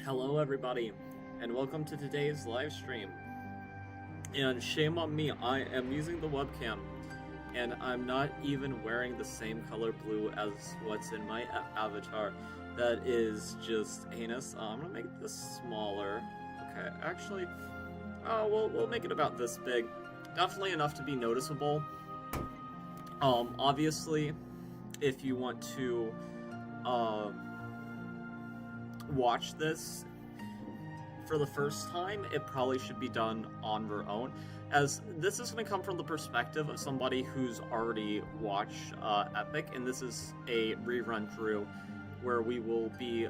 Hello everybody, and welcome to today's live stream. And shame on me, I am using the webcam, and I'm not even wearing the same color blue as what's in my avatar. That is just heinous. I'm gonna make this smaller. Okay, actually, we'll make it about this big. Definitely enough to be noticeable. Obviously, if you want to, watch this for the first time, it probably should be done on your own, as this is going to come from the perspective of somebody who's already watched Epic, and this is a rerun through where we will be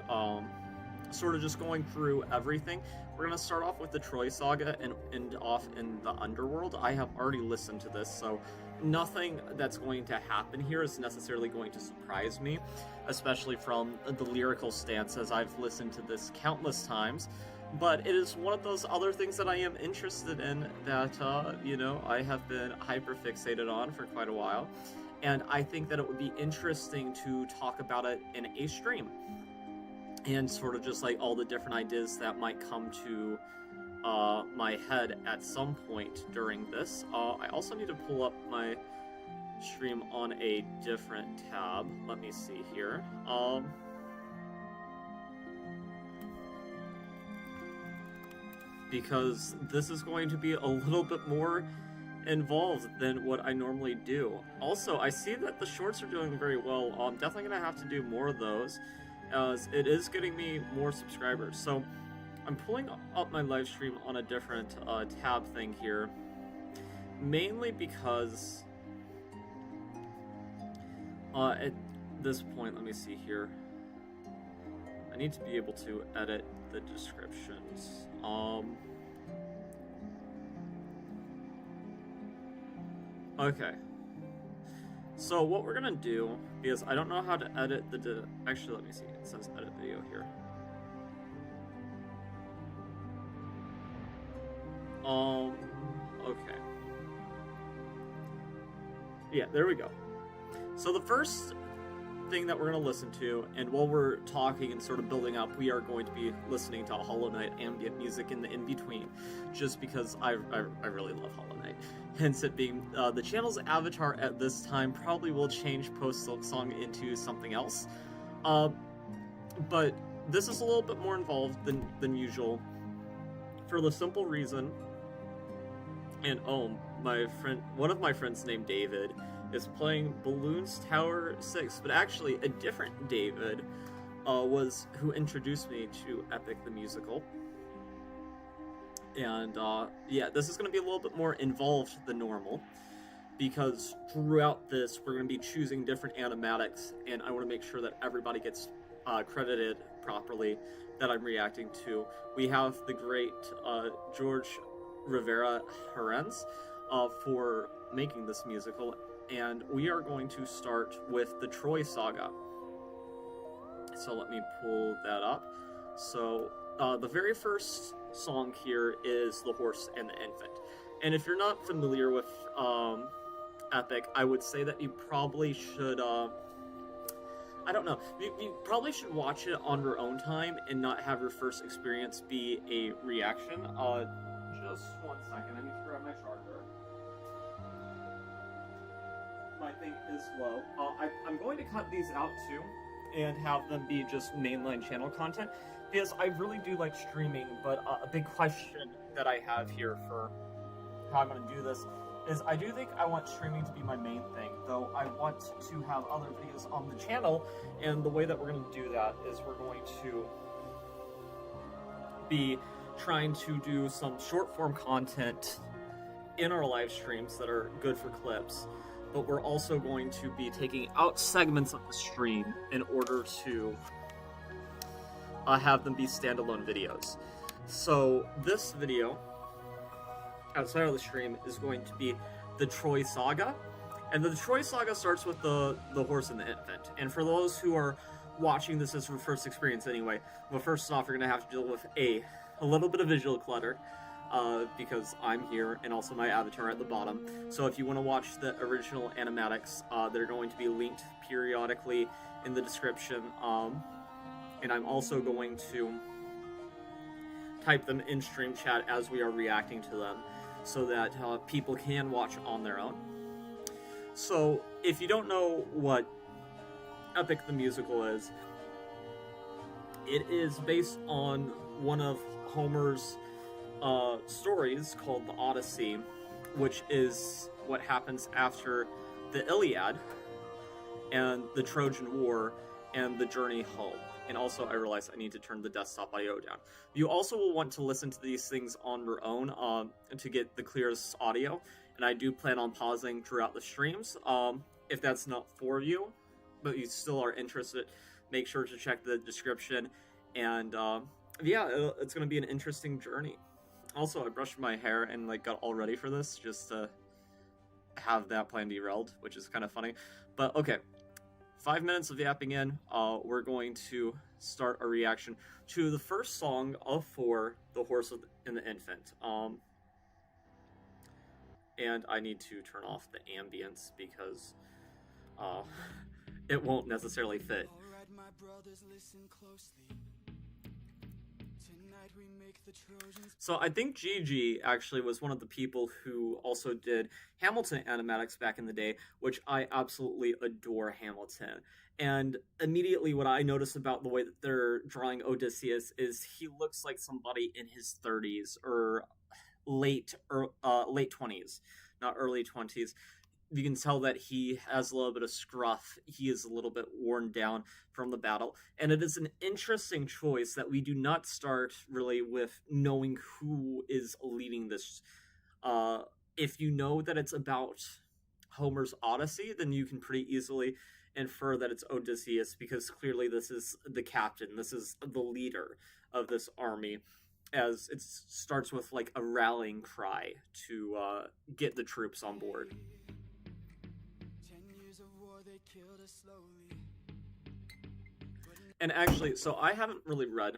sort of just going through everything. We're going to start off with the Troy Saga and end off in the Underworld. I have already listened to this, so nothing that's going to happen here is necessarily going to surprise me, especially from the lyrical stance, as I've listened to this countless times. But it is one of those other things that I am interested in that, you know, I have been hyper-fixated on for quite a while. And I think that it would be interesting to talk about it in a stream. And sort of just like all the different ideas that might come to my head at some point during this. I also need to pull up my stream on a different tab. Let me see here. Because this is going to be a little bit more involved than what I normally do. Also, I see that the shorts are doing very well. I'm definitely going to have to do more of those, as it is getting me more subscribers. So I'm pulling up my live stream on a different tab thing here, mainly because at this point, let me see here, I need to be able to edit the descriptions. Okay. So what we're gonna do, because I don't know how to edit the actually, let me see, it says edit video here. Okay. Yeah, there we go. So the first thing that we're going to listen to, and while we're talking and sort of building up, we are going to be listening to Hollow Knight ambient music in the in-between, just because I really love Hollow Knight. Hence it being the channel's avatar at this time probably will change post-Silksong into something else. But this is a little bit more involved than usual, for the simple reason, and my friend, one of my friends named David, is playing Balloons Tower 6, but actually a different David was who introduced me to Epic the Musical. And yeah, this is going to be a little bit more involved than normal, because throughout this we're going to be choosing different animatics, and I want to make sure that everybody gets credited properly that I'm reacting to. We have the great Jorge Rivera Herenz for making this musical, and we are going to start with the Troy Saga. So let me pull that up. So the very first song here is The Horse and the Infant. And if you're not familiar with Epic, I would say that you probably should, I don't know, you probably should watch it on your own time and not have your first experience be a reaction. Just 1 second, I need to grab my charger. My thing is low. I'm going to cut these out too, and have them be just mainline channel content, because I really do like streaming, but a big question that I have here for how I'm going to do this is I do think I want streaming to be my main thing, though I want to have other videos on the channel, and the way that we're going to do that is we're going to be trying to do some short form content in our live streams that are good for clips, but we're also going to be taking out segments of the stream in order to have them be standalone videos. So this video, outside of the stream, is going to be the Troy Saga, and the Troy Saga starts with the horse and the infant. And for those who are watching this as your first experience anyway, well, first off, you're going to have to deal with a little bit of visual clutter, because I'm here and also my avatar at the bottom. So if you want to watch the original animatics, they're going to be linked periodically in the description, and I'm also going to type them in stream chat as we are reacting to them, so that people can watch on their own. So, if you don't know what Epic the Musical is, it is based on one of Homer's stories called the Odyssey, which is what happens after the Iliad and the Trojan War and the journey home. And also, I realize I need to turn the desktop audio down. You also will want to listen to these things on your own to get the clearest audio, and I do plan on pausing throughout the streams. If that's not for you, but you still are interested, make sure to check the description. And yeah, it's going to be an interesting journey. Also, I brushed my hair and like got all ready for this just to have that plan derailed, which is kind of funny. But okay, 5 minutes of yapping in, we're going to start a reaction to the first song of 4, The Horse and the Infant. And I need to turn off the ambience because it won't necessarily fit. So I think Gigi actually was one of the people who also did Hamilton animatics back in the day, which I absolutely adore Hamilton. And immediately what I notice about the way that they're drawing Odysseus is he looks like somebody in his 30s or late 20s, not early 20s. You can tell that he has a little bit of scruff. He is a little bit worn down from the battle. And it is an interesting choice that we do not start really with knowing who is leading this. If you know that it's about Homer's Odyssey, then you can pretty easily infer that it's Odysseus, because clearly this is the captain. This is the leader of this army, as it starts with like a rallying cry to get the troops on board. And actually, so I haven't really read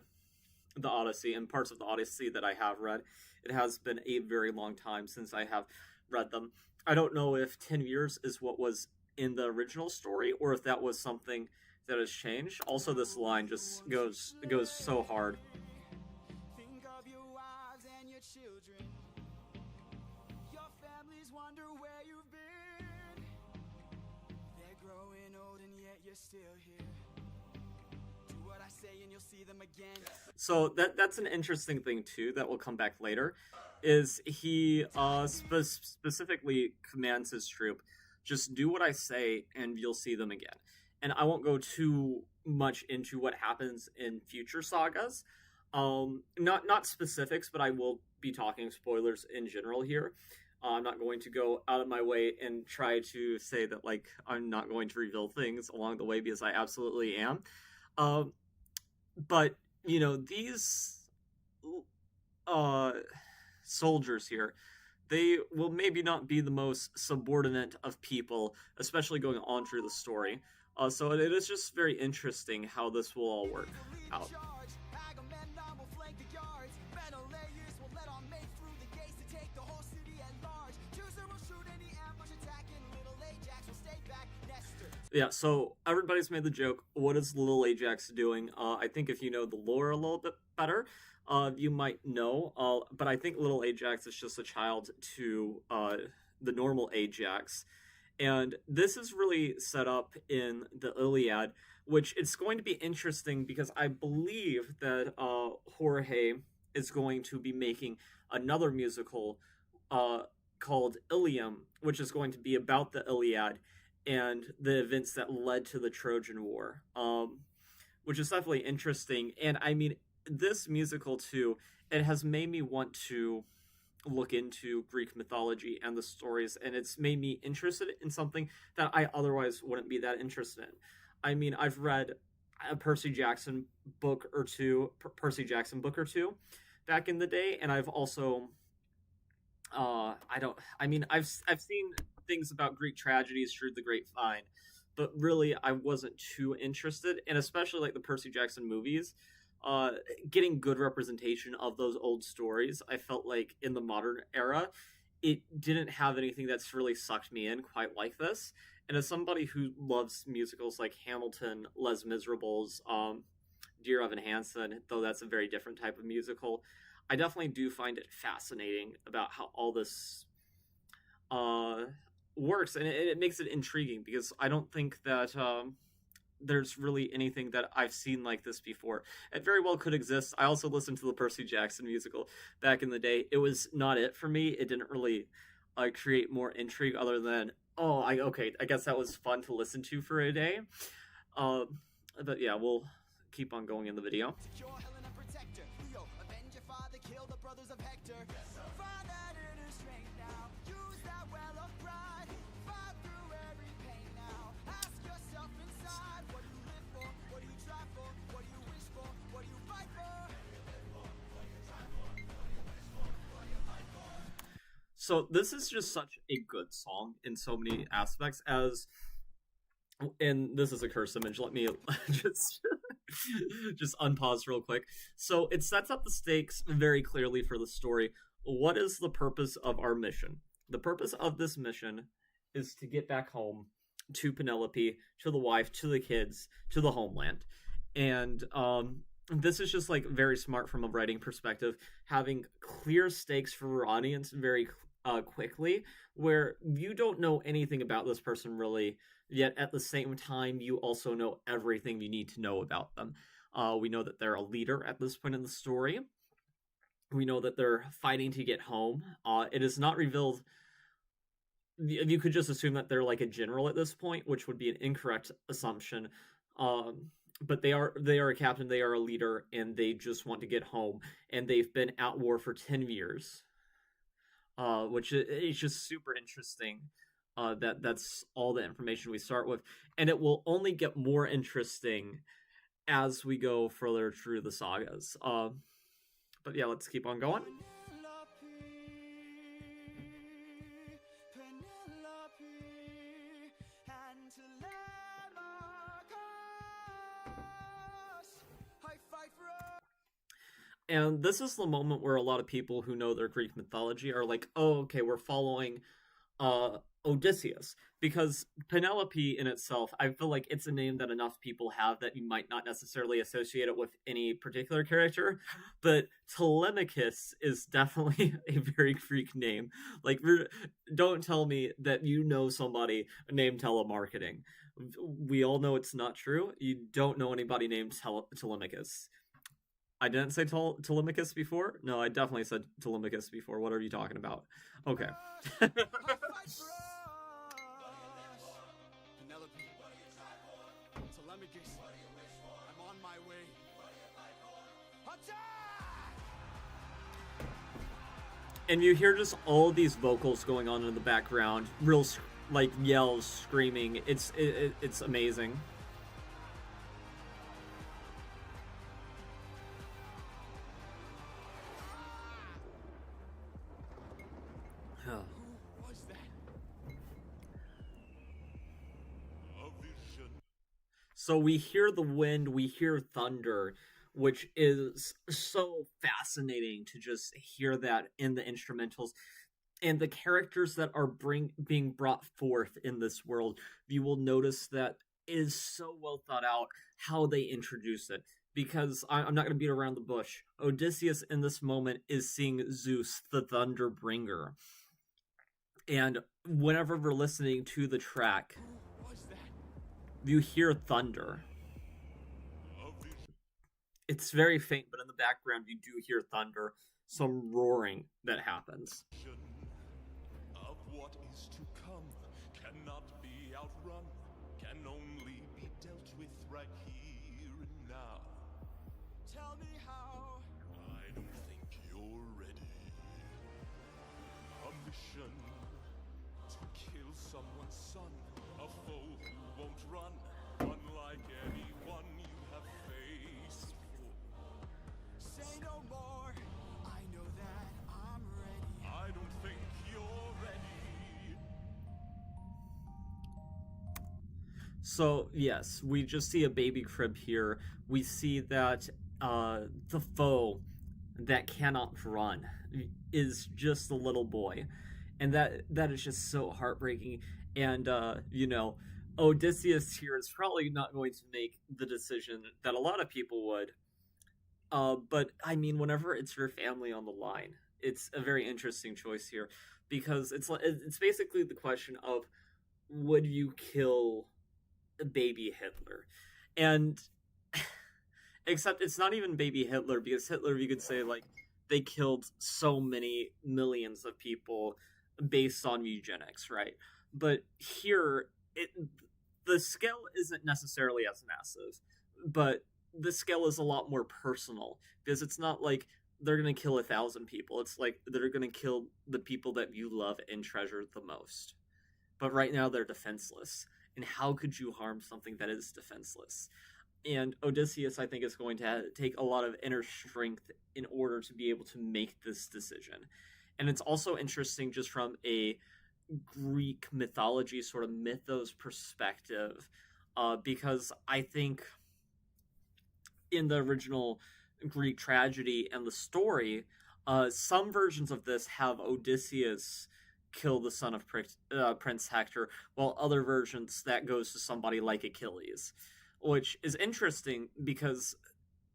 the Odyssey, and parts of the Odyssey that I have read, it has been a very long time since I have read them. I don't know if 10 years is what was in the original story, or if that was something that has changed. Also, this line just goes so hard. Think of your wives and your children. Your families wonder where you've been. They're growing old and yet you're still here. And you'll see them again. So that's an interesting thing too that will come back later, is he specifically commands his troop, just do what I say and you'll see them again. And I won't go too much into what happens in future sagas, not specifics, but I will be talking spoilers in general here. I'm not going to go out of my way and try to say that like I'm not going to reveal things along the way, because I absolutely am. But, you know, these soldiers here, they will maybe not be the most subordinate of people, especially going on through the story. So it is just very interesting how this will all work out. Yeah, so everybody's made the joke, what is little Ajax doing? I think if you know the lore a little bit better, you might know. But I think little Ajax is just a child to the normal Ajax. And this is really set up in the Iliad, which it's going to be interesting because I believe that Jorge is going to be making another musical called Ilium, which is going to be about the Iliad and the events that led to the Trojan War, which is definitely interesting. And I mean, this musical too, it has made me want to look into Greek mythology and the stories, and it's made me interested in something that I otherwise wouldn't be that interested in. I mean, I've read a Percy Jackson book or two back in the day, and I've also I've seen things about Greek tragedies through the grapevine, but really I wasn't too interested, and especially like the Percy Jackson movies, getting good representation of those old stories. I felt like in the modern era, it didn't have anything that's really sucked me in quite like this. And as somebody who loves musicals like Hamilton, Les Miserables, Dear Evan Hansen, though that's a very different type of musical, I definitely do find it fascinating about how all this works, and it makes it intriguing because I don't think that there's really anything that I've seen like this before. It very well could exist. I also listened to the Percy Jackson musical back in the day. It was not it for me. It didn't really create more intrigue other than, oh, I guess that was fun to listen to for a day. But yeah, we'll keep on going in the video. So this is just such a good song in so many aspects, as, and this is a curse image. Let me just just unpause real quick. So it sets up the stakes very clearly for the story. What is the purpose of our mission? The purpose of this mission is to get back home to Penelope, to the wife, to the kids, to the homeland. And this is just like very smart from a writing perspective, having clear stakes for our audience very quickly, where you don't know anything about this person really, yet at the same time you also know everything you need to know about them. We know that they're a leader at this point in the story. We know that they're fighting to get home. It is not revealed. You could just assume that they're like a general at this point, which would be an incorrect assumption. But they are a captain, they are a leader, and they just want to get home. And they've been at war for 10 years, which is just super interesting. That's all the information we start with. And it will only get more interesting as we go further through the sagas. But yeah, let's keep on going. And this is the moment where a lot of people who know their Greek mythology are like, oh, okay, we're following Odysseus. Because Penelope in itself, I feel like it's a name that enough people have that you might not necessarily associate it with any particular character. But Telemachus is definitely a very Greek name. Like, don't tell me that you know somebody named Telemarketing. We all know it's not true. You don't know anybody named Telemachus. I didn't say Telemachus before? No, I definitely said Telemachus before. What are you talking about? Okay. Penelope, Telemachus, I'm on my way. And you hear just all these vocals going on in the background, real like yells, screaming. It's amazing. So we hear the wind, we hear thunder, which is so fascinating to just hear that in the instrumentals. And the characters that are being brought forth in this world, you will notice that is so well thought out how they introduce it. Because I'm not going to beat around the bush. Odysseus in this moment is seeing Zeus, the Thunder Bringer. And whenever we're listening to the track, you hear thunder. It's very faint, but in the background you do hear thunder, some roaring that happens. Of what is to come cannot be outrun, can only be dealt with right here and now. Tell me how. I don't think you're ready. A mission to kill someone's son, a foe who won't run, unlike anyone you have faced before. Say no more. I know that I'm ready. I don't think you're ready. So yes, we just see a baby crib here. We see that the foe that cannot run is just the little boy, and that is just so heartbreaking. And Odysseus here is probably not going to make the decision that a lot of people would, But I mean, whenever it's your family on the line, it's a very interesting choice here because it's basically the question of would you kill baby Hitler? And except it's not even baby Hitler because Hitler, you could say like they killed so many millions of people based on eugenics, right? But here, the scale isn't necessarily as massive, but the scale is a lot more personal because it's not like they're gonna kill 1,000 people. It's like they're gonna kill the people that you love and treasure the most. But right now they're defenseless. And how could you harm something that is defenseless? And Odysseus, I think, is going to take a lot of inner strength in order to be able to make this decision. And it's also interesting just from a Greek mythology sort of mythos perspective, because I think in the original Greek tragedy and the story, some versions of this have Odysseus kill the son of Prince Hector, while other versions that goes to somebody like Achilles, which is interesting because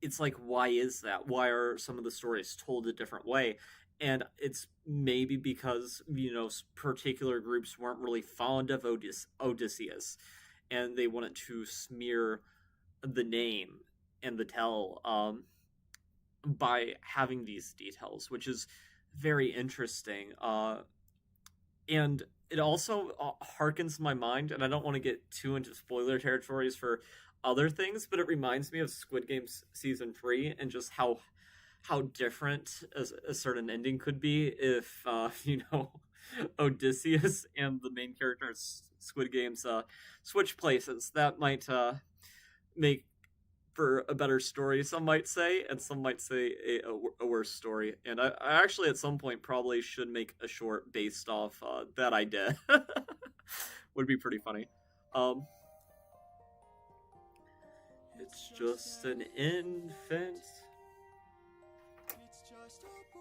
it's like, why is that? Why are some of the stories told a different way? And it's maybe because, particular groups weren't really fond of Odysseus, and they wanted to smear the name and the tell by having these details, which is very interesting. And it also harkens my mind, and I don't want to get too into spoiler territories for other things, but it reminds me of Squid Games Season 3 and just how different a certain ending could be if, Odysseus and the main character of Squid Games switch places. That might make for a better story, some might say, and some might say a worse story. And I actually, at some point, probably should make a short based off that idea. Would be pretty funny. It's just an infant. It's just a boy.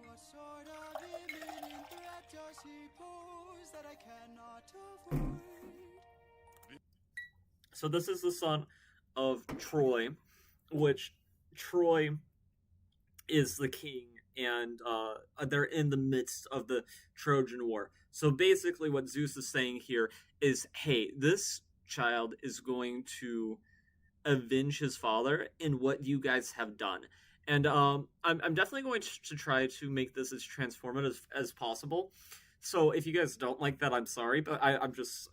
What sort of imminent threat does he pose that I cannot avoid? So this is the son of Troy, which Troy is the king, and they're in the midst of the Trojan War. So basically what Zeus is saying here is, hey, this child is going to avenge his father in what you guys have done. And I'm definitely going to try to make this as transformative as possible. So if you guys don't like that, I'm sorry, but I'm just...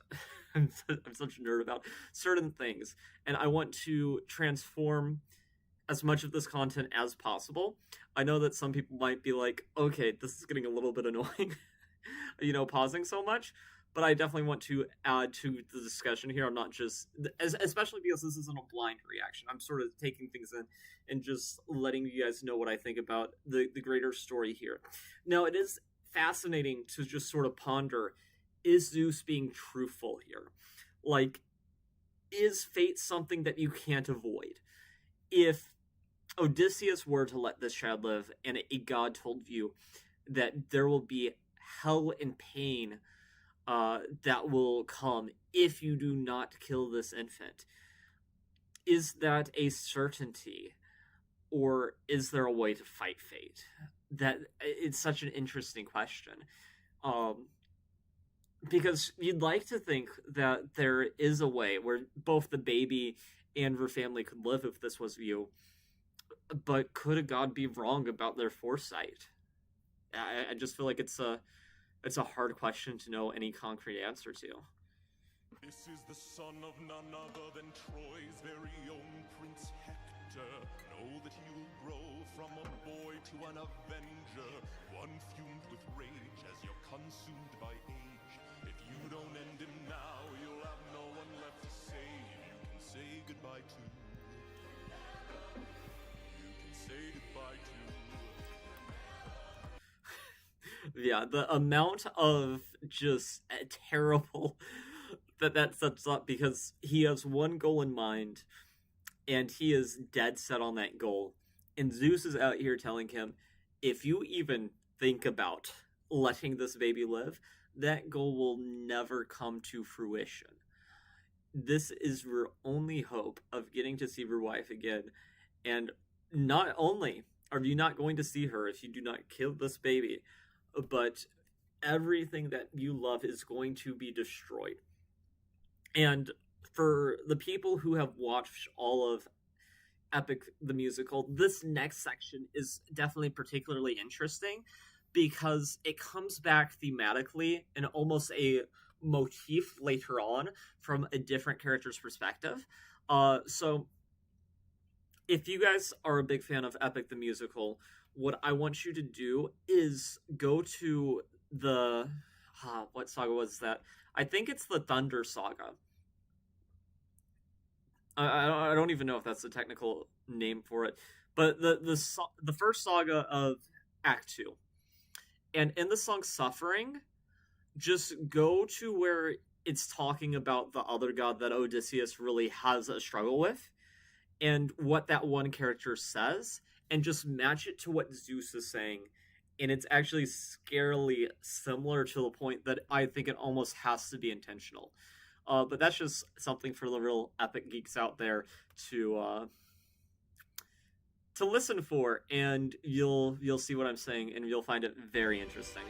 I'm such a nerd about certain things, and I want to transform as much of this content as possible. I know that some people might be like, okay, this is getting a little bit annoying, pausing so much, but I definitely want to add to the discussion here. I'm not just, especially because this isn't a blind reaction. I'm sort of taking things in and just letting you guys know what I think about the greater story here. Now, it is fascinating to just sort of ponder, is Zeus being truthful here? Like, is fate something that you can't avoid? If Odysseus were to let this child live, and a god told you that there will be hell and pain that will come if you do not kill this infant, is that a certainty? Or is there a way to fight fate? That it's such an interesting question. Because you'd like to think that there is a way where both the baby and her family could live if this was you, but could a god be wrong about their foresight? I just feel like it's a hard question to know any concrete answer to. This is the son of none other than Troy's very own Prince Hector. Know that he will grow from a boy to an avenger, one fumed with rage as you're consumed by age. If you don't end him now, you'll have no one left to save. You can say goodbye to. You can say goodbye to. Yeah, the amount of just terrible that sets up, because he has one goal in mind and he is dead set on that goal, and Zeus is out here telling him, if you even think about letting this baby live, that goal will never come to fruition. this is your only hope of getting to see your wife again. And not only are you not going to see her if you do not kill this baby, but everything that you love is going to be destroyed. And for the people who have watched all of Epic the Musical, this next section is definitely particularly interesting because it comes back thematically in almost a motif later on from a different character's perspective. So if you guys are a big fan of Epic the Musical, what I want you to do is go to the what saga was that? I think it's the Thunder Saga. I don't even know if that's the technical name for it, but the first saga of Act 2. And in the song Suffering, just go to where it's talking about the other god that Odysseus really has a struggle with, and what that one character says, and just match it to what Zeus is saying. And it's actually scarily similar to the point that I think it almost has to be intentional. But that's just something for the real epic geeks out there to listen for, and you'll see what I'm saying, and you'll find it very interesting.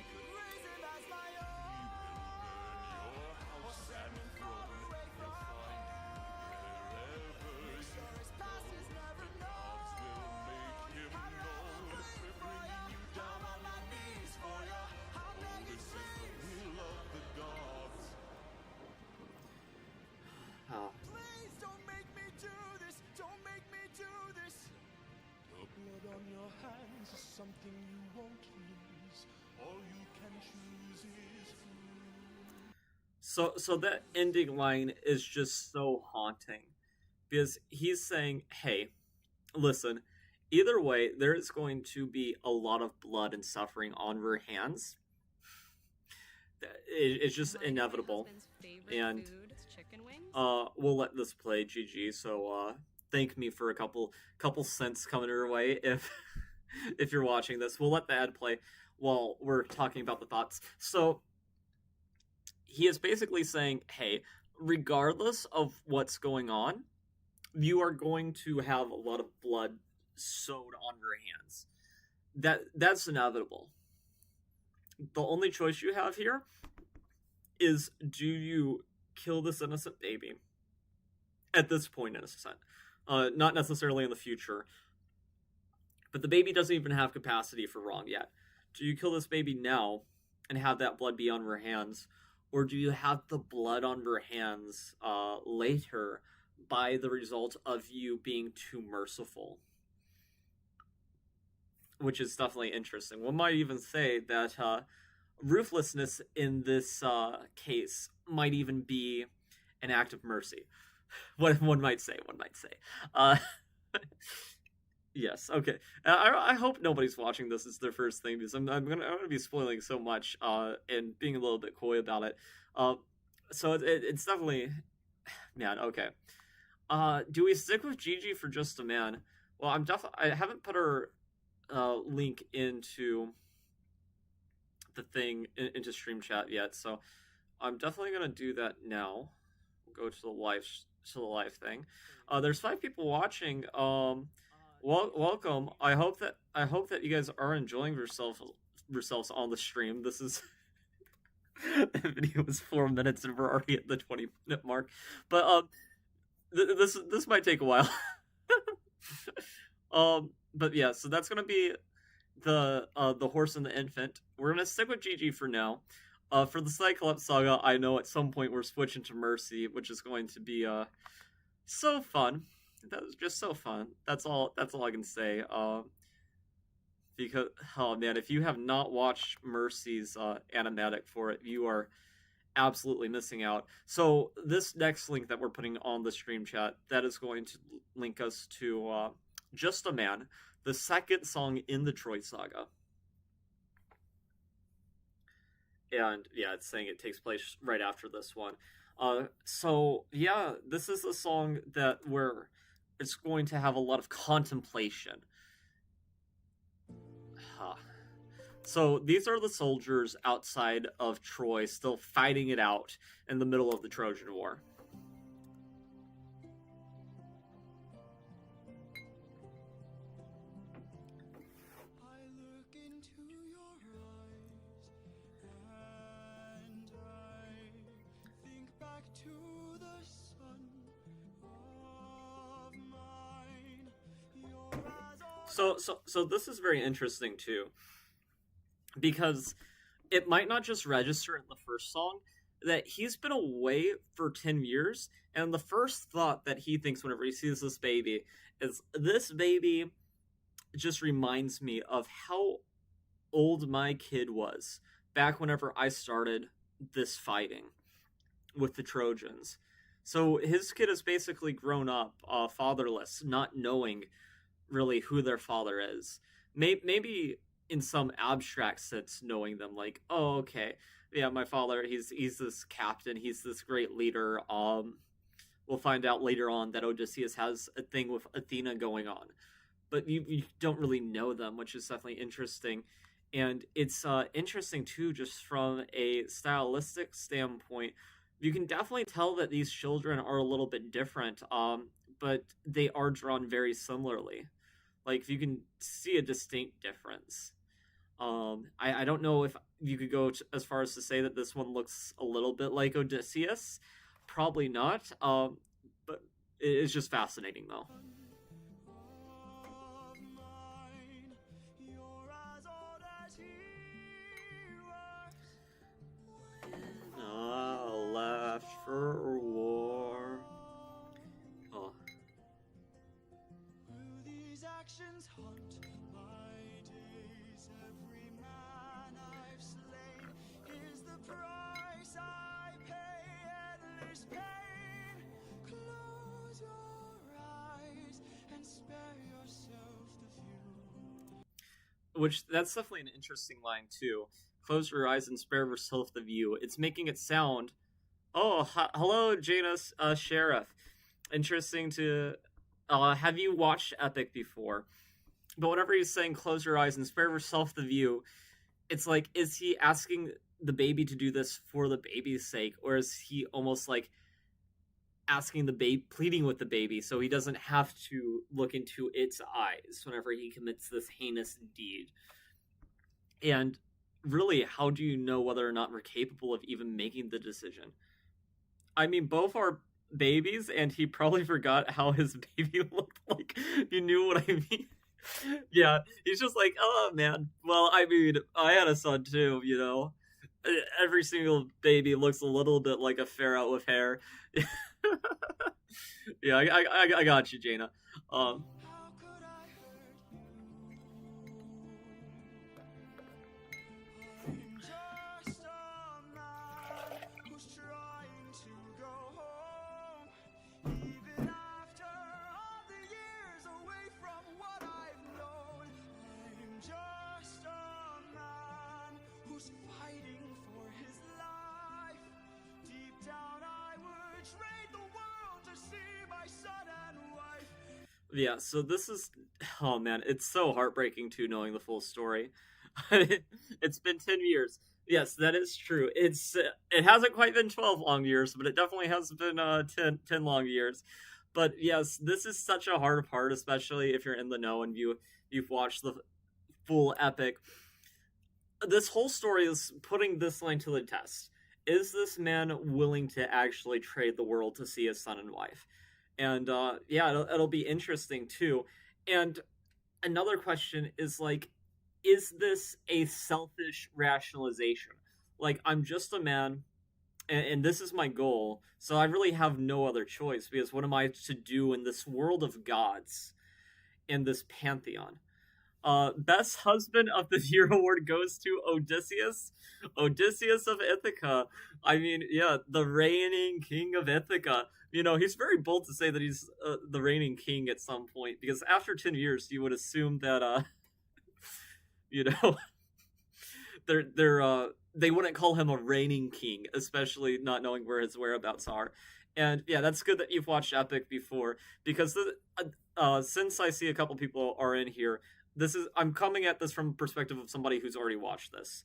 Please don't make me do this. Don't make me do this. The blood on your hands is something you won't lose. All you can choose is food. So that ending line is just so haunting, because he's saying, hey, listen, either way, there is going to be a lot of blood and suffering on your hands. It's just inevitable. And we'll let this play, GG. So thank me for a couple cents coming your way if if you're watching this. We'll let the ad play while we're talking about the thoughts. So he is basically saying, hey, regardless of what's going on, you are going to have a lot of blood sowed on your hands. That's inevitable. The only choice you have here is, do you kill this innocent baby at this point, innocent, not necessarily in the future, but the baby doesn't even have capacity for wrong yet. Do you kill this baby now and have that blood be on your hands, or do you have the blood on your hands later by the result of you being too merciful? Which is definitely interesting. One might even say that ruthlessness in this case might even be an act of mercy. What one might say. Yes, okay. I hope nobody's watching this as their first thing, because I'm gonna be spoiling so much and being a little bit coy about it. So it's definitely, man. Okay. Do we stick with Gigi for Just a Man? Well, I haven't put her link into the thing into stream chat yet, so I'm definitely gonna do that now. We'll go to the live thing. There's 5 people watching. Welcome. I hope that you guys are enjoying yourselves on the stream. This is the video was 4 minutes and we're already at the 20-minute mark, but this might take a while. But yeah, so that's gonna be the horse and the infant. We're gonna stick with Gigi for now. For the Cyclops Saga, I know at some point we're switching to Mercy, which is going to be so fun. That was just so fun. That's all I can say. Because, oh man, if you have not watched Mercy's animatic for it, you are absolutely missing out. So this next link that we're putting on the stream chat, that is going to link us to Just a Man, the second song in the Troy Saga. And yeah, it's saying it takes place right after this one. So yeah, this is a song where it's going to have a lot of contemplation. So these are the soldiers outside of Troy, still fighting it out in the middle of the Trojan War. So this is very interesting too, because it might not just register in the first song that he's been away for 10 years, and the first thought that he thinks whenever he sees this baby is, this baby just reminds me of how old my kid was back whenever I started this fighting with the Trojans. So his kid has basically grown up fatherless, not knowing really who their father is. Maybe in some abstract sense, knowing them, like, oh, okay, yeah, my father, he's this captain, he's this great leader. We'll find out later on that Odysseus has a thing with Athena going on, but you don't really know them, which is definitely interesting. And it's interesting too, just from a stylistic standpoint. You can definitely tell that these children are a little bit different, but they are drawn very similarly. Like, you can see a distinct difference. I don't know if you could go as far as to say that this one looks a little bit like Odysseus. Probably not. But it's just fascinating, though. Of mine, you're as old as he was. Left for war. Oh. Will these actions haunt my days? Every man I've slain is the price I pay. Endless pain. Close your eyes and spare yourself the view. Which, that's definitely an interesting line, too. Close your eyes and spare yourself the view. It's making it sound... Oh, hello, Janus Sheriff. Interesting to... have you watched Epic before? But whenever he's saying close your eyes and spare yourself the view, it's like, is he asking the baby to do this for the baby's sake? Or is he almost like asking the baby, pleading with the baby, so he doesn't have to look into its eyes whenever he commits this heinous deed? And really, how do you know whether or not we're capable of even making the decision? I mean, both are babies, and he probably forgot how his baby looked like. You knew what I mean? Yeah, he's just like, oh man, well, I mean, I had a son too, you know? Every single baby looks a little bit like a pharaoh with hair. Yeah, I got you, Jaina. How could I hurt you? I'm just a man who's trying to go home. Even after all the years away from what I've known, I'm just a man who's fighting for his life. Deep down I would trade the world to see my son and wife. Yeah, so this is... Oh man, it's so heartbreaking too, knowing the full story. It's been 10 years. Yes, that is true. It hasn't quite been 12 long years, but it definitely has been 10 long years. But yes, this is such a hard part, especially if you're in the know and you've watched the full Epic. This whole story is putting this line to the test. Is this man willing to actually trade the world to see his son and wife? And yeah, it'll be interesting too. And another question is, like, is this a selfish rationalization? Like, I'm just a man, and this is my goal, so I really have no other choice, because what am I to do in this world of gods, in this pantheon? Best Husband of the Year award goes to Odysseus. Odysseus of Ithaca. I mean, yeah, the reigning king of Ithaca. You know, he's very bold to say that he's the reigning king at some point, because after 10 years, you would assume that, you know, they wouldn't call him a reigning king, especially not knowing where his whereabouts are. And yeah, that's good that you've watched Epic before, because since I see a couple people are in here, I'm coming at this from the perspective of somebody who's already watched this.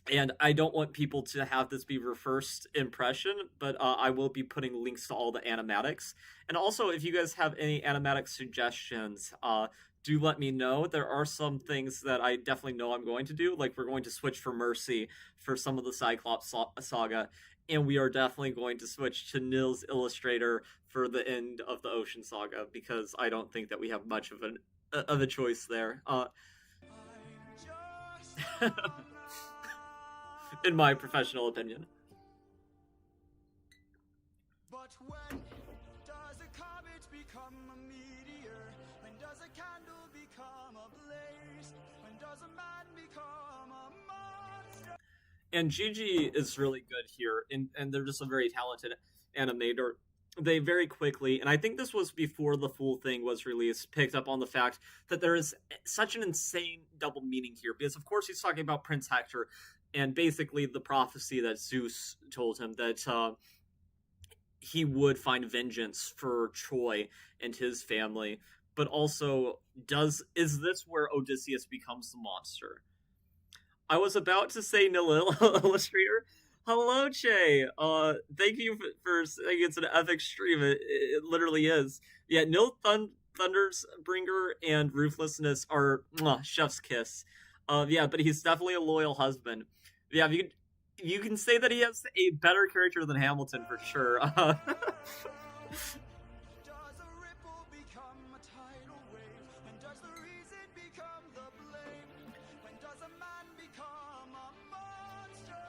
And I don't want people to have this be your first impression, but I will be putting links to all the animatics. And also, if you guys have any animatic suggestions, do let me know. There are some things that I definitely know I'm going to do, like we're going to switch for Mercy for some of the Cyclops saga, and we are definitely going to switch to Nils Illustrator for the end of the Ocean Saga, because I don't think that we have much of a choice there. In my professional opinion. But when does a comet become a meteor? When does a candle become a blaze? When does a man become a monster? And Gigi is really good here, and they're just a very talented animator. They very quickly, and I think this was before the full thing was released, picked up on the fact that there is such an insane double meaning here. Because, of course, he's talking about Prince Hector, and basically the prophecy that Zeus told him that he would find vengeance for Troy and his family. But also, is this where Odysseus becomes the monster? I was about to say Nil Illustrator. Hello, Che. Thank you for saying it's an epic stream. It literally is. Yeah, Nil Thunder's Bringer and Ruthlessness are chef's kiss. Yeah, but he's definitely a loyal husband. Yeah, you can say that he has a better character than Hamilton for sure. Does a ripple become a tidal wave? When does the reason become the blame? When does a man become a monster?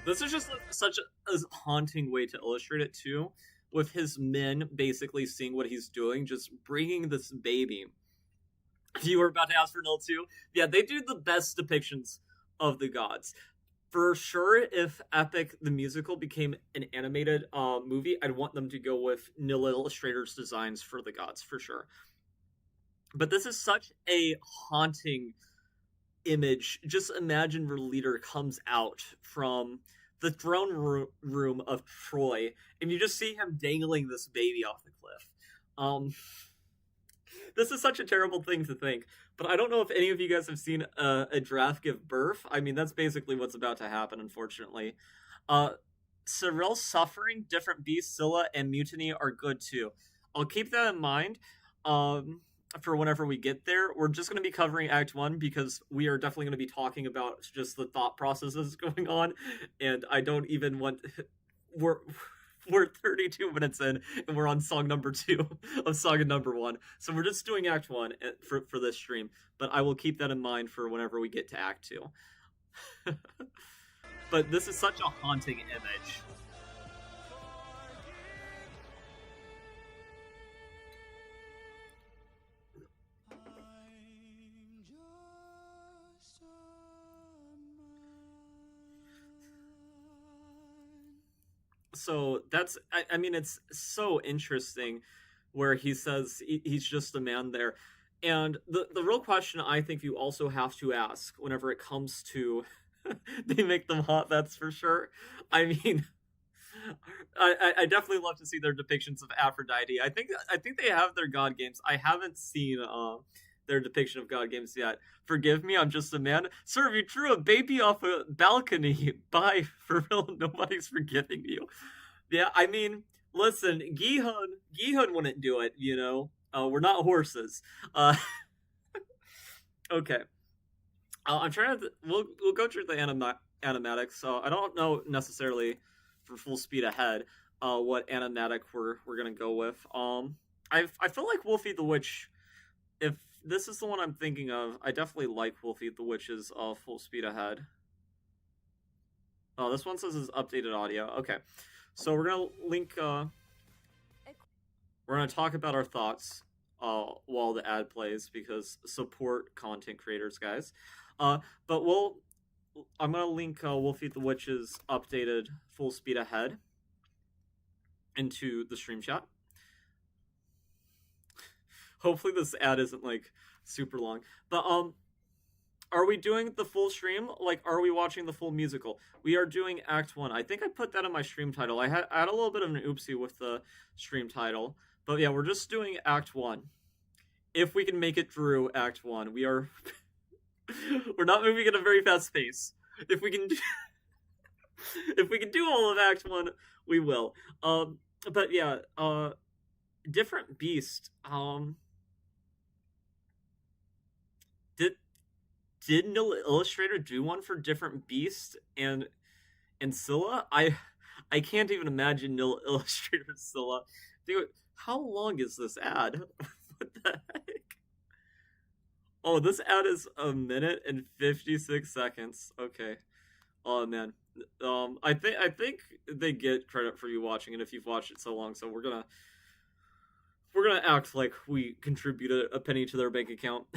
This is just such a haunting way to illustrate it too, with his men basically seeing what he's doing, just bringing this baby. You were about to ask for Nil too? Yeah, they do the best depictions of the gods. For sure, if Epic the Musical became an animated movie, I'd want them to go with Nil Illustrator's designs for the gods, for sure. But this is such a haunting image. Just imagine your leader comes out from the throne room of Troy, and you just see him dangling this baby off the cliff. This is such a terrible thing to think, but I don't know if any of you guys have seen a giraffe give birth. I mean, that's basically what's about to happen, unfortunately. Cyril's Suffering, Different Beast, Scylla, and Mutiny are good too. I'll keep that in mind for whenever we get there. We're just going to be covering Act 1 because we are definitely going to be talking about just the thought processes going on, and I don't even want... We're 32 minutes in, and we're on song number 2 of Saga number 1. So we're just doing Act 1 for this stream, but I will keep that in mind for whenever we get to Act 2. But this is such a haunting image. So that's, I mean, it's so interesting where he says he's just a man there. And the real question I think you also have to ask whenever it comes to they make them hot, that's for sure. I mean, I definitely love to see their depictions of Aphrodite. I think they have their god games. I haven't seen their depiction of god games yet. Forgive me, I'm just a man. Sir, if you threw a baby off a balcony, bye, for real, nobody's forgiving you. Yeah, I mean, listen, Gihun wouldn't do it, you know? We're not horses. Okay. I'm trying to... We'll go through the animatics. So I don't know necessarily for full speed ahead what animatic we're gonna go with. I feel like Wolfie the Witch, if this is the one I'm thinking of, I definitely like Wolfie the Witch's full speed ahead. Oh, this one says it's updated audio. Okay. So we're gonna link we're gonna talk about our thoughts while the ad plays, because support content creators, guys. But I'm gonna link Wolfie the Witch's updated full speed ahead into the stream chat. Hopefully this ad isn't like super long. But are we doing the full stream? Like, are we watching the full musical? We are doing Act 1. I think I put that in my stream title. I had a little bit of an oopsie with the stream title. But yeah, we're just doing Act 1. If we can make it through Act 1. We are... we're not moving at a very fast pace. If we can do... If we can do all of Act 1, we will. But yeah, different beast. Did Nil Illustrator do one for different beast and Scylla? I can't even imagine Nil Illustrator Scylla. Dude, how long is this ad? What the heck? Oh, this ad is 1 minute and 56 seconds. Okay. Oh man. I think they get credit for you watching it if you've watched it so long. So we're gonna act like we contributed a penny to their bank account.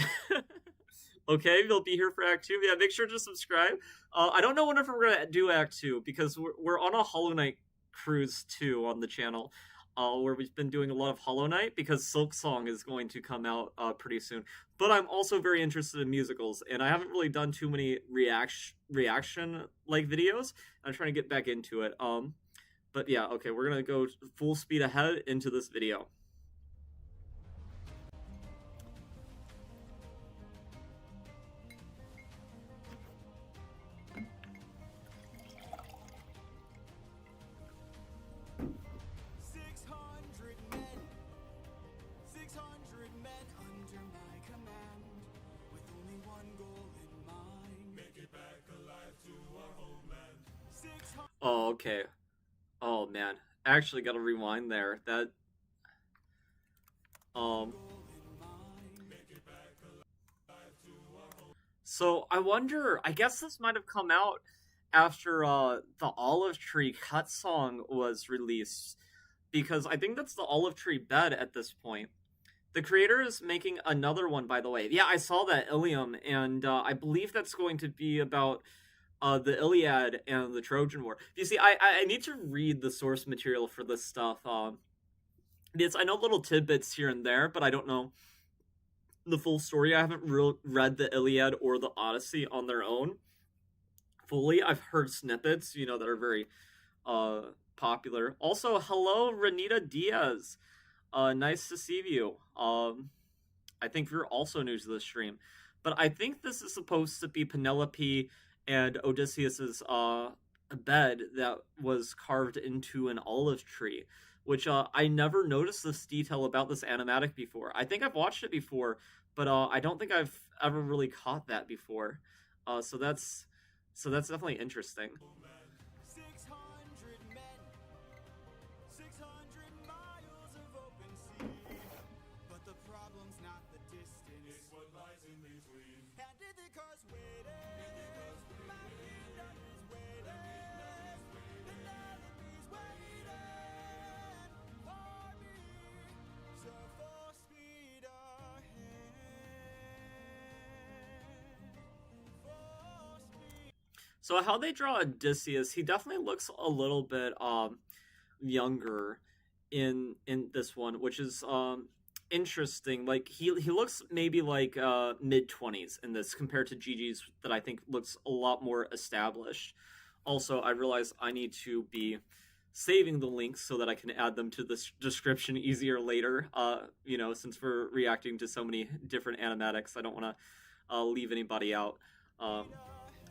Okay, you'll be here for Act 2. Yeah, make sure to subscribe. I don't know whenever we're gonna do Act 2 because we're on a Hollow Knight cruise too on the channel, where we've been doing a lot of Hollow Knight because Silk Song is going to come out pretty soon. But I'm also very interested in musicals, and I haven't really done too many reaction like videos. I'm trying to get back into it. But yeah, okay, we're gonna go full speed ahead into this video. Oh, okay. Oh man, actually got to rewind there. That So I wonder. I guess this might have come out after the Olive Tree cut song was released, because I think that's the Olive Tree bed at this point. The creator is making another one, by the way. Yeah, I saw that, Ilium, and I believe that's going to be about the Iliad and the Trojan War. You see, I need to read the source material for this stuff. I know little tidbits here and there, but I don't know the full story. I haven't read the Iliad or the Odyssey on their own fully. I've heard snippets, that are very popular. Also, hello, Renita Diaz. Nice to see you. I think you're also new to the stream. But I think this is supposed to be Penelope and Odysseus's bed that was carved into an olive tree, which I never noticed this detail about this animatic before. I think I've watched it before, but I don't think I've ever really caught that before. So that's definitely interesting. So how they draw Odysseus, he definitely looks a little bit younger in this one, which is interesting. Like he looks maybe like mid-20s in this compared to Gigi's that I think looks a lot more established. Also, I realize I need to be saving the links so that I can add them to the description easier later. Since we're reacting to so many different animatics, I don't want to leave anybody out.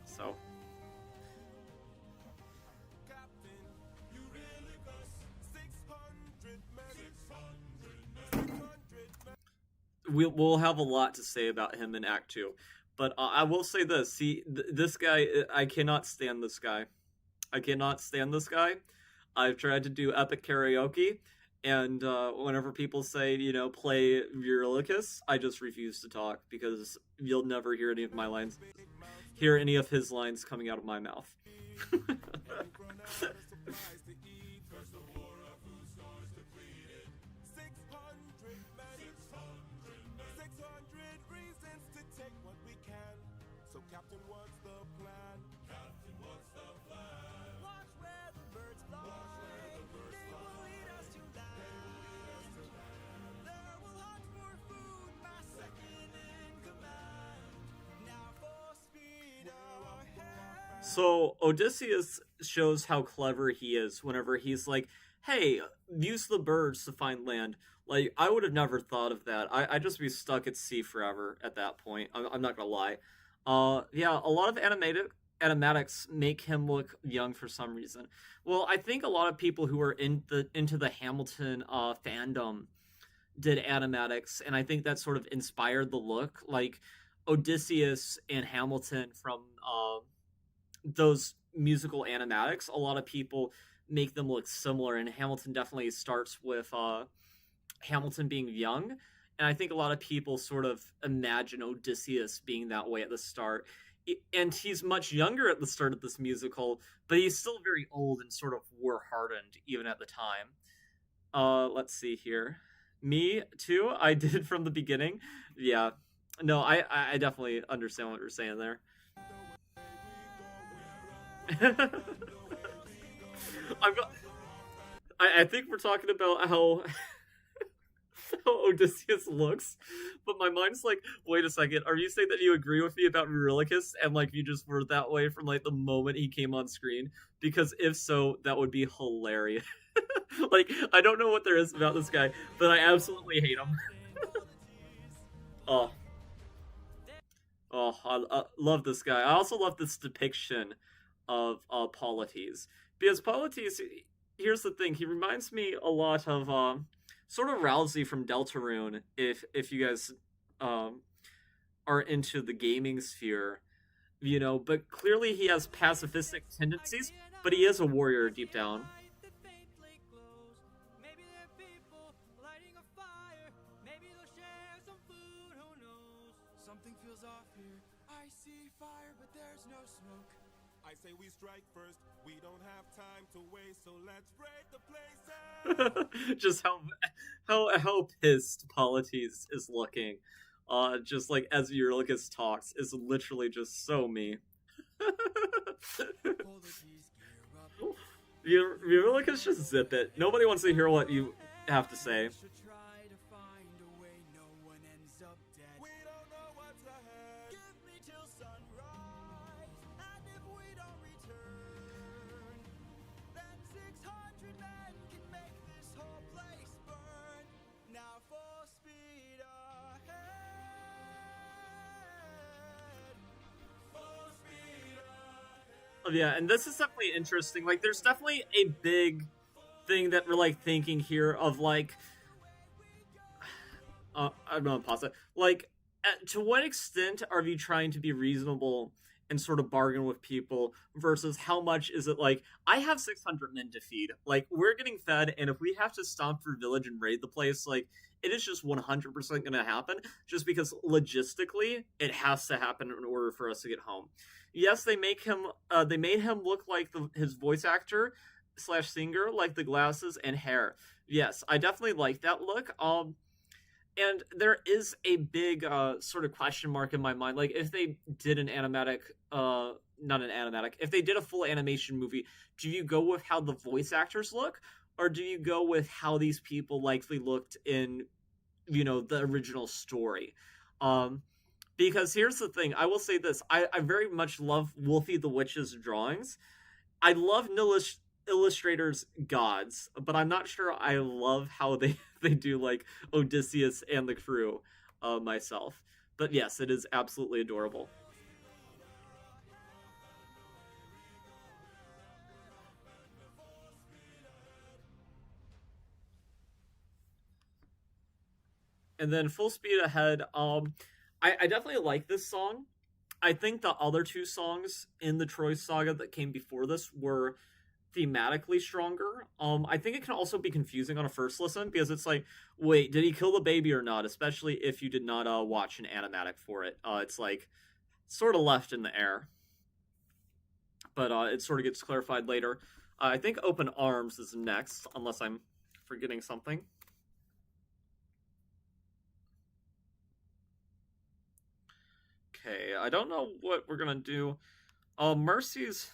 So. We'll have a lot to say about him in Act 2. But I will say this. See, this guy, I cannot stand this guy. I cannot stand this guy. I've tried to do epic karaoke, and whenever people say, play Eurylochus, I just refuse to talk, because you'll never hear any of my lines, hear any of his lines coming out of my mouth. So Odysseus shows how clever he is whenever he's like, hey, use the birds to find land. Like, I would have never thought of that. I'd just be stuck at sea forever at that point. I'm not gonna lie. Yeah, a lot of animatics make him look young for some reason. Well, I think a lot of people who are into the Hamilton fandom did animatics, and I think that sort of inspired the look. Like Odysseus and Hamilton from those musical animatics, a lot of people make them look similar, and Hamilton definitely starts with Hamilton being young. And I think a lot of people sort of imagine Odysseus being that way at the start. And he's much younger at the start of this musical, but he's still very old and sort of war hardened even at the time. Let's see here. Me too. I did from the beginning. Yeah. No, I definitely understand what you're saying there. I've got. I think we're talking about how how Odysseus looks, but my mind's like, wait a second, are you saying that you agree with me about Eurylochus and like you just were that way from like the moment he came on screen? Because if so, that would be hilarious. Like, I don't know what there is about this guy, but I absolutely hate him. Oh, I love this guy. I also love this depiction of Polites, because Polites, here's the thing, he reminds me a lot of sort of Rousey from Deltarune, if you guys are into the gaming sphere, you know, but clearly he has pacifistic tendencies, but he is a warrior deep down. Something feels off here. I see fire, but there's no smoke. I say we strike first. We don't have time to waste, so let's break the place out. Just how pissed Polites is looking. Just like as Eurylochus talks, is literally just so me. Eurylochus, just zip it. Nobody wants to hear what you have to say. Yeah, and this is definitely interesting. Like, there's definitely a big thing that we're like thinking here of like, I'm gonna pause it. Like, to what extent are you trying to be reasonable and sort of bargain with people versus how much is it like, I have 600 men to feed. Like, we're getting fed, and if we have to stomp through village and raid the place, like, it is just 100% gonna happen, just because logistically it has to happen in order for us to get home. Yes, they made him look like his voice actor / singer, like the glasses and hair. Yes, I definitely like that look. And there is a big sort of question mark in my mind. Like, if they did an animatic, not an animatic, if they did a full animation movie, do you go with how the voice actors look, or do you go with how these people likely looked in, you know, the original story? Because here's the thing, I will say this, I very much love Wolfie the Witch's drawings. I love Illustrator's gods, but I'm not sure I love how they do, like, Odysseus and the crew myself. But yes, it is absolutely adorable. And then Full Speed Ahead, I definitely like this song. I think the other two songs in the Troy Saga that came before this were thematically stronger. I think it can also be confusing on a first listen, because it's like, wait, did he kill the baby or not? Especially if you did not watch an animatic for it. It's like sort of left in the air. But it sort of gets clarified later. I think Open Arms is next, unless I'm forgetting something. Okay, I don't know what we're gonna do. Mercy's...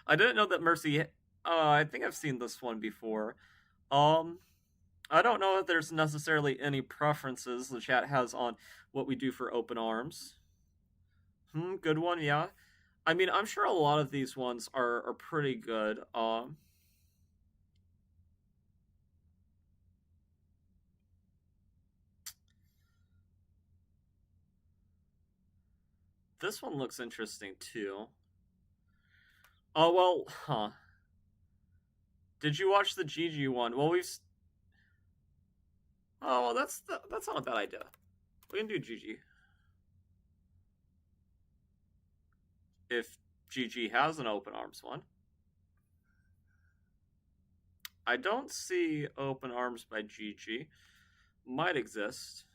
I didn't know that Mercy... I think I've seen this one before. I don't know if there's necessarily any preferences the chat has on what we do for Open Arms. Good one, yeah. I mean, I'm sure a lot of these ones are pretty good. This one looks interesting too. Oh well, huh. Did you watch the GG one? Well, oh, well, that's not a bad idea. We can do GG. If GG has an open arms one. I don't see open arms by GG. Might exist.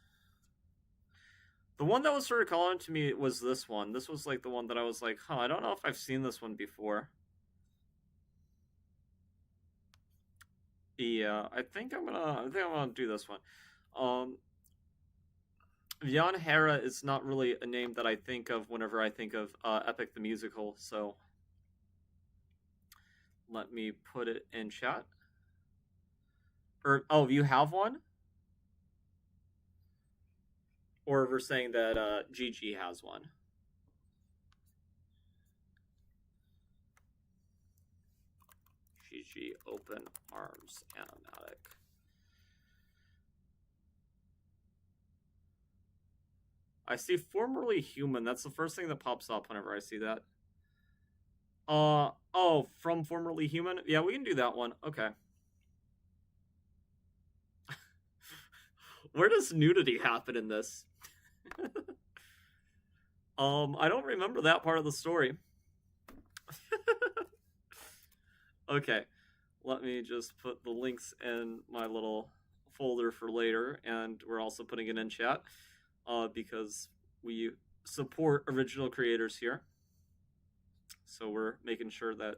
The one that was sort of calling to me was this one. This was like the one that I was like, huh, I don't know if I've seen this one before. Yeah, I think I'm gonna do this one. Jan Hera is not really a name that I think of whenever I think of Epic the Musical, so let me put it in chat. Or, oh, you have one? Or we're saying that GG has one. GG open arms animatic. I see formerly human. That's the first thing that pops up whenever I see that. Oh, from formerly human? Yeah, we can do that one. Okay. Where does nudity happen in this? I don't remember that part of the story. Okay. Let me just put the links in my little folder for later, and we're also putting it in chat. Because we support original creators here. So we're making sure that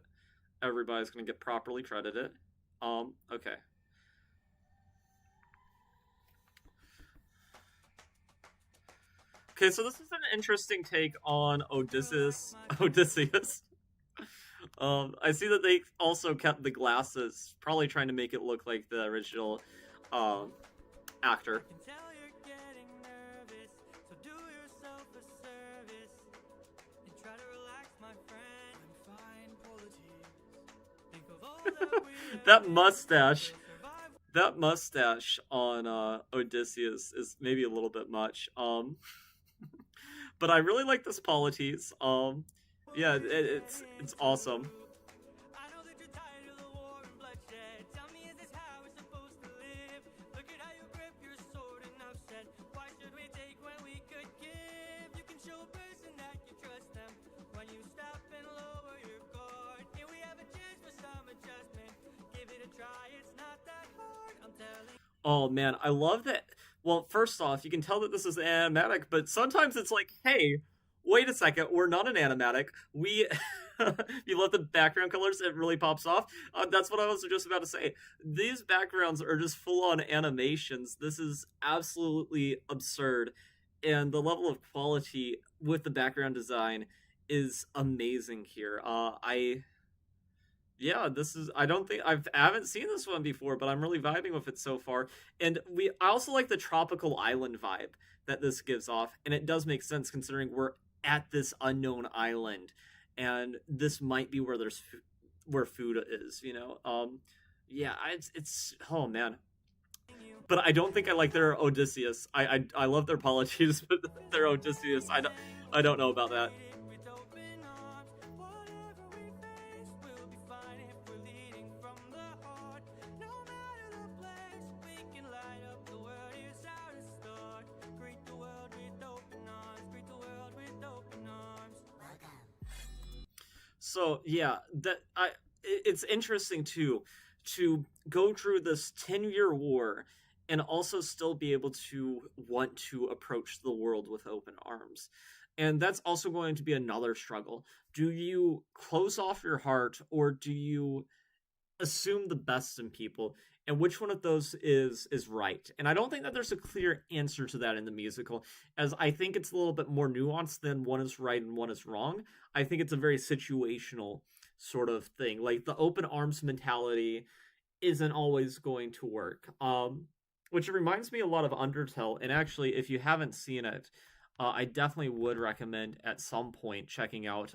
everybody's going to get properly credited. Okay. Okay, so this is an interesting take on Odysseus. I see that they also kept the glasses, probably trying to make it look like the original actor. That mustache on Odysseus is maybe a little bit much. But I really like this Polites. Yeah, it's awesome. Oh man, I love that. Well, first off, you can tell that this is an animatic, but sometimes it's like, hey, wait a second, we're not an animatic. We, you love the background colors, it really pops off. That's what I was just about to say. These backgrounds are just full-on animations. This is absolutely absurd. And the level of quality with the background design is amazing here. Yeah, this is. I don't think I haven't seen this one before, but I'm really vibing with it so far. And I also like the tropical island vibe that this gives off, and it does make sense considering we're at this unknown island, and this might be where where food is. You know, yeah, it's oh man. But I don't think I like their Odysseus. I love their Polites, but their Odysseus, I don't know about that. So yeah, it's interesting too to go through this 10-year war and also still be able to want to approach the world with open arms. And that's also going to be another struggle. Do you close off your heart, or do you assume the best in people? And which one of those is right? And I don't think that there's a clear answer to that in the musical, as I think it's a little bit more nuanced than one is right and one is wrong. I think it's a very situational sort of thing. Like the open arms mentality isn't always going to work. Which reminds me a lot of Undertale. And actually, if you haven't seen it, I definitely would recommend at some point checking out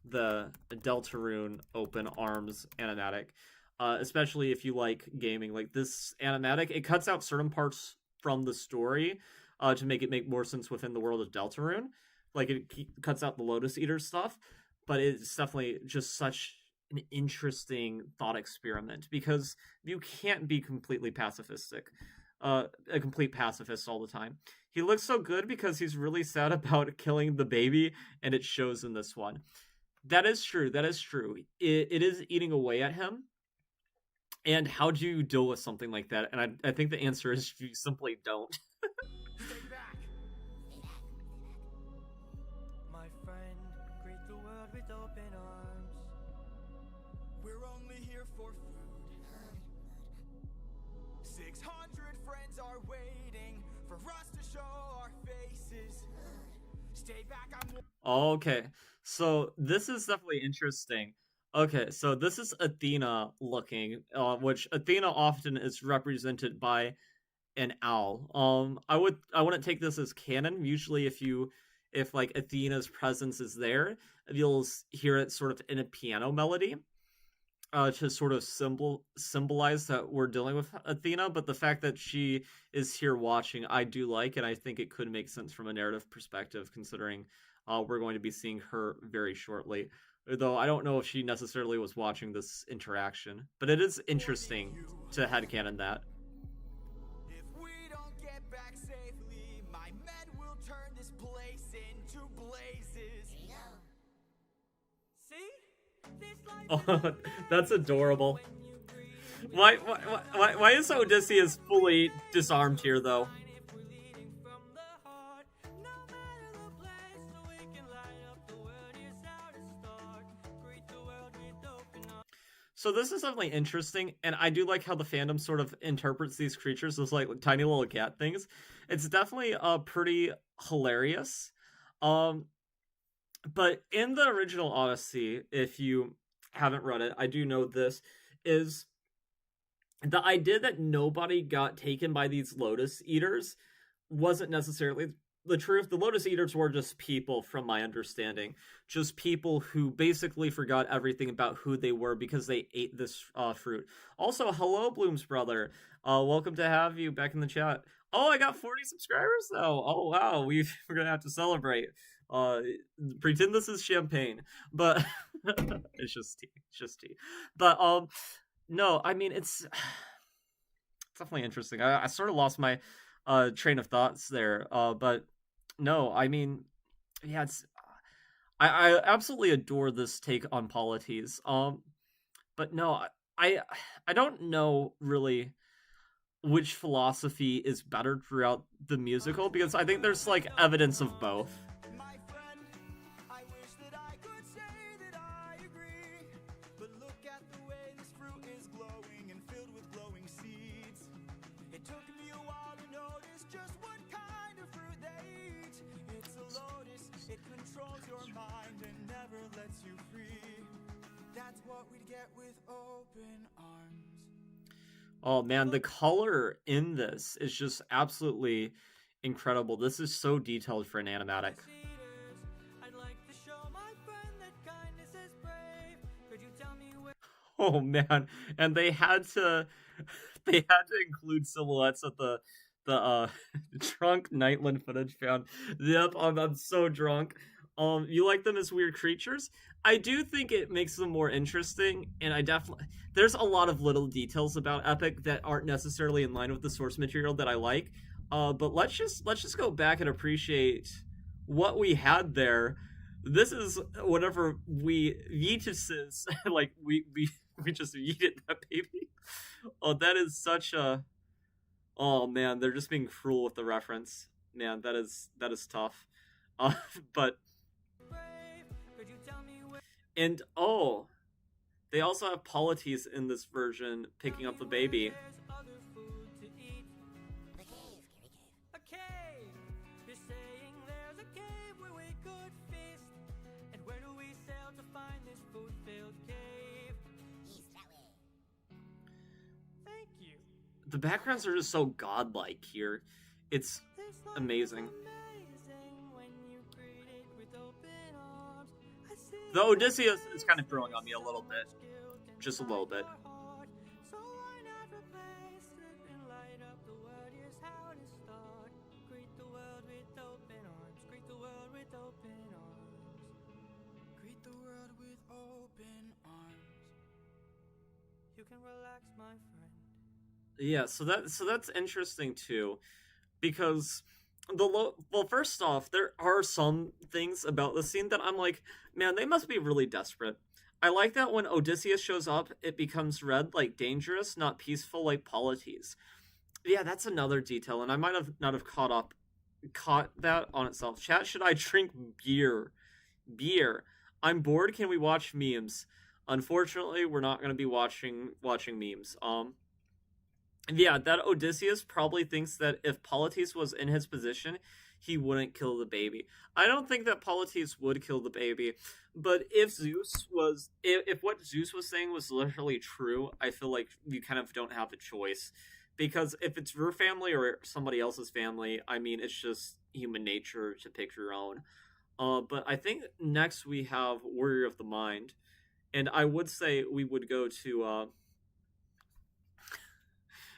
the Deltarune open arms animatic. Especially if you like gaming. Like this animatic, it cuts out certain parts from the story to make it make more sense within the world of Deltarune. like it cuts out the Lotus Eater stuff, but it's definitely just such an interesting thought experiment because you can't be completely pacifistic, a complete pacifist all the time. He looks so good because he's really sad about killing the baby, and it shows in this one. That is true. That is true. It is eating away at him. And how do you deal with something like that? And I think the answer is you simply don't. Stay back. My friend, greet the world with open arms. We're only here for food. 600 friends are waiting for us to show our faces. Stay back, Okay, so this is definitely interesting. Okay, so this is Athena looking, which Athena often is represented by an owl. I wouldn't take this as canon. Usually, if like Athena's presence is there, you'll hear it sort of in a piano melody, to sort of symbolize that we're dealing with Athena. But the fact that she is here watching, I do like, and I think it could make sense from a narrative perspective, considering we're going to be seeing her very shortly. Though I don't know if she necessarily was watching this interaction, but it is interesting to headcanon that. if we don't get back safely, my men will turn this place into blazes. See? This life Oh, that's adorable. Why is Odysseus fully disarmed here, though? if we're leading from the heart, no matter the place, so we can light up the world. Here's how to start. Greet the world with open arms. So this is definitely interesting, and I do like how the fandom sort of interprets these creatures as like tiny little cat things. It's definitely pretty hilarious. But in the original Odyssey, if you haven't read it, I do know this is the idea that nobody got taken by these Lotus Eaters wasn't necessarily the truth. The Lotus Eaters were just people, from my understanding. Just people who basically forgot everything about who they were because they ate this fruit. Also, hello, Bloom's brother. Welcome to have you back in the chat. Oh, I got 40 subscribers though. Oh, wow. We're going to have to celebrate. Pretend this is champagne. But it's just tea. It's just tea. But, no, I mean, it's definitely interesting. I sort of lost my train of thoughts there. But no, I mean, yeah, it's I absolutely adore this take on polities. But no, I don't know really which philosophy is better throughout the musical because I think there's like evidence of both. My friend, I wish that I could say that I agree. But look at the way this fruit is glowing and filled with glowing seeds. It took me a while to notice just what kind of fruit they eat. It's a lotus, it controls your mind and never lets you free. That's what we'd get with open arms. Oh man, the color in this is just absolutely incredible. This is so detailed for an animatic. I'd like to show my friend that kindness is brave. Could you tell me where Oh man, and they had to include silhouettes of the drunk Nightland footage found. Yep, I'm so drunk. You like them as weird creatures? I do think it makes them more interesting, and I definitely there's a lot of little details about Epic that aren't necessarily in line with the source material that I like. But let's just go back and appreciate what we had there. This is whatever we yeetuses like we just yeeted that baby. Oh, that is such a oh man, they're just being cruel with the reference. Man, that is tough. But brave? Could you tell me where and oh, they also have Polites in this version picking up the baby. there's other food to eat? A cave. They're saying there's a cave where we could feast. And where do we sail to find this food-filled cave? Thank you. The backgrounds are just so godlike here. It's This life amazing. is amazing when you greet it with open arms. I see The Odysseus is kind of growing on me a little bit. Just a little bit. So why not replace it and light up the world? Here's how to start. Greet the world with open arms. Greet the world with open can relax, my friend. Yeah, so that's interesting too, because well, first off, there are some things about the scene that I'm like, man, they must be really desperate. I like that when Odysseus shows up, it becomes red, like dangerous, not peaceful, like Polites. Yeah, that's another detail, and I might have not have caught that on itself. Chat, should I drink beer? Beer. I'm bored. Can we watch memes? Unfortunately, we're not going to be watching memes. Yeah, that Odysseus probably thinks that if Polites was in his position, he wouldn't kill the baby. I don't think that Polites would kill the baby, but if what Zeus was saying was literally true, I feel like you kind of don't have a choice. Because if it's your family or somebody else's family, I mean, it's just human nature to pick your own. But I think next we have Warrior of the Mind, and I would say we would go to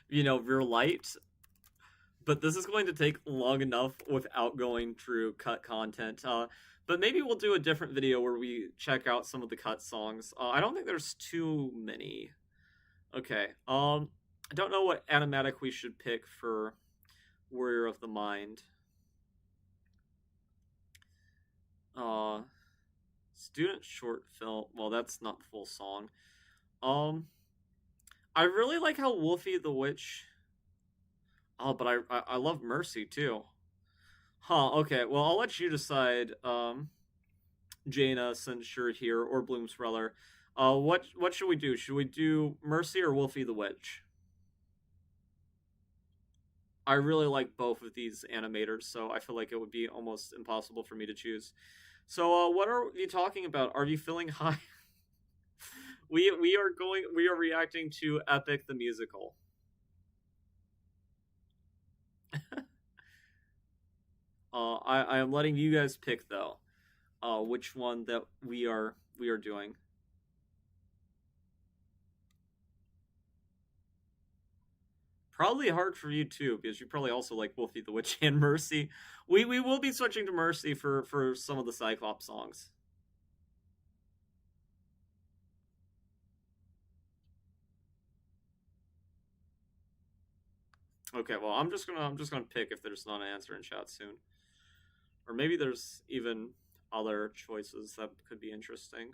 Rear Light, but this is going to take long enough without going through cut content. But maybe we'll do a different video where we check out some of the cut songs. I don't think there's too many. Okay. I don't know what animatic we should pick for Warrior of the Mind. Student short film. Well, that's not the full song. I really like how Wolfie the Witch. Oh, but I love Mercy too. Huh, okay. Well, I'll let you decide, Jaina, since you're here, or Bloom's brother. What should we do? Should we do Mercy or Wolfie the Witch? I really like both of these animators, so I feel like it would be almost impossible for me to choose. So, what are you talking about? Are you feeling high? we are reacting to Epic the Musical. I am letting you guys pick though, which one that we are doing. Probably hard for you too, because you probably also like Wolfie the Witch and Mercy. We will be switching to Mercy for some of the Cyclops songs. Okay, well, I'm just gonna pick if there's not an answer in chat soon, or maybe there's even other choices that could be interesting.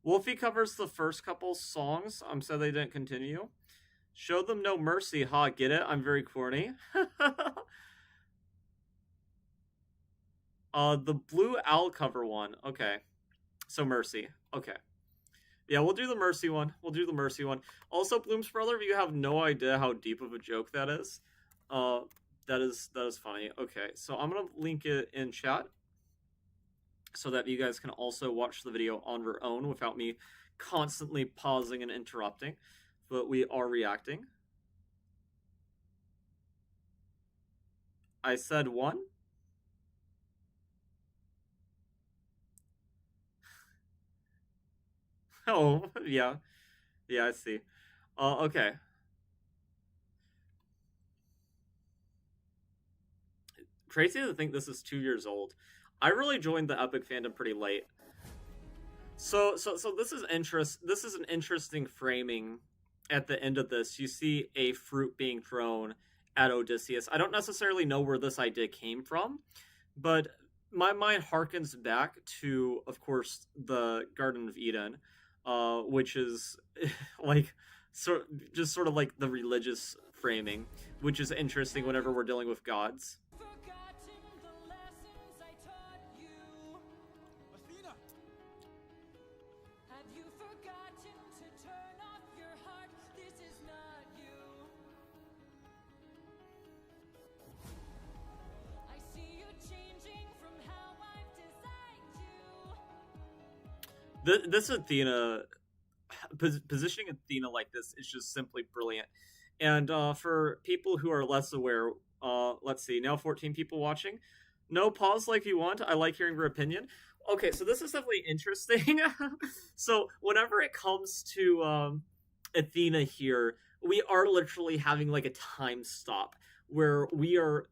Wolfie covers the first couple songs. So they didn't continue. Show them no mercy, ha, get it? I'm very corny. The Blue Owl cover one. Okay. So Mercy. Okay. Yeah, we'll do the Mercy one. Also, Bloom's brother, if you have no idea how deep of a joke that is, that is funny. Okay, so I'm gonna link it in chat so that you guys can also watch the video on your own without me constantly pausing and interrupting. But we are reacting. I said one. Oh, yeah. Yeah, I see. Okay. Crazy to think this is 2 years old. I really joined the Epic fandom pretty late. So this is an interesting framing at the end of this. You see a fruit being thrown at Odysseus. I don't necessarily know where this idea came from, but my mind harkens back to, of course, the Garden of Eden, which is like just sort of like the religious framing, which is interesting whenever we're dealing with gods. This Athena, positioning Athena like this is just simply brilliant. And for people who are less aware, let's see, now 14 people watching. No, pause like you want. I like hearing your opinion. Okay, so this is definitely interesting. So whenever it comes to Athena here, we are literally having like a time stop where we are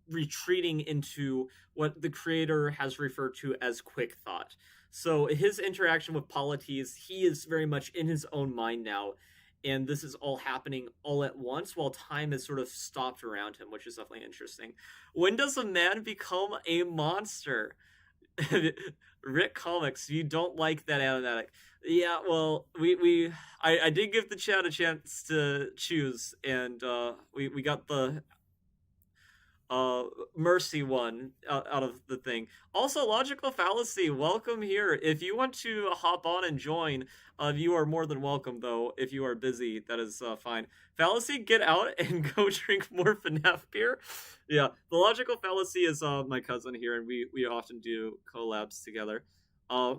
retreating into what the creator has referred to as quick thought. So his interaction with Polites, he is very much in his own mind now, and this is all happening all at once while time is sort of stopped around him, which is definitely interesting. When does a man become a monster? Rick Comics, you don't like that animatic. Yeah, well, I did give the chat a chance to choose, and we got the Mercy one out of the thing. Also, Logical Fallacy, welcome here. If you want to hop on and join, you are more than welcome, though. If you are busy, that is fine. Fallacy, get out and go drink more FNAF beer. Yeah, the Logical Fallacy is my cousin here, and we often do collabs together. Have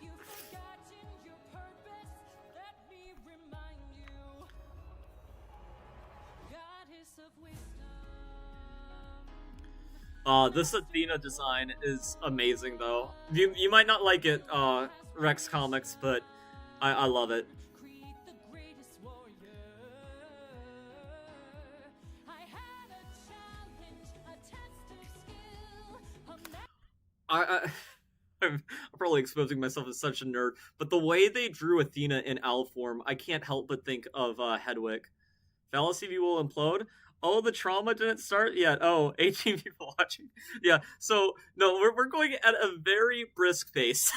you forgotten your purpose? Let me remind you. Goddess of wisdom. This Athena design is amazing, though. You might not like it, Rex Comics, but I love it. Creed the greatest warrior. I had a challenge, a test of skill. I'm probably exposing myself as such a nerd, but the way they drew Athena in owl form, I can't help but think of Hedwig. Fallacy view will implode. Oh, the trauma didn't start yet. Oh, 18 people watching. Yeah, so, no, we're going at a very brisk pace.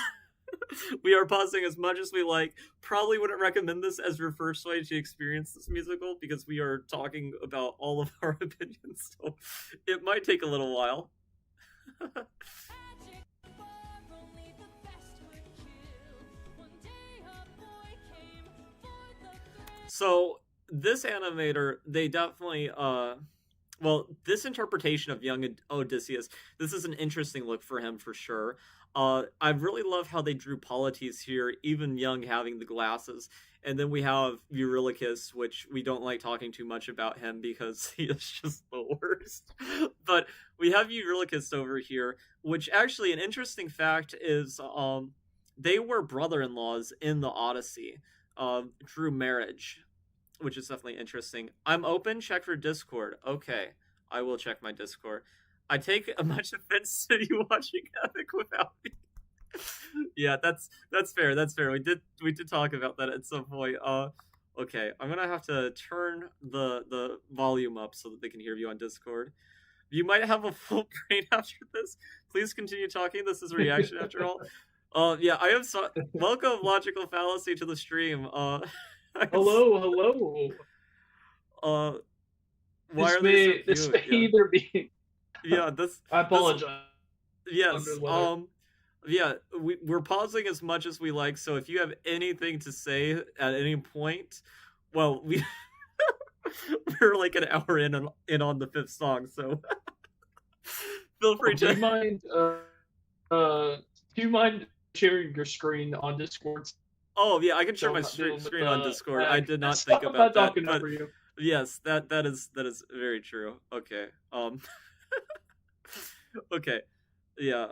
We are pausing as much as we like. Probably wouldn't recommend this as your first way to experience this musical, because we are talking about all of our opinions, so it might take a little while. Magic bar, only the best would kill. One day a boy came for the thrill. So this animator, they definitely well, this interpretation of young Odysseus, this is an interesting look for him for sure. I really love how they drew Polites here, even young, having the glasses. And then we have Eurylochus, which we don't like talking too much about him because he is just the worst. But we have Eurylochus over here, which actually an interesting fact is they were brother-in-laws in the Odyssey through marriage, which is definitely interesting. I'm open, check for Discord. Okay, I will check my Discord. I take much offense to you watching Epic without me. Yeah, that's fair. That's fair. We did talk about that at some point. Okay, I'm gonna have to turn the volume up so that they can hear you on Discord. You might have a full brain after this. Please continue talking. This is a reaction after all. Yeah, I am welcome, Logical Fallacy, to the stream. Hello. Why are they so this cute? may either be. Yeah, this. I apologize. Yes. Underweather. Yeah, we're pausing as much as we like. So if you have anything to say at any point, well, we're like an hour in on the 5th song, so feel free Do to. you mind sharing your screen on Discord? Oh yeah, I can share my screen on Discord. I did not think about that. Talking But over you. yes, that is very true. Okay. Okay. Yeah.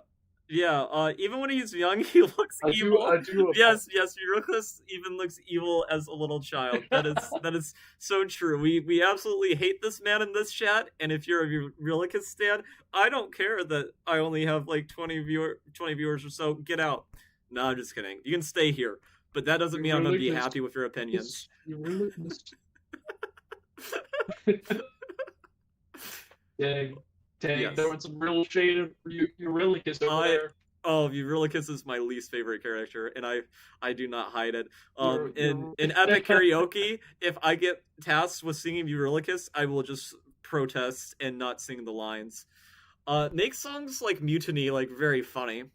Even when he's young, he looks evil. I do. Yes, Eurylochus even looks evil as a little child. That is so true. We absolutely hate this man in this chat, and if you're a Eurylochus stan, I don't care that I only have like 20 viewers or so. Get out. No, I'm just kidding. You can stay here, but that doesn't mean I'm gonna be happy with your opinions. Dang, Yes. there was some real shade of Eurylochus over there. Oh, Eurylochus is my least favorite character, and I do not hide it. You're- In Epic Karaoke, if I get tasked with singing Eurylochus, I will just protest and not sing the lines. Make songs like Mutiny like very funny.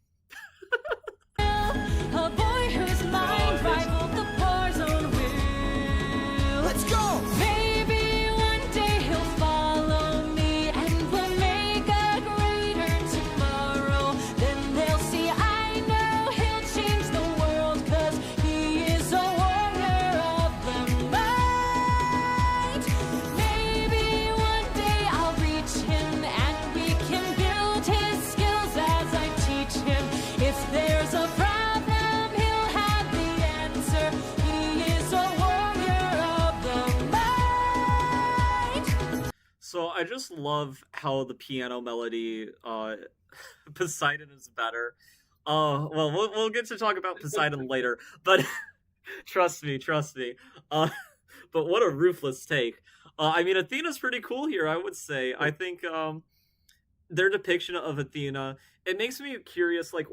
A boy whose mind rivaled the poor's own will. Let's go! Maybe one day he'll follow me and we'll make a greater tomorrow. Then they'll see I know he'll change the world, 'cause he is a warrior of the night. Maybe one day I'll reach him and we can build his skills as I teach him. If there I just love how the piano melody, Poseidon is better. Well, we'll get to talk about Poseidon later, but trust me. But what a ruthless take. I mean, Athena's pretty cool here, I would say. I think their depiction of Athena, it makes me curious, like,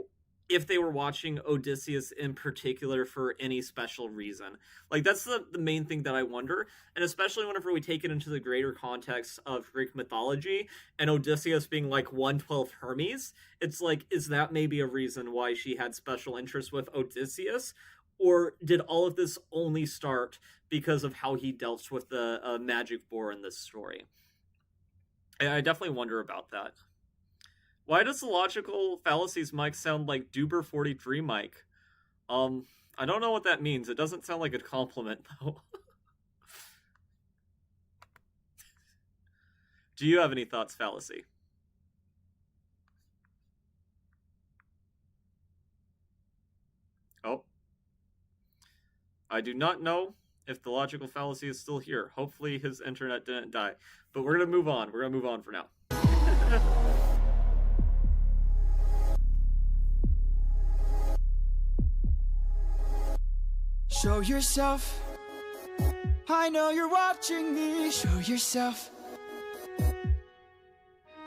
if they were watching Odysseus in particular for any special reason. Like, that's the main thing that I wonder, and especially whenever we take it into the greater context of Greek mythology, and Odysseus being, like, 1/12 Hermes, it's like, is that maybe a reason why she had special interest with Odysseus? Or did all of this only start because of how he dealt with the magic boar in this story? I definitely wonder about that. Why does the logical fallacies mic sound like Duber 43 mic? I don't know what that means. It doesn't sound like a compliment, though. Do you have any thoughts, Fallacy? Oh. I do not know if the logical fallacy is still here. Hopefully his internet didn't die. But we're going to move on. We're going to move on for now. Show yourself. I know you're watching me. Show yourself.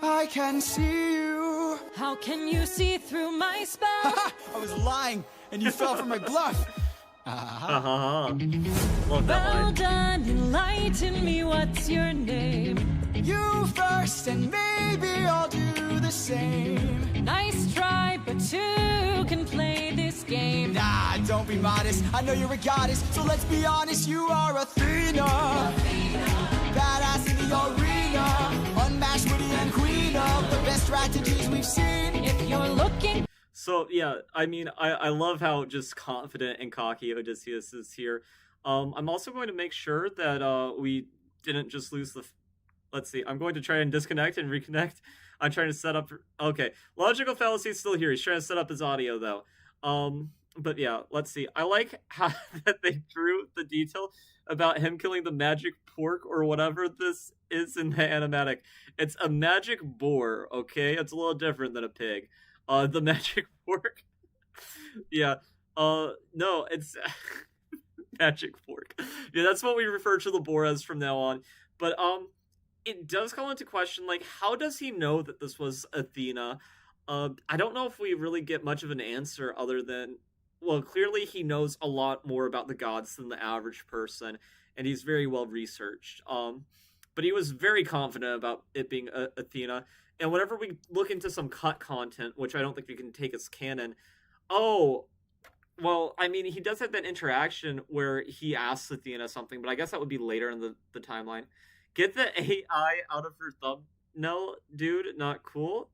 I can see you. How can you see through my spell? I was lying, and you fell for my bluff. Love that Well line. done, enlighten me, what's your name? You first, and maybe I'll do the same. Nice try, but two can play this game. Nah, don't be modest. I know you're a goddess, so let's be honest. You are Athena. Badass in the arena. Unmatched, witty, and queen of the best strategies we've seen. If you're looking So, yeah, I mean, I love how just confident and cocky Odysseus is here. I'm also going to make sure that we didn't just lose the... Let's see, I'm going to try and disconnect and reconnect. I'm trying to set up... Okay, logical fallacy is still here. He's trying to set up his audio, though. But yeah, let's see. I like how that they drew the detail about him killing the magic pork or whatever this is in the animatic. It's a magic boar, okay? It's a little different than a pig. The magic pork. Yeah. No, it's magic pork. Yeah, that's what we refer to the boar as from now on. But it does call into question, like, how does he know that this was Athena? I don't know if we really get much of an answer other than, well, clearly he knows a lot more about the gods than the average person, and he's very well researched. But he was very confident about it being Athena. And whenever we look into some cut content, which I don't think we can take as canon, oh, well, I mean, he does have that interaction where he asks Athena something, but I guess that would be later in the timeline. Get the AI out of her thumbnail, dude, not cool.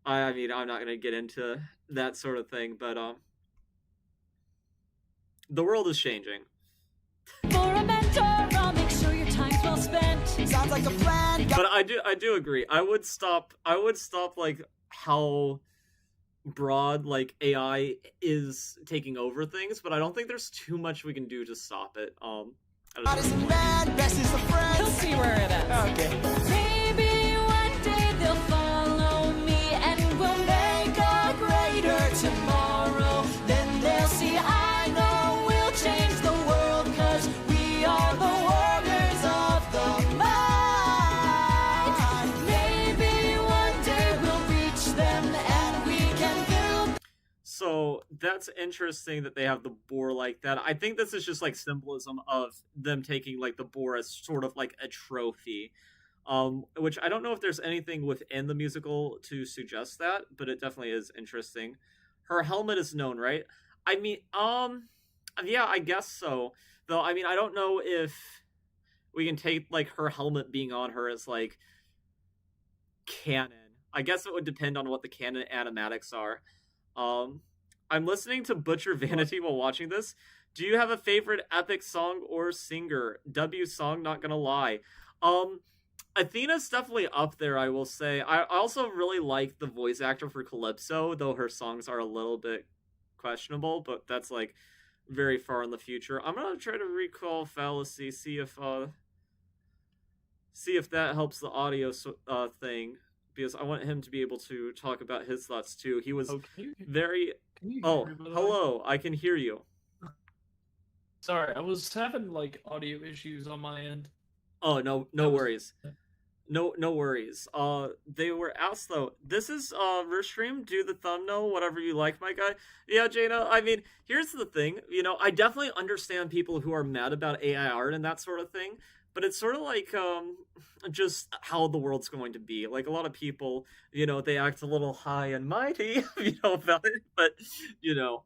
I mean, I'm not going to get into that sort of thing, but the world is changing. for a mentor, I'll make sure your time's well spent. Sounds like a plan. But I do agree. I would stop like how broad like AI is taking over things, but I don't think there's too much we can do to stop it. I don't Goddess know. and man, best is the He'll friends. see where it ends. Okay. Maybe one day they'll follow me and we'll make a greater tomorrow. Then they'll see I know we'll change the world, 'cause we are the warriors of the mind. Maybe one day we'll reach them and we can build. So that's interesting that they have the boar like that. I think this is just like symbolism of them taking like the boar as sort of like a trophy. Which I don't know if there's anything within the musical to suggest that, but it definitely is interesting. Her helmet is known, right? I mean, yeah, I guess so. Though, I mean, I don't know if we can take like her helmet being on her as like canon. I guess it would depend on what the canon animatics are. I'm listening to Butcher Vanity while watching this. Do you have a favorite epic song or singer? W song, not gonna lie. Athena's definitely up there, I will say. I also really like the voice actor for Calypso, though her songs are a little bit questionable, but that's like very far in the future. I'm gonna try to recall Fallacy, see if see if that helps the audio thing, because I want him to be able to talk about his thoughts too. He was very. Can you hear Oh, me, by the way? hello! I can hear you. Sorry, I was having like audio issues on my end. Oh, no That was- worries. No worries. They were asked though. This is Restream. Do the thumbnail, whatever you like, my guy. Yeah, Jaina. I mean, here's the thing. You know, I definitely understand people who are mad about AI art and that sort of thing. But it's sort of like just how the world's going to be. Like a lot of people, you know, they act a little high and mighty, you know, about it. But you know,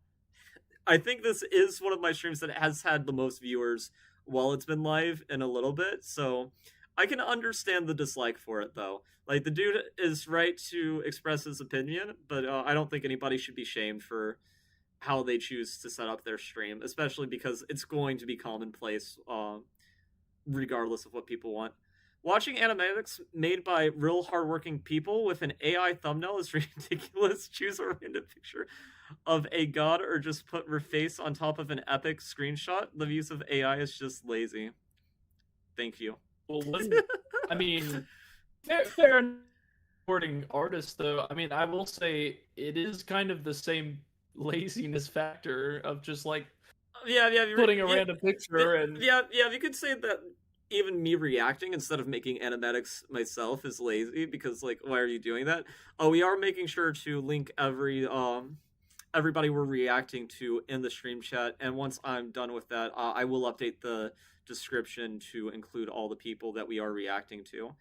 I think this is one of my streams that has had the most viewers while it's been live in a little bit. So I can understand the dislike for it, though. Like, the dude is right to express his opinion, but I don't think anybody should be shamed for how they choose to set up their stream, especially because it's going to be commonplace, regardless of what people want. Watching animatics made by real hardworking people with an AI thumbnail is ridiculous. Choose a random picture of a god or just put her face on top of an epic screenshot. The use of AI is just lazy. Thank you. Well, I mean, they're supporting artists, though. I mean, I will say it is kind of the same laziness factor of just like putting a random picture and yeah, you could say that even me reacting instead of making animatics myself is lazy, because like, why are you doing that? Oh, we are making sure to link everybody we're reacting to in the stream chat, and once I'm done with that, I will update the description to include all the people that we are reacting to.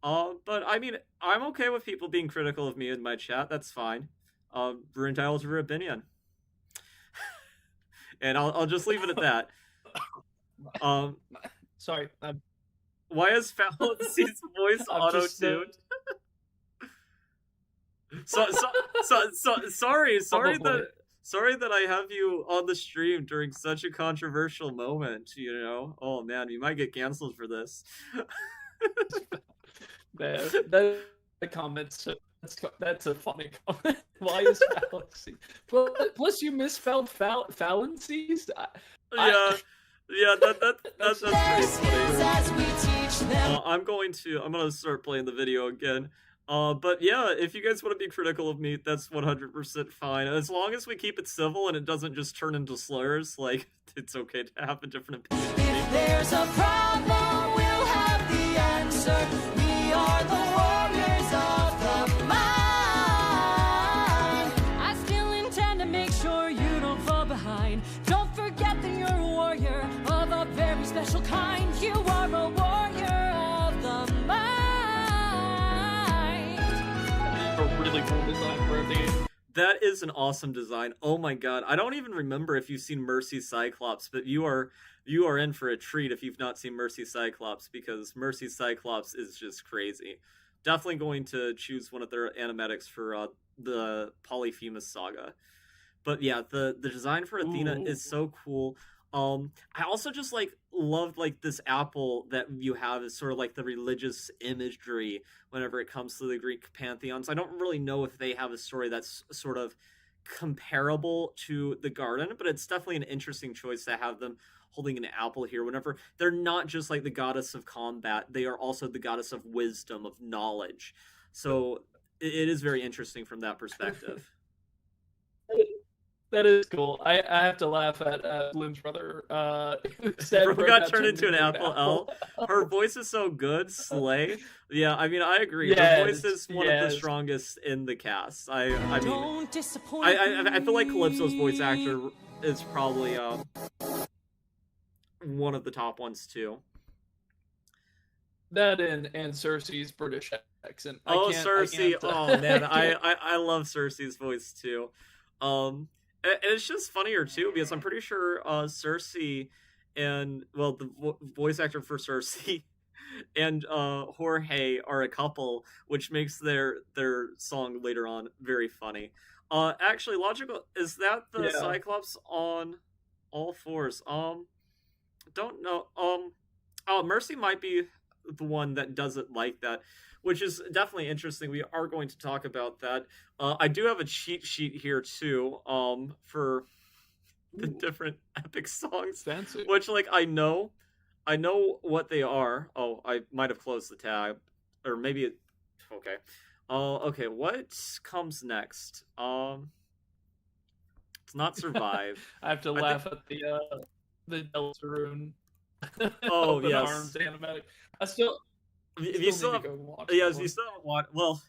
But I mean, I'm okay with people being critical of me in my chat. That's fine. We're entitled to your opinion, and I'll just leave it at that. Sorry, Why is Fallacy's voice auto-tuned? Sorry that I have you on the stream during such a controversial moment, you know? Oh man, we might get canceled for this. the comments. That's a funny comment. Why is fallacy? Plus, you misspelled fallacies. Yeah, that's pretty Lessons funny. as we teach them. I'm gonna start playing the video again. But yeah, if you guys want to be critical of me, that's 100% fine. As long as we keep it civil and it doesn't just turn into slurs, like, it's okay to have a different opinion. If there's a problem, we'll have the answer. We are the warriors of the mind. I still intend to make sure you don't fall behind. Don't forget that you're a warrior of a very special kind. You are a warrior of the mind. A really cool design for everything. That is an awesome design. Oh my god. I don't even remember if you've seen Mercy Cyclops, but you are in for a treat if you've not seen Mercy Cyclops, because Mercy Cyclops is just crazy. Definitely going to choose one of their animatics for the Polyphemus saga. But yeah, the design for Athena is so cool. I also just like loved like this apple that you have is sort of like the religious imagery whenever it comes to the Greek pantheons. I don't really know if they have a story that's sort of comparable to the garden, but it's definitely an interesting choice to have them holding an apple here whenever they're not just like the goddess of combat, they are also the goddess of wisdom, of knowledge. So it is very interesting from that perspective. That is cool. I have to laugh at Bloom's brother. Who said Bro Bro got turned into an apple L. Her voice is so good, slay. Yeah, I mean, I agree. Her voice is one of the strongest in the cast. I mean, Don't disappoint I feel like Calypso's voice actor is probably one of the top ones too. That and Circe's British accent. Oh, Circe! Oh man, I love Circe's voice too. And it's just funnier too because I'm pretty sure Circe and the voice actor for Circe and Jorge are a couple, which makes their song later on very funny. Actually, logical, is that the Cyclops on all fours? Don't know. Mercy might be the one that does it like that, which is definitely interesting. We are going to talk about that. I do have a cheat sheet here too, for the different epic songs, Fancy. which like I know I know what they are. Oh, I might have closed the tab, or maybe it. Okay. Okay. What comes next? It's not survive. I have to I laugh at the Deltarune Oh open arms yes. animatic. I still If you still need have, to go watch yes, that you one. still haven't watched. Well,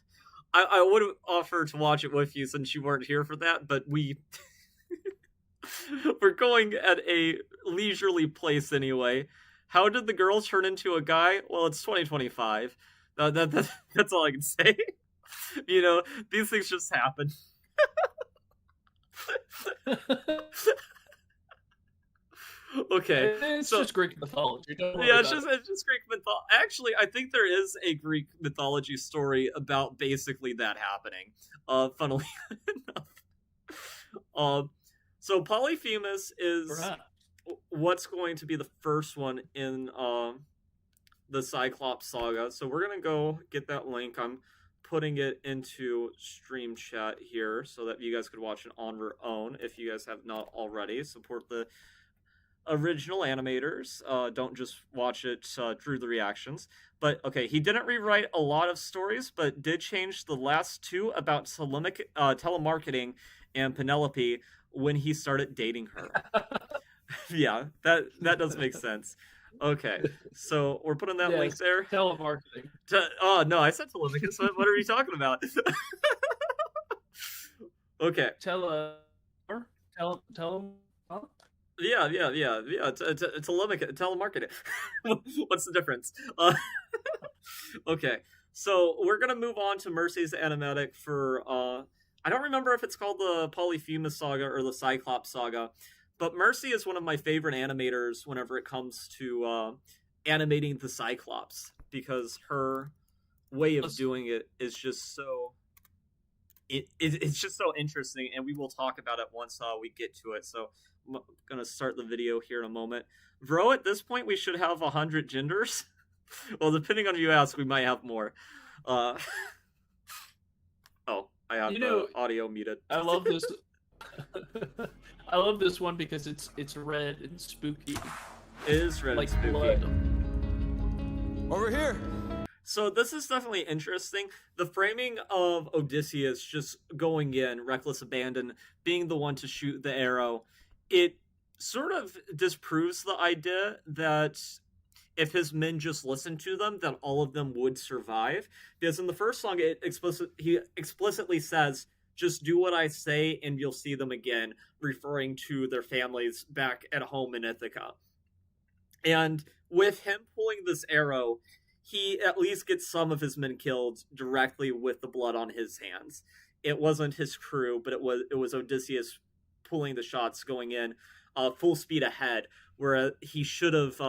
I would have offered to watch it with you since you weren't here for that, but we're going at a leisurely pace anyway. How did the girl turn into a guy? Well, it's 2025. That's all I can say. These things just happen. Okay, It's so just Greek mythology. Don't worry yeah, about it. it's just Greek mythology. Actually, I think there is a Greek mythology story about basically that happening. Funnily enough. So Polyphemus is Right. what's going to be the first one in the Cyclops saga. So we're gonna go get that link. I'm putting it into stream chat here so that you guys could watch it on your own if you guys have not already. Support the original animators. Don't just watch it through the reactions. But okay, he didn't rewrite a lot of stories, but did change the last two about telemarketing and Penelope when he started dating her. Yeah, that does make sense. Okay, so we're putting that link Yes, there. telemarketing. Oh no, I said Telemachus. What are you talking about? Okay. Tele. Huh? Yeah. Telemarketing. What's the difference? Okay, so we're gonna move on to Mercy's animatic for. I don't remember if it's called the Polyphemus Saga or the Cyclops Saga, but Mercy is one of my favorite animators whenever it comes to animating the Cyclops because her way of doing it is just so. It's just so interesting, and we will talk about it once we get to it. So I'm gonna start the video here in a moment. Bro, at this point we should have 100 genders. Well, depending on who you ask, we might have more. Oh, I have the audio muted. I love this. I love this one because it's red and spooky. It is red like and spooky. Blood. Over here. So this is definitely interesting. The framing of Odysseus just going in, reckless abandon, being the one to shoot the arrow, it sort of disproves the idea that if his men just listened to them, that all of them would survive. Because in the first song, he explicitly says, just do what I say and you'll see them again, referring to their families back at home in Ithaca. And with him pulling this arrow, he at least gets some of his men killed directly with the blood on his hands. It wasn't his crew, but it was Odysseus pulling the shots, going in full speed ahead, where he should have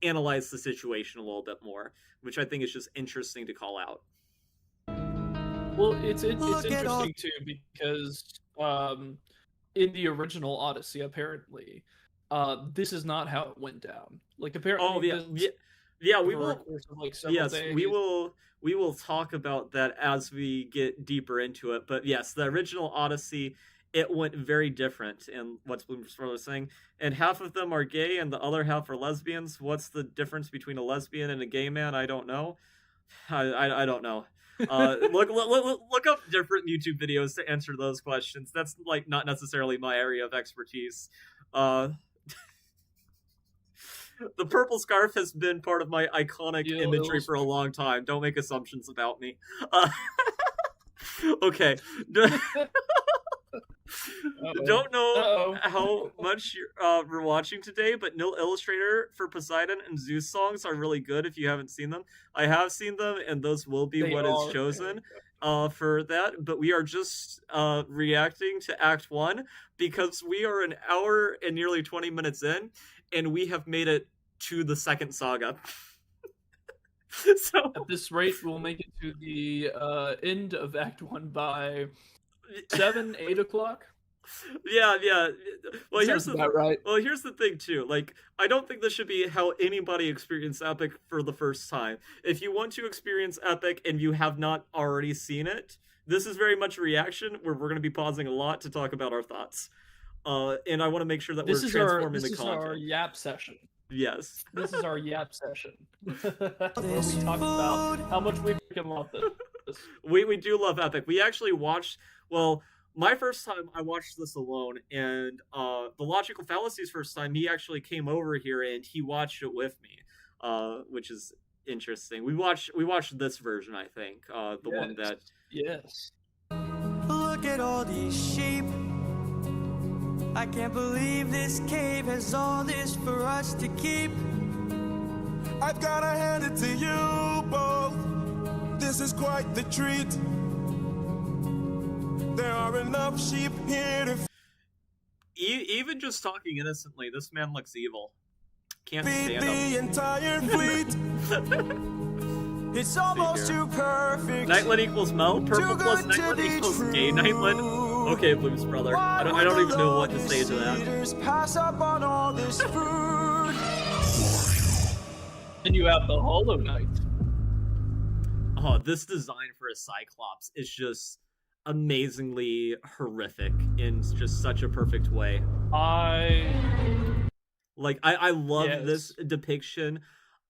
analyzed the situation a little bit more, which I think is just interesting to call out. Well, it's interesting too because in the original Odyssey, apparently, this is not how it went down. Like apparently, we will. Yes, days. we will talk about that as we get deeper into it. But yes, the original Odyssey, it went very different in what's Bloom's was saying. And half of them are gay, and the other half are lesbians. What's the difference between a lesbian and a gay man? I don't know. I don't know. Look up different YouTube videos to answer those questions. That's like not necessarily my area of expertise. The purple scarf has been part of my iconic imagery for a long time. Don't make assumptions about me. Okay. Don't know how much we're watching today, but Nil Illustrator for Poseidon and Zeus songs are really good if you haven't seen them. I have seen them, and those will be what is chosen for that. But we are just reacting to Act 1 because we are an hour and nearly 20 minutes in, and we have made it to the second saga. So at this rate, we'll make it to the end of Act 1 by 7-8 o'clock. Yeah. Well, here's right. Well, here's the thing too. Like, I don't think this should be how anybody experiences Epic for the first time. If you want to experience Epic and you have not already seen it, this is very much a reaction where we're going to be pausing a lot to talk about our thoughts. And I want to make sure that we're transforming the content. This is our yap session. Yes. This is our yap session. Where we talk about how much we freaking love this. We do love Epic. We actually watched, well, my first time I watched this alone, and the Logical Fallacies first time, he actually came over here and he watched it with me, which is interesting. We watched this version, I think, the one that... Yes. Look at all these sheep. I can't believe this cave has all this for us to keep. I've gotta hand it to you both. This is quite the treat. There are enough sheep here to Even just talking innocently, this man looks evil. Can't feed stand the him. entire fleet. It's almost too perfect. Nightland equals Mel. Purple plus good to Nightland be equals true. gay Nightland. Okay, Blues brother. I don't even know what to say to that. Leaders pass up on all this food. And you have the Hollow Knight. Oh, this design for a Cyclops is just amazingly horrific in just such a perfect way. I love this depiction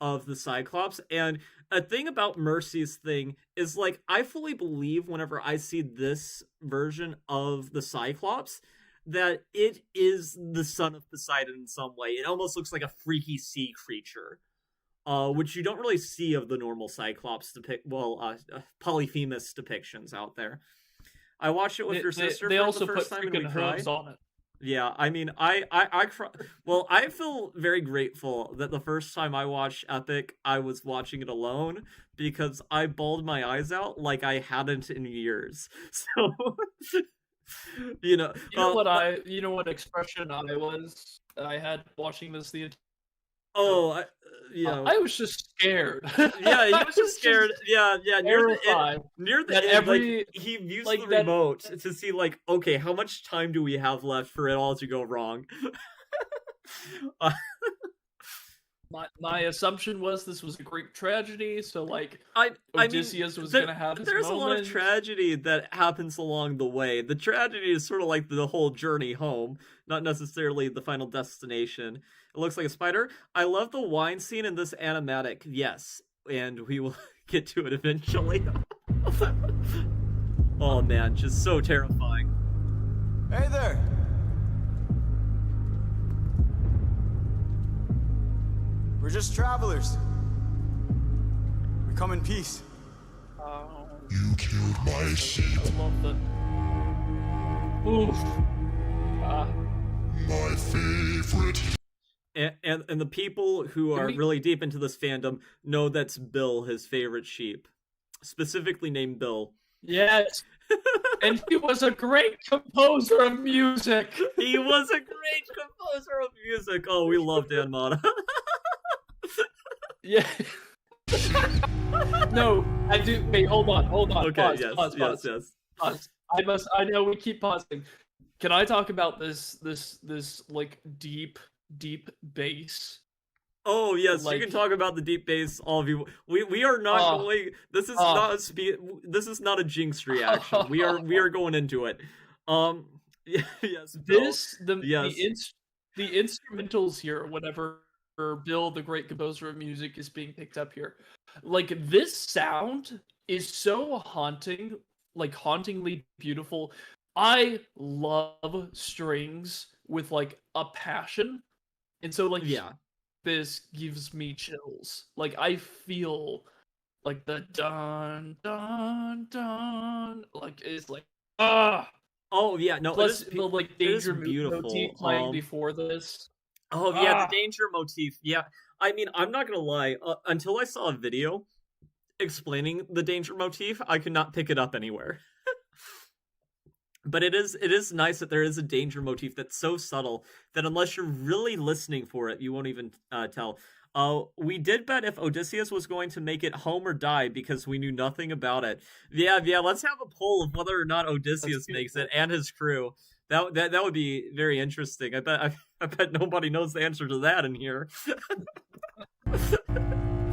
of the Cyclops, and a thing about Mercy's thing is, like, I fully believe whenever I see this version of the Cyclops that it is the son of Poseidon in some way. It almost looks like a freaky sea creature, which you don't really see of the normal Cyclops Polyphemus depictions out there. I watched it with your sister they for also the first put time and we freaking cried. hooves on it. Yeah, I mean, I well, I feel very grateful that the first time I watched Epic, I was watching it alone because I bawled my eyes out like I hadn't in years. So, you know what expression I had watching this the entire. I was just scared. Yeah, he was just scared. Yeah, near the end, like, he used the remote to see, like, okay, how much time do we have left for it all to go wrong? My assumption was this was a Greek tragedy, so, like, Odysseus was going to have his There's moment. a lot of tragedy that happens along the way. The tragedy is sort of like the whole journey home, not necessarily the final destination. It looks like a spider. I love the wine scene in this animatic, yes, and we will get to it eventually. Oh man, just so terrifying. Hey there. We're just travelers. We come in peace. You killed my sheep. I love the. Oof. My favorite. And the people who are really deep into this fandom know that's Bill, his favorite sheep. Specifically named Bill. Yes. And he was a great composer of music. He was a great composer of music. Oh, we love Dan Mata. Yeah. No, I do. Wait, hold on. Okay, Pause. I know we keep pausing. Can I talk about this like deep bass? Oh yes, you can talk about the deep bass, all of you. We are not going. This is not a This is not a Jinx reaction. We are going into it. Yes. The instrumentals here, whenever Bill, the great composer of music, is being picked up here, like, this sound is so haunting, like hauntingly beautiful. I love strings with, like, a passion, and so, like, this gives me chills. Like, I feel like the dun dun dun, like, it's like Oh yeah, no. Plus the, like, danger beautiful motif playing before this. Oh yeah, the danger motif. Yeah, I mean, I'm not gonna lie. Until I saw a video explaining the danger motif, I could not pick it up anywhere. But it is nice that there is a danger motif that's so subtle that unless you're really listening for it, you won't even tell. We did bet if Odysseus was going to make it home or die because we knew nothing about it. Yeah. Let's have a poll of whether or not Odysseus makes it and his crew. That would be very interesting. I bet nobody knows the answer to that in here.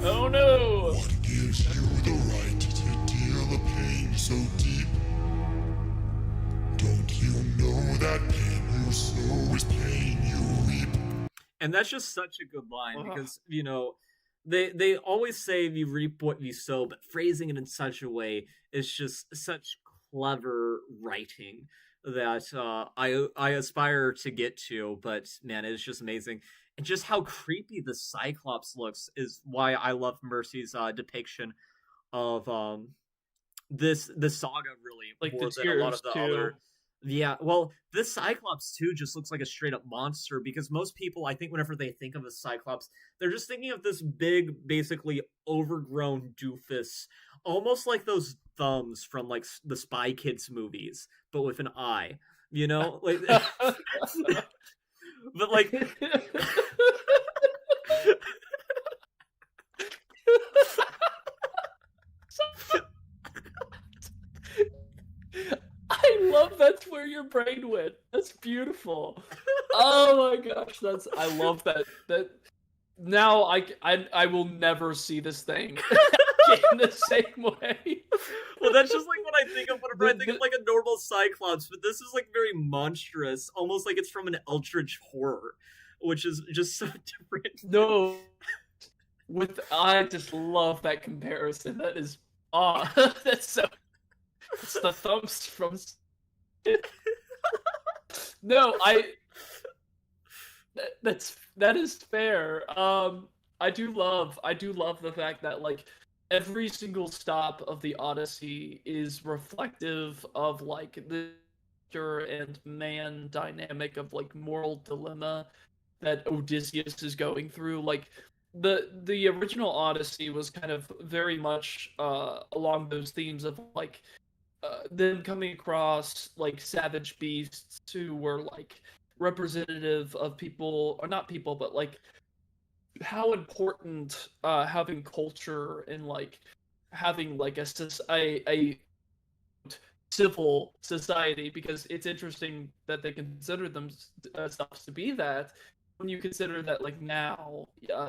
Oh no! What gives you the right to deal a pain so deep? Don't you know that pain you sow is pain you reap? And that's just such a good line Ugh. because, you know, they always say you reap what you sow, but phrasing it in such a way is just such clever writing that I aspire to get to. But man, it's just amazing. And just how creepy the Cyclops looks is why I love Mercy's depiction of this saga really Like more the than a lot tears of the too. other. Yeah, well, this Cyclops too just looks like a straight up monster because most people, I think, whenever they think of a Cyclops, they're just thinking of this big, basically overgrown doofus, almost like those thumbs from like the Spy Kids movies, but with an eye. You know, like, but like, I love that's where your brain went. That's beautiful. Oh my gosh, I love that. That now I will never see this thing in the same way. well, that's just like what I think of whenever I think The- of like a normal Cyclops, but this is like very monstrous, almost like it's from an eldritch horror, which is just so different. No, I just love that comparison. That is that's so. It's the thumbs from. No, that is fair. I do love the fact that like every single stop of the Odyssey is reflective of like the character and man dynamic of like moral dilemma that Odysseus is going through. Like the original Odyssey was kind of very much along those themes of like them coming across like savage beasts who were like representative of people, or not people, but like how important having culture and like having like a civil society, because it's interesting that they consider themselves to be that when you consider that like now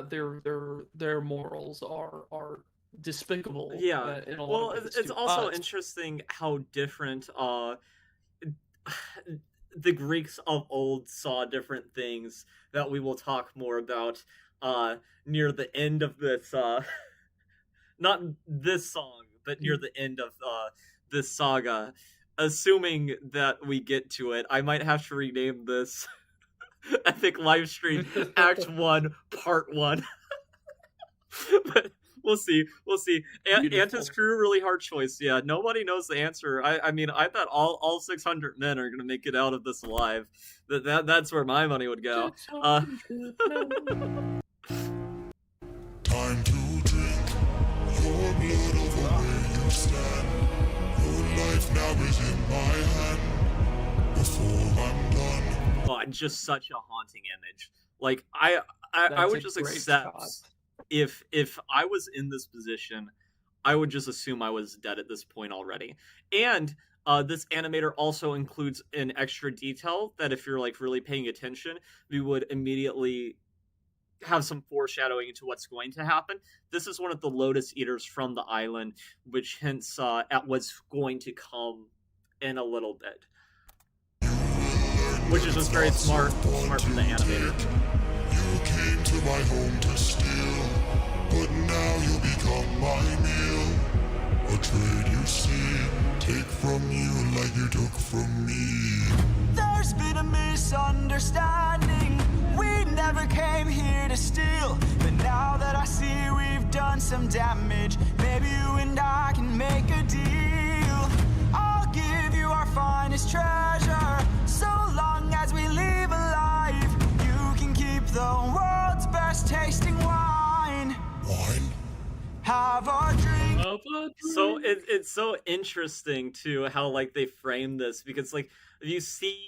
their morals are despicable. Yeah. In a lot Well, of ways it's to also us. interesting how different the Greeks of old saw different things that we will talk more about near the end of this not this song, but near the end of this saga. Assuming that we get to it, I might have to rename this Epic Livestream Act 1 Part 1. But we'll see. Beautiful. Anta's crew, really hard choice. Yeah, nobody knows the answer. I mean, I bet all 600 men are gonna make it out of this alive. That's where my money would go. Time to drink your blood over where you stand. Your life now is in my hand. Before I'm done, Oh, and just such a haunting image. Like I That's would a just great accept shot. if I was in this position, I would just assume I was dead at this point already. And this animator also includes an extra detail that if you're like really paying attention, we would immediately have some foreshadowing into what's going to happen. This is one of the Lotus Eaters from the island, which hints at what's going to come in a little bit. Which is just very smart from the animator. you came to my home to steal, but now you become my meal. A trade you see, take from you like you took from me. There's been a misunderstanding. We never came here to steal. But now that I see we've done some damage, maybe you and I can make a deal. I'll give you our finest treasure, so long as we live alive. You can keep the world's best tasting wine. Wine? Have a drink. So it's so interesting too how like they frame this, because like you see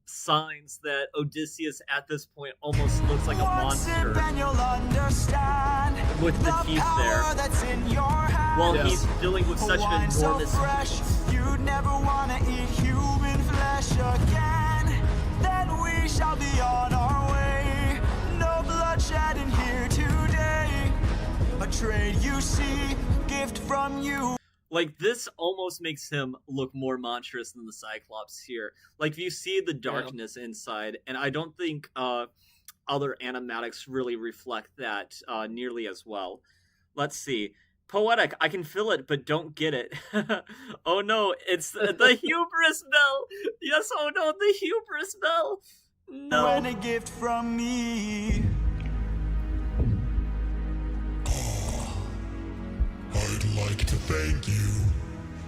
signs that Odysseus at this point almost looks like a One sip monster and you'll understand with the teeth there, power that's in your hand. while Yes. he's dealing with such an Wine so enormous fresh, you'd never wanna eat human flesh again. Then we shall be on our way. No bloodshed in here today. A trade you see, gift from you. like this almost makes him look more monstrous than the Cyclops here. Like you see the darkness inside, and I don't think other animatics really reflect that nearly as well. Let's see. Poetic, I can feel it, but don't get it. Oh no, it's the hubris bell. Yes, oh no, the hubris bell. No. And a gift from me. I'd like to thank you.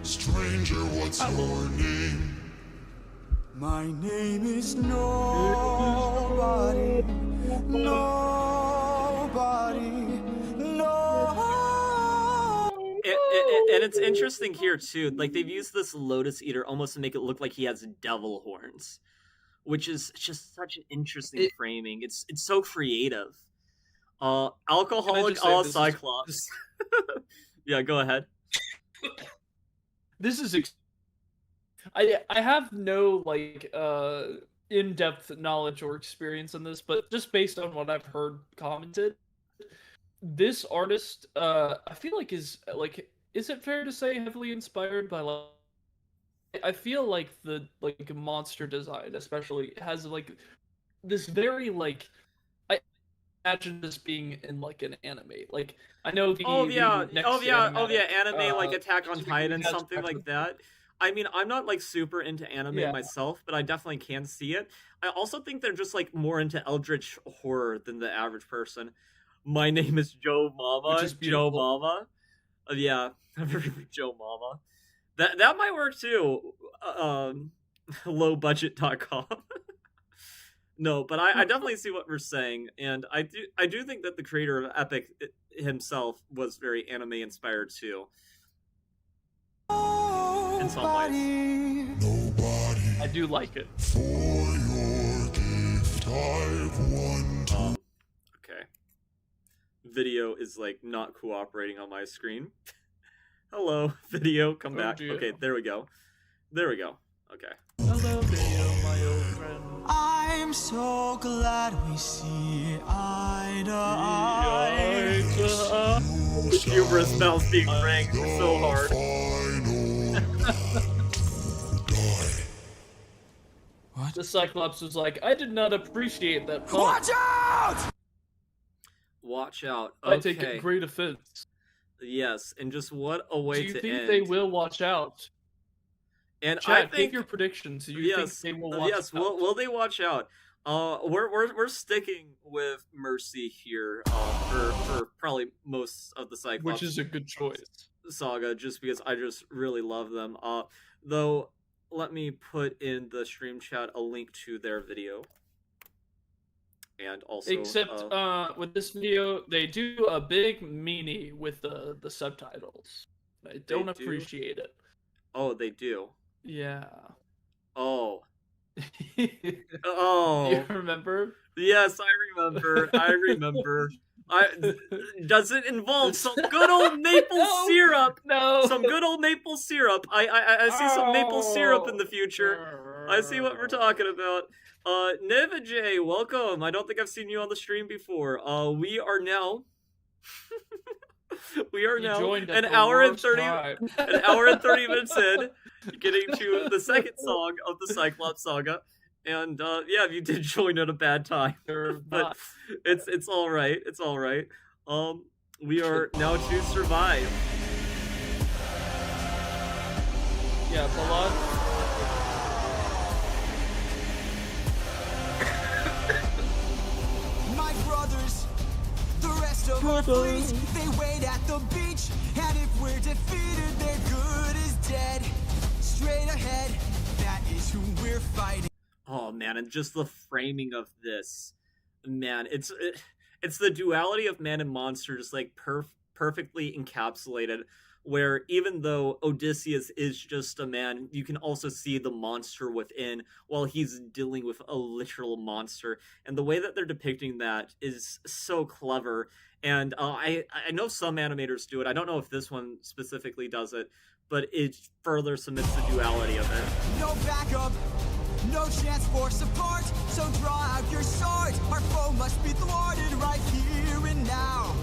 Stranger, what's your name? My name is Nobody. Nobody. And it's interesting here too. Like they've used this Lotus Eater almost to make it look like he has devil horns, which is just such an interesting framing. It's so creative. Alcoholic Cyclops. Yeah, go ahead. This is I have no like in-depth knowledge or experience in this, but just based on what I've heard commented, this artist I feel like is it fair to say heavily inspired by I feel like the monster design especially has like this very like I imagine this being in like an anime. Like I know the anime like Attack on Titan, something like that. I mean, I'm not like super into anime myself, but I definitely can see it. I also think they're just like more into eldritch horror than the average person. My name is Joe Mama. Joe Mama. Yeah, Joe Mama. That might work too. Lowbudget.com. No, but I definitely see what we're saying, and I do think that the creator of Epic himself was very anime inspired too. In some ways. Nobody. I do like it. For your gift, I've won to. Okay. Video is like not cooperating on my screen. Hello, video, come back. Dear. Okay, there we go. Okay. Hello, video, my old friend. I'm so glad we see eye to eye. Hubris bells being rang so hard. What? The Cyclops was like, I did not appreciate that pun. Watch out! Watch out. I Okay. take great offense. Yes, and just what a way Do you to think end. they will watch out? And Chad, I think give your predictions. Do you think they will watch out? Will they watch out? We're sticking with Mercy here for probably most of the Cyclops, Which is a good choice. Saga, just because I just really love them. Though, let me put in the stream chat a link to their video. And also, Except with this video, they do a big meanie with the subtitles. I don't do? appreciate it. Oh, they do. Yeah. Oh. You Oh. remember? Yes, I remember. Does it involve some good old maple syrup? No. Some good old maple syrup. I see some maple syrup in the future. I see what we're talking about. Neva J, welcome. I don't think I've seen you on the stream before. We are now an hour and 30 minutes in, getting to the second song of the Cyclops Saga. And yeah, you did join at a bad time, but it's all right. It's all right. We are now to survive. Yeah, Balad. My brothers, the rest of our fleet, they wait at the beach. And if we're defeated, their good is dead. Straight ahead, that is who we're fighting. Oh man, and just the framing of this, man, it's the duality of man and monster, just like perfectly encapsulated. Where even though Odysseus is just a man, you can also see the monster within while he's dealing with a literal monster. And the way that they're depicting that is so clever. And I know some animators do it. I don't know if this one specifically does it, but it further cements the duality of it. No backup, no chance for support. So draw out your sword. Our foe must be thwarted right here and now.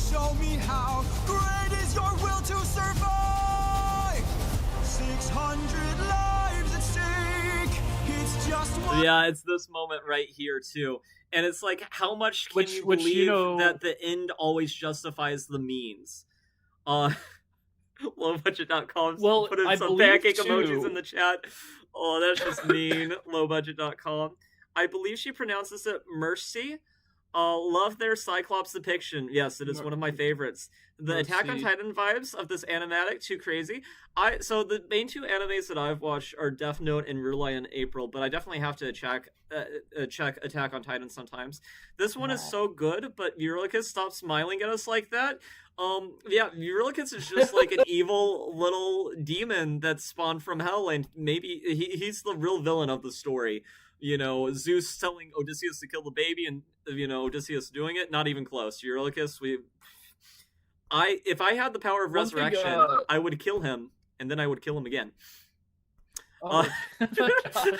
Show me how great is your will to survive. 600 lives at stake. It's just one. Yeah, it's this moment right here too. And it's like, how much can Which, you you believe know- that the end always justifies the means? Lowbudget.com Well, put in I some believe, pancake emojis too- in the chat. Oh, that's just mean. Lowbudget.com. I believe she pronounces it Mercy. Love their Cyclops depiction. Yes, it is one of my favorites. The Attack on Mercy. Titan vibes of this animatic, too crazy. So the main two animes that I've watched are Death Note and Rulai in April, but I definitely have to check Attack on Titan sometimes. This one is so good, but Eurylochus, stop smiling at us like that. Yeah, Eurylochus is just like an evil little demon that spawned from hell, and maybe he's the real villain of the story. You know, Zeus telling Odysseus to kill the baby, and you know Odysseus doing it. Not even close. Eurylochus, if I had the power of One thing, resurrection, I would kill him, and then I would kill him again. Oh, gosh.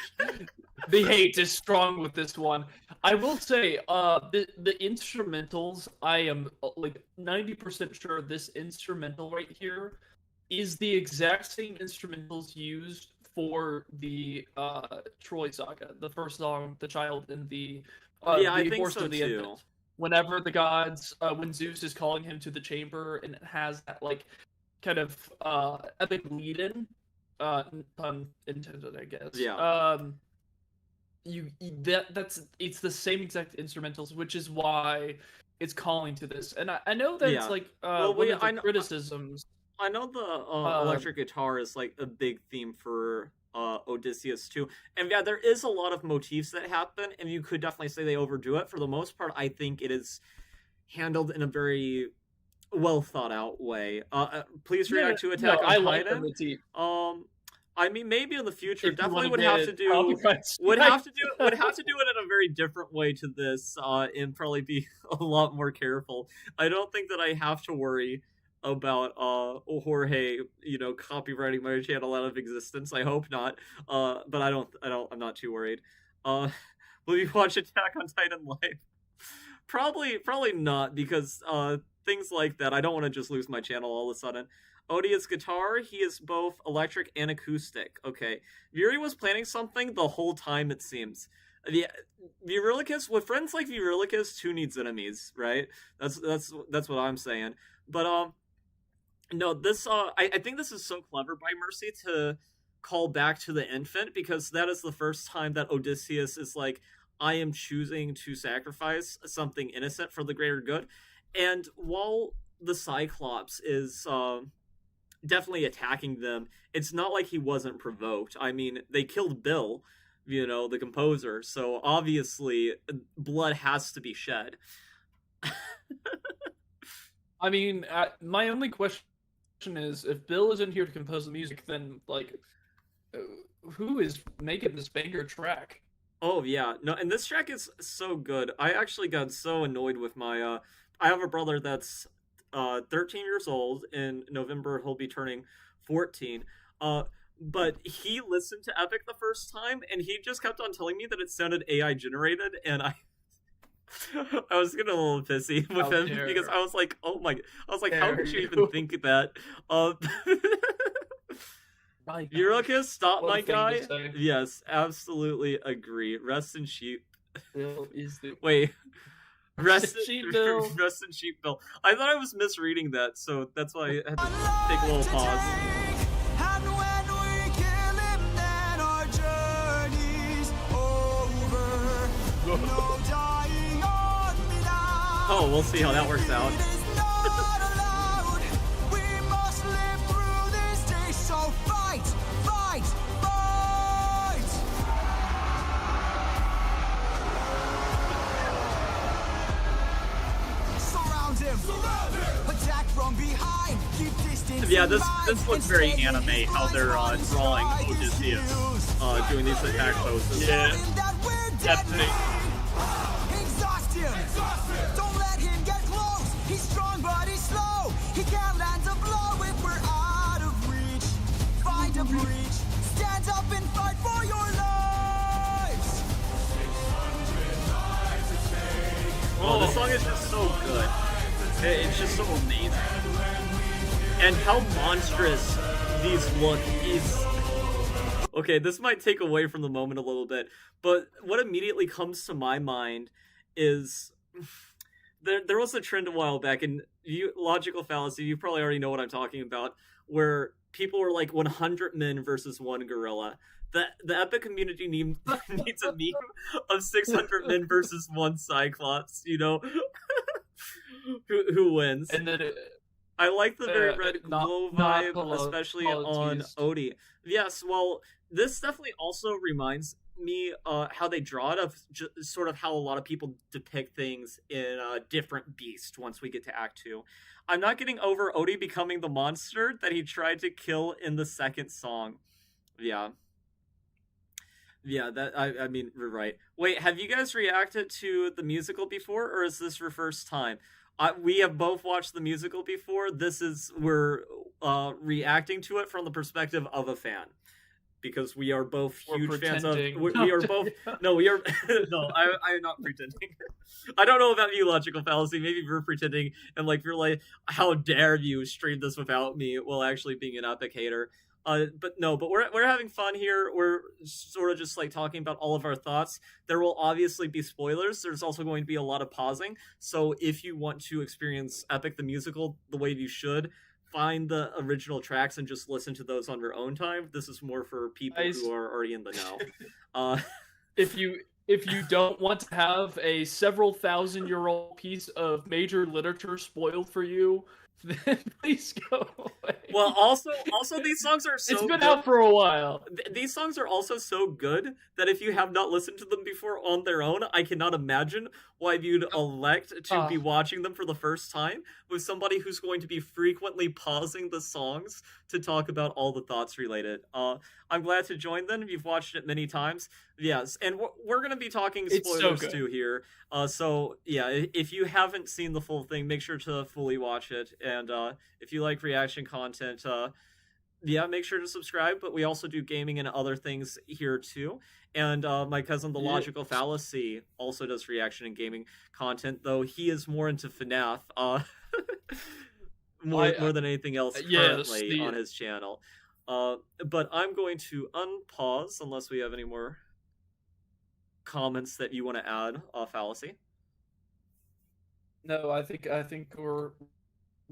The hate is strong with this one. I will say, the instrumentals, I am like 90% sure this instrumental right here is the exact same instrumentals used for the Troy Saga, the first song, "The Child and the Yeah, I the think Horse so of the too. Infant." Whenever the gods, when Zeus is calling him to the chamber, and it has that like kind of epic lead-in, pun intended, I guess. Yeah. It's the same exact instrumentals, which is why it's calling to this. And I know that Yeah. it's like Well, one we- of the I know- criticisms. I know the electric guitar is like a big theme for Odysseus too, and yeah, there is a lot of motifs that happen, and you could definitely say they overdo it. For the most part, I think it is handled in a very well thought out way. Please react to Attack on I like the Titan. motif. I mean, maybe in the future, If you definitely wanna would have get to do copyright would have to strike. do it in a very different way to this, and probably be a lot more careful. I don't think that I have to worry about Jorge, you know, copywriting my channel out of existence. I hope not. But I'm not too worried. Will you watch Attack on Titan live? Probably not, because things like that, I don't want to just lose my channel all of a sudden. Odia's guitar, he is both electric and acoustic. Okay. Yuri was planning something the whole time, it seems. The Eurylochus, with friends like Eurylochus, who needs enemies, right? That's what I'm saying. But no, this I think this is so clever by Mercy to call back to the infant, because that is the first time that Odysseus is like, I am choosing to sacrifice something innocent for the greater good. And while the Cyclops is definitely attacking them, it's not like he wasn't provoked. I mean, they killed Bill, you know, the composer, so obviously blood has to be shed. I mean, my only question is, if Bill isn't here to compose the music, then like, who is making this banger track? Oh yeah, no, and this track is so good. I actually got so annoyed with my I have a brother that's 13 years old. In November he'll be turning 14. But he listened to Epic the first time, and he just kept on telling me that it sounded AI generated, and I was getting a little pissy with How him, dare. because I was like, oh my, how Dare could you you. even think that? My gosh. Eurocus, stop, What a my thing to guy. say. Yes, absolutely agree. Rest in sheep. Bill is the Wait. Rest Sheep Bill. Rest in sheep Bill. I thought I was misreading that, so that's why I had to take a little pause. And when we kill him, then our journey's over. No dying on me now. Oh, we'll see how that works out. It is not allowed. We must live through this day, so fight, fight, fight. Surround him. Attack from behind. Keep distance. Yeah, in this mind, looks and very stay anime, how they're behind drawing strike his Odysseus heels. doing these attack poses. Yeah. Tell him that we're Definitely. deadly. Exhaust him. Don't let him get close. He's strong but he's slow. He can't land a blow if we're out of reach. Find a breach. Stand up and fight for your lives. Oh, the song is just so good. It's just so amazing. And how monstrous these look. Okay, this might take away from the moment a little bit, but what immediately comes to my mind is there was a trend a while back, and logical fallacy, you probably already know what I'm talking about, where people were like 100 men versus one gorilla. The Epic community needs a meme of 600 men versus one Cyclops, you know? who wins? And then I like the very red glow vibe, not especially on Odie. Yes, well, this definitely also reminds me how they draw it, of sort of how a lot of people depict things in different Beast once we get to Act 2. I'm not getting over Odie becoming the monster that he tried to kill in the second song. Yeah. Yeah, that I mean, we're right. Wait, have you guys reacted to the musical before, or is this your first time? We have both watched the musical before. We're reacting to it from the perspective of a fan, because we are both huge fans of. We are both. No, we are. No, I'm not pretending. I don't know about you, logical fallacy. Maybe you're pretending, and like you're like, how dare you stream this without me, while actually being an Epic hater. But we're having fun here. We're sort of just like talking about all of our thoughts. There will obviously be spoilers. There's also going to be a lot of pausing. So if you want to experience Epic the musical the way you should, find the original tracks and just listen to those on your own time. This is more for people who are already in the know. If you don't want to have a several thousand-year-old piece of major literature spoiled for you, then please go away. Well, also these songs are so It's been good. out for a while. These songs are also so good that if you have not listened to them before on their own, I cannot imagine why you'd elect to be watching them for the first time with somebody who's going to be frequently pausing the songs to talk about all the thoughts related. I'm glad to join them. You've watched it many times. Yes, and we're going to be talking spoilers too here. So yeah, if you haven't seen the full thing, make sure to fully watch it. And if you like reaction content, make sure to subscribe. But we also do gaming and other things here too. And my cousin, the Logical Fallacy, also does reaction and gaming content, though he is more into FNAF more than anything else currently on his channel. But I'm going to unpause unless we have any more comments that you want to add, Fallacy. No, I think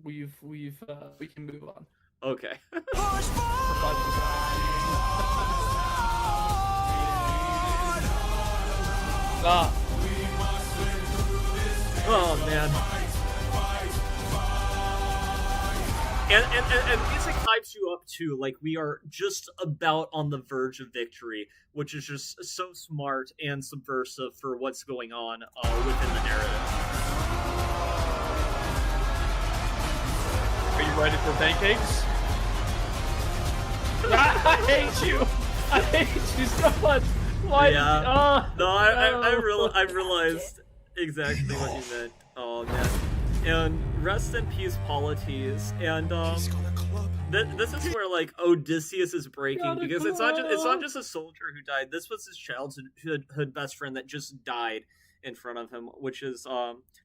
we can move on. Okay. Oh man. And music hypes you up too. Like, we are just about on the verge of victory, which is just so smart and subversive for what's going on within the narrative. Are you ready for pancakes? I hate you. I hate you so much. Why? Yeah. I realized exactly what you meant. Oh man. And rest in peace, Polyphemus. And this is where like Odysseus is breaking, because it's not just a soldier who died. This was his childhood best friend that just died in front of him, which is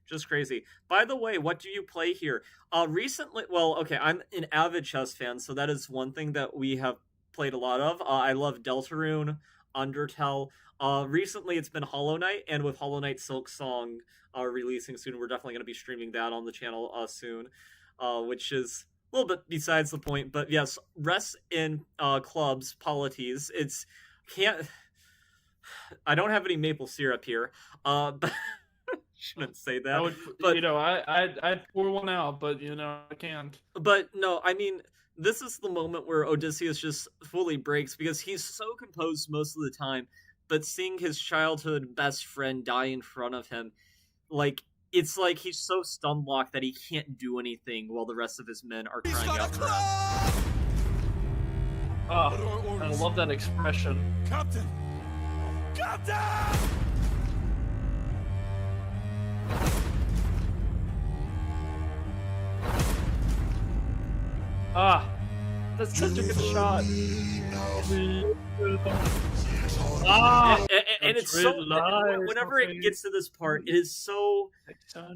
just crazy. By the way, what do you play here? Recently, well, okay, I'm an avid chess fan, so that is one thing that we have played a lot of. I love Deltarune, Undertale. Recently, it's been Hollow Knight, and with Hollow Knight Silksong releasing soon, we're definitely going to be streaming that on the channel soon, which is a little bit besides the point. But yes, rest in clubs, polities. I don't have any maple syrup here, but shouldn't say that. But I'd pour one out, but I can't. But no, I mean, this is the moment where Odysseus just fully breaks, because he's so composed most of the time, but seeing his childhood best friend die in front of him, like, it's like he's so stun-locked that he can't do anything while the rest of his men are crying out for him. Oh, I love that expression. Captain! Captain! That's such a good shot. and it's so whenever it gets to this part, it is so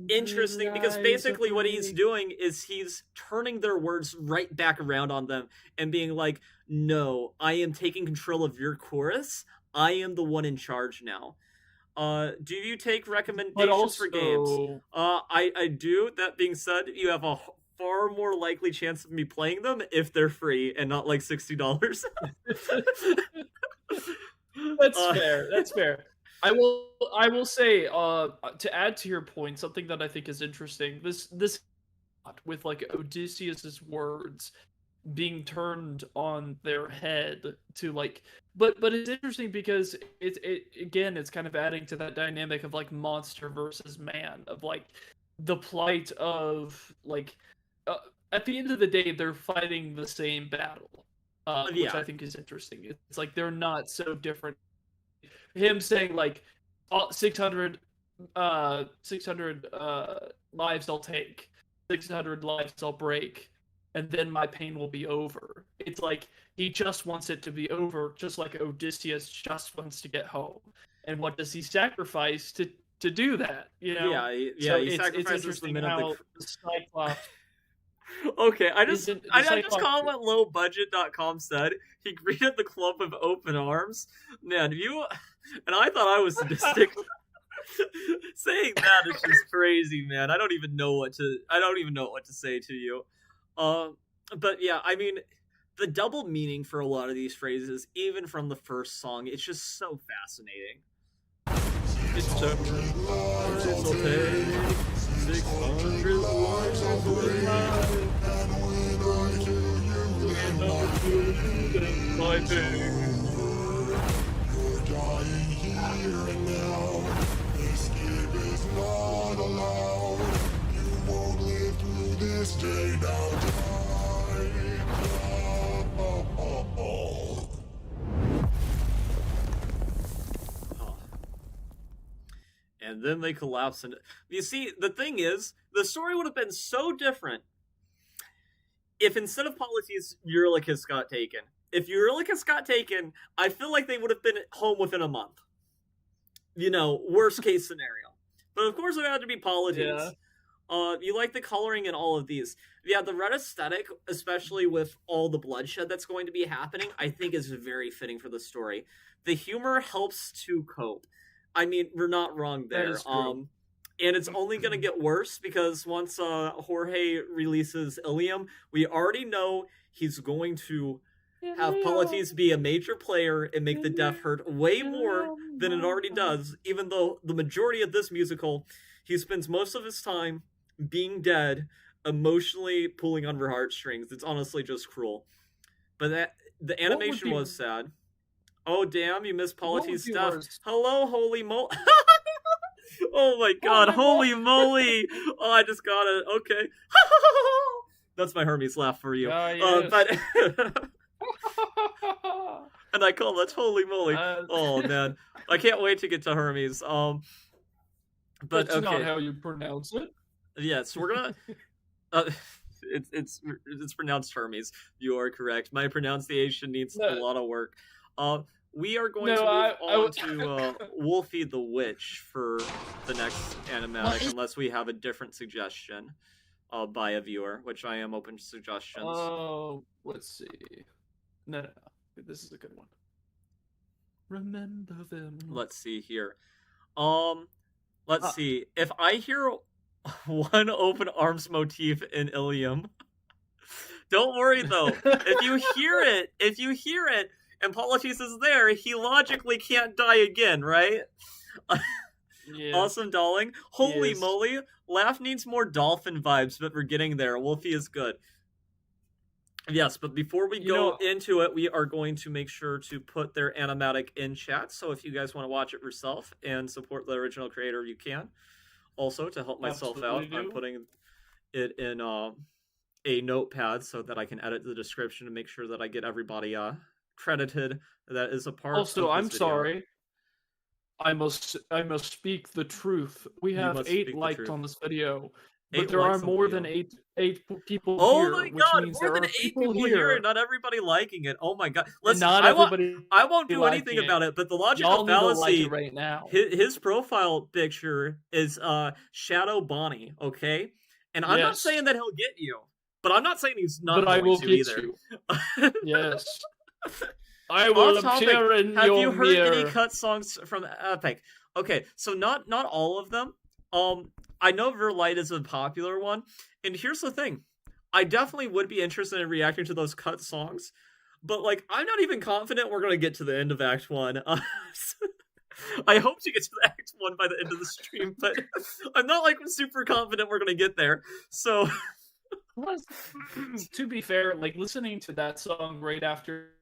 interesting because basically what he's doing is he's turning their words right back around on them and being like, no, I am taking control of your chorus. I am the one in charge now. Do you take recommendations for games? I do. That being said, you have a far more likely chance of me playing them if they're free and not like $60. That's fair. That's fair. I will say, to add to your point, something that I think is interesting. This with like Odysseus's words being turned on their head to like, but it's interesting because it's kind of adding to that dynamic of like monster versus man, of like the plight of like at the end of the day they're fighting the same battle, which I think is interesting. It's like they're not so different. Him saying like 600 lives I'll take, 600 lives I'll break, and then my pain will be over. It's like he just wants it to be over, just like Odysseus just wants to get home. And what does he sacrifice to do that? You know? Yeah, he sacrifices the minute how the Cyclops. Okay, I just call what lowbudget.com said. He greeted the club with open arms. Man, and I thought I was sadistic. Saying that is just crazy, man. I don't even know what to say to you. But yeah, I mean, the double meaning for a lot of these phrases, even from the first song, it's just so fascinating. It's so 600 lives I'll break, and when I kill you, then my pain. You're dying here and now. Escape is not allowed. You won't live through this day now. And then they collapse. And you see, the thing is, the story would have been so different if instead of Polyphemus, Eurylochus got taken. If Eurylochus got taken, I feel like they would have been home within a month. You know, worst case scenario. But of course, it had to be Polyphemus. Yeah. You like the coloring in all of these. Yeah, the red aesthetic, especially with all the bloodshed that's going to be happening, I think is very fitting for the story. The humor helps to cope. I mean, we're not wrong there. And it's only going to get worse because once Jorge releases Ilium, we already know he's going to have Polyphemus be a major player and make the death hurt way more than it already does, even though the majority of this musical, he spends most of his time being dead, emotionally pulling on her heartstrings. It's honestly just cruel. But the animation was sad. Oh, damn, you missed Polyphemus' death. Hello, holy moly. Oh my god, holy moly. Oh, I just got it. Okay. That's my Hermes laugh for you. But and I call that holy moly. Oh, man. I can't wait to get to Hermes. But that's okay. Not how you pronounce it. Yes, we're gonna... it's pronounced Hermes. You are correct. My pronunciation needs a lot of work. We are going to move on to Wolfie the Witch for the next animatic, unless we have a different suggestion by a viewer, which I am open to suggestions. Oh, let's see. No. This is a good one. Remember them. Let's see here. Let's see. If I hear one open arms motif in Ilium, don't worry though. If you hear it, and Polyphemus is there, he logically can't die again, right? Yeah. Awesome, darling. Holy moly. Laugh needs more dolphin vibes, but we're getting there. Wolfie is good. Yes, but before we go into it, we are going to make sure to put their animatic in chat. So if you guys want to watch it yourself and support the original creator, you can. Also, to help myself out, I'm putting it in a notepad so that I can edit the description and make sure that I get everybody credited that is a part also, of this I'm video. sorry. I must speak the truth. We have 8 likes on this video, But there are more than eight people Oh here, my which god, means more there than are 8 people people here and not everybody liking it. Oh my god. and Listen, not I everybody. won't do anything liking about it, but the logical Y'all need to like fallacy it right now. his profile picture is Shadow Bonnie, okay? And I'm not Yes. saying that he'll get you, but I'm not saying he's not But I going will to get either. you. Yes. I will Off topic, appear in have your you heard mirror. any cut songs from Epic? Okay, so not all of them. I know Verlight is a popular one, and here's the thing. I definitely would be interested in reacting to those cut songs, but like I'm not even confident we're gonna get to the end of Act 1. I hope to get to the Act 1 by the end of the stream, but I'm not like super confident we're gonna get there. So Plus, to be fair, like listening to that song right after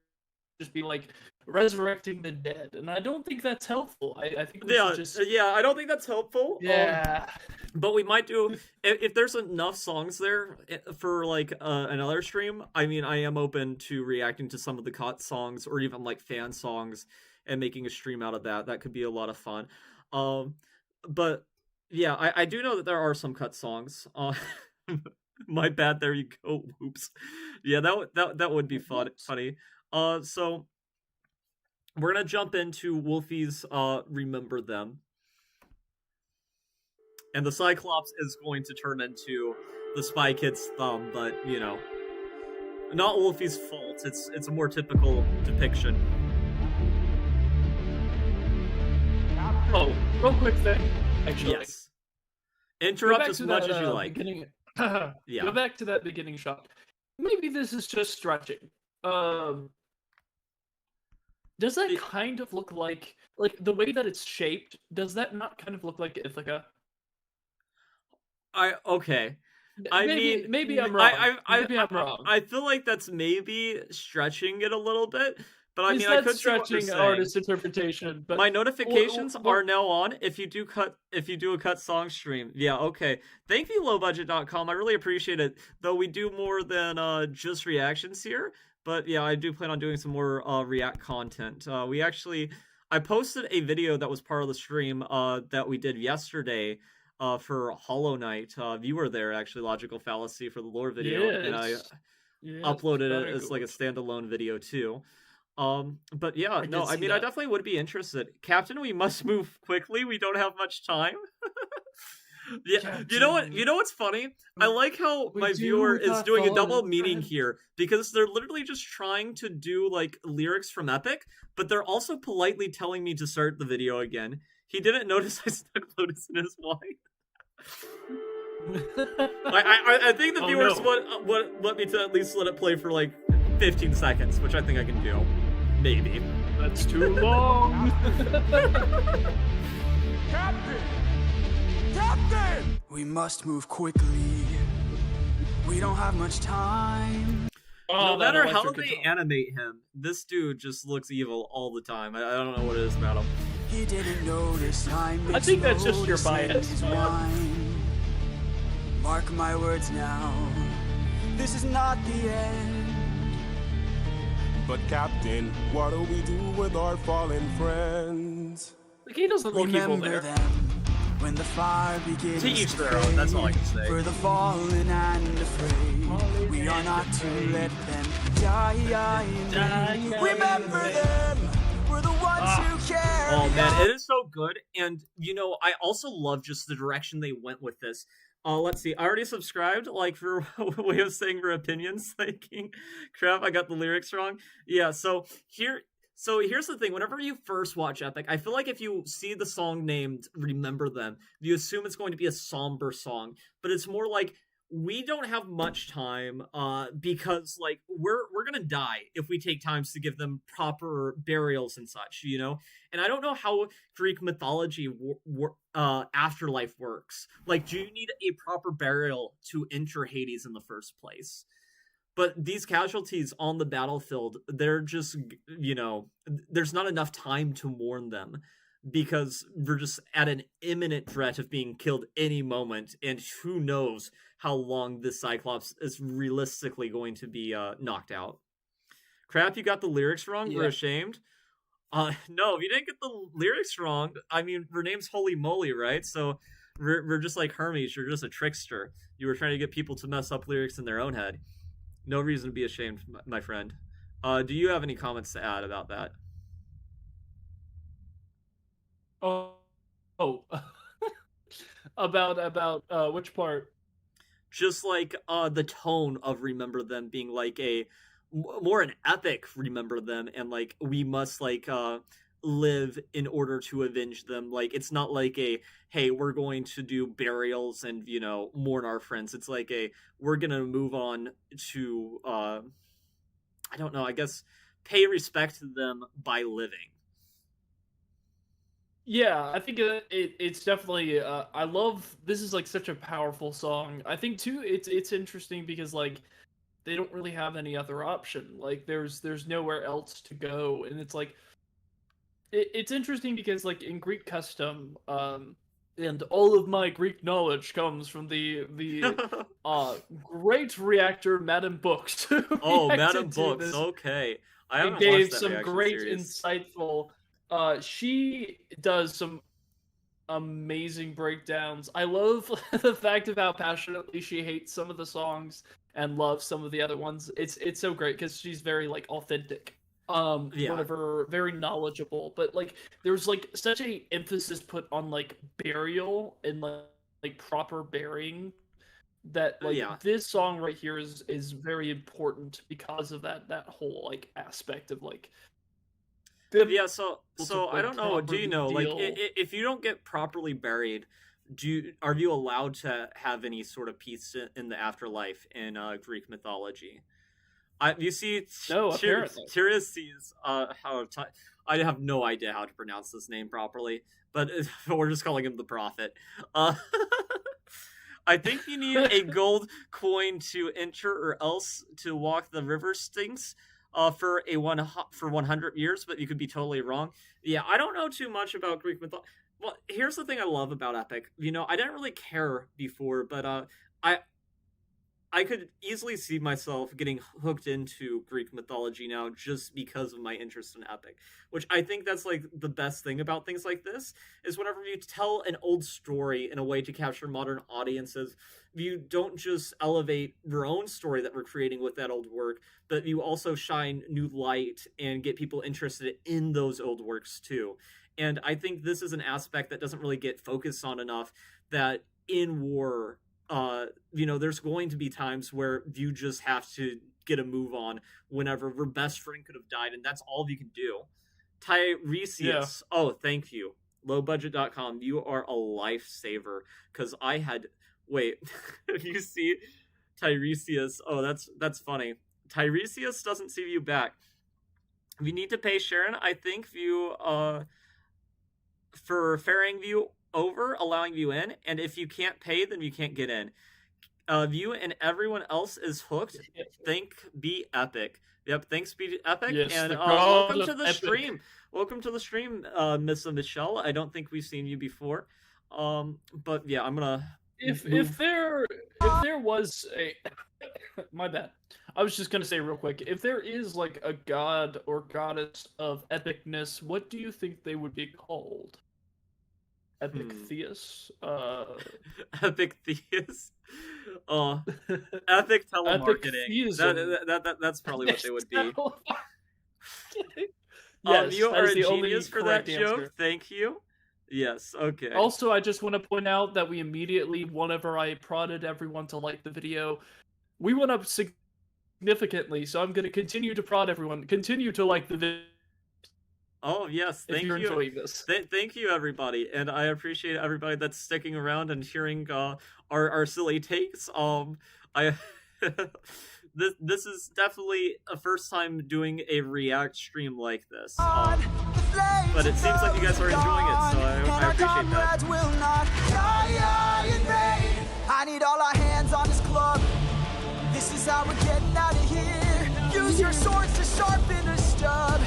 just be like resurrecting the dead, and I don't think that's helpful. I think we should just I don't think that's helpful. yeah. But we might do if there's enough songs there for like another stream. I mean, I am open to reacting to some of the cut songs or even like fan songs and making a stream out of that. That could be a lot of fun. But yeah, I do know that there are some cut songs. My bad. There you go. Oops. Yeah, that would be funny. So we're gonna jump into Wolfie's Remember Them. And the Cyclops is going to turn into the Spy Kid's thumb, but you know, not Wolfie's fault. It's a more typical depiction. Oh, real quick thing. Actually, Yes. Interrupt as much as you like. Beginning... Yeah. Go back to that beginning shot. Maybe this is just stretching. Does that kind of look like the way that it's shaped? Does that not kind of look like Ithaca? Okay. I mean, maybe I'm wrong. Maybe I'm wrong. I feel like that's maybe stretching it a little bit, but I mean, I that could see what you're stretching saying. artist interpretation? But my notifications well, are now on if you do a cut song stream. Yeah, okay. Thank you, lowbudget.com. I really appreciate it. Though we do more than just reactions here, but yeah, I do plan on doing some more react content. I posted a video that was part of the stream that we did yesterday. For Hollow Knight, you were there actually. Logical Fallacy for the lore video, and I uploaded it as like a standalone video too. But yeah, I definitely would be interested. Captain, we must move quickly. We don't have much time. Yeah, Captain. You know what's funny? I like how my viewer is doing a double meaning here because they're literally just trying to do like lyrics from Epic, but they're also politely telling me to start the video again. He didn't notice I stuck Lotus in his wine. I think the viewers would let me to at least let it play for like 15 seconds, which I think I can do. Maybe. That's too long. Captain! Captain! We must move quickly. We don't have much time. No matter how they animate him, this dude just looks evil all the time. I don't know what it is about him. He didn't notice I think that's just your bias. Mark my words now. This is not the end. But Captain, what do we do with our fallen friends? Like he doesn't look evil there. Them when the fire begins to each their own, that's all I can say. For the fallen and afraid, we are not to let them die. Remember them. We're the ones who care. Oh man, it is so good. And you know, I also love just the direction they went with this. Let's see. I already subscribed, like, for a way of saying your opinions. Thinking, crap, I got the lyrics wrong. Yeah. So here's the thing. Whenever you first watch Epic, I feel like if you see the song named "Remember Them," you assume it's going to be a somber song, but it's more like we don't have much time because like we're gonna die if we take times to give them proper burials and such, you know. And I don't know how Greek mythology afterlife works. Like, do you need a proper burial to enter Hades in the first place? But these casualties on the battlefield, they're just, you know, there's not enough time to mourn them because we're just at an imminent threat of being killed any moment, and who knows how long this Cyclops is realistically going to be knocked out. Crap, you got the lyrics wrong? Yeah. We're ashamed? No, if you didn't get the lyrics wrong, I mean, her name's Holy Moly, right? So We're just like Hermes. You're just a trickster. You were trying to get people to mess up lyrics in their own head. No reason to be ashamed, my friend. Do you have any comments to add about that? Oh. about which part? Just like the tone of Remember Them being like a more an epic Remember Them, and like we must like live in order to avenge them. Like it's not like a hey, we're going to do burials and mourn our friends. It's like a we're gonna move on to I don't know, I guess pay respect to them by living. Yeah, I think it's definitely. I love this is like such a powerful song. I think too, it's interesting because like they don't really have any other option. Like there's nowhere else to go, and it's like it's interesting because like in Greek custom, and all of my Greek knowledge comes from the great reactor Madame Books. Oh, Madame Books. Okay, I haven't gave watched that some reaction great series. insightful. She does some amazing breakdowns. I love the fact of how passionately she hates some of the songs and loves some of the other ones. It's so great because she's very like authentic. Yeah. Whatever, very knowledgeable. But like there's like such a emphasis put on like burial and like proper burying that like Yeah. this song right here is very important because of that whole like aspect of like Yeah, so I don't know. Do you know, like, deal. if you don't get properly buried, are you allowed to have any sort of peace in the afterlife in Greek mythology? You see, No, apparently. Tiresias. I have no idea how to pronounce this name properly, but we're just calling him the prophet. I think you need a gold coin to enter, or else to walk the river Styx. For 100 years, but you could be totally wrong. Yeah, I don't know too much about Greek mythology. Well, here's the thing I love about Epic. I didn't really care before, but I could easily see myself getting hooked into Greek mythology now just because of my interest in Epic. Which I think that's like the best thing about things like this is whenever you tell an old story in a way to capture modern audiences, you don't just elevate your own story that we're creating with that old work, but you also shine new light and get people interested in those old works too. And I think this is an aspect that doesn't really get focused on enough, that in war, there's going to be times where you just have to get a move on whenever your best friend could have died, and that's all you can do. Tiresias, oh, thank you. Lowbudget.com, you are a lifesaver, because I had... Wait, you see Tiresias? Oh, that's funny. Tiresias doesn't see you back. We need to pay Sharon, I think, for ferrying you over, allowing you in, and if you can't pay, then you can't get in. You and everyone else is hooked. Be Epic. Yep, thanks be Epic, Yes, and the welcome god to of the Epic. stream. Welcome to the stream, Miss Michelle. I don't think we've seen you before. But yeah, I'm gonna... If there was a my bad. I was just gonna say real quick, if there is like a god or goddess of epicness, what do you think they would be called? Epic Theus? Epic Theus? Epic telemarketing. Theism. That's probably what they would be. Yes, you that are is a the only genius for that correct joke. answer. Thank you. Yes, okay. Also, I just want to point out that we immediately, whenever I prodded everyone to like the video, we went up significantly, so I'm going to continue to prod everyone. Continue to like the video. Oh, yes, thank if you're you. enjoying this. Thank you, everybody, and I appreciate everybody that's sticking around and hearing our silly takes. This is definitely a first time doing a React stream like this. But it seems like you guys are enjoying it, so I appreciate that. Will not die in vain. I need all our hands on this club. This is how we're getting out of here. Use your swords to sharpen a stub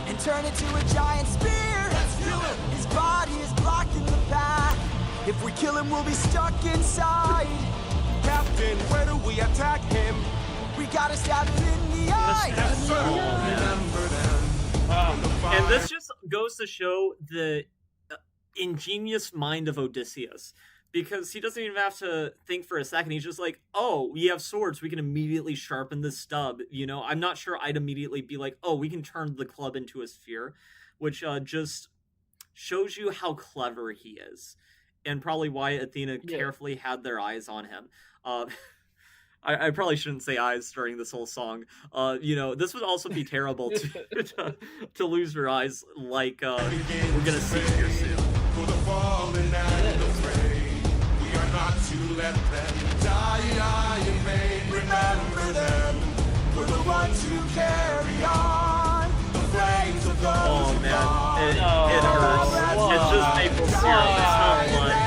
and turn it to a giant spear. Let's kill him. His body is blocking the path. If we kill him, we'll be stuck inside. Captain, where do we attack him? We gotta stab him in the eye. Yes, sir. Remember them. And this just goes to show the ingenious mind of Odysseus. because he doesn't even have to think for a second. He's just like, oh, we have swords, we can immediately sharpen the stub, you know? I'm not sure I'd immediately be like, oh, we can turn the club into a sphere, which just shows you how clever he is, and probably why Athena carefully had their eyes on him. I probably shouldn't say eyes during this whole song. You know, this would also be terrible to lose your eyes, like we're gonna see here soon. For the fallen and the brave, we are not to let them die in vain. Remember them, we're the ones who carry on the flames of those. Oh man, it hurts. It's just maple syrup. It's not blood.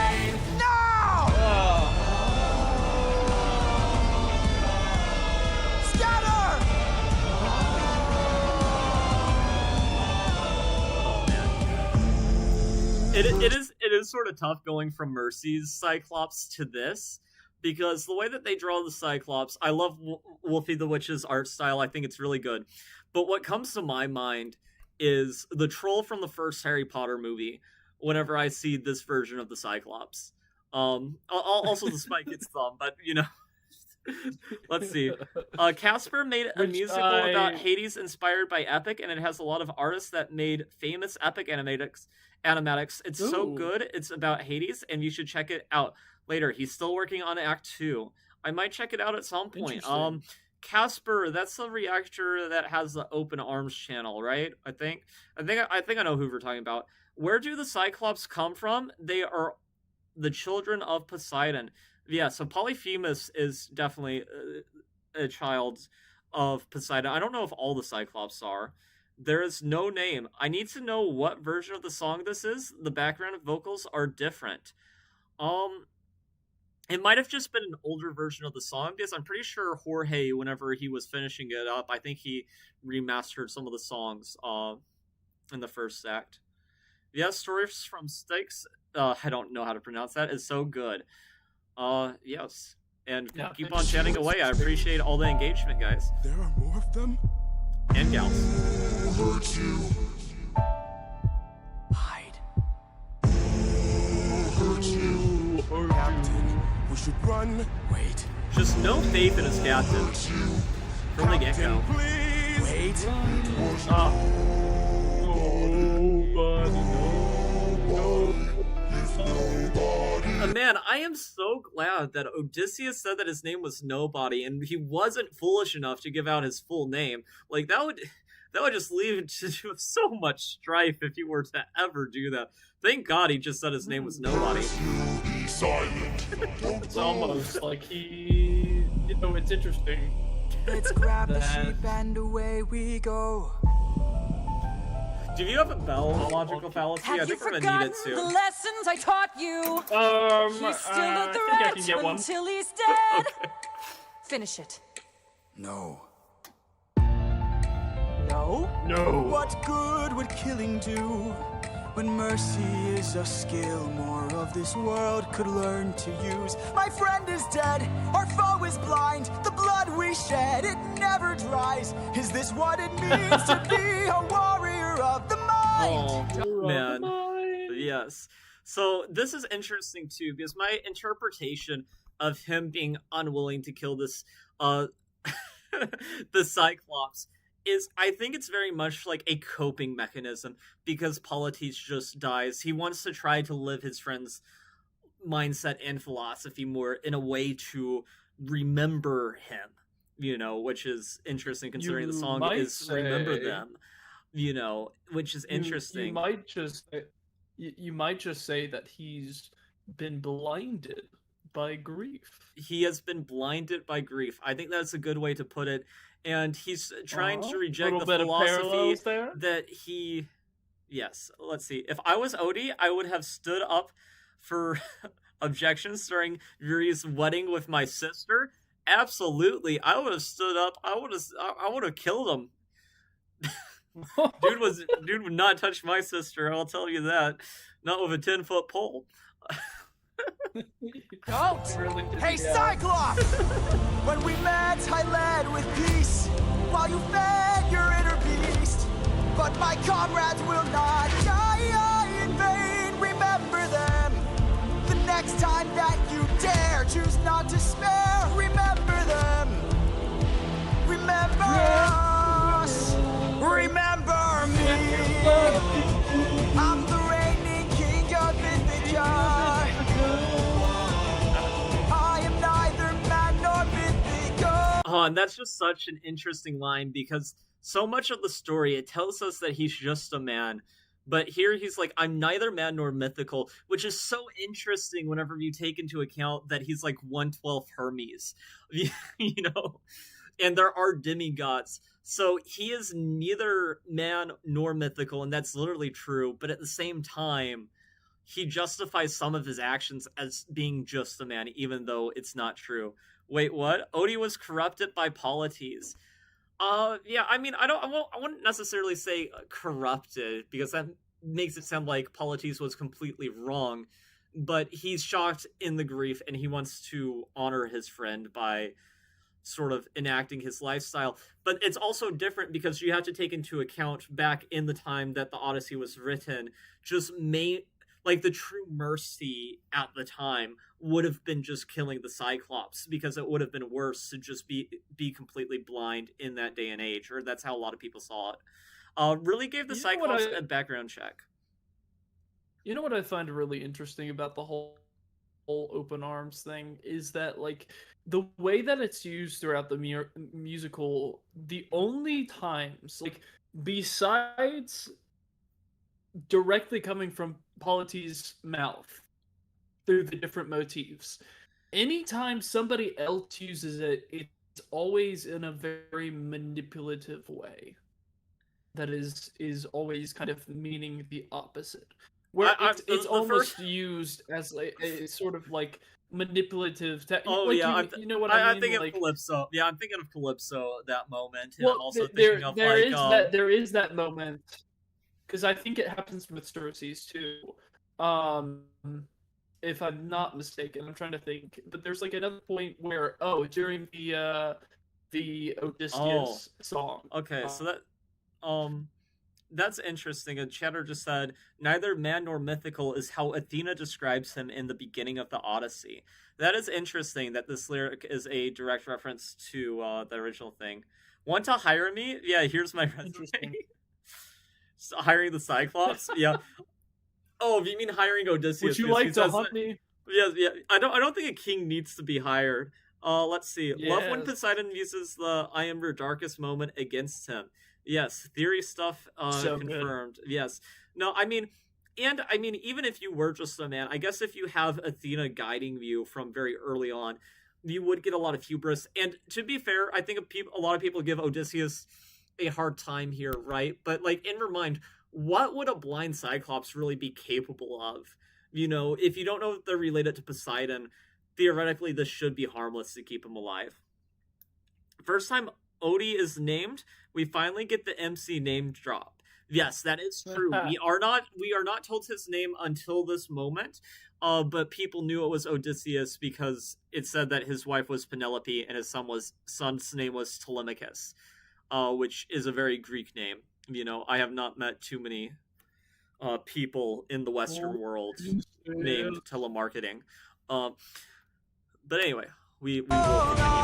It is sort of tough going from Mercy's Cyclops to this, because the way that they draw the Cyclops, I love Wolfie the Witch's art style. I think it's really good. But what comes to my mind is the troll from the first Harry Potter movie whenever I see this version of the Cyclops. Also the Spike Kids thumb, but you know. Let's see. Casper made a musical about Hades inspired by Epic, and it has a lot of artists that made famous Epic animatics. It's so good. It's about Hades, and you should check it out later. He's still working on Act 2. I might check it out at some point. Casper, that's the reactor that has the Open Arms channel, right? I think I know who we're talking about. Where do the Cyclops come from? They are the children of Poseidon. Yeah, so Polyphemus is definitely a child of Poseidon. I don't know if all the Cyclops are. There is no name. I need to know what version of the song this is. The background vocals are different. It might have just been an older version of the song, because I'm pretty sure Jorge, whenever he was finishing it up, I think he remastered some of the songs in the first act. Yes, Stories from Styx, I don't know how to pronounce that, is so good. Yes. And keep on chatting away. I appreciate all the engagement, guys. There are more of them? And gals. Hurt you. Hide. Hurt you. Captain, we should run. Wait. Just no faith in his captain from the get-go. Please. Wait. Man, I am so glad that Odysseus said that his name was Nobody, and he wasn't foolish enough to give out his full name. Like, that would just lead to so much strife if he were to ever do that. Thank God he just said his name was Nobody. It's almost like he... You know, it's interesting. Let's grab the sheep and away we go. Do you have a bell logical fallacy? I Have you think we're gonna need forgotten it soon. the lessons I taught you? He's still a I think I can threat get one. until he's dead. Finish it. No. No? No. What good would killing do? When mercy is a skill more of this world could learn to use. My friend is dead, our foe is blind. The blood we shed, it never dries. Is this what it means to be a warrior of the mind? Oh, man. Yes. So this is interesting, too, because my interpretation of him being unwilling to kill this, the Cyclops, is I think it's very much like a coping mechanism, because Polyphemus just dies. He wants to try to live his friend's mindset and philosophy more in a way to remember him, you know, which is interesting considering the song is Remember Them, you know, which is interesting. You might just say that he's been blinded by grief. He has been blinded by grief. I think that's a good way to put it. And he's trying to reject the philosophy that he... Yes, let's see. If I was Odie, I would have stood up for objections during Yuri's wedding with my sister. Absolutely. I would have stood up. I would have killed him. Dude would not touch my sister, I'll tell you that. Not with a 10-foot pole. Don't! Hey, Cyclops! When we met, I led with peace, while you fed your inner beast. But my comrades will not die in vain. Remember them. The next time that you dare, choose not to spare. Remember them. Remember us. Remember me. I'm the reigning king of Ithaca. I am neither man nor mythical. Oh, and that's just such an interesting line, because so much of the story, it tells us that he's just a man. But here he's like, I'm neither man nor mythical, which is so interesting whenever you take into account that he's like 1/12 Hermes, you know? And there are demigods. So he is neither man nor mythical, and that's literally true. But at the same time, he justifies some of his actions as being just a man, even though it's not true. Wait, what? Odie was corrupted by Polites. Yeah, I mean, I wouldn't necessarily say corrupted, because that makes it sound like Polites was completely wrong. But he's shocked in the grief, and he wants to honor his friend by sort of enacting his lifestyle. But it's also different because you have to take into account back in the time that the Odyssey was written, like the true mercy at the time would have been just killing the Cyclops, because it would have been worse to just be completely blind in that day and age, or that's how a lot of people saw it. Really gave the Cyclops a background check. You know what I find really interesting about the whole open arms thing is that, like, the way that it's used throughout the musical, the only times, like, besides directly coming from Polites' mouth through the different motifs, anytime somebody else uses it, it's always in a very manipulative way that is always kind of meaning the opposite, where it's almost used as a sort of like manipulative you know what I mean? I think like, of Calypso. Yeah, I'm thinking of Calypso that moment, and well, I'm also thinking of there is that moment, because I think it happens with Circe too, if I'm not mistaken. I'm trying to think, but there's like another point where during the Odysseus song. Okay, so that that's interesting. A chatter just said, neither man nor mythical is how Athena describes him in the beginning of the Odyssey. That is interesting that this lyric is a direct reference to the original thing. Want to hire me? Yeah, here's my resume. So, hiring the Cyclops? Yeah. Oh, if you mean hiring Odysseus. Would you like to hunt me? Yeah. I don't think a king needs to be hired. Let's see. Yes. Love when Poseidon uses the I am your darkest moment against him. Yes, theory stuff So confirmed. Good. Yes. No, I mean, even if you were just a man, I guess if you have Athena guiding you from very early on, you would get a lot of hubris. And to be fair, I think a lot of people give Odysseus a hard time here, right? But like, in your mind, what would a blind Cyclops really be capable of? You know, if you don't know if they're related to Poseidon, theoretically this should be harmless to keep him alive. First time Odie is named, we finally get the MC name drop. Yes, that is true. we are not told his name until this moment, but people knew it was Odysseus because it said that his wife was Penelope and his son's name was Telemachus, which is a very Greek name. You know, I have not met too many people in the Western world named telemarketing. But anyway, we will continue.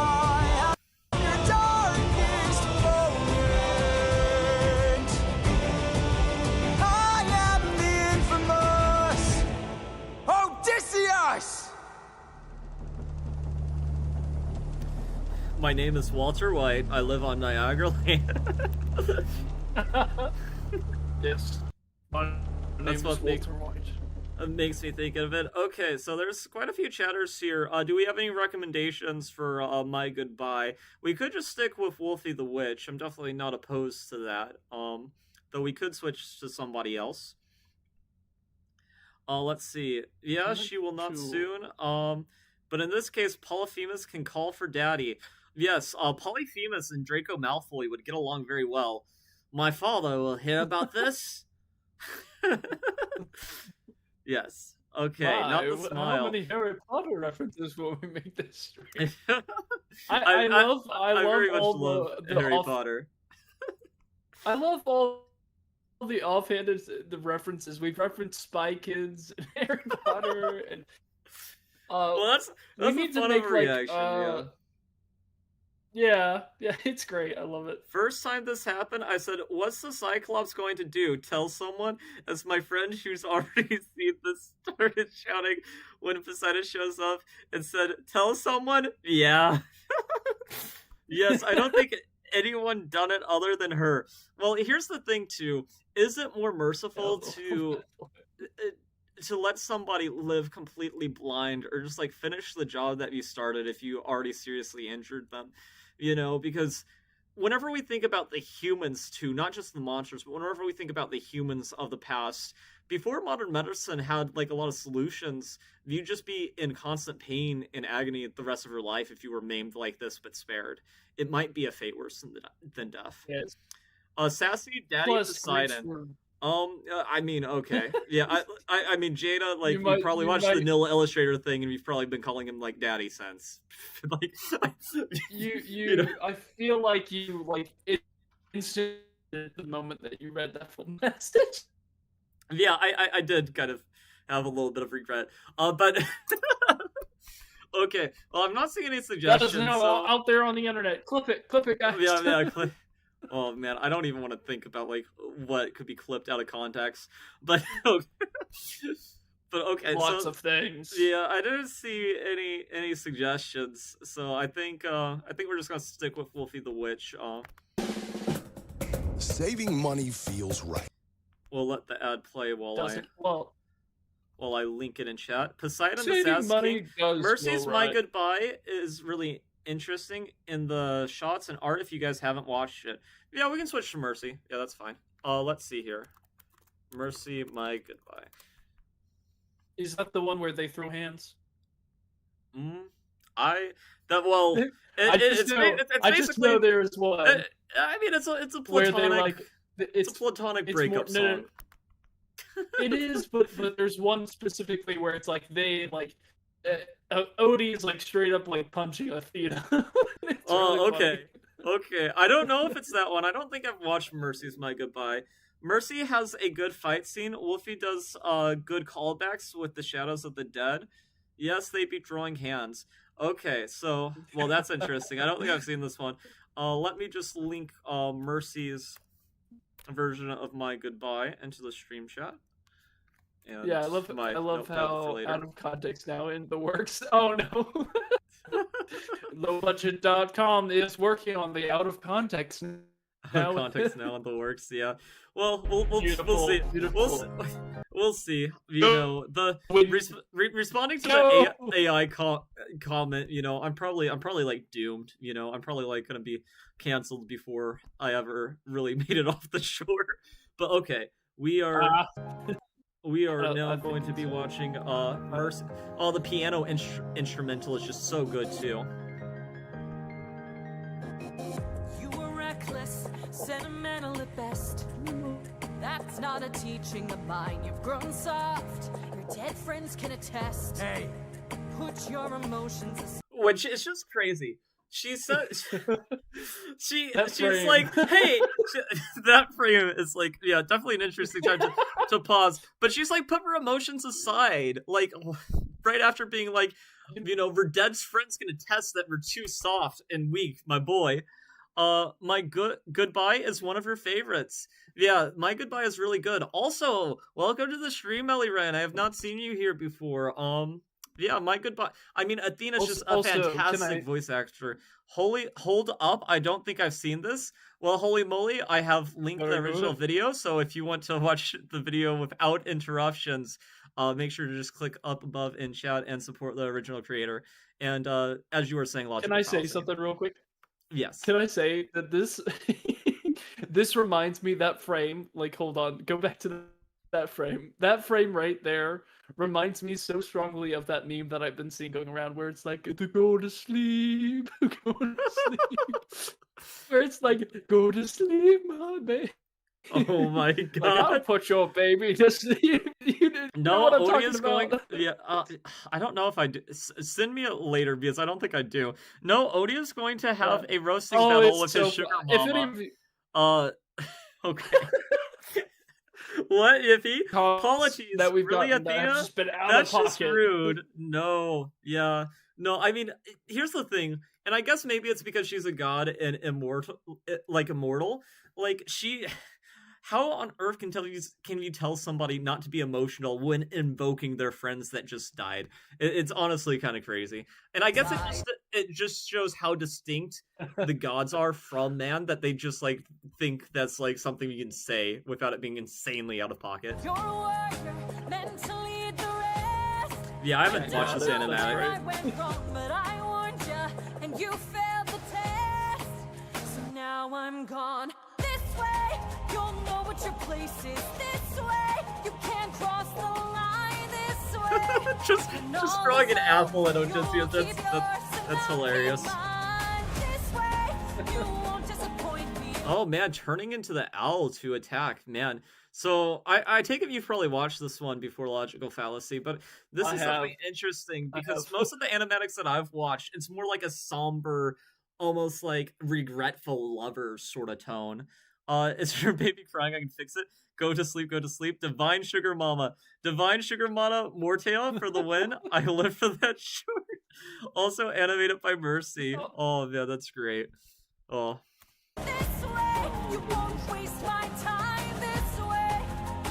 My name is Walter White. I live on Niagara Land. Yes. That's what makes me think of it. Okay, so there's quite a few chatters here. Do we have any recommendations for My Goodbye? We could just stick with Wolfie the Witch. I'm definitely not opposed to that. Though we could switch to somebody else. Let's see. Yeah, she will not soon. But in this case, Polyphemus can call for daddy. Yes, Polyphemus and Draco Malfoy would get along very well. My father will hear about this. Yes. Okay, not the smile. How many Harry Potter references will we make this stream? I love all the Harry Potter. I love all the offhanded references. We've referenced Spy Kids and Harry Potter, and Well, that's we a need to fun make like overreaction, yeah, it's great. I love it. First time this happened, I said, "What's the Cyclops going to do? Tell someone?" As my friend who's already seen this started shouting when Poseidon shows up and said, "Tell someone?" Yeah. Yes, I don't think anyone done it other than her. Well, here's the thing too. Is it more merciful to let somebody live completely blind or just like finish the job that you started if you already seriously injured them? You know, because whenever we think about the humans too, not just the monsters, but whenever we think about the humans of the past, before modern medicine had like a lot of solutions, you'd just be in constant pain and agony the rest of your life if you were maimed like this but spared. It might be a fate worse than death. Yes. Sassy Daddy Plus, Poseidon. I mean, okay, yeah, I mean, Jada, like, you might- probably you watched might- the Nil Illustrator thing, and you've probably been calling him like Daddy since, like, You know. I feel like you like instantly at the moment that you read that full message. Yeah, I did kind of have a little bit of regret, but okay, well, I'm not seeing any That suggestions. is now So... out there on the internet. Clip it, guys. Yeah. Oh man, I don't even want to think about like what could be clipped out of context, but okay. But okay, Lots so, of things. Yeah, I didn't see any suggestions, so I think we're just gonna stick with Wolfie the Witch. Saving money feels right. We'll let the ad play while I link it in chat. Poseidon the saving Sass money King. does Mercy's feel My right. Goodbye is really interesting in the shots and art if you guys haven't watched it. Yeah, we can switch to Mercy. Yeah, that's fine. Let's see here. Mercy My Goodbye. Is that the one where they throw hands? I just know there's one. I mean, it's a where platonic. they, like, it's a platonic breakup song. It is, but there's one specifically where it's like they like Odie's like straight up like punching Athena. Oh, okay. Okay. I don't know if it's that one. I don't think I've watched Mercy's My Goodbye. Mercy has a good fight scene. Wolfie does good callbacks with the Shadows of the Dead. Yes, they be drawing hands. Okay, so well, that's interesting. I don't think I've seen this one. Let me just link Mercy's version of My Goodbye into the stream chat. And yeah, I love notepad for how later. out of context now in the works. Oh no. Lowbudget.com is working on the out of context now. Context now in the works. Yeah. Well, we'll Beautiful, see. beautiful. We'll see. You know, the responding to the AI comment. You know, I'm probably like doomed. You know, I'm probably like gonna be canceled before I ever really made it off the shore. But okay, we are now going to be watching Mercy. Oh, the piano instrumental is just so good too. You were reckless, sentimental at best. That's not a teaching of mine. You've grown soft. Your dead friends can attest. Hey, put your emotions aside. Which is just crazy. She said, she's frame. like, hey, that frame is like, yeah, definitely an interesting time to pause. But she's like, put her emotions aside, like right after being like, you know, we're dead's friends can attest that we're too soft and weak, my boy. My Goodbye is one of her favorites. Yeah, My Goodbye is really good. Also, welcome to the stream, Ellie Ryan. I have not seen you here before. Yeah, My Goodbye. I mean, Athena's just a fantastic voice actor. Hold Up. I don't think I've seen this. Well, holy moly, I have linked the original video. So if you want to watch the video without interruptions, make sure to just click up above in chat and support the original creator. And as you were saying, Can I say something real quick? Yes. Can I say that this this reminds me, that frame, like, hold on, go back to that frame. That frame right there reminds me so strongly of that meme that I've been seeing going around where it's like, to go to sleep, go to sleep. Where it's like, go to sleep, my baby. Oh my god. Like, I'll put your baby to sleep. You know what I'm talking about? Yeah, I don't know if I do. Send me it later because I don't think I do. No, Odia's going to have a roasting battle with his sugar mama. Okay. What, Yippee? Costs Apologies. that we've Really, gotten that have Athena? just been out That's of just pocket. rude. No, yeah. No, I mean, here's the thing, and I guess maybe it's because she's a god and immortal. Like, how on earth can you tell somebody not to be emotional when invoking their friends that just died? It's honestly kind of crazy. And I guess it just shows how distinct the gods are from man, that they just like think that's like something you can say without it being insanely out of pocket. You're a warrior, meant to lead the rest. Yeah, I haven't watched this that's animatic. great. I went wrong, but I warned you, and you failed the test. So now I'm gone. This way, you'll know what your place is. This way, you can't cross the line. This way, just throwing an apple at Odysseus. That's hilarious. This way, you won't disappoint me. Oh man, turning into the owl to attack, man. So I take it you've probably watched this one before Logical Fallacy, but this I is have. something interesting because have. most of the animatics that I've watched, it's more like a somber, almost like regretful lover sort of tone. Is your baby crying? I can fix it. Go to sleep, go to sleep. Divine Sugar Mama. Divine Sugar Mama Mortea for the win. I live for that short. Also animated by Mercy. Oh man, that's great. Oh. This way, you won't waste my time. This way,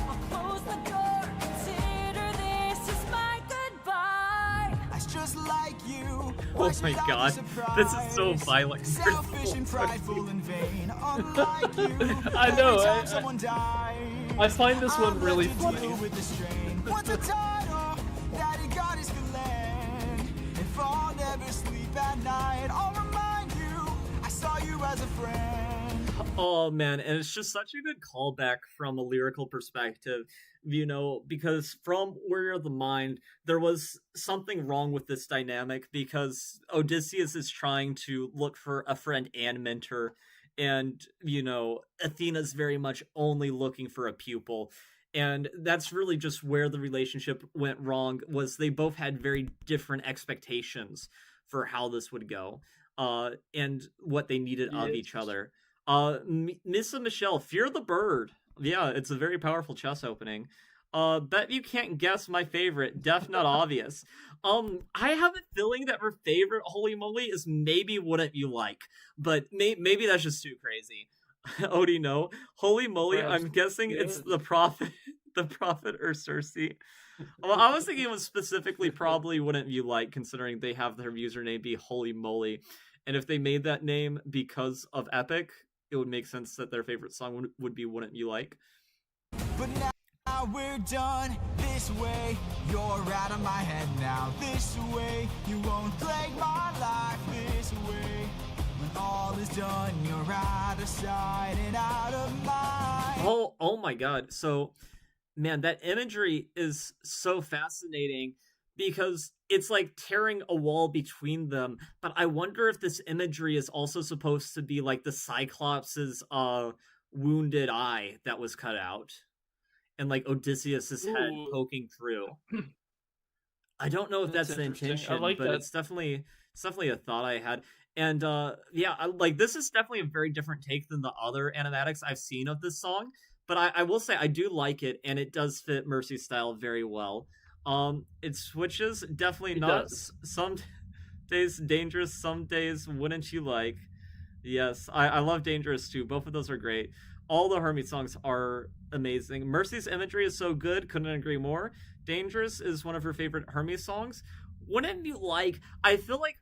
I'll close the door. Consider this is my goodbye. That's just like you. Oh my god, this is so violent. Selfish and prideful and vain, unlike you. I know, Every time I- someone dies, I find this one I'm really left to deal funny. with the strain. What's the title? Daddy God is for land. If I'll never sleep at night, I'll remind you I saw you as a friend. Oh man, and it's just such a good callback from a lyrical perspective, you know, because from Warrior of the Mind, there was something wrong with this dynamic because Odysseus is trying to look for a friend and mentor, and, you know, Athena's very much only looking for a pupil. And that's really just where the relationship went wrong, was they both had very different expectations for how this would go, and what they needed of each Yes. other. Miss Michelle, Fear the Bird. Yeah, it's a very powerful chess opening. Bet you can't guess my favorite, Def Not Obvious. I have a feeling that her favorite Holy Moly is maybe Wouldn't You Like, but maybe that's just too crazy. Odie, no. Holy Moly, Perhaps, I'm guessing it's yes. the Prophet, the Prophet or Circe. Well, I was thinking it was specifically probably Wouldn't You Like, considering they have their username be Holy Moly. And if they made that name because of Epic, it would make sense that their favorite song would be Wouldn't You Like. But now we're done this way. You're out of my head now. This way, you won't plague my life. This way, when all is done, you're out of sight and out of mind. Oh my god. So, man, that imagery is so fascinating because it's like tearing a wall between them. But I wonder if this imagery is also supposed to be like the Cyclops' wounded eye that was cut out, and like Odysseus' head Ooh. poking through. I don't know if that's the interesting. I intention, like but that. it's definitely a thought I had. And yeah, like this is definitely a very different take than the other animatics I've seen of this song. But I will say I do like it, and it does fit Mercy's style very well. It switches, definitely It not. does. Some days dangerous, some days Wouldn't You Like. Yes, I love Dangerous too. Both of those are great. All the Hermes songs are amazing. Mercy's imagery is so good, couldn't agree more. Dangerous is one of her favorite Hermes songs. Wouldn't You Like, I feel like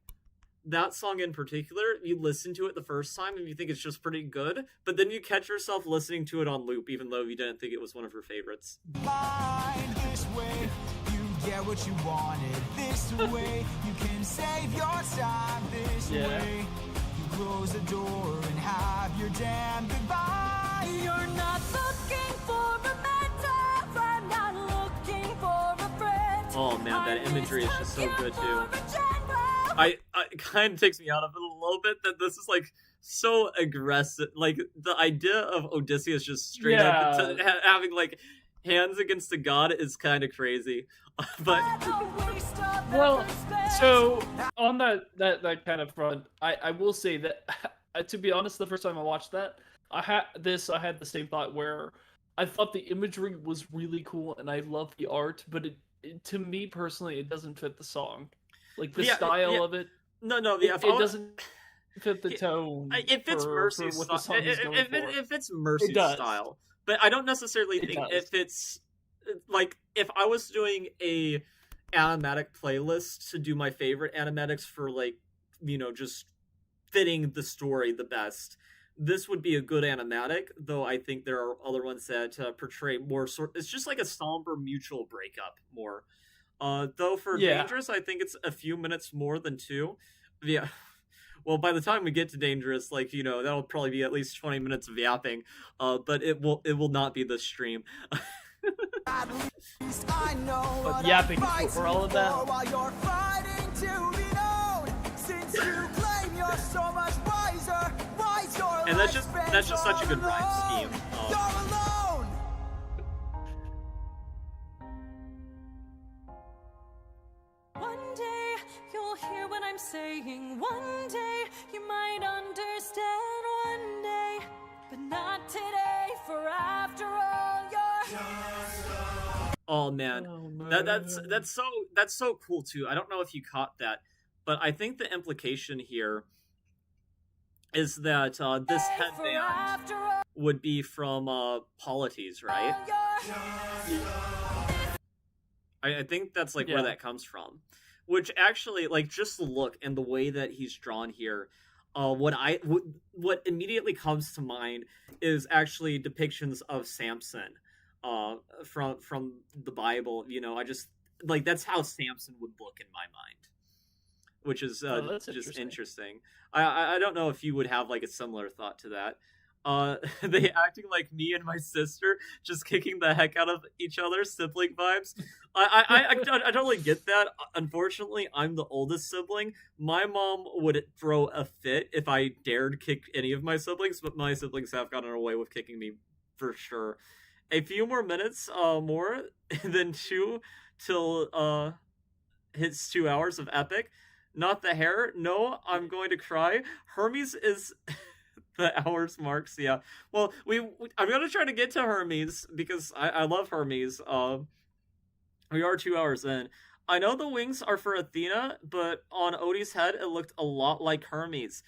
that song in particular, you listen to it the first time and you think it's just pretty good, but then you catch yourself listening to it on loop even though you didn't think it was one of her favorites. Mind this way, you get what you wanted. This way, you can save your time. This Yeah. way, you close the door and have your damn goodbye. You're not looking for a mentor. I'm not looking for a friend. Oh man, that imagery is just so good too. I It kind of takes me out of it a little bit that this is like so aggressive. Like the idea of Odysseus just straight up having like hands against a god is kind of crazy. But Well, so on that kind of front, I will say that to be honest, the first time I watched that, I had the same thought where I thought the imagery was really cool, and I love the art, but to me personally, it doesn't fit the song. Like the style of it, No, it doesn't fit the tone. It fits Mercy's for what the song is going for. It fits Mercy's style, but I don't necessarily think it fits. Like, if I was doing a animatic playlist to do my favorite animatics for, like, you know, just fitting the story the best, this would be a good animatic, though I think there are other ones that portray more it's just like a somber mutual breakup more. Though for Dangerous, I think it's a few minutes more than 2. Yeah. Well, by the time we get to Dangerous, like, you know, that'll probably be at least 20 minutes of yapping. But it will not be this stream. At least I know But what yapping I'm for all of that. fighting for while you're fighting to be known. Since you claim you're so much wiser, why's your And that's just such a good alone? rhyme scheme. You're alone. One day you'll hear what I'm saying. One day you might understand. One day, but not today. For after all, you're. Oh man, that's so cool too. I don't know if you caught that, but I think the implication here is that this headband would be from Polites, right? I think that's like where that comes from. Which actually, like, just the look and the way that he's drawn here, what immediately comes to mind is actually depictions of Samson, from the Bible. You know, I just like that's how Samson would look in my mind, which is just interesting. I don't know if you would have like a similar thought to that. They acting like me and my sister, just kicking the heck out of each other, sibling vibes. I totally get that. Unfortunately, I'm the oldest sibling. My mom would throw a fit if I dared kick any of my siblings, but my siblings have gotten away with kicking me for sure. A few more minutes, more than 2 till hits 2 hours of Epic. Not the hair. No, I'm going to cry. Hermes is the hours marks. Yeah. Well, I'm gonna try to get to Hermes because I love Hermes. We are 2 hours in. I know the wings are for Athena, but on Odie's head it looked a lot like Hermes.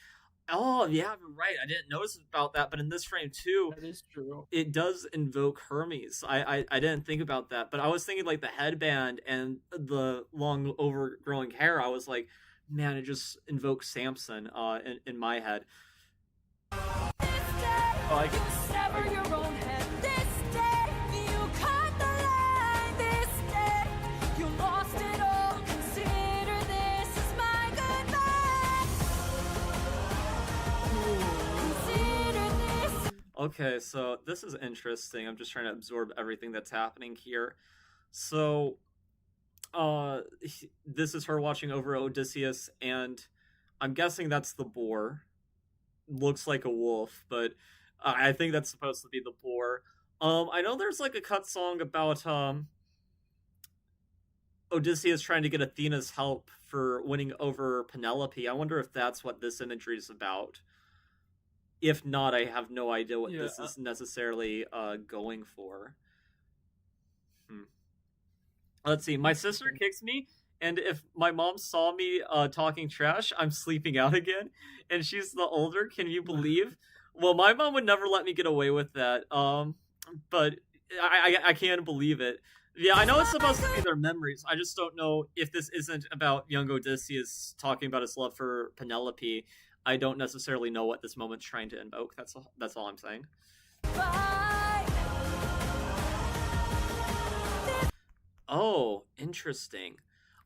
Oh yeah, right. I didn't notice about that, but in this frame too, that is true. It does invoke Hermes. I didn't think about that, but I was thinking like the headband and the long overgrowing hair. I was like, man, it just invokes Samson in my head. Sever your own head this day. You cut the line this day. You lost it all. Consider this as my goodbye. Consider this. Okay, so this is interesting. I'm just trying to absorb everything that's happening here. So, this is her watching over Odysseus, and I'm guessing that's the boar. Looks like a wolf, but I think that's supposed to be the boar. I know there's like a cut song about Odysseus trying to get Athena's help for winning over Penelope. I wonder if that's what this imagery is about. If not, I have no idea what this is necessarily going for. Let's see. My sister kicks me, and if my mom saw me talking trash, I'm sleeping out again. And she's the older. Can you believe? Well, my mom would never let me get away with that. But I can't believe it. Yeah, I know it's supposed to be their memories. I just don't know if this isn't about young Odysseus talking about his love for Penelope. I don't necessarily know what this moment's trying to invoke. That's all I'm saying. Oh, interesting.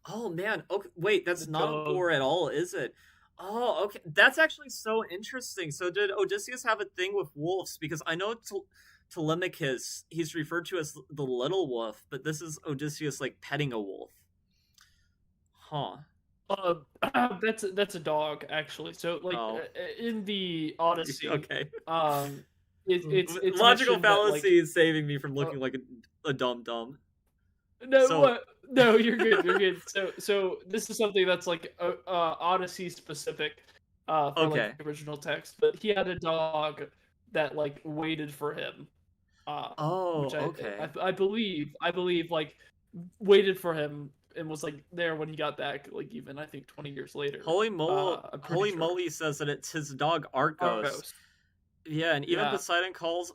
Oh man. Okay, wait, that's not a boar at all, is it? Oh, okay. That's actually so interesting. So did Odysseus have a thing with wolves? Because I know Telemachus, he's referred to as the little wolf, but this is Odysseus like petting a wolf. Huh. That's a dog actually. So like in the Odyssey, okay. It's logical fallacy is saving me from looking like a dum. No, no, you're good. You're good. So this is something that's like Odyssey specific for like the original text. But he had a dog that like waited for him. Which okay. I believe like waited for him and was like there when he got back, like even I think 20 years later. I'm pretty Holy sure. moly says that it's his dog Argos. Argos. Yeah, and even Yeah. Poseidon calls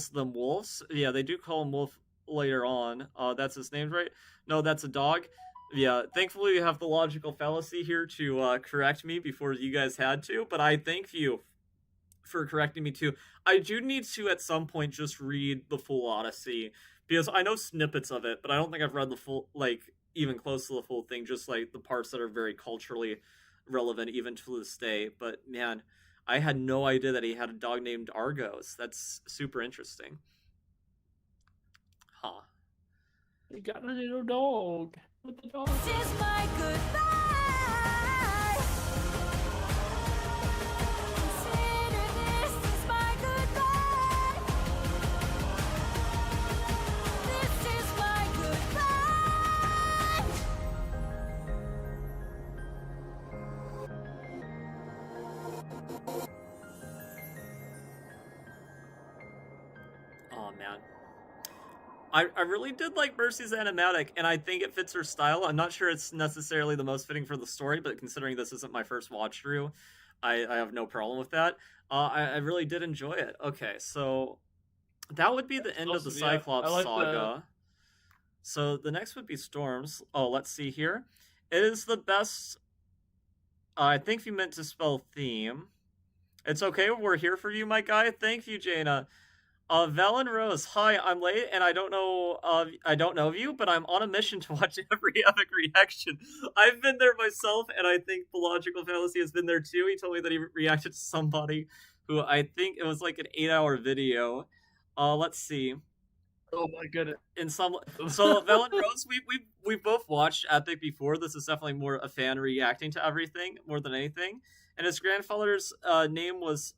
them wolves. Yeah, they do call him wolf later on. That's his name, right? No, that's a dog. Yeah, thankfully you have the logical fallacy here to correct me before you guys had to, but I thank you for correcting me too. I do need to at some point just read the full Odyssey because I know snippets of it, but I don't think I've read the full, like even close to the full thing. Just like the parts that are very culturally relevant even to this day. But man, I had no idea that he had a dog named Argos. That's super interesting. Huh. You got a little dog. With the dog. This is my goodbye. Consider this is my goodbye. This is my goodbye. Oh man. I really did like Mercy's animatic, and I think it fits her style. I'm not sure it's necessarily the most fitting for the story, but considering this isn't my first watch through, I have no problem with that. I really did enjoy it. Okay, so that would be the end of the Awesome, yeah. Cyclops I like saga. So the next would be Storms. Oh, let's see here. It is the best. I think you meant to spell theme. It's okay. We're here for you, my guy. Thank you, Jaina. Valen Rose, hi, I'm late and I don't know of you, but I'm on a mission to watch every Epic reaction. I've been there myself, and I think the Logical Fallacy has been there too. He told me that he reacted to somebody who I think it was like an 8-hour video. Let's see. Oh my goodness. So Valen Rose, we've both watched Epic before. This is definitely more a fan reacting to everything more than anything. And his grandfather's name was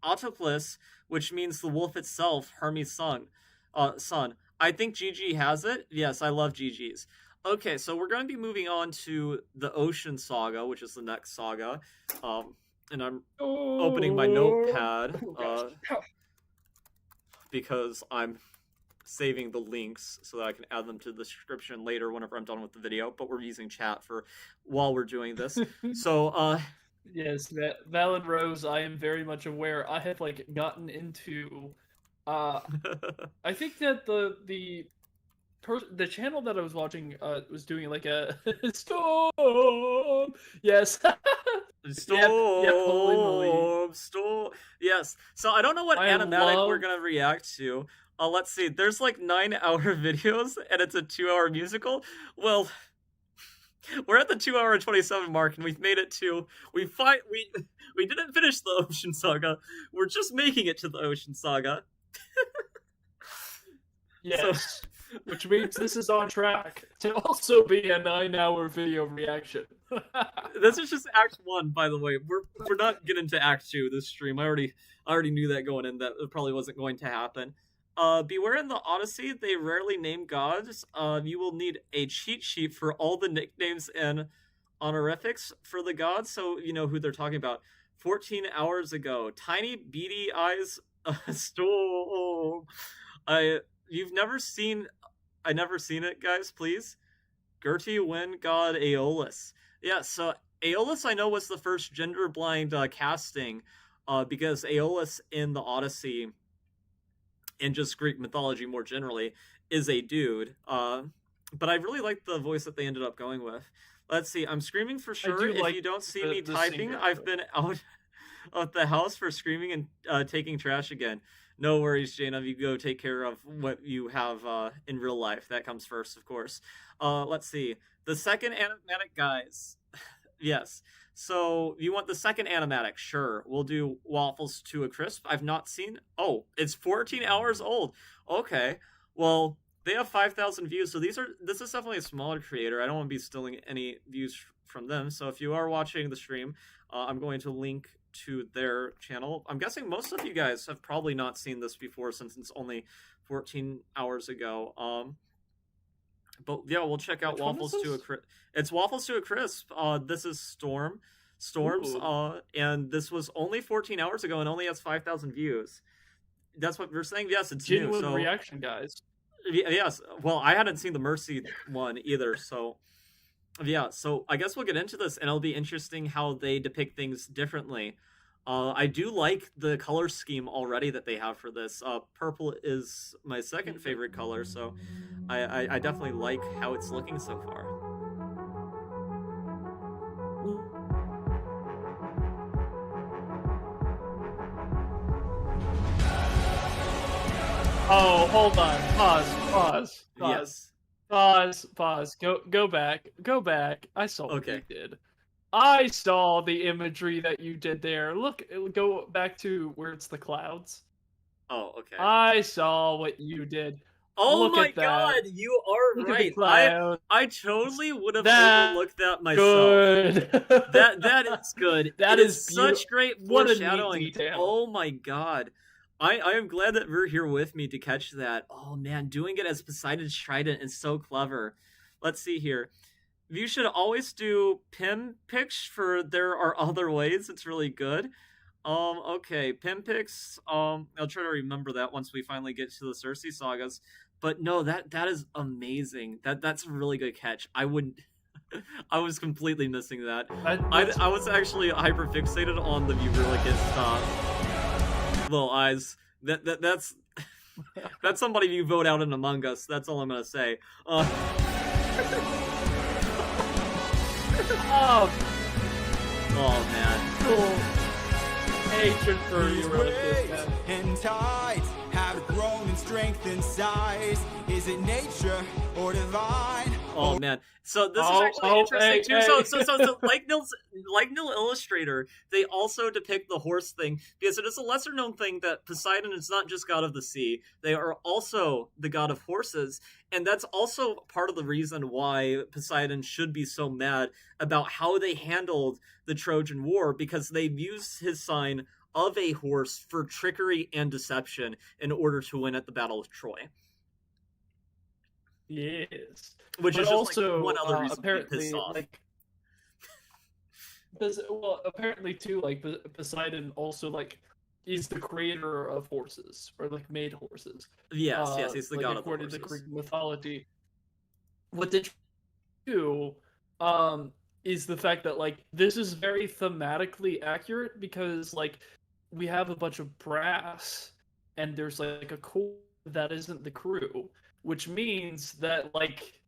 Autoclus, which means the wolf itself, Hermes' son. I think GG has it. Yes, I love GG's. Okay, so we're going to be moving on to the Ocean Saga, which is the next saga. And I'm opening my notepad because I'm saving the links so that I can add them to the description later whenever I'm done with the video. But we're using chat for while we're doing this. So, Yes, Valen Rose, I am very much aware. I have like gotten into I think that the channel that I was watching was doing like a storm. Yes. Storm. Yes. So I don't know what animatic we're gonna react to. Let's see. There's like 9-hour videos, and it's a 2-hour musical. Well, we're at the 2-hour and 27 mark, and we've made it to we didn't finish the Ocean Saga. We're just making it to the Ocean Saga. Yes. Which means this is on track to also be a 9-hour video reaction. This is just Act 1, by the way. We're not getting to Act 2 this stream. I already knew that going in that it probably wasn't going to happen. Beware in the Odyssey, they rarely name gods. You will need a cheat sheet for all the nicknames and honorifics for the gods, so you know who they're talking about. 14 hours ago, tiny beady eyes, storm. I never seen it, guys. Please, Gertie wind god Aeolus. Yeah, so Aeolus I know was the first gender blind casting, because Aeolus in the Odyssey, and just Greek mythology more generally, is a dude. But I really like the voice that they ended up going with. Let's see, I'm screaming for sure. If you don't see me typing, I've been out of the house for screaming and taking trash again. No worries, Jaina. You go take care of what you have in real life. That comes first, of course. Let's see. The second animatic, guys. Yes. So you want the second animatic? Sure. We'll do Waffles to a Crisp. I've not seen. Oh, it's 14 hours old. Okay. Well, they have 5,000 views. So this is definitely a smaller creator. I don't want to be stealing any views from them. So if you are watching the stream, I'm going to link to their channel. I'm guessing most of you guys have probably not seen this before since it's only 14 hours ago. But yeah, we'll check out Waffles to a Crisp. It's Waffles to a Crisp. This is Storms. Ooh. And this was only 14 hours ago and only has 5,000 views. that's what we're saying. Yes, it's Genuine new. So reaction, guys. yes. Well, I hadn't seen the Mercy one either, so yeah. So I guess we'll get into this, and it'll be interesting how they depict things differently. I do like the color scheme already that they have for this. Purple is my second favorite color, so I definitely like how it's looking so far. Oh, hold on. Pause. Yes. Pause. Go back. I saw what Okay. you did. I saw the imagery that you did there. Look, go back to where it's the clouds. Oh, okay. I saw what you did. Oh Look my at that. god, you are Look at the right. cloud. I totally would have That's overlooked that myself. Good. That is good. That It is such great What a neat foreshadowing. detail. Oh my god. I am glad that we're here with me to catch that. Oh man, doing it as Poseidon's trident is so clever. Let's see here. You should always do pin picks for there are other ways. It's really good. Okay, pin picks. I'll try to remember that once we finally get to the Circe Sagas. But no, that is amazing. That's a really good catch. I wouldn't. I was completely missing that. I was actually hyper fixated on the Eurylochus little eyes. That's that's somebody you vote out in Among Us. That's all I'm gonna say. Oh man. Cool. Hatred for These you, waves and tides have grown in strength and size. Is it nature or divine? Oh man. So this is Oh, actually oh, interesting too. hey. So like Nil Illustrator, they also depict the horse thing because it is a lesser known thing that Poseidon is not just god of the sea. They are also the god of horses, and that's also part of the reason why Poseidon should be so mad about how they handled the Trojan War, because they used his sign of a horse for trickery and deception in order to win at the Battle of Troy. Yes. Which But is just also, like one other reason to be apparently, pissed off. like, apparently too, like Poseidon also like is the creator of horses, or like made horses. Yes, he's the like, god of the according to horses. Greek mythology. What they do, is the fact that like this is very thematically accurate, because like we have a bunch of brass, and there's like a core that isn't the crew, which means that like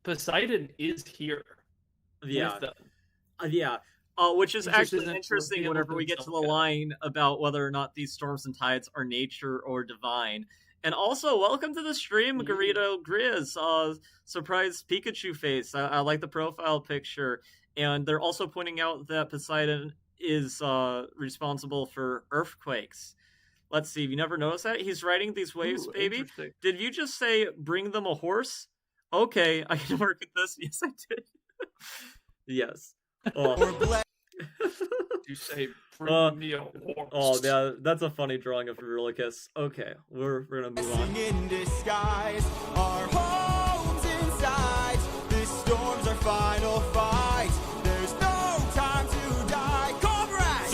Poseidon is here Yeah, with them. yeah. Which is He just actually isn't interesting revealed whenever we get to the himself yet. line about whether or not these storms and tides are nature or divine. And also, welcome to the stream, Yeah. Garrido Grizz. Surprise Pikachu face. I like the profile picture. And they're also pointing out that Poseidon is responsible for earthquakes. Let's see, have you never noticed that? He's riding these waves, Ooh, baby. interesting. Did you just say, bring them a horse? Okay, I can work with this. Yes, I did. Yes. Oh. Or blessed You say Uh, bring me a horse. Oh, yeah, that's a funny drawing of Eurylochus. Okay, we're gonna move on. in disguise. Our homes inside. This storm's our final fight. There's no time to die. Comrades!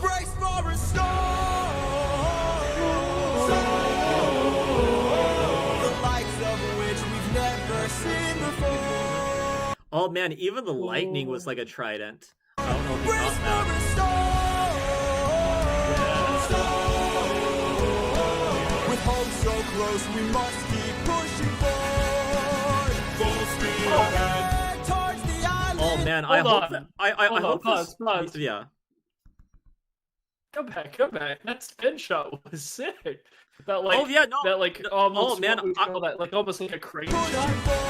Brace for a storm. The likes of which we've never seen before. Oh man, even the lightning was like a trident. I don't know if you Brace caught for that. a storm. With hope so close, we must keep pushing forward. Full speed ahead towards the island. Oh man, I Hold hope on. that I Hold on, hope this. pause. Yeah. Come back. That spin shot was sick. That like Oh yeah, no. that like no, almost oh man, what we call that, like almost like a crane Pushing shot. forward.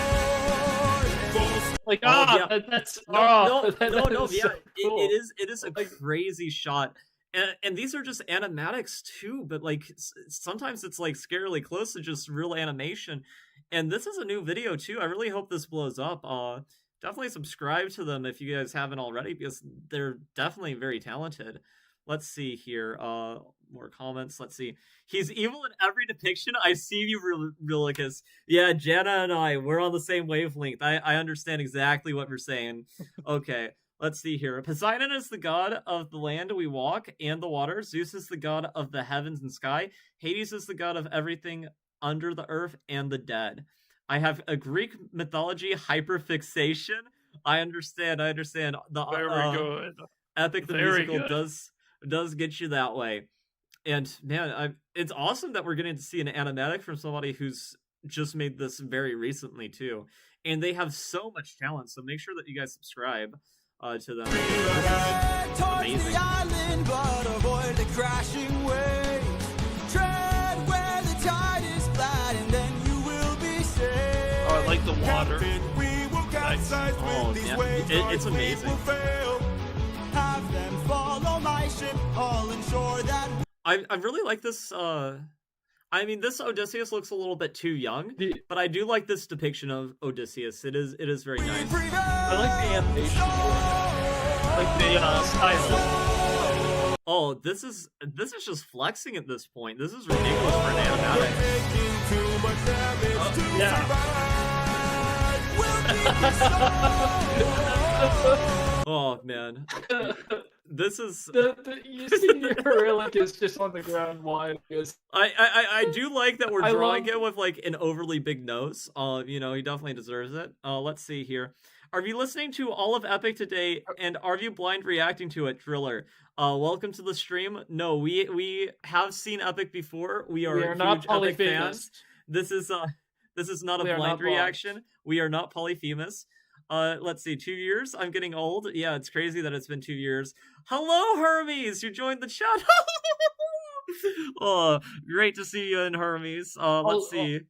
Like yeah. that's no, that no, is yeah, so cool. it is a Like- crazy shot, and these are just animatics too. But like sometimes it's like scarily close to just real animation, and this is a new video too. I really hope this blows up. Definitely subscribe to them if you guys haven't already, because they're definitely very talented. Let's see here. More comments. Let's see. He's evil in every depiction. I see you, Eurylochus. Yeah, Jana and I, we're on the same wavelength. I understand exactly what we're saying. Okay. Let's see here. Poseidon is the god of the land we walk and the water. Zeus is the god of the heavens and sky. Hades is the god of everything under the earth and the dead. I have a Greek mythology hyperfixation. I understand. The Very good. Epic the Very musical good. does get you that way. And man, it's awesome that we're getting to see an animatic from somebody who's just made this very recently too. And they have so much talent, so make sure that you guys subscribe to them. Head towards Amazing. the island, but avoid the crashing waves. Tread where the tide is flat, and then you will be safe. Oh, I like the water. Captain, we will capsize Oh, with these yeah. waves, It's our fleet amazing. will fail. Have them follow my ship, all ensure that I really like this. I mean, this Odysseus looks a little bit too young, but I do like this depiction of Odysseus. It is very we nice. prevail. I like the animation. Like the style. Oh, this is just flexing at this point. This is ridiculous for an animatic. Taking too much damage to yeah. survive. We'll keep you Oh man, this is. You see Heroic is just on the ground. Why? Because I do like that we're I drawing love- it with like an overly big nose. You know, he definitely deserves it. Let's see here. Are you listening to all of Epic today, and are you blind reacting to it, Driller? Welcome to the stream. No, we have seen Epic before. We are huge not Epic Polyphemus. fans. This is not We a are blind not blind. reaction. We are not Polyphemus. Let's see, 2 years. I'm getting old. Yeah, it's crazy that it's been 2 years. Hello, Hermes. You joined the chat. Oh, great to see you in Hermes. Let's see.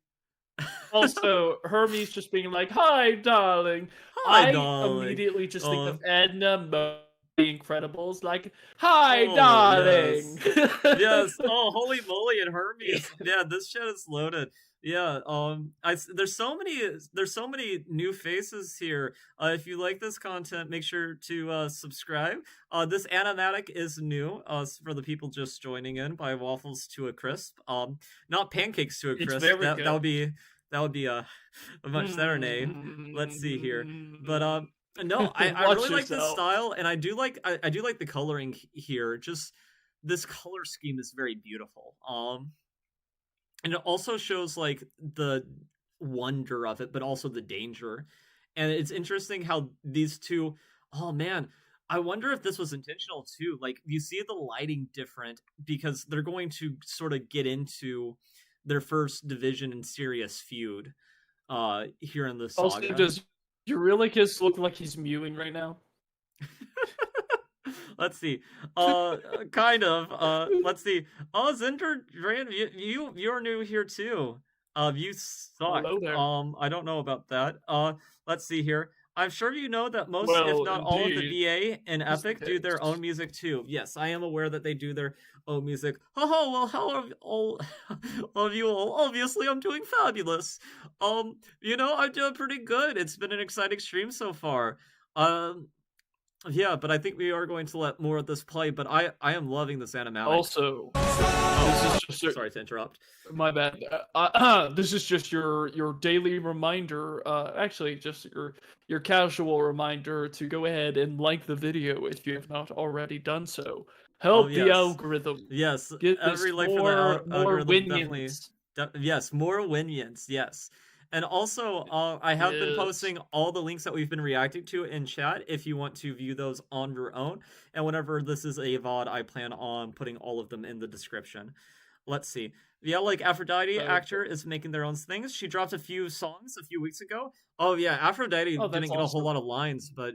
Also, Hermes just being like, "Hi, darling." Hi, I darling. immediately just think Oh. of Edna Mode, The Incredibles, like, "Hi, Oh, darling." Yes. Oh, holy moly, and Hermes. Yeah, this chat is loaded. Yeah. There's so many new faces here. If you like this content, make sure to subscribe. This animatic is new. For the people just joining in, by Waffles to a Crisp. Not Pancakes to a It's Crisp. very That good. would be a much better name. Let's see here. But no, I Watch really like this yourself. style, and I do like the coloring here. Just this color scheme is very beautiful. And it also shows like the wonder of it, but also the danger. And it's interesting how these two. Oh man, I wonder if this was intentional too. Like you see the lighting different because they're going to sort of get into their first division and serious feud here in the saga. Also, does Eurylochus look like he's mewing right now? Let's see. Kind of. Let's see. Oh, Zinder, you're new here too. You suck. Hello there. I don't know about that. Let's see here. I'm sure you know that most, Well, if not all, of the indeed. VA and Just Epic do their pissed. own music too. Yes, I am aware that they do their own music. Oh, well, how are all of you all? Obviously, I'm doing fabulous. You know, I'm doing pretty good. It's been an exciting stream so far. Yeah, but I think we are going to let more of this play. But I am loving this animatic. Also, Oh, this is just sorry to interrupt. my bad. This is just your daily reminder. Actually, just your casual reminder to go ahead and like the video if you have not already done so. Help yes. the algorithm. Yes, Get this every like for more the algorithm definitely. winions. Yes, more winions. Yes. And also, I have been Yes. posting all the links that we've been reacting to in chat if you want to view those on your own. And whenever this is a VOD, I plan on putting all of them in the description. Let's see. Yeah, like Aphrodite Okay. actor is making their own things. She dropped a few songs a few weeks ago. Oh yeah, Aphrodite Oh, that's didn't get a whole awesome. lot of lines, but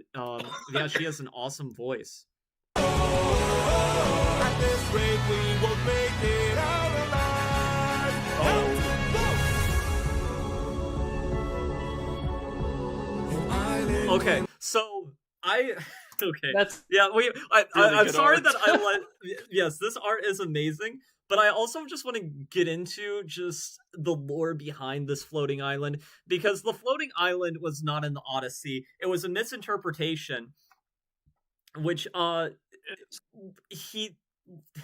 yeah, she has an awesome voice. At this rate, we will make it out alive. Okay, so okay. That's Yeah, Really I'm good sorry art. that I let. Yes, this art is amazing, but I also just want to get into just the lore behind this floating island, because the floating island was not in the Odyssey. It was a misinterpretation, which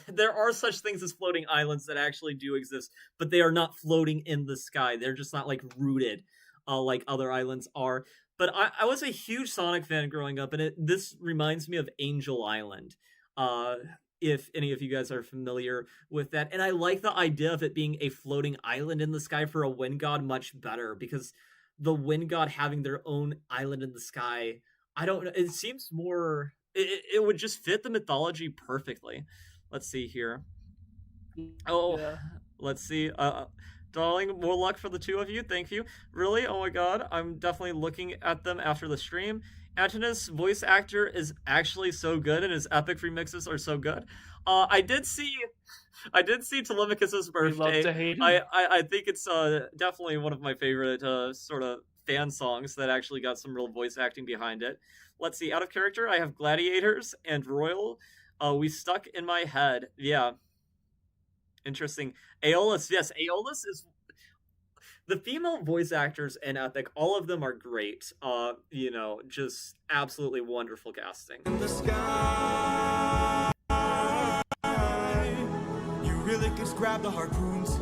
there are such things as floating islands that actually do exist, but they are not floating in the sky. They're just not like rooted like other islands are. But I was a huge Sonic fan growing up, and this reminds me of Angel Island. If any of you guys are familiar with that. And I like the idea of it being a floating island in the sky for a wind god much better, because the wind god having their own island in the sky, I don't know, it seems more, it would just fit the mythology perfectly. Let's see here. Oh, Yeah. let's see. Darling, more luck for the two of you. Thank you. Really? Oh my god. I'm definitely looking at them after the stream. Antonis' voice actor is actually so good, and his epic remixes are so good. I did see Telemachus's We love birthday. to hate him. I think it's definitely one of my favorite sort of fan songs that actually got some real voice acting behind it. Let's see. Out of character, I have Gladiators and Royal. We stuck in my head. Yeah. Interesting. Aeolus, yes, Aeolus is the female voice actors in Epic. All of them are great. You know, just absolutely wonderful casting. In the sky, you really could grab the harpoons,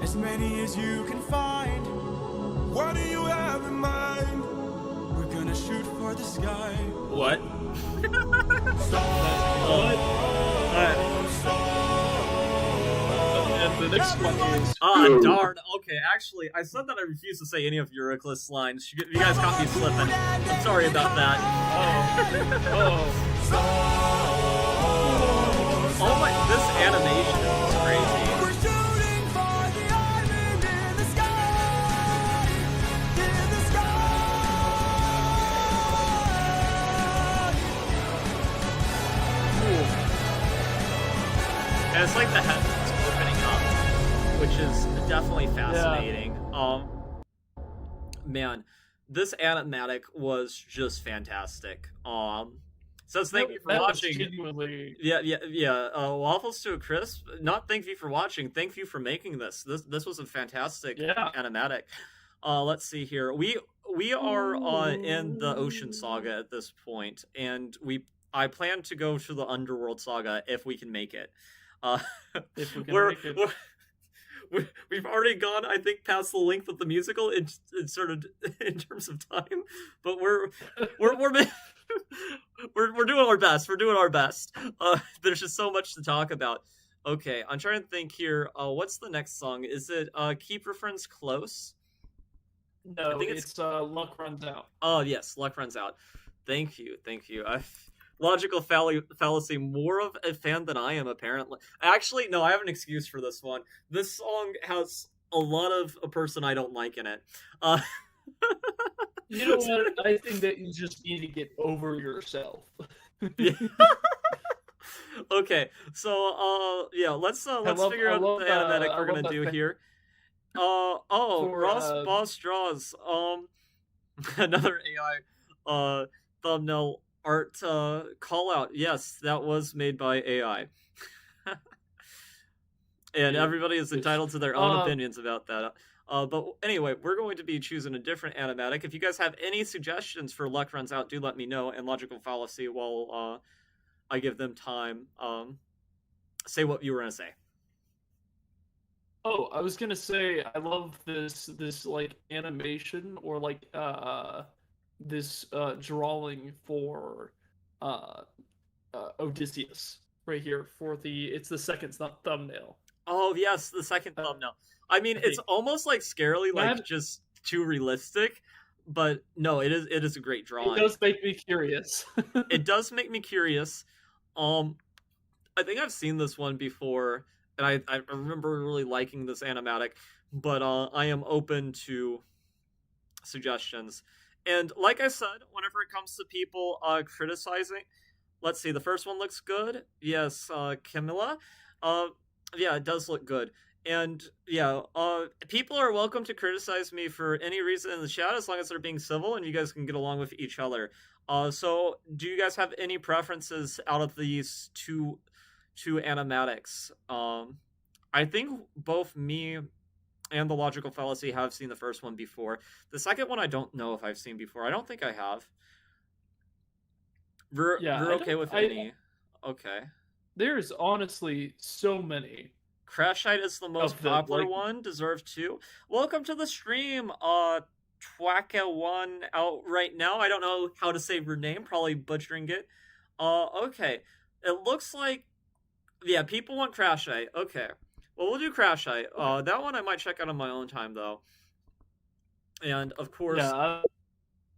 as many as you can find. What do you have in mind? We're gonna shoot for the sky. What? And the next one is Darn. Okay, actually, I said that I refuse to say any of your Ruthless lines. You guys caught me slipping. I'm sorry about that. Oh my, this animation is crazy. We're shooting for the island in the sky, in the sky. And it's like the heavens opening up, which is definitely fascinating. Man, this animatic was just fantastic. Says thank you for That was watching. genuinely- Yeah. Waffles to a crisp. Not thank you for watching. Thank you for making this. This was a fantastic animatic. Let's see here. We are in the Ocean Saga at this point, and I plan to go to the Underworld Saga if we can make it. If we can we're, make it. we've already gone, I think, past the length of the musical in sort of in terms of time, but we're doing our best. We're doing our best. There's just so much to talk about. Okay, I'm trying to think here. What's the next song? Is it Keep Your Friends Close? No, I think it's Luck Runs Out. Oh yes, Luck Runs Out. Thank you. Logical fallacy, more of a fan than I am, apparently. Actually, no, I have an excuse for this one. This song has a lot of a person I don't like in it. You know what? I think that you just need to get over yourself. Yeah. Okay, so yeah, let's figure out the animatic we're gonna do here. Boss draws. Another AI thumbnail art call out. Yes, that was made by AI. And everybody is entitled to their own opinions about that. But anyway, we're going to be choosing a different animatic. If you guys have any suggestions for Luck Runs Out, do let me know. And Logical Fallacy, while I give them time, say what you were going to say. Oh, I was gonna say I love this like animation or like this drawing for Odysseus right here for it's the second thumbnail. Oh yes, the second thumbnail. I mean, it's almost like scarily, like just too realistic, but no, it is a great drawing. It does make me curious. It does make me curious. I think I've seen this one before, and I remember really liking this animatic, but I am open to suggestions. And like I said, whenever it comes to people criticizing, let's see, the first one looks good. Yes, Camilla. Yeah, it does look good. And yeah, people are welcome to criticize me for any reason in the chat, as long as they're being civil and you guys can get along with each other. So do you guys have any preferences out of these two animatics? I think both me and the Logical Fallacy have seen the first one before. The second one I don't know if I've seen before. I don't think I have. We're okay with any. Okay. There's honestly so many. Crashite is the most popular one. Deserved 2. Welcome to the stream, Twaka one out right now. I don't know how to say her name, probably butchering it. Okay. It looks like, yeah, people want Crash Eye. Okay. Well, we'll do Crash Eye. That one I might check out on my own time, though. And, of course, Yeah,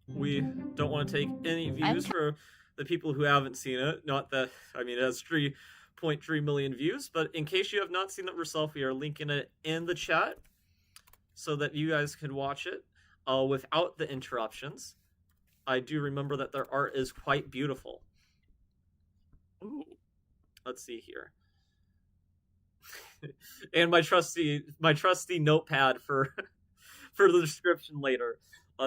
we don't want to take any views for the people who haven't seen it. Not that, I mean, it has 3.3 million views, but in case you have not seen it yourself, we are linking it in the chat so that you guys can watch it without the interruptions. I do remember that their art is quite beautiful. Ooh. Let's see here. And my trusty notepad for the description later.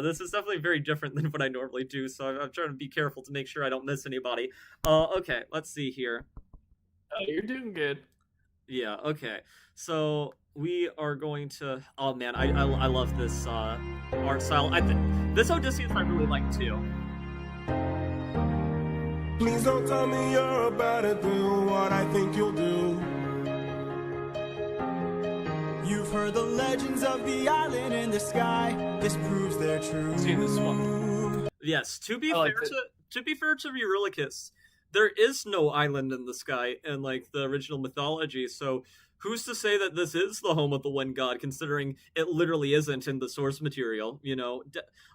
This is definitely very different than what I normally do, so I'm trying to be careful to make sure I don't miss anybody. Okay, let's see here. oh, you're doing good. Yeah, okay. So we are going to. Oh man, I love this art style. This Odysseus I really like too. Please don't tell me you're about to do what I think you'll do. You've heard the legends of the island in the sky. This proves they're true. Seen this one. Yes, to be I fair like to be fair to Eurylochus, there is no island in the sky in like the original mythology. So who's to say that this is the home of the wind god, considering it literally isn't in the source material? You know,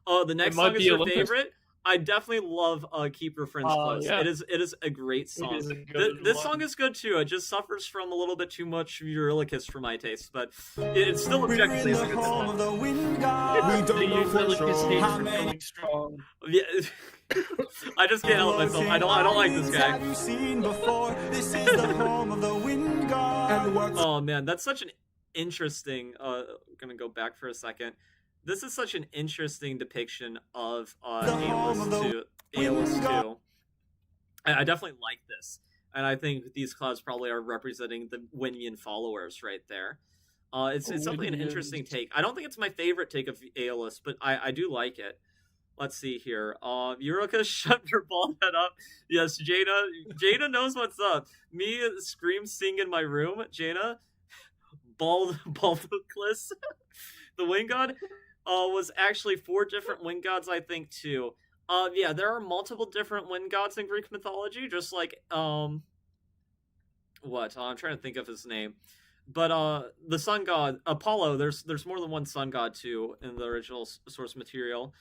the next might song is be your Olympus. favorite. I definitely love "Keep Your Friends Close." Yeah. It is a great song. is a good This one. song is good too. It just suffers from a little bit too much Eurylochus for my taste, but it's still We're objectively in a the good home song. of the wind god. We The don't know for Eurylochus sure. hates How for many- going strong. Yeah, I just can't help myself. I don't like this guy. Have you seen before? This is the home of the wind god. And what's Oh man, that's such an interesting. Gonna go back for a second. This is such an interesting depiction of The home of the Aeolus wind god. 2. I definitely like this, and I think these clouds probably are representing the Winian followers right there. It's definitely an interesting Winians. take. I don't think it's my favorite take of Aeolus, but I do like it. Let's see here. Eureka, shut your bald head up. Yes, Jaina knows what's up. Me scream sing in my room. Jaina, Baldoclus, the wind god, was actually 4 different wind gods, I think, too. Yeah, there are multiple different wind gods in Greek mythology, just like, I'm trying to think of his name. But, the sun god, Apollo, there's more than one sun god, too, in the original source material.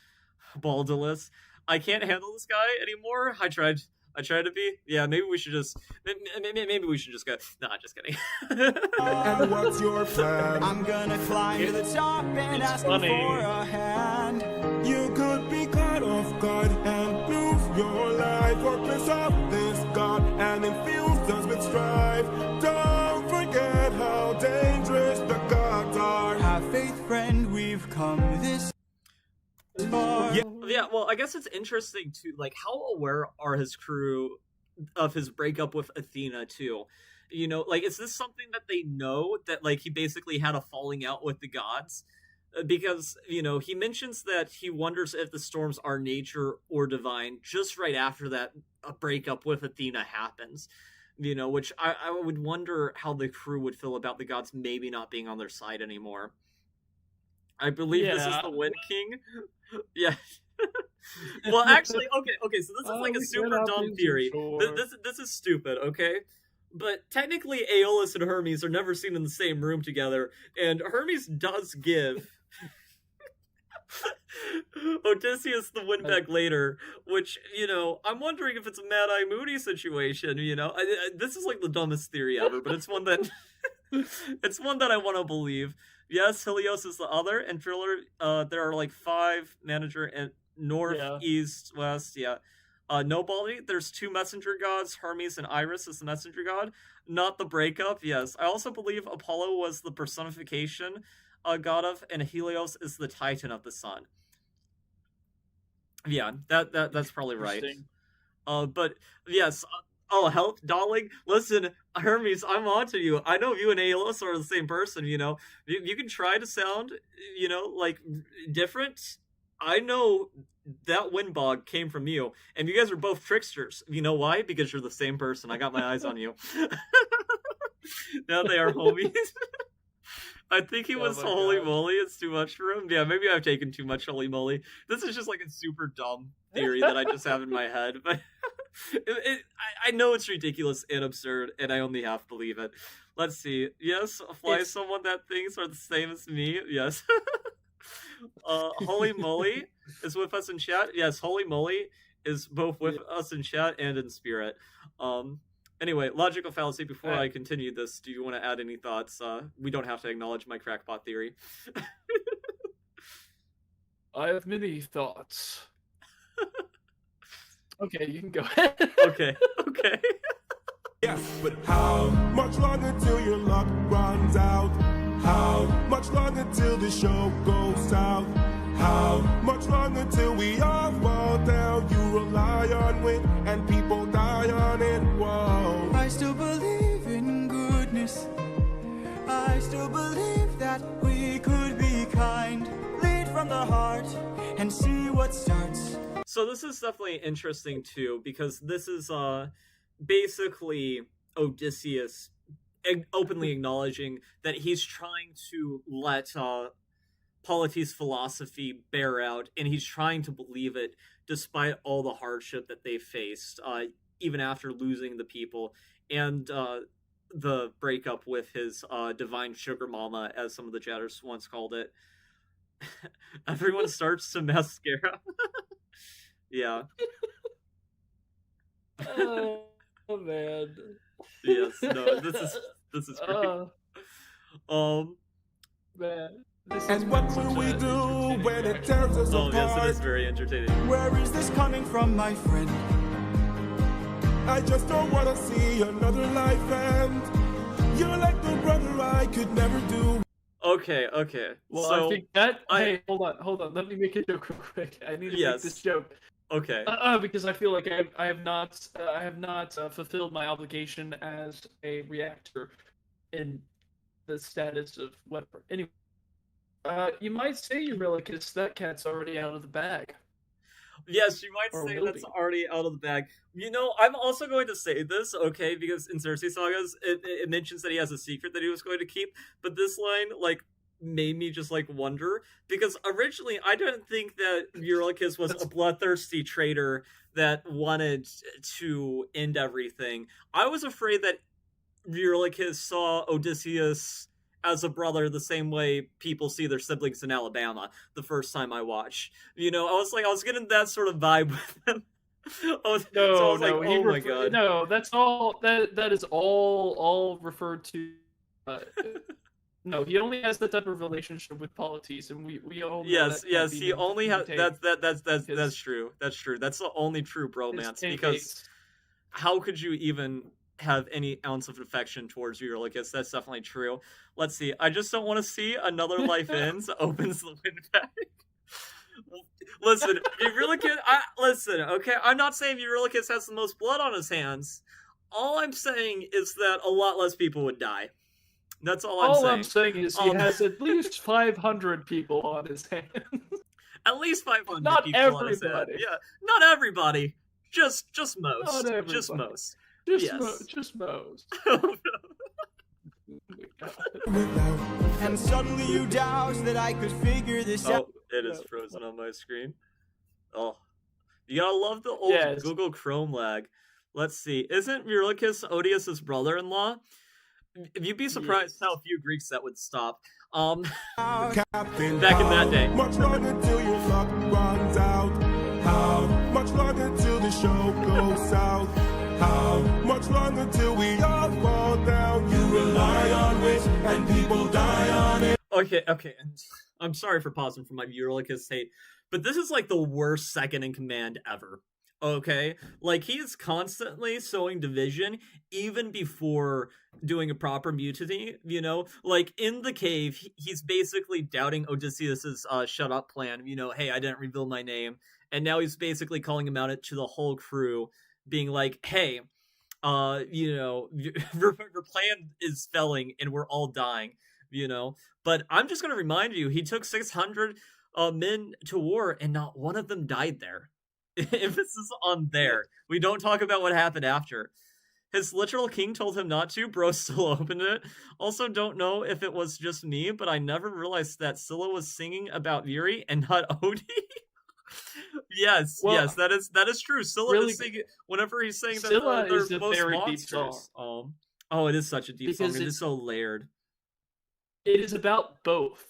Baldulus. I can't handle this guy anymore. I tried to be. Yeah, maybe we should just go. Nah, just kidding. and what's your plan? I'm gonna climb to the top and It's ask funny. you for a hand. You could be caught off guard and lose your life, or piss off this god and infuse us with strife. Don't forget how dangerous the gods are. Have faith, friend, we've come this far. Yeah, well, I guess it's interesting too. Like, how aware are his crew of his breakup with Athena too? You know, like, is this something that they know, that like he basically had a falling out with the gods? Because, you know, he mentions that he wonders if the storms are nature or divine just right after that a breakup with Athena happens. You know, which I would wonder how the crew would feel about the gods maybe not being on their side anymore. I believe this is Yeah. the Wind King. Yeah. Well, actually, okay. So this is like a we super cannot dumb be too theory. sure. This is stupid, okay? But technically, Aeolus and Hermes are never seen in the same room together, and Hermes does give Odysseus the wind back later, which, you know, I'm wondering if it's a Mad Eye Moody situation. You know, this is like the dumbest theory ever, but it's one that it's one that I want to believe. Yes, Helios is the other, and Thriller, there are like 5 manager and north, Yeah. east, west, yeah. Nobody, there's 2 messenger gods, Hermes and Iris is the messenger god, not the breakup, yes. I also believe Apollo was the personification god of, and Helios is the titan of the sun. Yeah, that's probably right. Interesting. But yes, help, darling. Listen, Hermes, I'm onto you. I know you and Aeolus are the same person, you know. You can try to sound, you know, like, different. I know that windbog came from you, and you guys are both tricksters. You know why? Because you're the same person. I got my eyes on you. Now they are homies. I think he was my holy God. moly. It's too much for him. Yeah, maybe I've taken too much holy moly. This is just like a super dumb theory that I just have in my head, but I know it's ridiculous and absurd, and I only half believe it. Let's see. Yes, fly someone that thinks are the same as me. Yes. Holy moly is with us in chat. Yes, holy moly is both with us in chat and in spirit. Anyway, logical fallacy. Before I continue this, do you want to add any thoughts? We don't have to acknowledge my crackpot theory. I have many thoughts. Okay, you can go ahead. Okay. Yes, but how much longer till your luck runs out? How much longer till the show goes south? How much longer till we all fall down? You rely on wit and people die on it. Whoa. I still believe in goodness. I still believe that we could be kind. Lead from the heart and see what starts. So this is definitely interesting too, because this is basically Odysseus openly acknowledging that he's trying to let Polites' philosophy bear out, and he's trying to believe it despite all the hardship that they faced, even after losing the people, and the breakup with his divine sugar mama, as some of the chatters once called it. Everyone starts to mascara. Yeah. Oh man. Yes. No. This is great. Man. And what will we do when it tears us Oh yes, apart? it is very entertaining. Where is this coming from, my friend? I just don't want to see another life end. You're like the brother I could never do. Okay. Well, so, I think that. Hey, hold on. Let me make a joke real quick. I need to make this joke. Okay. Because I feel like I have not fulfilled my obligation as a reactor in the status of whatever. Anyway, you might say, Eurylochus, that cat's already out of the bag. Yes, you might Or say will that's be. already out of the bag. You know, I'm also going to say this, okay, because in Circe Sagas, it mentions that he has a secret that he was going to keep, but this line, like, made me just, like, wonder, because originally I didn't think that Eurylochus was a bloodthirsty traitor that wanted to end everything. I was afraid that Eurylochus saw Odysseus as a brother the same way people see their siblings in Alabama the first time I watched. You know, I was getting that sort of vibe with him. No, oh my god. No, that's all. That is all referred to. No, he only has that type of relationship with Polites, and we all know Yes, that yes, can't be he only has that's because true. That's true. That's the only true bromance, his because teammates. how could you even have any ounce of affection towards Eurylochus? That's definitely true. Let's see. I just don't want to see another life ends opens the wind bag. Listen, listen, okay? I'm not saying Eurylochus has the most blood on his hands. All I'm saying is that a lot less people would die. That's all I'm saying. All I'm saying is he has at least 500 people on his hands. At least 500 Not people on his hand. everybody. Yeah, not everybody. Just most. Not everybody. Just most. Just most. And suddenly you doubt that I could figure this out. Oh, it is frozen on my screen. Oh, you gotta love the old Google Chrome lag. Let's see. Isn't Eurylochus Odious' brother-in-law? You'd be surprised how few Greeks that would stop. Captain, back in that day. Much longer till your luck runs out. How much longer till the show goes south? How much longer till we all fall down? You rely on wit and people die on it. Okay, and I'm sorry for pausing from my Eurylochus hate, but this is like the worst second in command ever. Okay? Like, he is constantly sowing division even before doing a proper mutiny, you know? Like, in the cave, he's basically doubting Odysseus's shut up plan, you know, hey, I didn't reveal my name. And now he's basically calling him out to the whole crew, being like, hey, you know, your plan is failing and we're all dying, you know? But I'm just going to remind you, he took 600 men to war and not one of them died there. Emphasis on there. We don't talk about what happened after. His literal king told him not to. Bro still opened it. Also, don't know if it was just me, but I never realized that Scylla was singing about Yuri and not Odie. Yes, Well, yes, that is true. Scylla really, is singing whenever he's saying that Scylla they're is a both very deep monsters. song. Oh, it is such a deep song. Because It is so layered. it is about both.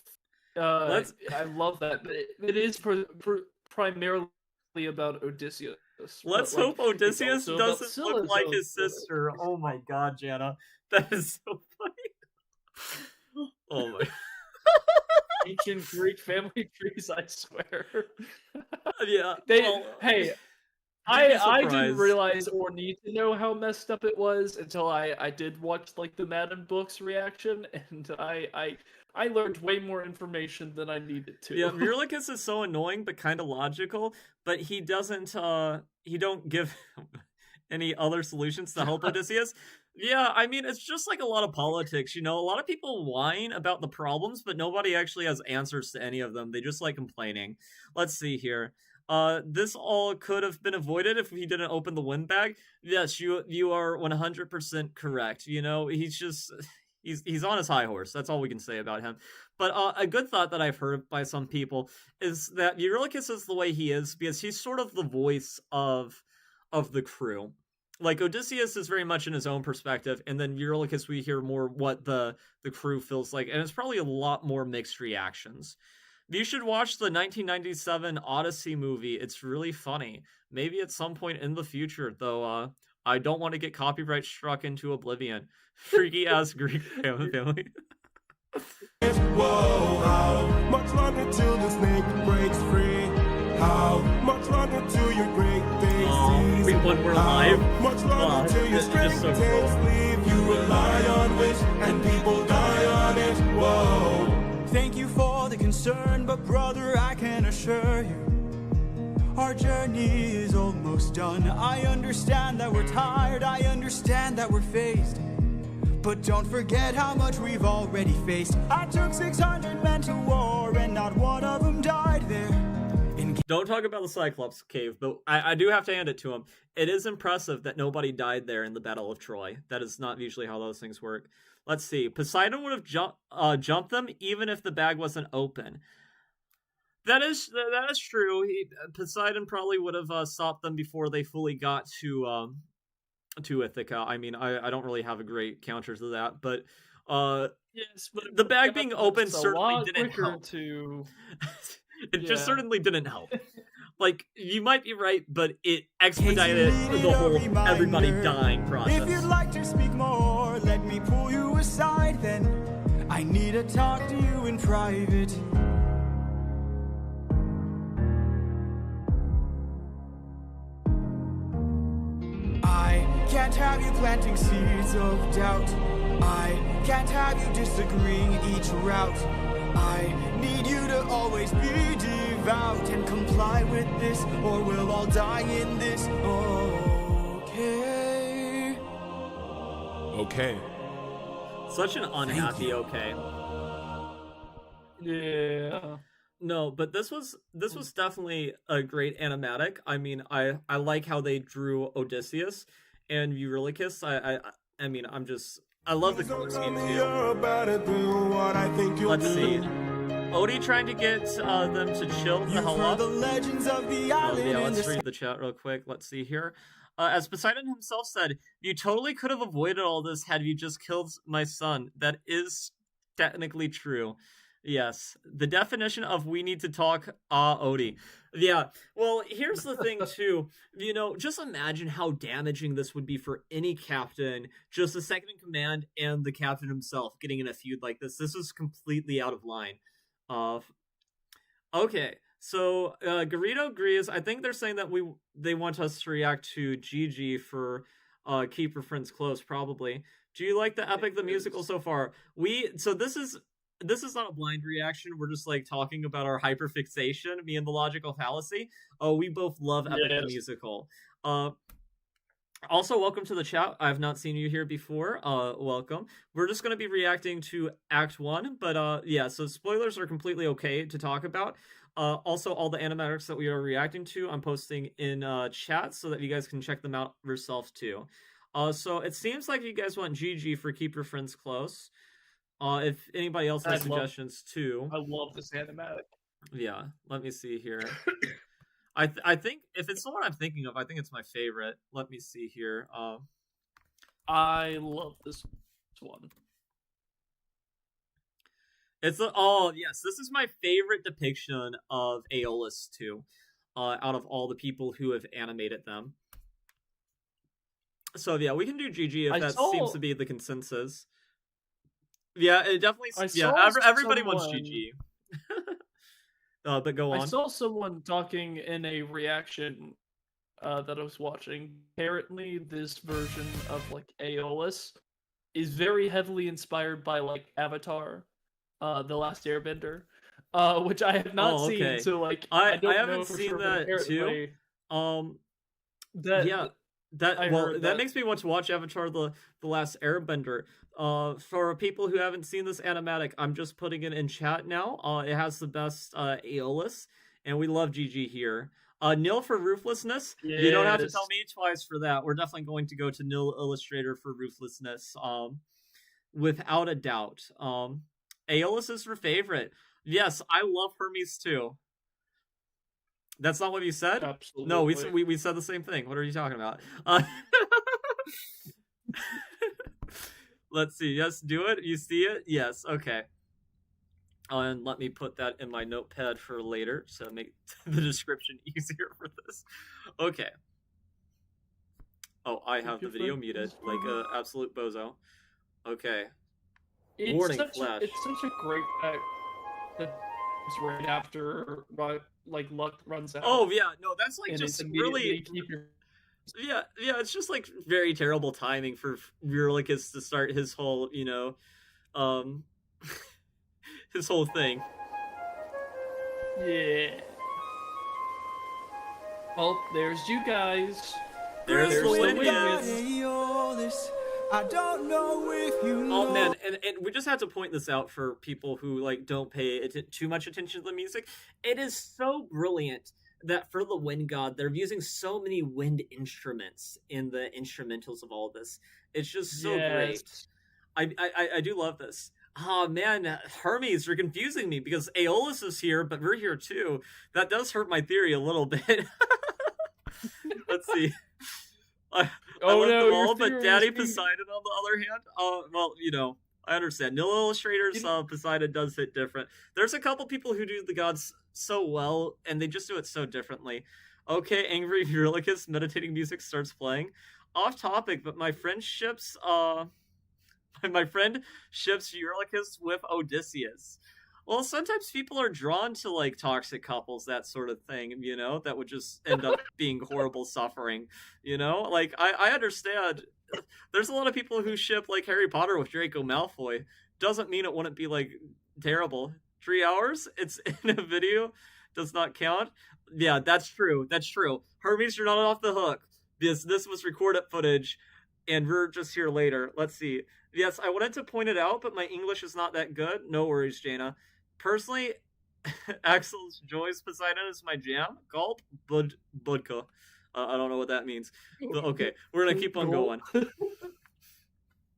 Let's- I love that, but it is primarily about Odysseus. Let's but, like, hope Odysseus it's also about doesn't Scylla, look like so- his sister. Oh my god, Jana. That is so funny. Oh my. Ancient Greek family trees, I swear. Yeah. They, well, hey, you'd be I didn't surprised. realize or need to know how messed up it was until I did watch like the Madden Books reaction, and I learned way more information than I needed to. Yeah, Murlicus is so annoying but kind of logical, but he don't give any other solutions to help Odysseus. Yeah, I mean, it's just like a lot of politics, you know? A lot of people whine about the problems, but nobody actually has answers to any of them. They just like complaining. Let's see here. This all could have been avoided if he didn't open the wind bag. Yes, you are 100% correct. You know, he's on his high horse. That's all we can say about him. But a good thought that I've heard by some people is that Eurylochus is the way he is because he's sort of the voice of the crew. Like Odysseus is very much in his own perspective, and then Eurylochus we hear more what the crew feels like, and it's probably a lot more mixed reactions. You should watch the 1997 Odyssey movie. It's really funny. Maybe at some point in the future, though. I don't want to get copyright struck into oblivion. Freaky ass Greek family. Whoa, how much longer till the snake breaks free? How much longer till your great day sees? Wait, when we're How live? much longer till your This is just strength so takes cool. leave? You rely on wish and people die on it. Whoa. Thank you for the concern, but brother, I can assure you, our journey is almost done. I understand that we're tired, I understand that we're phased, but don't forget how much we've already faced. I took 600 men to war, and not one of them died there. Don't talk about the Cyclops cave, but I do have to hand it to him. It is impressive that nobody died there in the Battle of Troy. That is not usually how those things work. Let's see. Poseidon would have jumped them even if the bag wasn't open. That is true. Poseidon probably would have stopped them before they fully got to Ithaca. I mean, I don't really have a great counter to that, but Yes, but the bag being open it's a certainly lot didn't quicker help. to. It just Yeah. certainly didn't help. Like, you might be right, but it expedited the whole everybody dying process. If you'd like to speak more, let me pull you aside then. I need to talk to you in private. I can't have you planting seeds of doubt. I can't have you disagreeing each route. I need you to always be devout and comply with this, or we'll all die in this. Okay. Okay. Such an unhappy okay. Yeah. No, but this was definitely a great animatic. I mean, I like how they drew Odysseus and Eurylochus. I mean, I love the color scheme too. You're about to do what I think you'll Let's do. see. Odie trying to get them to chill the You've hell heard up. the legends of the island Yeah, in let's the read the chat real quick. Let's see here. As Poseidon himself said, you totally could have avoided all this had you just killed my son. That is technically true. Yes. The definition of we need to talk, Odie. Yeah. Well, here's the thing, too. You know, just imagine how damaging this would be for any captain, just the second in command and the captain himself getting in a feud like this. This is completely out of line. Okay. So, Garrido agrees. I think they're saying that they want us to react to Gigi for Keep Your Friends Close, probably. Do you like the Epic the Musical so far? So this is not a blind reaction. We're just like talking about our hyperfixation, me and the logical fallacy. We both love Epic the Musical. Also, welcome to the chat. I've not seen you here before. Welcome. We're just going to be reacting to Act 1, but yeah, so spoilers are completely okay to talk about. Also, all the animatics that we are reacting to, I'm posting in chat so that you guys can check them out yourself too. So it seems like you guys want GG for Keep Your Friends Close. If anybody else has suggestions too. I love this animatic. Yeah, let me see here. I think if it's the one I'm thinking of, I think it's my favorite. Let me see here. I love this one. Oh yes, this is my favorite depiction of Aeolus too, out of all the people who have animated them. So yeah, we can do GG if seems to be the consensus. Yeah, it definitely. Everybody wants GG. But go on. I saw someone talking in a reaction that I was watching. Apparently, this version of like Aeolus is very heavily inspired by like Avatar, The Last Airbender, which I have not seen. So like, I haven't seen that too. That makes me want to watch Avatar: The Last Airbender. For people who haven't seen this animatic, I'm just putting it in chat now. It has the best Aeolus, and we love GG here. Nil for Ruthlessness. Yes. You don't have to tell me twice for that. We're definitely going to go to Nil Illustrator for Ruthlessness. Without a doubt. Aeolus is her favorite. Yes, I love Hermes too. That's not what you said? Absolutely. No, we said the same thing. What are you talking about? Let's see. Yes, do it. You see it? Yes. Okay. And let me put that in my notepad for later, so make the description easier for this. Okay. Oh, I have the video muted, like an absolute bozo. Okay. It's such a great fact that it's right after luck runs out. Oh yeah, no, that's like just really. Yeah, it's just like very terrible timing for Eurylochus to start his whole, his whole thing. Yeah. Well, there's you guys. There's the Aeolus. I don't know if you know. Oh man, and we just have to point this out for people who like don't pay too much attention to the music. It is so brilliant that for the Wind God, they're using so many wind instruments in the instrumentals of all this. It's just so great. I do love this. Oh man, Hermes, you're confusing me because Aeolus is here, but we're here too. That does hurt my theory a little bit. Let's see. I love them all, but Daddy Poseidon on the other hand, well, I understand. Nil Illustrators, Poseidon does hit different. There's a couple people who do the gods so well, and they just do it so differently. Okay, Angry Eurylochus meditating music starts playing. Off topic, but my friend ships Eurylochus with Odysseus. Well, sometimes people are drawn to like toxic couples, that sort of thing, that would just end up being horrible suffering, Like I understand. There's a lot of people who ship like Harry Potter with Draco Malfoy. Doesn't mean it wouldn't be like terrible. 3 hours? It's in a video. Does not count. Yeah, that's true. Hermes, you're not off the hook. This was recorded footage, and we're just here later. Let's see. Yes, I wanted to point it out, but my English is not that good. No worries, Jaina. Personally, Axel's Joy's Poseidon is my jam. Gulp, Budka. I don't know what that means. But okay, we're gonna keep on going.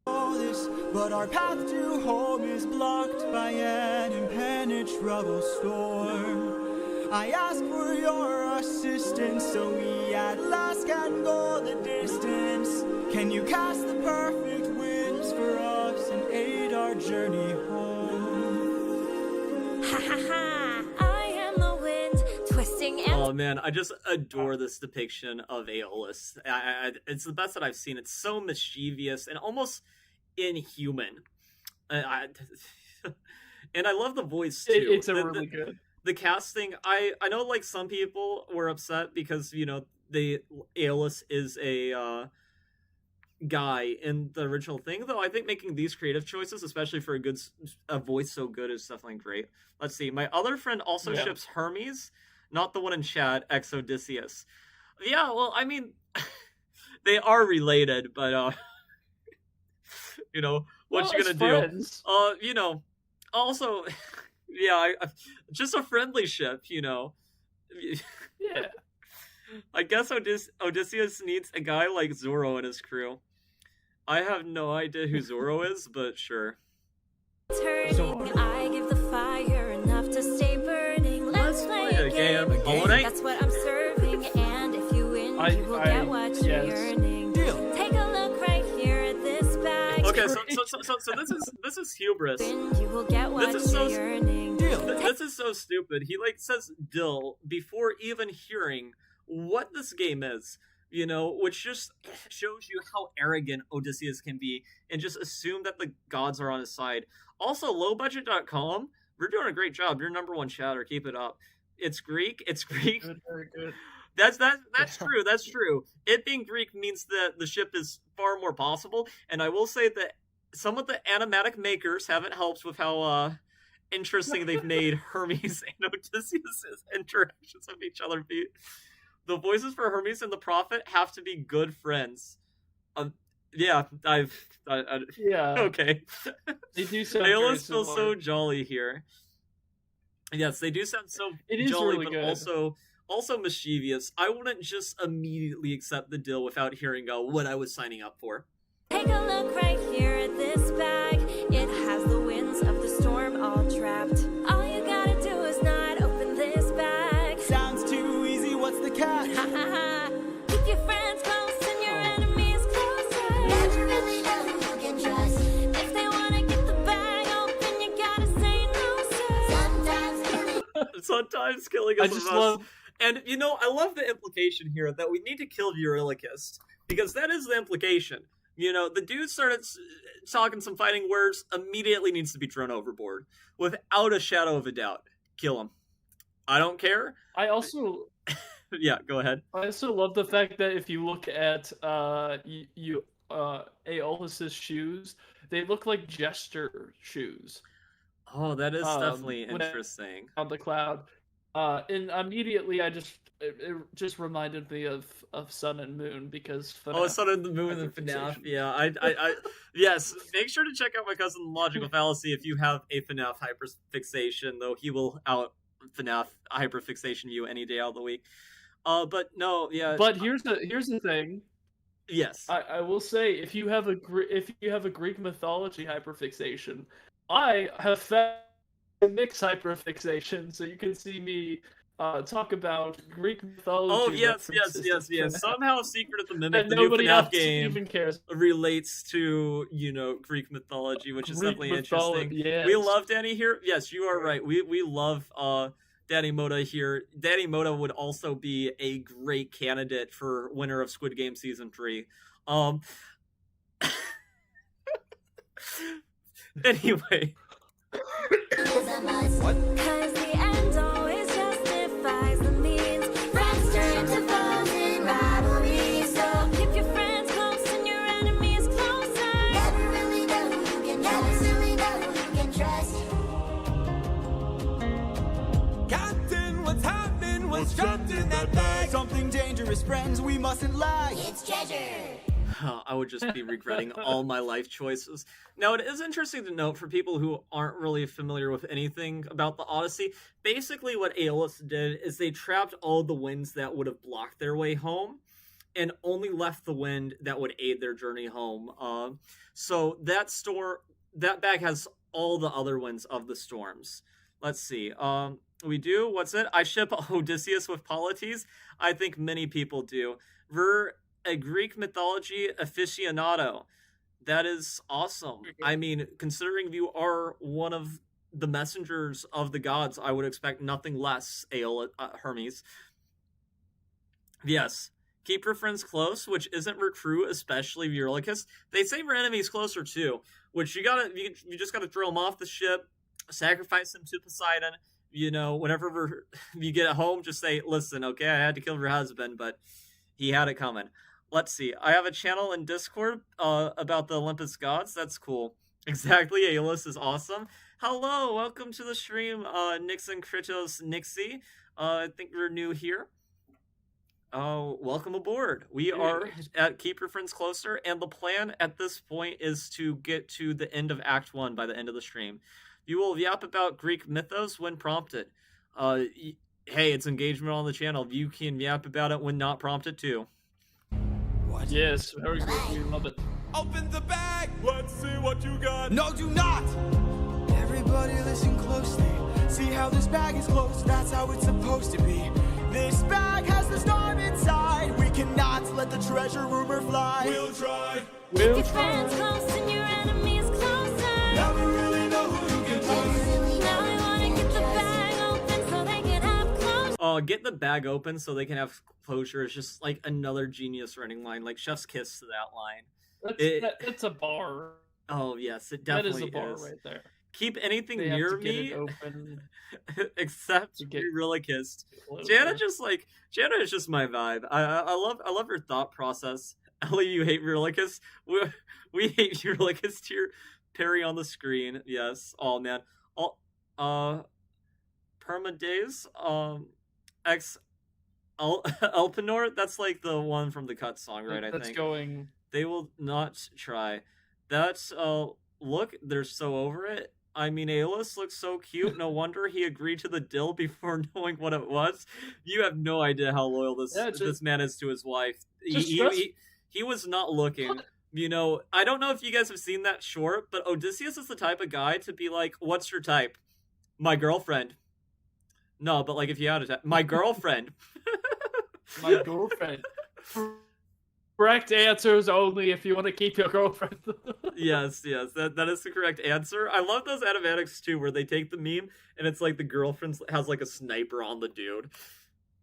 But our path to home is blocked by an impenetrable storm. I ask for your assistance so we at last can go the distance. Can you cast the perfect winds for us and aid our journey home? Ha ha ha! I am the wind, twisting and... Oh man, I just adore this depiction of Aeolus. It's the best that I've seen. It's so mischievous and almost inhuman. And I love the voice too. It's really good. The casting, I know like some people were upset because, the Aeolus is a guy in the original thing, though I think making these creative choices, especially for a voice so good, is definitely great. Let's see. My other friend also ships Hermes, not the one in chat, ex Odysseus. Yeah, well, I mean, they are related, but what you gonna friends. do? Also, yeah, just a friendly ship, Yeah. I guess Odysseus needs a guy like Zoro in his crew. I have no idea who Zoro is, but sure. Turning, I give the fire enough to stay burning. Let's play a game. That's what I'm serving, and if you win, you will get what you're yearning. Take a look right here at this bag. Okay, so this is hubris. You will get what This is so you're yearning. this is so stupid. He like says "dill" before even hearing what this game is. You know, which just shows you how arrogant Odysseus can be and just assume that the gods are on his side. Also, lowbudget.com, we're doing a great job. You're #1 chatter. Keep it up. It's Greek. It's Greek. Good, very good. That's true. That's true. It being Greek means that the ship is far more possible. And I will say that some of the animatic makers haven't helped with how interesting they've made Hermes and Odysseus' interactions with each other be. The voices for Hermes and the Prophet have to be good friends. Yeah, Yeah. okay. They do sound They very always feel so similar. jolly here. Yes, they do sound so It is jolly, really but good. also mischievous. I wouldn't just immediately accept the deal without hearing what I was signing up for. Take a look right here at this bag. It has the winds of the storm all trapped. All you gotta do is not open this bag. Sounds too easy, what's the catch? Ha ha ha. Keep your friends close and your enemies closer. Never really know who you can trust. If they wanna get the bag open, you gotta say no, sir. Sometimes killing I is just a must. love. And, you know, I love the implication here that we need to kill Eurylochus. Because that is the implication. You know, the dude started talking some fighting words, immediately needs to be thrown overboard. Without a shadow of a doubt. Kill him. I don't care. I also Yeah, go ahead. love the fact that if you look at Aeolus's shoes, they look like jester shoes Oh, that is definitely when interesting. on the cloud. And immediately it just reminded me of Sun and Moon because Oh, FNAF Sun and the Moon and FNAF. hyperfixation. Yeah, I yes. Make sure to check out my cousin Logical Fallacy if you have a FNAF hyperfixation, though he will out FNAF hyperfixation you any day out of the week. But no, yeah. But here's the thing. Yes. I will say if you have a Greek mythology hyperfixation, I have found a mixed hyperfixation, so you can see me talk about Greek mythology. Oh yes. references to FNAF. Somehow Secret of the Mimic, And the new nobody FNAF else game, even cares. relates to Greek mythology, which is Greek definitely mythology, interesting. yes. We love Danny here. Yes, you are right. We love Danny Moda here. Danny Moda would also be a great candidate for winner of Squid Game Season 3. Anyway. What? Cause the end always justifies the means. Friends turn to foes in rivalry. So keep your friends close and your enemies closer. Never really know who you can trust. Captain, what's happening? What's trapped in that bag? Something dangerous, friends, we mustn't lie. It's treasure. I would just be regretting all my life choices. Now, it is interesting to note for people who aren't really familiar with anything about the Odyssey, basically what Aeolus did is they trapped all the winds that would have blocked their way home and only left the wind that would aid their journey home. So that bag has all the other winds of the storms. Let's see. We do. What's it? I ship Odysseus with Polites. I think many people do. We're a Greek mythology aficionado. That is awesome. I mean, considering you are one of the messengers of the gods, I would expect nothing less, Hermes. Yes. Keep your friends close, which isn't recruit, especially Eurylochus. They say your enemies closer too, which you just gotta throw them off the ship, sacrifice them to Poseidon. Whenever you get home, just say, listen, okay, I had to kill your husband, but he had it coming. Let's see. I have a channel in Discord about the Olympus gods. That's cool. Exactly. Aeolus is awesome. Hello. Welcome to the stream, Nixon Kritos Nixie. I think you're new here. Welcome aboard. We are at Keep Your Friends Closer, and the plan at this point is to get to the end of Act 1 by the end of the stream. You will yap about Greek mythos when prompted. Hey, it's engagement on the channel. You can yap about it when not prompted too. What? Yes, very good. We love it. Open the bag! Let's see what you got. No, do not! Everybody listen closely. See how this bag is closed? That's how it's supposed to be. This bag has the storm inside. We cannot let the treasure rumor fly. We'll try. We'll Your friends close and your enemies closer. Never really know who you can trust. Now we wanna get the bag open so they can have closure. Get the bag open so they can have closure is just like another genius running line, like Chef's Kiss to that line. That's a bar. Oh yes, it That definitely is a bar is. right there. Keep anything They have near to get me it open except to get really kissed. closer. Jana is just my vibe. I love her thought process. Ellie, you hate Relicus. We hate Relicus tier. Perry on the screen. Yes. Oh man. Permadays. Elpenor. That's like the one from the cut song, right? I That's think. going. They will not try. That's look, they're so over it. I mean, Aeolus looks so cute. No wonder he agreed to the deal before knowing what it was. You have no idea how loyal this man is to his wife. He was not looking. You know, I don't know if you guys have seen that short, but Odysseus is the type of guy to be like, "What's your type?" My girlfriend. No, but like if you had a type, my girlfriend. My girlfriend. Correct answers only if you want to keep your girlfriend. Yes, that is the correct answer. I love those animatics too, where they take the meme and it's like the girlfriend has like a sniper on the dude.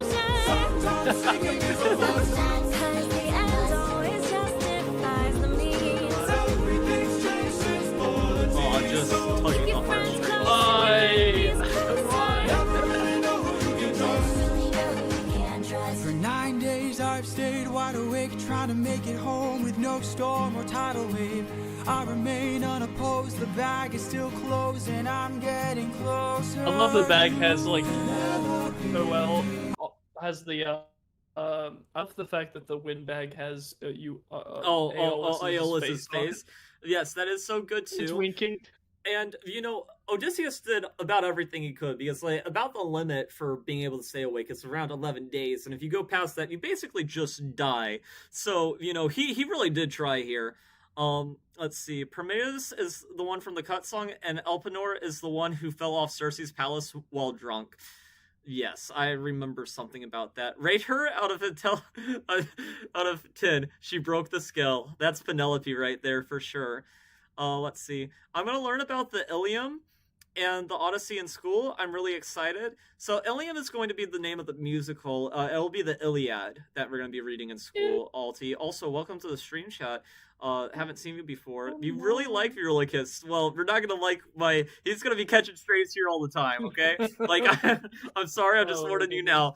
Sometimes singing is a must. Cause the end always justifies the means. Everything's changed since Polyphemus. Oh, just tugging Keep the your friends heartstrings. close Why? and your enemies closer. Never really know who you can trust. Really know who you can trust. For 9 days I've stayed wide awake, trying to make it home with no storm or tidal wave. I remain unopposed, the bag is still closed, and I'm getting closer. I love the bag has like has the I love the fact that the wind bag has Aeolus's on it. face. Yes, that is so good It's too. winking. And you know, Odysseus did about everything he could because like about the limit for being able to stay awake is around 11 days, and if you go past that, you basically just die. So you know, he really did try here. Let's see. Prometheus is the one from the cut song, and Elpenor is the one who fell off Circe's palace while drunk. Yes, I remember something about that. Rate her out of 10. She broke the scale. That's Penelope right there for sure. Let's see. I'm gonna learn about the Ilium and the Odyssey in school. I'm really excited. So Ilium is going to be the name of the musical. It'll be the Iliad that we're going to be reading in school, Alti. Also, welcome to the stream chat. Haven't seen you before. You really like Eurylochus. Well, we're not going to like my... He's going to be catching strays here all the time, okay? Like, I'm sorry, I'm just warning you now.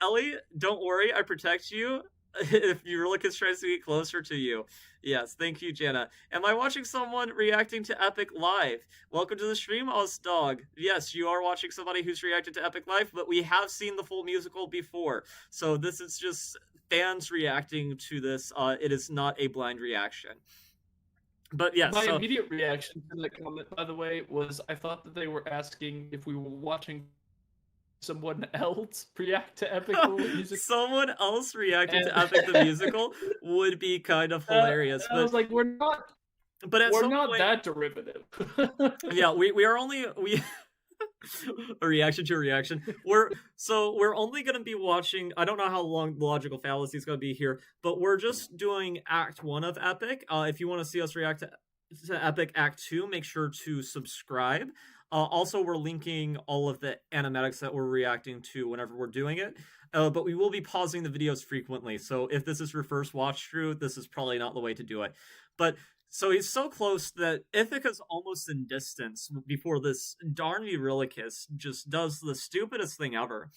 Ellie, don't worry, I protect you if Eurylochus tries to get closer to you. Yes, thank you, Jana. Am I watching someone reacting to Epic Live? Welcome to the stream, Dog. Yes, you are watching somebody who's reacted to Epic Live, but we have seen the full musical before. So this is just fans reacting to this. It is not a blind reaction. But yes, My immediate reaction to the comment, by the way, was I thought that they were asking if we were watching someone else react to Epic music. Someone else reacting to Epic the musical would be kind of hilarious. I was like, we're not that derivative. Yeah, we are only a reaction to a reaction. We're only gonna be watching. I don't know how long the logical fallacy is gonna be here, but we're just doing Act 1 of Epic. If you want to see us react to Epic Act 2, make sure to subscribe. Also, we're linking all of the animatics that we're reacting to whenever we're doing it. But we will be pausing the videos frequently. So if this is your first watch through, this is probably not the way to do it. But so he's so close that Ithaca's almost in distance before this darn Eurylochus just does the stupidest thing ever,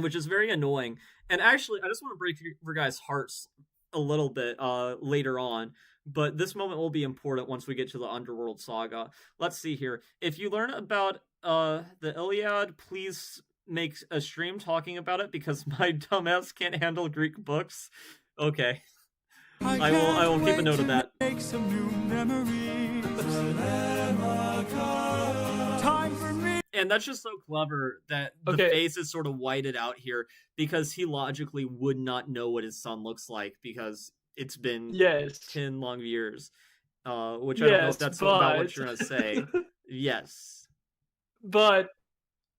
which is very annoying. And actually, I just want to break your guys' hearts a little bit later on. But this moment will be important once we get to the Underworld saga. Let's see here. If you learn about the Iliad, please make a stream talking about it because my dumbass can't handle Greek books. Okay. I will keep a note of that. Make some new memories. Time for me. and that's just so clever that the face is sort of whited out here because he logically would not know what his son looks like because it's been 10 long years. Which I don't know if that's about what you're gonna say. Yes. But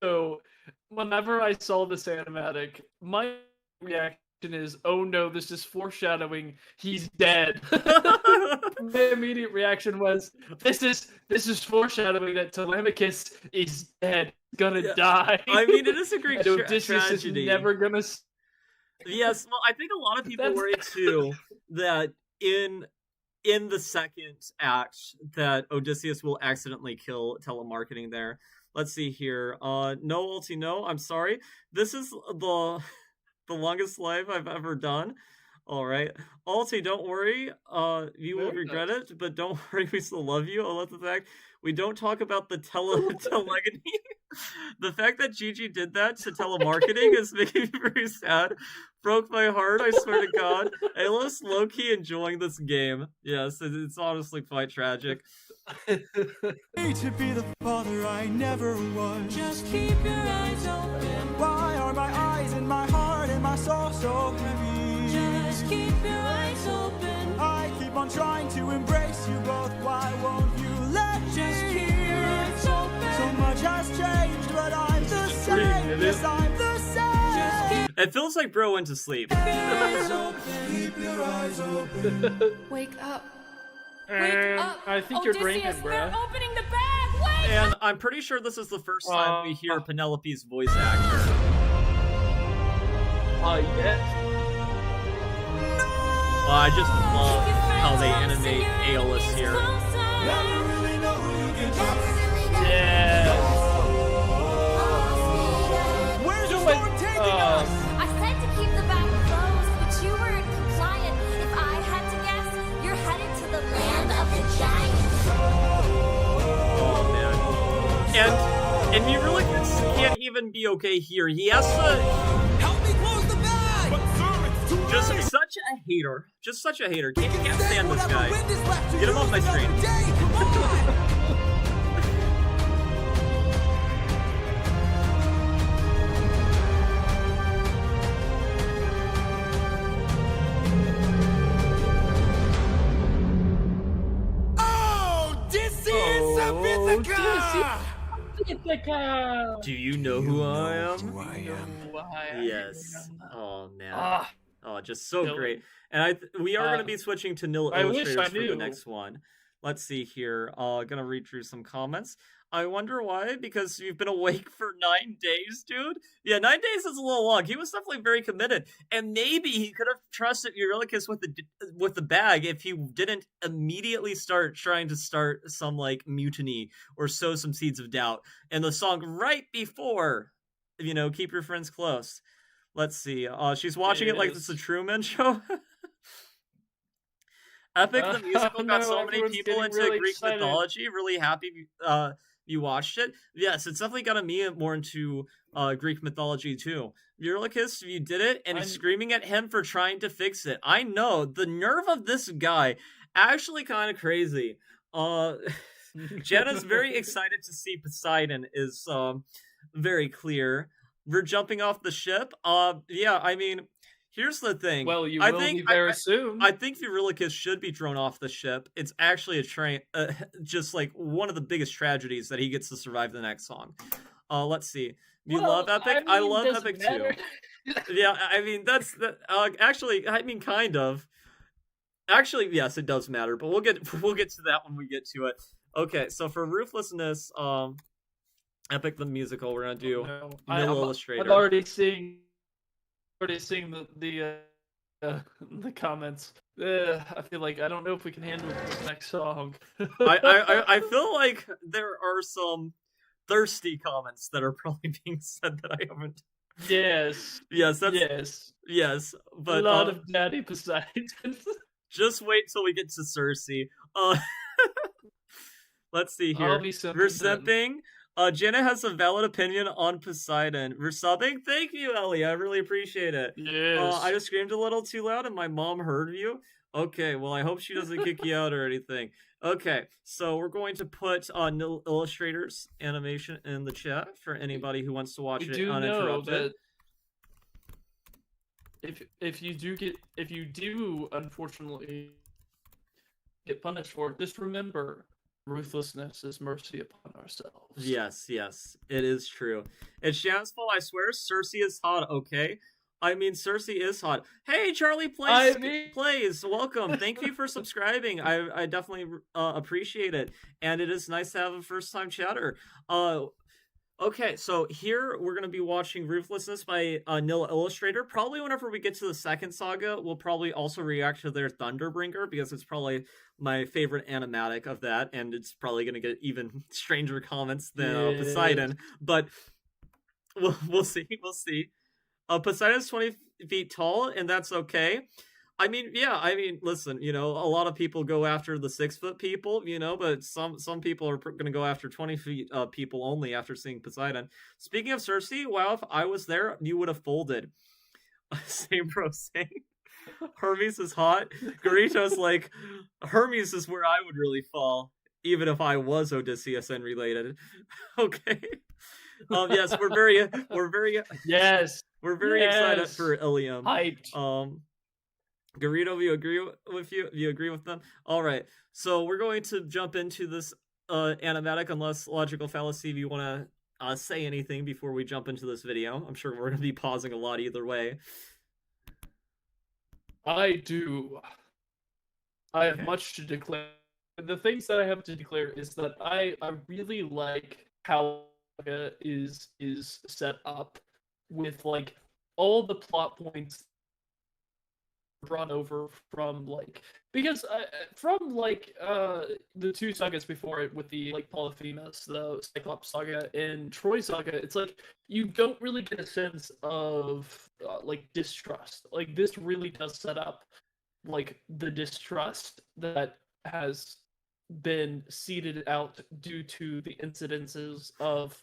so whenever I saw this animatic, my reaction is, oh no, this is foreshadowing, he's dead. My immediate reaction was, this is foreshadowing that Telemachus is dead, gonna die. I mean, it is a great Odysseus tragedy. is never gonna. Yes, well, I think a lot of people worry too that in the second act that Odysseus will accidentally kill telemarketing there. Let's see here. No, Ulti, no, I'm sorry. This is the longest live I've ever done. All right. Ulti, don't worry. You will regret it, but don't worry, we still love you. I love the fact we don't talk about the telegony. The fact that Gigi did that to telemarketing is making me very sad. Broke my heart, I swear to God. Ayla's low-key enjoying this game. Yes, it's honestly quite tragic. To be the father I never was. Just keep your eyes open. Why are my eyes and my heart and my soul so heavy? Just keep your eyes open. I keep on trying to embrace you both. Why won't you let me? Just keep your eyes open. So much has changed, but I'm the same. Yes, I'm the same. It feels like bro went to sleep. Keep your eyes open. Keep your eyes open. Wake up. Wake up. I think you're dreaming, bro. They're opening the bag. Wake And up. I'm pretty sure this is the first time we hear Penelope's voice actor. Yes. I just love how they animate Aeolus here. Yeah. Where's the storm taking us? I said to keep the bag closed, but you weren't compliant. If I had to guess, you're headed to the land of the giants. Oh man. And he really can't even be okay here. He has to Help me close the bag! But sir, it's too just late. such a hater. Just such a hater. Can't Say stand this whatever guy. wind is left to Get him use off my another screen. day. Come on! Do you know who I am? Who I am. Yes. Oh man. Ah. Oh, just so Nil- great. And we are going to be switching to nil I wish illustrators I for the knew. next one. Let's see here. Gonna read through some comments. I wonder why, because you've been awake for 9 days, dude. Yeah, 9 days is a little long. He was definitely very committed, and maybe he could have trusted Eurylochus with the bag if he didn't immediately start trying to start some like mutiny or sow some seeds of doubt. And the song right before, keep your friends close. Let's see. She's watching it like it's a Truman Show. Epic the musical got no, so many everyone's people getting into really Greek excited. mythology. Really happy you watched it. Yes, it's definitely gotten me more into Greek mythology too. Eurylochus, you did it, and he's screaming at him for trying to fix it. I know the nerve of this guy. Actually, kind of crazy. Jenna's very excited to see Poseidon. Is very clear. We're jumping off the ship. Yeah, I mean. Here's the thing. Well, you I will think, be there soon. I think Eurylochus should be thrown off the ship. It's actually just like one of the biggest tragedies that he gets to survive the next song. Let's see. You love Epic? I love Epic too. Yeah, I mean actually, I mean kind of. Actually, yes, it does matter, but we'll get to that when we get to it. Okay, so for Ruthlessness, Epic the musical, we're gonna do Nil Illustrator. I'm already seeing the comments. I feel like I don't know if we can handle this next song. I feel like there are some thirsty comments that are probably being said that I haven't. Yes. Yes. Yes. But a lot of Daddy Poseidon. Just wait till we get to Circe. Let's see here. I'll be simping We're then. simping. Jenna has a valid opinion on Poseidon. We're subbing. Thank you, Ellie. I really appreciate it. Yes. I just screamed a little too loud and my mom heard you. Okay, well, I hope she doesn't kick you out or anything. Okay, so we're going to put Nil Illustrator's animation in the chat for anybody who wants to watch You it do know uninterrupted. that if you do unfortunately get punished for it, just remember, ruthlessness is mercy upon ourselves. Yes, it is true. It's Shannon's fault, I swear. Circe is hot, okay? I mean, Circe is hot. Hey, Charlie plays. Welcome. Thank you for subscribing. I definitely appreciate it, and it is nice to have a first time chatter. Okay, so here we're gonna be watching Ruthlessness by Nil Illustrator. Probably whenever we get to the second saga, we'll probably also react to their Thunderbringer because it's probably my favorite animatic of that, and it's probably gonna get even stranger comments than Poseidon. But we'll see. Poseidon's 20 feet tall, and that's okay. I mean, listen, a lot of people go after the 6-foot people, but some people are going to go after 20 feet people only after seeing Poseidon. Speaking of Circe, wow, if I was there, you would have folded. Same bro, same. Hermes is hot. Garito's like, Hermes is where I would really fall, even if I was Odysseus and related. Okay. Yes, we're very Yes. We're very excited for Ilium. Hyped. Garito, you agree with them? All right. So we're going to jump into this animatic, unless Logical Fallacy, if you want to say anything before we jump into this video. I'm sure we're going to be pausing a lot either way. I do. I have much to declare. The things that I have to declare is that I really like how it is set up with like all the plot points brought over from because from the two sagas before it with the Polyphemus, the Cyclops saga, and Troy saga, it's like you don't really get a sense of distrust. Like this really does set up the distrust that has been seeded out due to the incidences of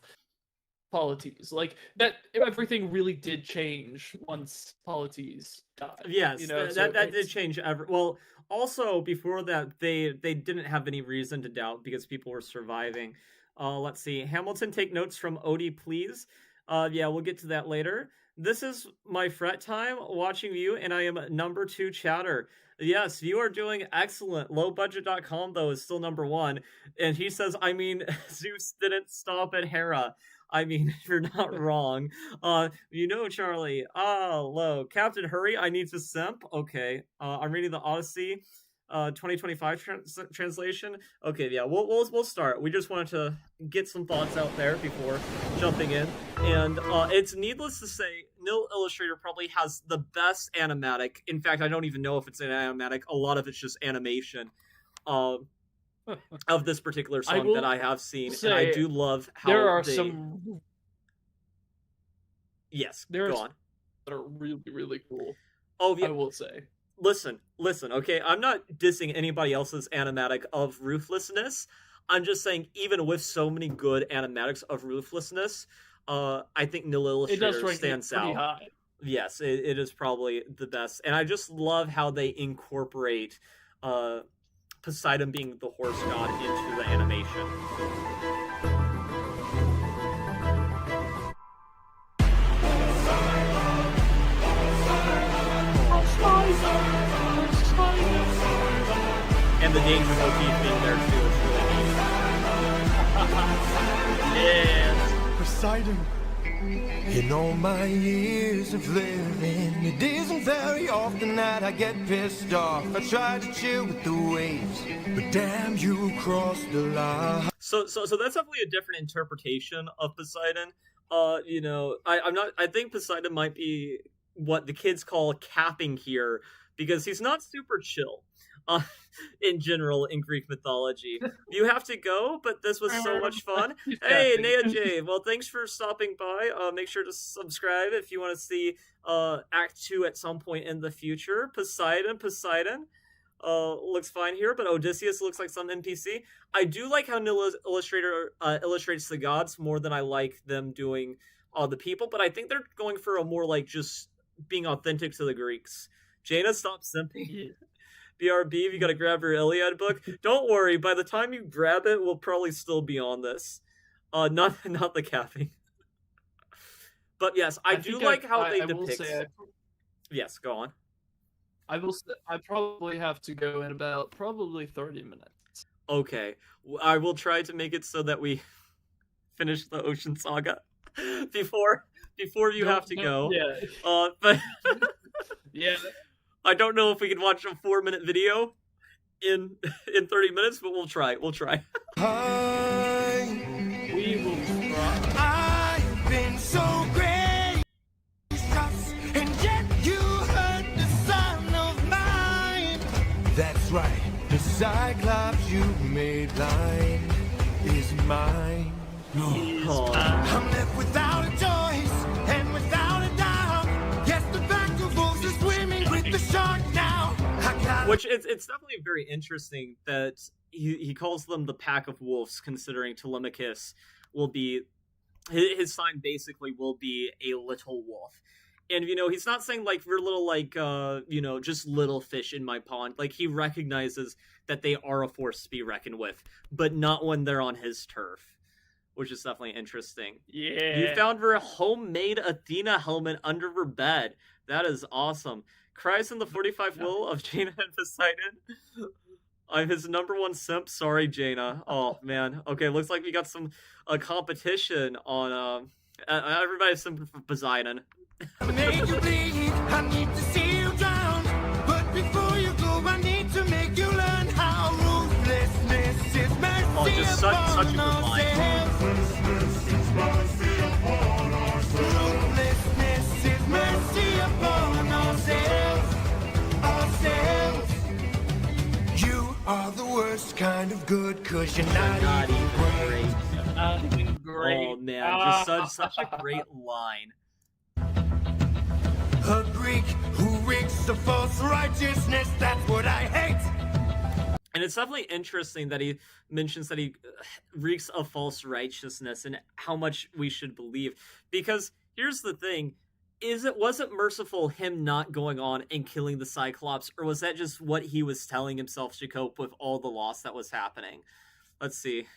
Polites. Like that, everything really did change once Polites died. Yes, that did change. Well, also before that, they didn't have any reason to doubt because people were surviving. Let's see. Hamilton, take notes from Odie, please. Yeah, we'll get to that later. This is my fret time watching you, and I am number 2 chatter. Yes, you are doing excellent. Lowbudget.com, though, is still number 1. And he says, I mean, Zeus didn't stop at Hera. I mean, you're not wrong. Charlie. Low. Captain, hurry. I need to simp. Okay. I'm reading the Odyssey 2025 translation. Okay, yeah, we'll start. We just wanted to get some thoughts out there before jumping in. And it's needless to say, Nil Illustrator probably has the best animatic. In fact, I don't even know if it's an animatic. A lot of it's just animation. Of this particular song that I have seen, and I do love how there are some. Yes, there go are on. That are really, really cool. Oh, yeah. I will say. Listen. Okay, I'm not dissing anybody else's animatic of Ruthlessness. I'm just saying, even with so many good animatics of Ruthlessness, I think Nil Illustrator stands out. High. Yes, it is probably the best, and I just love how they incorporate Poseidon being the horse god into the animation. And the danger motif being there too is really neat. Yes. Poseidon. In all my years of living, it isn't very often that I get pissed off. I try to chill with the waves, but damn, you crossed the line. So that's definitely a different interpretation of Poseidon. I think Poseidon might be what the kids call capping here, because he's not super chill. In general, in Greek mythology. You have to go, but this was so much fun. Hey, Nea J, well, thanks for stopping by. Make sure to subscribe if you want to see Act 2 at some point in the future. Poseidon looks fine here, but Odysseus looks like some NPC. I do like how Nil Illustrator illustrates the gods more than I like them doing the people, but I think they're going for a more just being authentic to the Greeks. Jaina, stop simping. BRB, if you gotta grab your Iliad book. Don't worry, by the time you grab it, we'll probably still be on this. Not the capping. But yes, I do like how they depict... Yes, go on. I probably have to go in about probably 30 minutes. Okay, I will try to make it so that we finish the Ocean Saga before you have to go. Yeah. But yeah. I don't know if we can watch a 4-minute video in 30 minutes, but we'll try. We'll try. We will try. I've been so gracious, and yet you hurt the son of mine. That's right, the Cyclops you made blind is mine. I'm left without a choice and without a doubt. Yes, the pack of wolves is swimming with the shark now. Which it's definitely very interesting that he calls them the pack of wolves, considering Telemachus will be his sign basically will be a little wolf. And he's not saying like we're little like just little fish in my pond. Like he recognizes that they are a force to be reckoned with, but not when they're on his turf. Which is definitely interesting. Yeah. You found her homemade Athena helmet under her bed. That is awesome. Cries in the 45 will of Jaina and Poseidon. I'm his #1 simp. Sorry, Jaina. Oh, man. Okay, looks like we got some competition on... everybody's simping for Poseidon. Make you bleed, I need to see you drown. But before you go, I need to make you learn how ruthlessness is mercy. Oh, just such a good line. Ruthlessness is mercy upon ourselves. You are the worst kind of good, 'cause you're not even great. Not even great. Oh man, just such a great line. A Greek who reeks of false righteousness, that's what I hate. And it's definitely interesting that he mentions that he reeks of false righteousness and how much we should believe. Because here's the thing, was it merciful him not going on and killing the Cyclops, or was that just what he was telling himself to cope with all the loss that was happening? Let's see.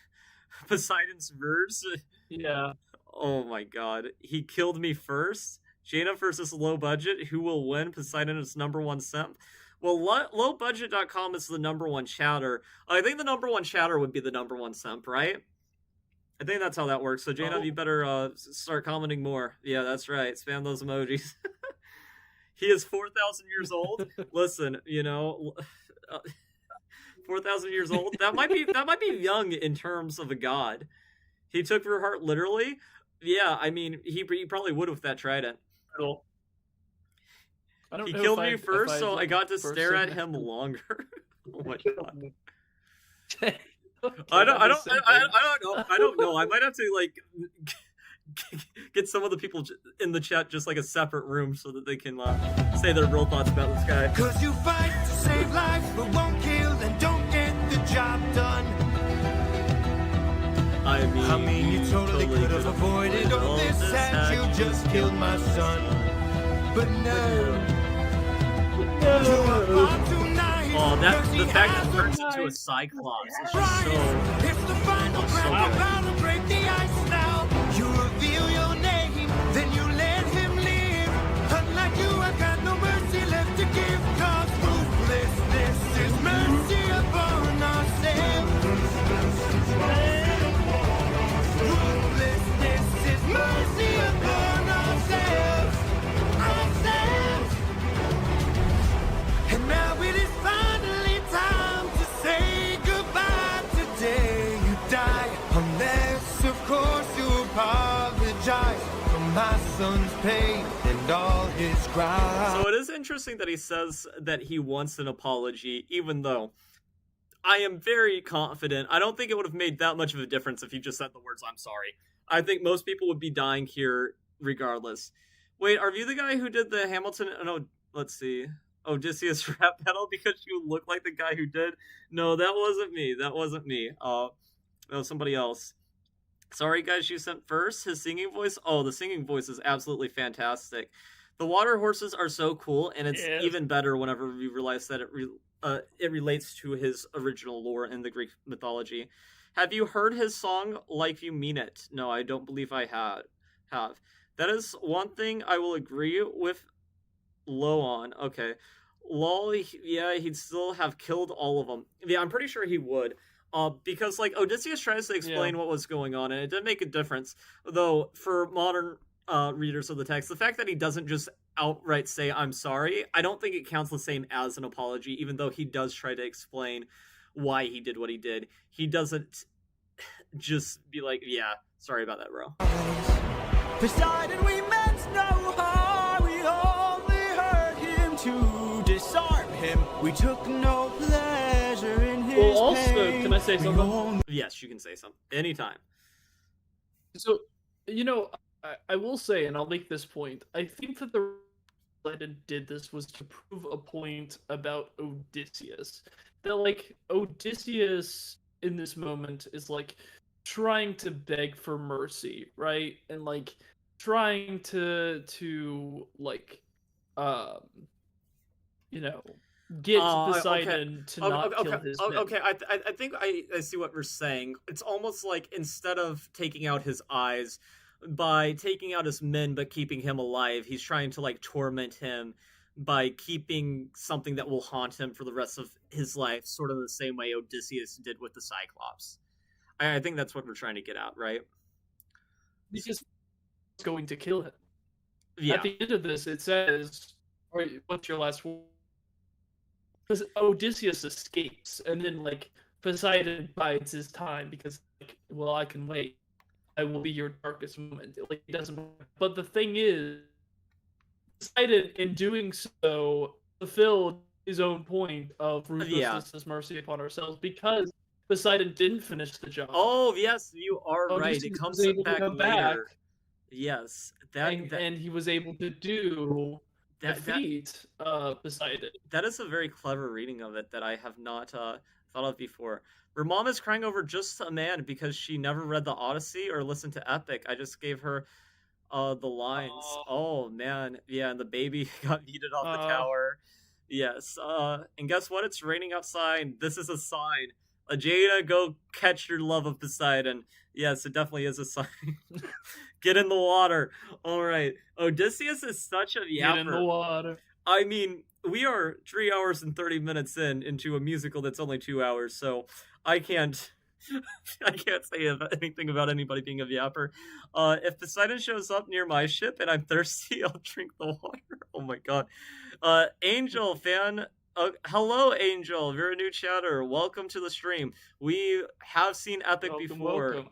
Poseidon's verse? Yeah. Oh my god. He killed me first? Jaina versus low budget? Who will win? Poseidon is #1 simp. Well, lowbudget.com is the #1 chatter. I think the #1 chatter would be the #1 simp, right? I think that's how that works. So, Jaina, you better start commenting more. Yeah, that's right. Spam those emojis. He is 4,000 years old. Listen, 4,000 years old. That might be young in terms of a god. He took her heart literally. Yeah, I mean, he probably would with that trident. Cool. He killed me first, so I got to stare at him longer. Oh my god. I don't know. I might have to like get some of the people in the chat just like a separate room so that they can say their real thoughts about this guy. 'Cause you fight to save lives, but won't kill and don't get the job done. I mean, you totally could have avoided all this had you just killed my son. But no. Oh, the fact that it turns into a Cyclops is just so... It's the final round, about to break the ice now. You reveal your name, then you let him live. Unlike you, I got no mercy left to give. 'Cause ruthlessness is mercy upon ourselves. Ruthlessness is mercy upon ourselves. And now it is finally time to say goodbye. Today you die, unless of course you apologize for my son's pain and all his cries. So it is interesting that he says that he wants an apology, even though I am very confident. I don't think it would have made that much of a difference if he just said the words, "I'm sorry." I think most people would be dying here regardless. Wait, are you the guy who did the Hamilton? No, let's see. Odysseus rap battle because you look like the guy who did? No, that wasn't me. That wasn't me. No, somebody else. Sorry, guys, you sent first. His singing voice? Oh, the singing voice is absolutely fantastic. The water horses are so cool, and it's even better whenever we realize that it relates to his original lore in the Greek mythology. Have you heard his song "Like You Mean It"? No, I don't believe I have. That is one thing I will agree with Low on. Okay. Lol, yeah, he'd still have killed all of them. Yeah, I'm pretty sure he would. Because like Odysseus tries to explain what was going on, and it did make a difference. Though for modern readers of the text, the fact that he doesn't just outright say "I'm sorry," I don't think it counts the same as an apology. Even though he does try to explain why he did what he did, he doesn't just be like, "Yeah, sorry about that, bro." Poseidon, we meant no harm. We only hurt him to disarm him. We took no pleasure in his Well, also, pain. can I say We something? only- Yes, you can say something anytime. So, you know, I will say, and I'll make this point. I think that the reason Poseidon did this was to prove a point about Odysseus. That like Odysseus in this moment is like trying to beg for mercy, right? And like trying to like you know, get Poseidon to not kill his men. Okay, I think I see what we're saying. It's almost like instead of taking out his eyes, by taking out his men but keeping him alive, he's trying to like torment him by keeping something that will haunt him for the rest of his life, sort of the same way Odysseus did with the Cyclops. I think that's what we're trying to get at, right? Because it's going to kill him. Yeah. At the end of this, it says, or what's your last word? Because Odysseus escapes, and then like Poseidon bides his time because like, well, I can wait. I will be your darkest moment. Like it doesn't. But the thing is, Poseidon, in doing so, fulfilled his own point of ruthlessness, mercy upon ourselves, because Poseidon didn't finish the job. Oh yes, you are right. Odysseus It comes was able to back come later. Yes, and he was able to defeat Poseidon. That is a very clever reading of it that I have not thought of before. Her mom is crying over just a man because she never read the Odyssey or listened to Epic. I just gave her the lines. Oh man, yeah, and the baby got yeeted off the tower. Yes. And guess what? It's raining outside. This is a sign. Ajada, go catch your love of Poseidon. Yes, it definitely is a sign. Get in the water. All right. Odysseus is such a yapper. Get in the water. I mean, we are 3 hours and 30 minutes into a musical that's only 2 hours, so I can't say anything about anybody being a yapper. If Poseidon shows up near my ship and I'm thirsty, I'll drink the water. Oh my god. Angel fan. Hello, Angel. You're a new chatter. Welcome to the stream. We have seen Epic before,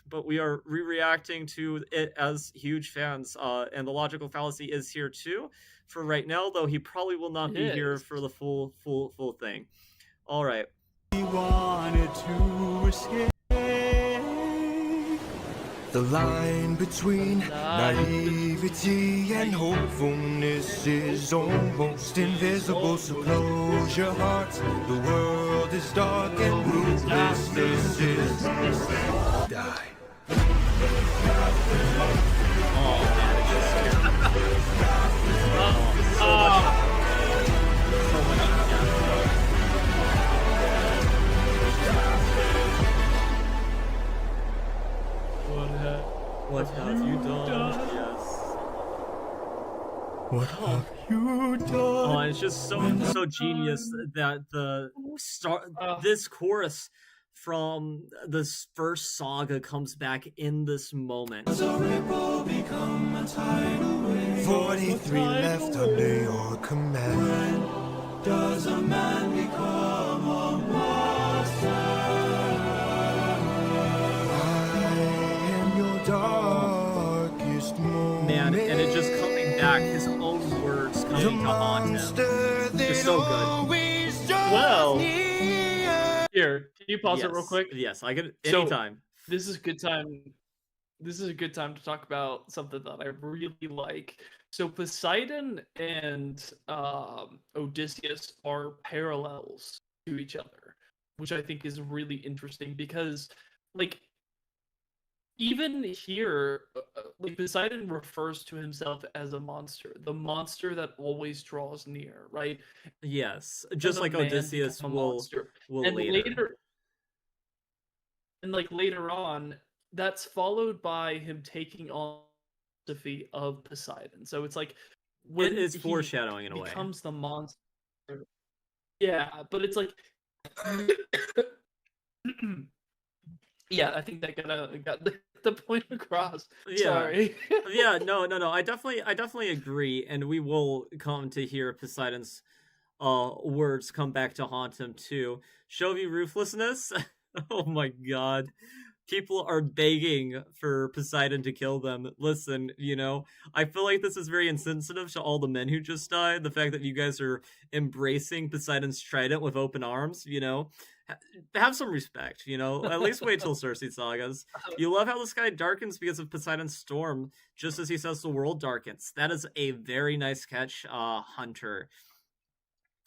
but we are re-reacting to it as huge fans. And the logical fallacy is here too. For right now, though, he probably will not be here for the full thing. All right. He wanted to escape. The line between naivety and hopefulness is almost invisible, so close your heart. The world is dark and ruthlessness is die. What have you done? Yes. What have you done? Oh, it's just so genius that this chorus from this first saga comes back in this moment. 43 left under your command. Does a man become a monster? Darkest moment. Man, and it just coming back, his own words coming to haunt him. It's so good. Well, here, can you pause it real quick? Yes, I can anytime. So, this is a good time. This is a good time to talk about something that I really like. So Poseidon and Odysseus are parallels to each other, which I think is really interesting because, like, even here, like Poseidon refers to himself as a monster, the monster that always draws near, right? Yes, As just a like man Odysseus become a will monster. will And later. later on, that's followed by him taking on the philosophy of Poseidon. So it's like It when is he foreshadowing in a way. becomes the monster. Yeah, but it's like yeah, I think that got the point across. Yeah. Sorry. Yeah, no. I definitely agree, and we will come to hear Poseidon's words come back to haunt him too. Shovi Ruthlessness. Oh my god. People are begging for Poseidon to kill them. Listen, I feel like this is very insensitive to all the men who just died. The fact that you guys are embracing Poseidon's trident with open arms, have some respect, At least wait till Circe Sagas. You love how the sky darkens because of Poseidon's storm, just as he says the world darkens. That is a very nice catch, Hunter.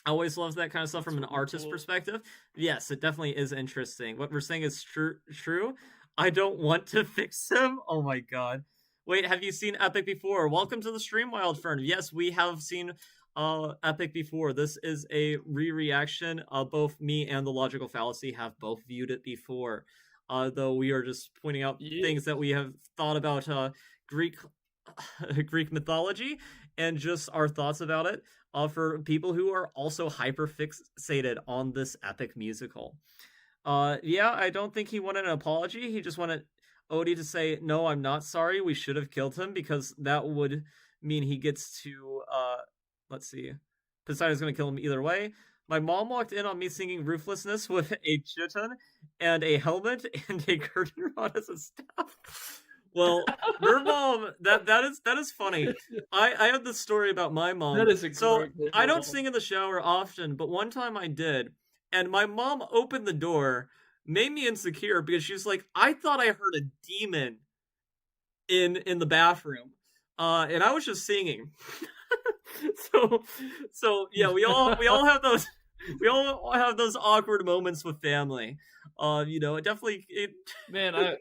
I always love that kind of stuff from an artist perspective. Yes, it definitely is interesting. What we're saying is true. I don't want to fix him. Oh my god. Wait, have you seen Epic before? Welcome to the stream, Wildfern. Yes, we have seen Epic before. This is a re-reaction. Both me and the Logical Fallacy have both viewed it before. Though we are just pointing out things that we have thought about Greek mythology and just our thoughts about it. For people who are also hyper fixated on this epic musical. Yeah, I don't think he wanted an apology. He just wanted Odie to say, no, I'm not sorry. We should have killed him, because that would mean he gets to, let's see. Poseidon's going to kill him either way. My mom walked in on me singing Ruthlessness with a chiton and a helmet and a curtain rod as a staff. Well, your mom, that is funny. I have this story about my mom. That is a so great I don't visual. sing in the shower often, but one time I did, and my mom opened the door, made me insecure because she was like, I thought I heard a demon in the bathroom, and I was just singing. so yeah, we all have those. We all have those awkward moments with family. It definitely. Man,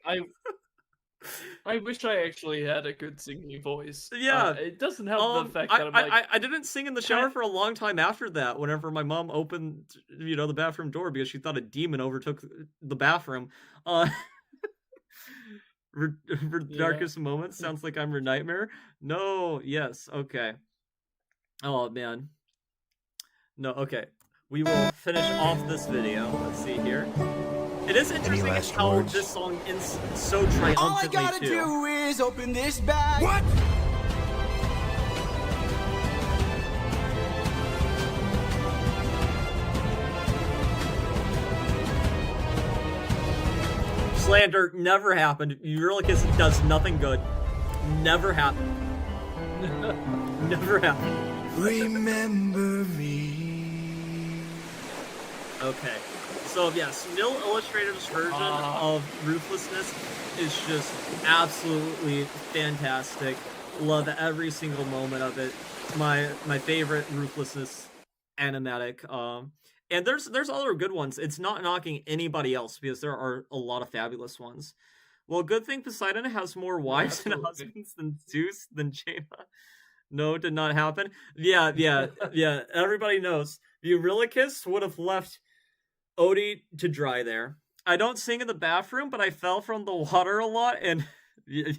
I wish I actually had a good singing voice. Yeah, it doesn't help the fact that I'm like, I didn't sing in the shower for a long time after that. Whenever my mom opened, the bathroom door because she thought a demon overtook the bathroom. Darkest moments sounds like I'm her nightmare. No, yes, okay. Oh man. No, okay. We will finish off this video. Let's see here. It is interesting last how words? this song ends so All I triumphantly gotta too. do is open this bag. What? Slander never happened. Eurylochus does nothing good. Never happened. Never happened. Remember me. Okay. So yes, Nil Illustrator's version of Ruthlessness is just absolutely fantastic. Love every single moment of it. My favorite Ruthlessness animatic. And there's other good ones. It's not knocking anybody else because there are a lot of fabulous ones. Well, good thing Poseidon has more wives and husbands than Zeus than Jaina. No, it did not happen. Yeah. Everybody knows. Eurylochus would have left Odie to dry there. I don't sing in the bathroom, but I fell from the water a lot, and you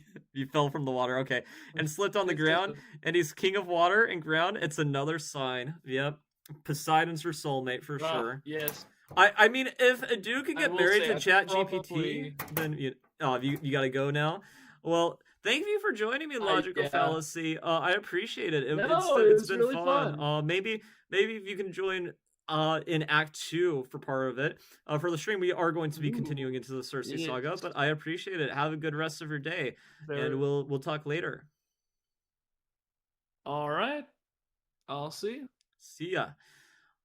fell from the water, okay, and slipped on the ground, and he's king of water and ground. It's another sign. Yep. Poseidon's your soulmate for sure. Yes. I mean, if a dude could get will married say, to I Chat probably- GPT, then you gotta go now. Well, thank you for joining me, Logical yeah. Fallacy. I appreciate it. No, It's was been really fun. Maybe if you can join in Act 2 for part of it. For the stream, we are going to be continuing into the Circe Saga, but I appreciate it. Have a good rest of your day, and we'll talk later. All right. I'll see you. See ya.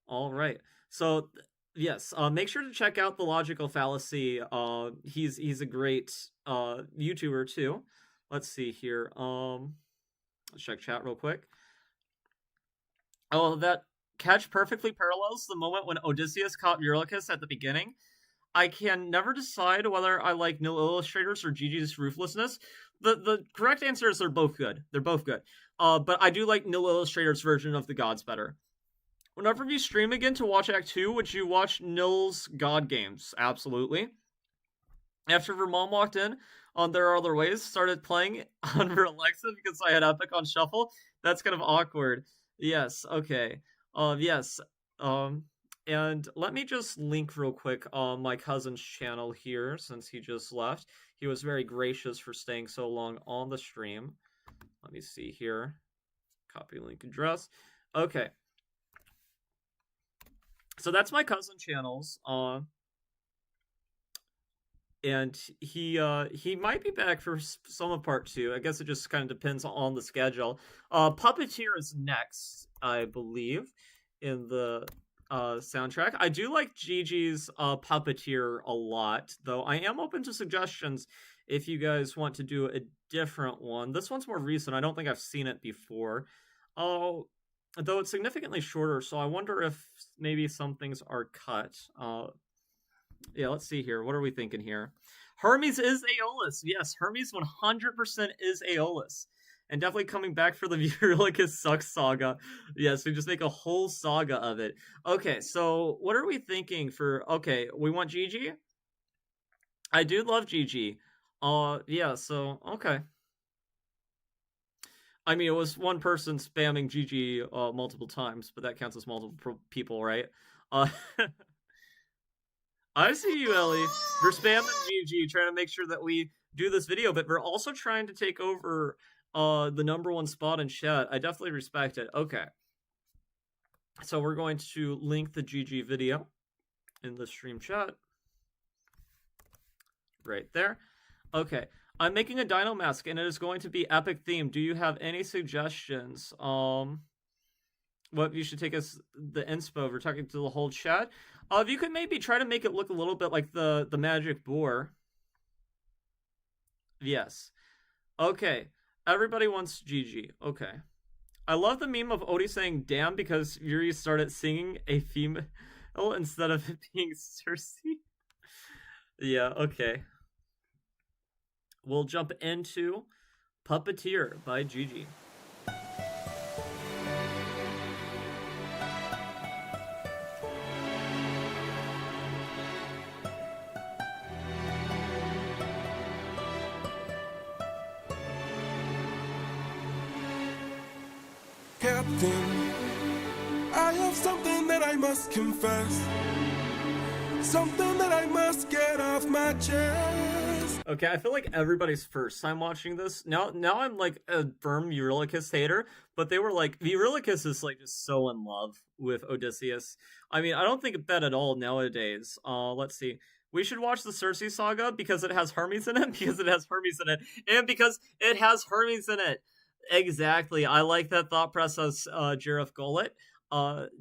All right. So yes, make sure to check out the Logical Fallacy. He's a great YouTuber too. Let's see here. Let's check chat real quick. Oh, that catch perfectly parallels the moment when Odysseus caught Eurylochus at the beginning. I can never decide whether I like Nil Illustrators or Gigi's Ruthlessness. The correct answer is they're both good. They're both good. But I do like Nil Illustrator's version of the gods better. Whenever you stream again to watch Act 2, would you watch Nil's God Games? Absolutely. After Vermont walked in on There Are Other Ways, started playing on her Alexa because I had Epic on shuffle. That's kind of awkward. Yes, okay. Yes. And let me just link real quick on my cousin's channel here, since he just left. He was very gracious for staying so long on the stream. Let me see here. Copy link address. Okay. So that's my cousin channels. And he might be back for some of part 2. I guess it just kind of depends on the schedule. Puppeteer is next, I believe, in the soundtrack. I do like Gigi's Puppeteer a lot, though I am open to suggestions if you guys want to do a different one. This one's more recent. I don't think I've seen it before. Oh, though it's significantly shorter, so I wonder if maybe some things are cut. Yeah, let's see here. What are we thinking here? Hermes is Aeolus. Yes, Hermes 100% is Aeolus. And definitely coming back for the Eurylochus Sucks saga. Yes, we just make a whole saga of it. Okay, so what are we thinking for... Okay, we want Gigi? I do love Gigi. Yeah, so, okay. I mean, it was one person spamming Gigi multiple times, but that counts as multiple people, right? I see you, Ellie. We're spamming Gigi, trying to make sure that we do this video, but we're also trying to take over the #1 spot in chat. I definitely respect it. Okay. So we're going to link the Gigi video in the stream chat. Right there. Okay. I'm making a dino mask, and it is going to be epic themed. Do you have any suggestions? What you should take as the inspo? We're talking to the whole chat. If you could maybe try to make it look a little bit like the magic boar. Yes. Okay. Everybody wants Gigi. Okay. I love the meme of Odie saying damn because Yuri started singing a female instead of it being Circe. Yeah, okay. We'll jump into Puppeteer by Gigi. Captain, I have something that I must confess. Something that I must get off my chest. Okay, I feel like everybody's first time watching this. Now I'm like a firm Eurylochus hater, but they were like, Eurylochus is like just so in love with Odysseus. I mean, I don't think that at all nowadays. Let's see. We should watch the Circe Saga because it has Hermes in it, because it has Hermes in it, and because it has Hermes in it. Exactly. I like that thought process, Jareth Gullet.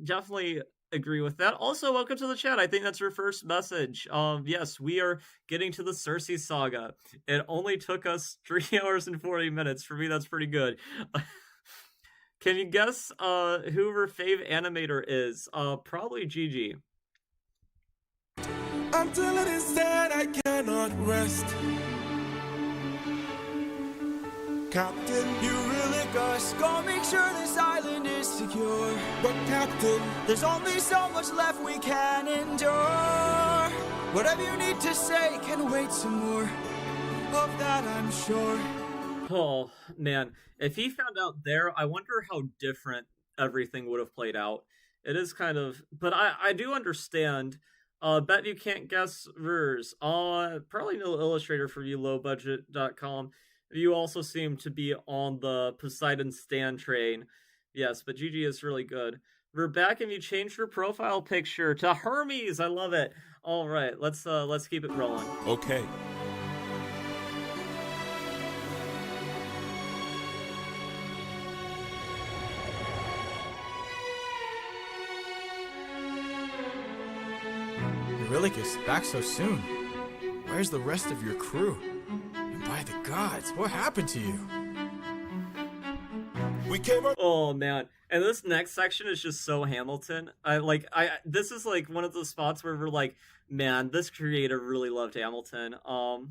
Definitely agree with that. Also, welcome to the chat. I think that's your first message. Yes, we are getting to the Circe Saga. It only took us 3 hours and 40 minutes. For me, that's pretty good. Can you guess who her fave animator is? Probably Gigi. Until it is said I cannot rest. Captain, Eurylochus, go make sure this island is secure. but Captain, There's only so much left we can endure. Whatever you need to say can wait some more. Of that I'm sure. Oh, man. If he found out there, I wonder how different everything would have played out. It is kind of... But I do understand. Bet you can't guess Vers. Probably no illustrator for you, lowbudget.com. You also seem to be on the Poseidon Stan train. Yes, but Gigi is really good. We're back and you changed your profile picture to Hermes. I love it. All right, let's keep it rolling. okay. Eurylochus, back so soon. Where's the rest of your crew? And by the gods, what happened to you? We came up. Oh man, and this next section is just so Hamilton. This is like one of those spots where we're like, man, this creator really loved Hamilton. Or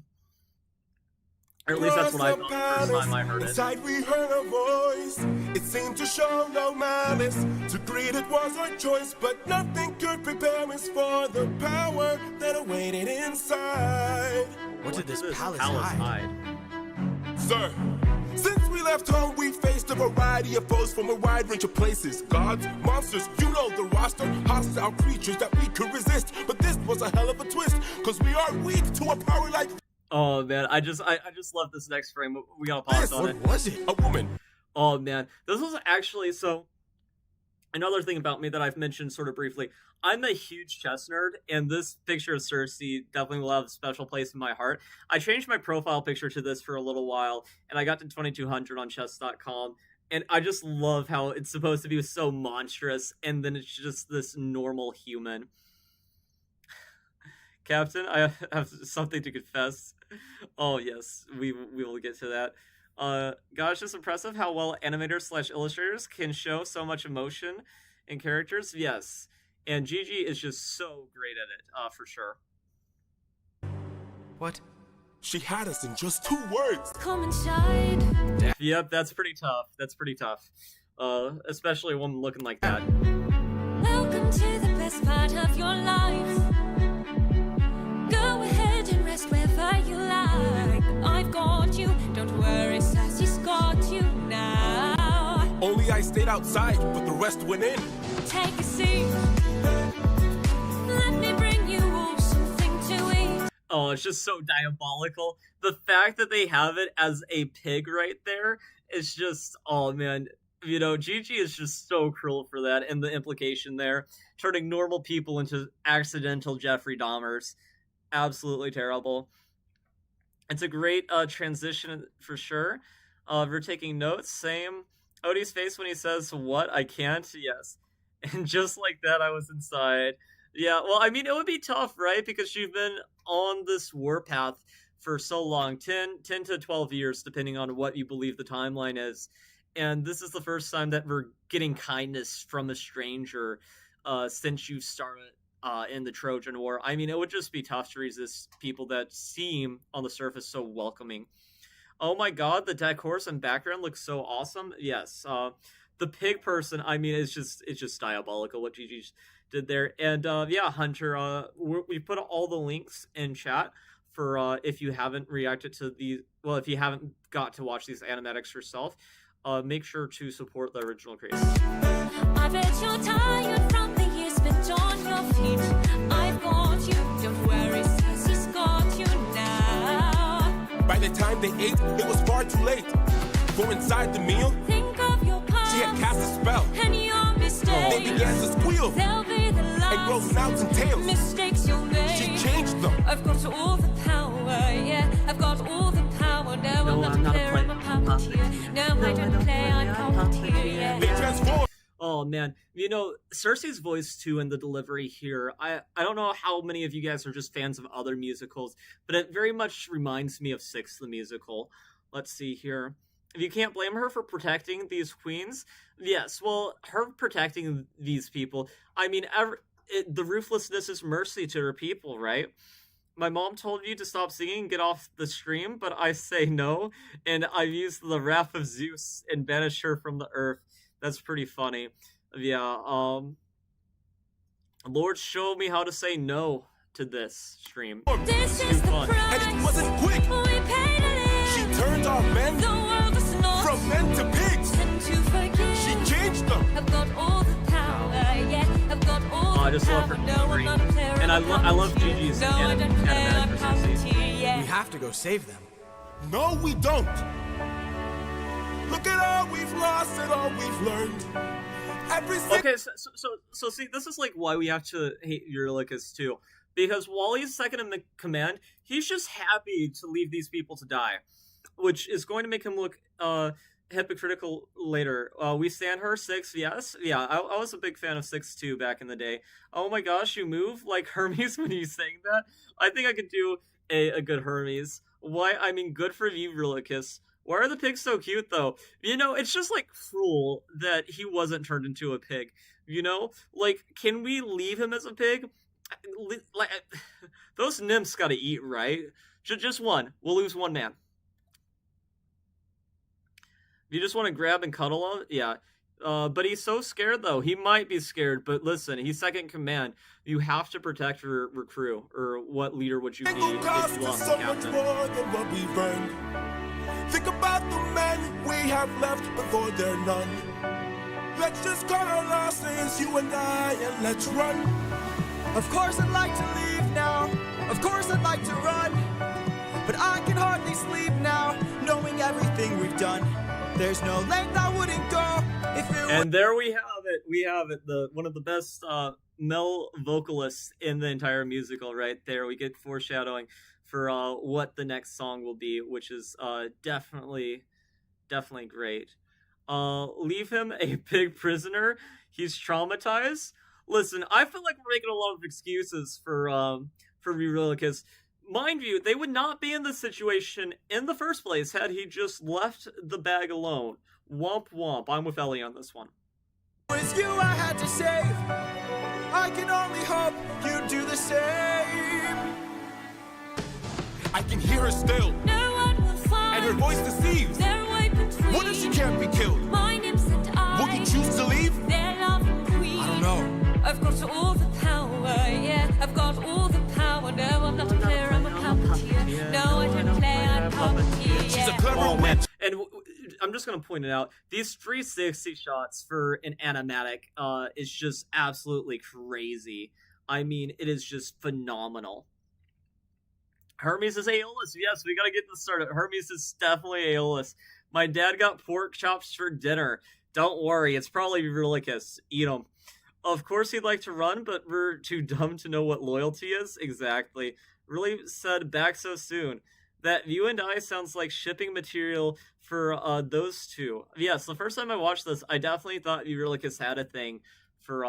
at least that's what I thought the first time I heard it. Inside we heard a voice. It seemed to show no malice. To greet it was our choice, but nothing could prepare us for the power that awaited inside. What did this does palace palace hide? Sir, since we left home, we faced a variety of foes from a wide range of places. Gods, monsters, you know the roster. Hostile creatures that we could resist. But this was a hell of a twist, cause we are weak to a power like Oh man, I just love this next frame. We gotta pause on it. What was it? A woman. Oh man, this was actually so. Another thing about me that I've mentioned sort of briefly, I'm a huge chess nerd, and this picture of Circe definitely will have a special place in my heart. I changed my profile picture to this for a little while, and I got to 2200 on chess.com, and I just love how it's supposed to be so monstrous, and then it's just this normal human. Captain, I have something to confess. Oh yes, we will get to that. Gosh, it's impressive how well animators / illustrators can show so much emotion in characters. Yes, and Gigi is just so great at it, for sure. What? She had us in just 2 words. Come inside. Yep, that's pretty tough. That's pretty tough. Especially a woman looking like that. Welcome to the best part of your life. Go ahead and rest wherever you like. I've got you. Don't worry, Sassy's got you now. Only I stayed outside, but the rest went in. Take a seat. Let me bring you all something to eat. Oh, it's just so diabolical. The fact that they have it as a pig right there is just, oh man. You know, Gigi is just so cruel for that, and the implication there. Turning normal people into accidental Jeffrey Dahmers. Absolutely terrible. It's a great transition for sure. We're taking notes. Same. Odie's face when he says, "What? I can't?" Yes. And just like that, I was inside. Yeah, well, I mean, it would be tough, right? Because you've been on this warpath for so long, 10 to 12 years, depending on what you believe the timeline is. And this is the first time that we're getting kindness from a stranger since you started in the Trojan War. I mean, it would just be tough to resist people that seem on the surface so welcoming. Oh my god, the decor and background looks so awesome. Yes, the pig person, I mean, it's just diabolical what Gigi did there. And yeah, Hunter, we put all the links in chat for if you haven't reacted to these, well, if you haven't got to watch these animatics yourself, make sure to support the original creators. I bet you're tired from the years spent on your feet. I've got you, don't worry, Sassy's got you now. By the time they ate, it was far too late. For inside the meal, Think of your past she had cast a spell. and your mistakes. They began to squeal They'll be the and grow last snouts and tails. mistakes you'll make. She changed them. I've got all the power, yeah. I've got all the power. No, I'm not a player, I'm a puppeteer. No, I don't play, I'm puppeteer, yeah. They transformed. Oh man, you know, Circe's voice too and the delivery here. I don't know how many of you guys are just fans of other musicals, but it very much reminds me of Six the musical. Let's see here. If you can't blame her for protecting these queens, yes, well, her protecting these people, I mean, the ruthlessness is mercy to her people, right? My mom told you to stop singing and get off the stream, but I say no, and I've used the wrath of Zeus and banished her from the earth. That's pretty funny. Yeah, Lord, show me how to say no to this stream. This Too is the fun. price And it wasn't quick. we paid to live. She turned our men The world is not from men to pigs. and to forgive. She changed them. I've got all the power, yeah. I've got all I the just love power. her No, I'm green. not a player, And I'm a I love puppeteer. Gigi's No, I don't play, I'm animatic for Circe. puppeteer, yeah. We have to go save them. No, we don't. Look at all we've lost and all we've learned. Every Okay, so see, this is like why we have to hate Eurylochus too, because while he's second in command, he's just happy to leave these people to die, which is going to make him look hypocritical later. We stand her 6, yes, yeah, I was a big fan of 6 too back in the day. Oh my gosh, you move like Hermes when you sang that. I think I could do a good Hermes. Why? I mean, good for you, Eurylochus. Why are the pigs so cute, though? You know, it's just, like, cruel that he wasn't turned into a pig. You know? Like, can we leave him as a pig? like those nymphs gotta eat, right? Just one. We'll lose one man. If you just want to grab and cuddle him, yeah. But he's so scared, though. He might be scared, but listen, he's second in command. You have to protect your crew. Or what leader would you be if you lost the so much captain? more than what we've earned. Think about the men we have left before they're none. Let's just cut our losses, you and I, and let's run. Of course I'd like to leave now. Of course I'd like to run. But I can hardly sleep now, knowing everything we've done. There's no length I wouldn't go if it And there we have it. We have it. One of the best male vocalists in the entire musical, right there. We get foreshadowing for what the next song will be, which is definitely great. Leave him a big prisoner. He's traumatized. Listen, I feel like we're making a lot of excuses for Eurylochus. Mind you, they would not be in this situation in the first place had he just left the bag alone. Womp womp. I'm with Ellie on this one. was you I had to save. I can only hope you do the same. I can hear her still, No one will find and her voice deceives. their way between. What if she can't be killed? My nymphs and I. Will you choose to leave? Their loving queen. I don't know. I've got all the power, yeah. I've got all the power. No, I'm not a player, I'm a puppeteer. No, I don't play, I'm puppeteer. She's a Yeah. clever Oh, witch. man. And I'm just going to point it out. These 360 shots for an animatic is just absolutely crazy. I mean, it is just phenomenal. Hermes is Aeolus. Yes, we got to get this started. Hermes is definitely Aeolus. My dad got pork chops for dinner. Don't worry, it's probably Eurylochus. Eat them. Of course he'd like to run, but we're too dumb to know what loyalty is. Exactly. Really said back so soon. That You and I sounds like shipping material for those two. Yes, the first time I watched this, I definitely thought Eurylochus had a thing for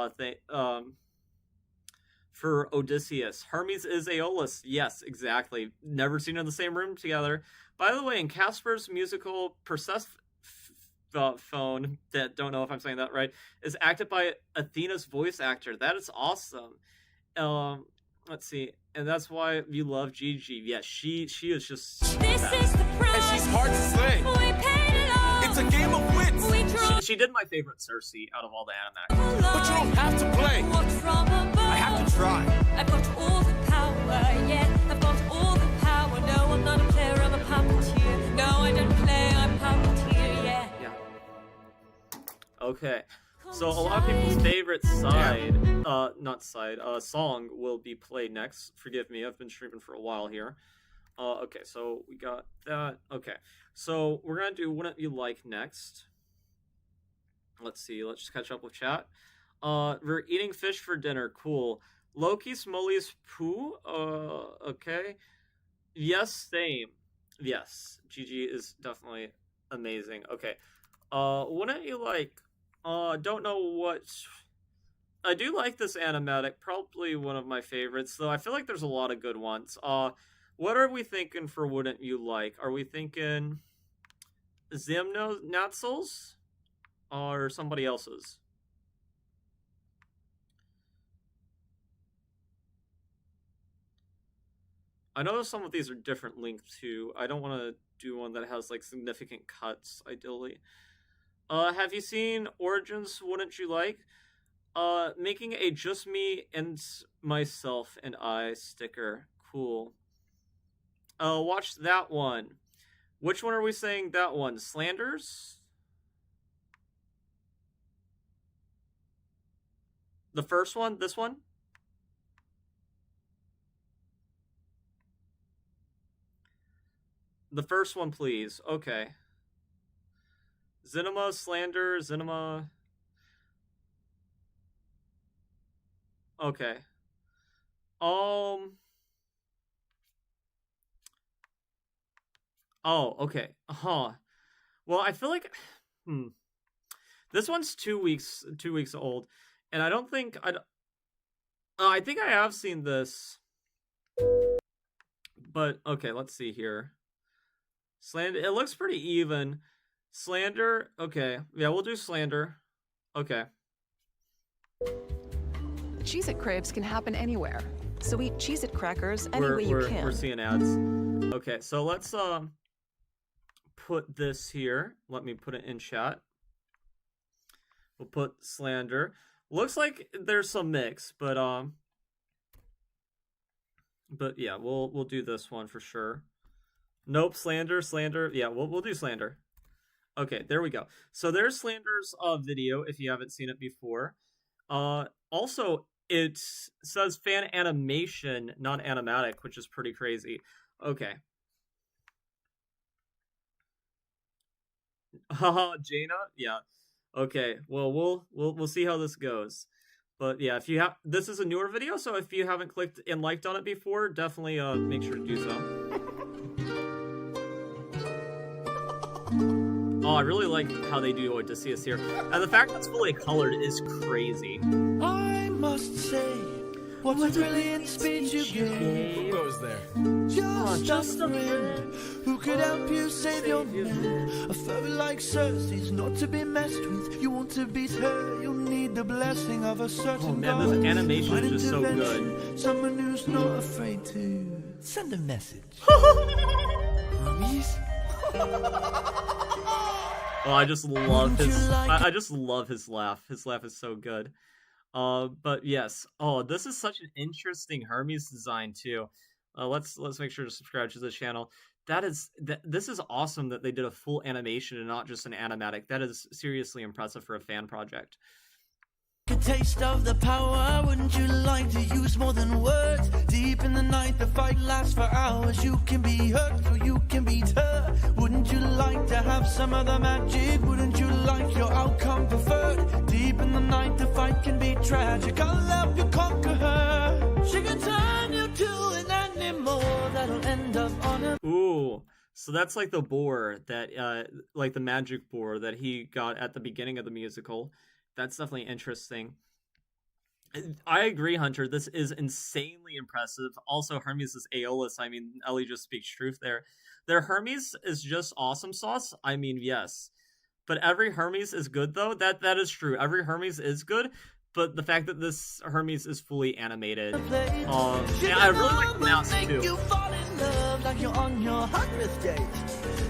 Odysseus. Hermes is Aeolus. Yes, exactly. Never seen in the same room together. By the way, in Casper's musical Persephone, that don't know if I'm saying that right, is acted by Athena's voice actor. That is awesome. Let's see. And that's why you love Gigi. Yes, she is just This is the And price. she's hard to slay. We paid it all. It's a game of wits, We draw she did my favorite Circe out of all the animatics. but you don't have to play. what's from above. I have to try. I've got all the power, yeah. I've got all the power. No, I'm not a player, I'm a puppeteer. No, I don't play, I'm puppeteer, yeah. Yeah. Okay. So a lot of people's favorite song will be played next. Forgive me, I've been streaming for a while here. Okay, so we got that. Okay, so we're gonna do Wouldn't You Like next. Let's see, let's just catch up with chat. We're eating fish for dinner, cool. Loki Smoley's poo, okay. Yes, same. Yes, GG is definitely amazing. Okay, Wouldn't You Like... don't know what... I do like this animatic, probably one of my favorites, though I feel like there's a lot of good ones. What are we thinking for Wouldn't You Like? Are we thinking Natsul's? Or somebody else's? I know some of these are different links too. I don't want to do one that has like significant cuts, ideally. Have you seen Origins Wouldn't You Like? Making a Just Me and Myself and I sticker. Cool. Watch that one. Which one are we saying that one? Slanders? The first one? This one? The first one, please. Okay. Zinema, Slander, Zinema. Okay. Oh, okay. Huh. Well, I feel like this one's 2 weeks old, and I don't think I think I have seen this. But okay, let's see here. Slander, it looks pretty even. Slander, okay. Yeah, we'll do Slander. Okay. Cheez-It craves can happen anywhere. So eat Cheez-It crackers any way you can. We're seeing ads. Okay, so let's put this here. Let me put it in chat. We'll put slander. Looks like there's some mix, but yeah, we'll do this one for sure. Nope, slander. Yeah, we'll do slander. Okay, there we go. So there's Slander's video if you haven't seen it before. Also, it says fan animation, not animatic, which is pretty crazy. Okay. Haha, Jaina? Yeah. Okay, well, we'll see how this goes. But yeah, if you have, this is a newer video, so if you haven't clicked and liked on it before, definitely make sure to do so. Oh, I really like how they do Odysseus here. And the fact that it's fully colored is crazy. I must say, what a brilliant speech you gave. Who goes there? Just a friend who could help you save your men. A foe like Circe is not to be messed with. You want to beat her, you'll need the blessing of a certain Oh man, this animation is just so good. Someone who's not afraid to send a message. Homies? Oh, I just love his. I just love his laugh. His laugh is so good. But yes. Oh, this is such an interesting Hermes design too. Let's make sure to subscribe to this channel. This is awesome that they did a full animation and not just an animatic. That is seriously impressive for a fan project. A taste of the power, wouldn't you like to use more than words? Deep in the night, the fight lasts for hours. You can be hurt, or you can beat her. Wouldn't you like to have some of the magic? Wouldn't you like your outcome preferred? Deep in the night, the fight can be tragic. I'll help you conquer her. She can turn you to an animal that'll end up on a... Ooh. So that's like the boar that, like the magic boar that he got at the beginning of the musical. That's definitely interesting. I agree, Hunter. This is insanely impressive. Also, Hermes is Aeolus. I mean, Ellie just speaks truth there. Their Hermes is just awesome sauce. I mean, yes. But every Hermes is good, though. That is true. Every Hermes is good. But the fact that this Hermes is fully animated. Yeah, I really like the mask, too. You fall in love like you're on your 100th date.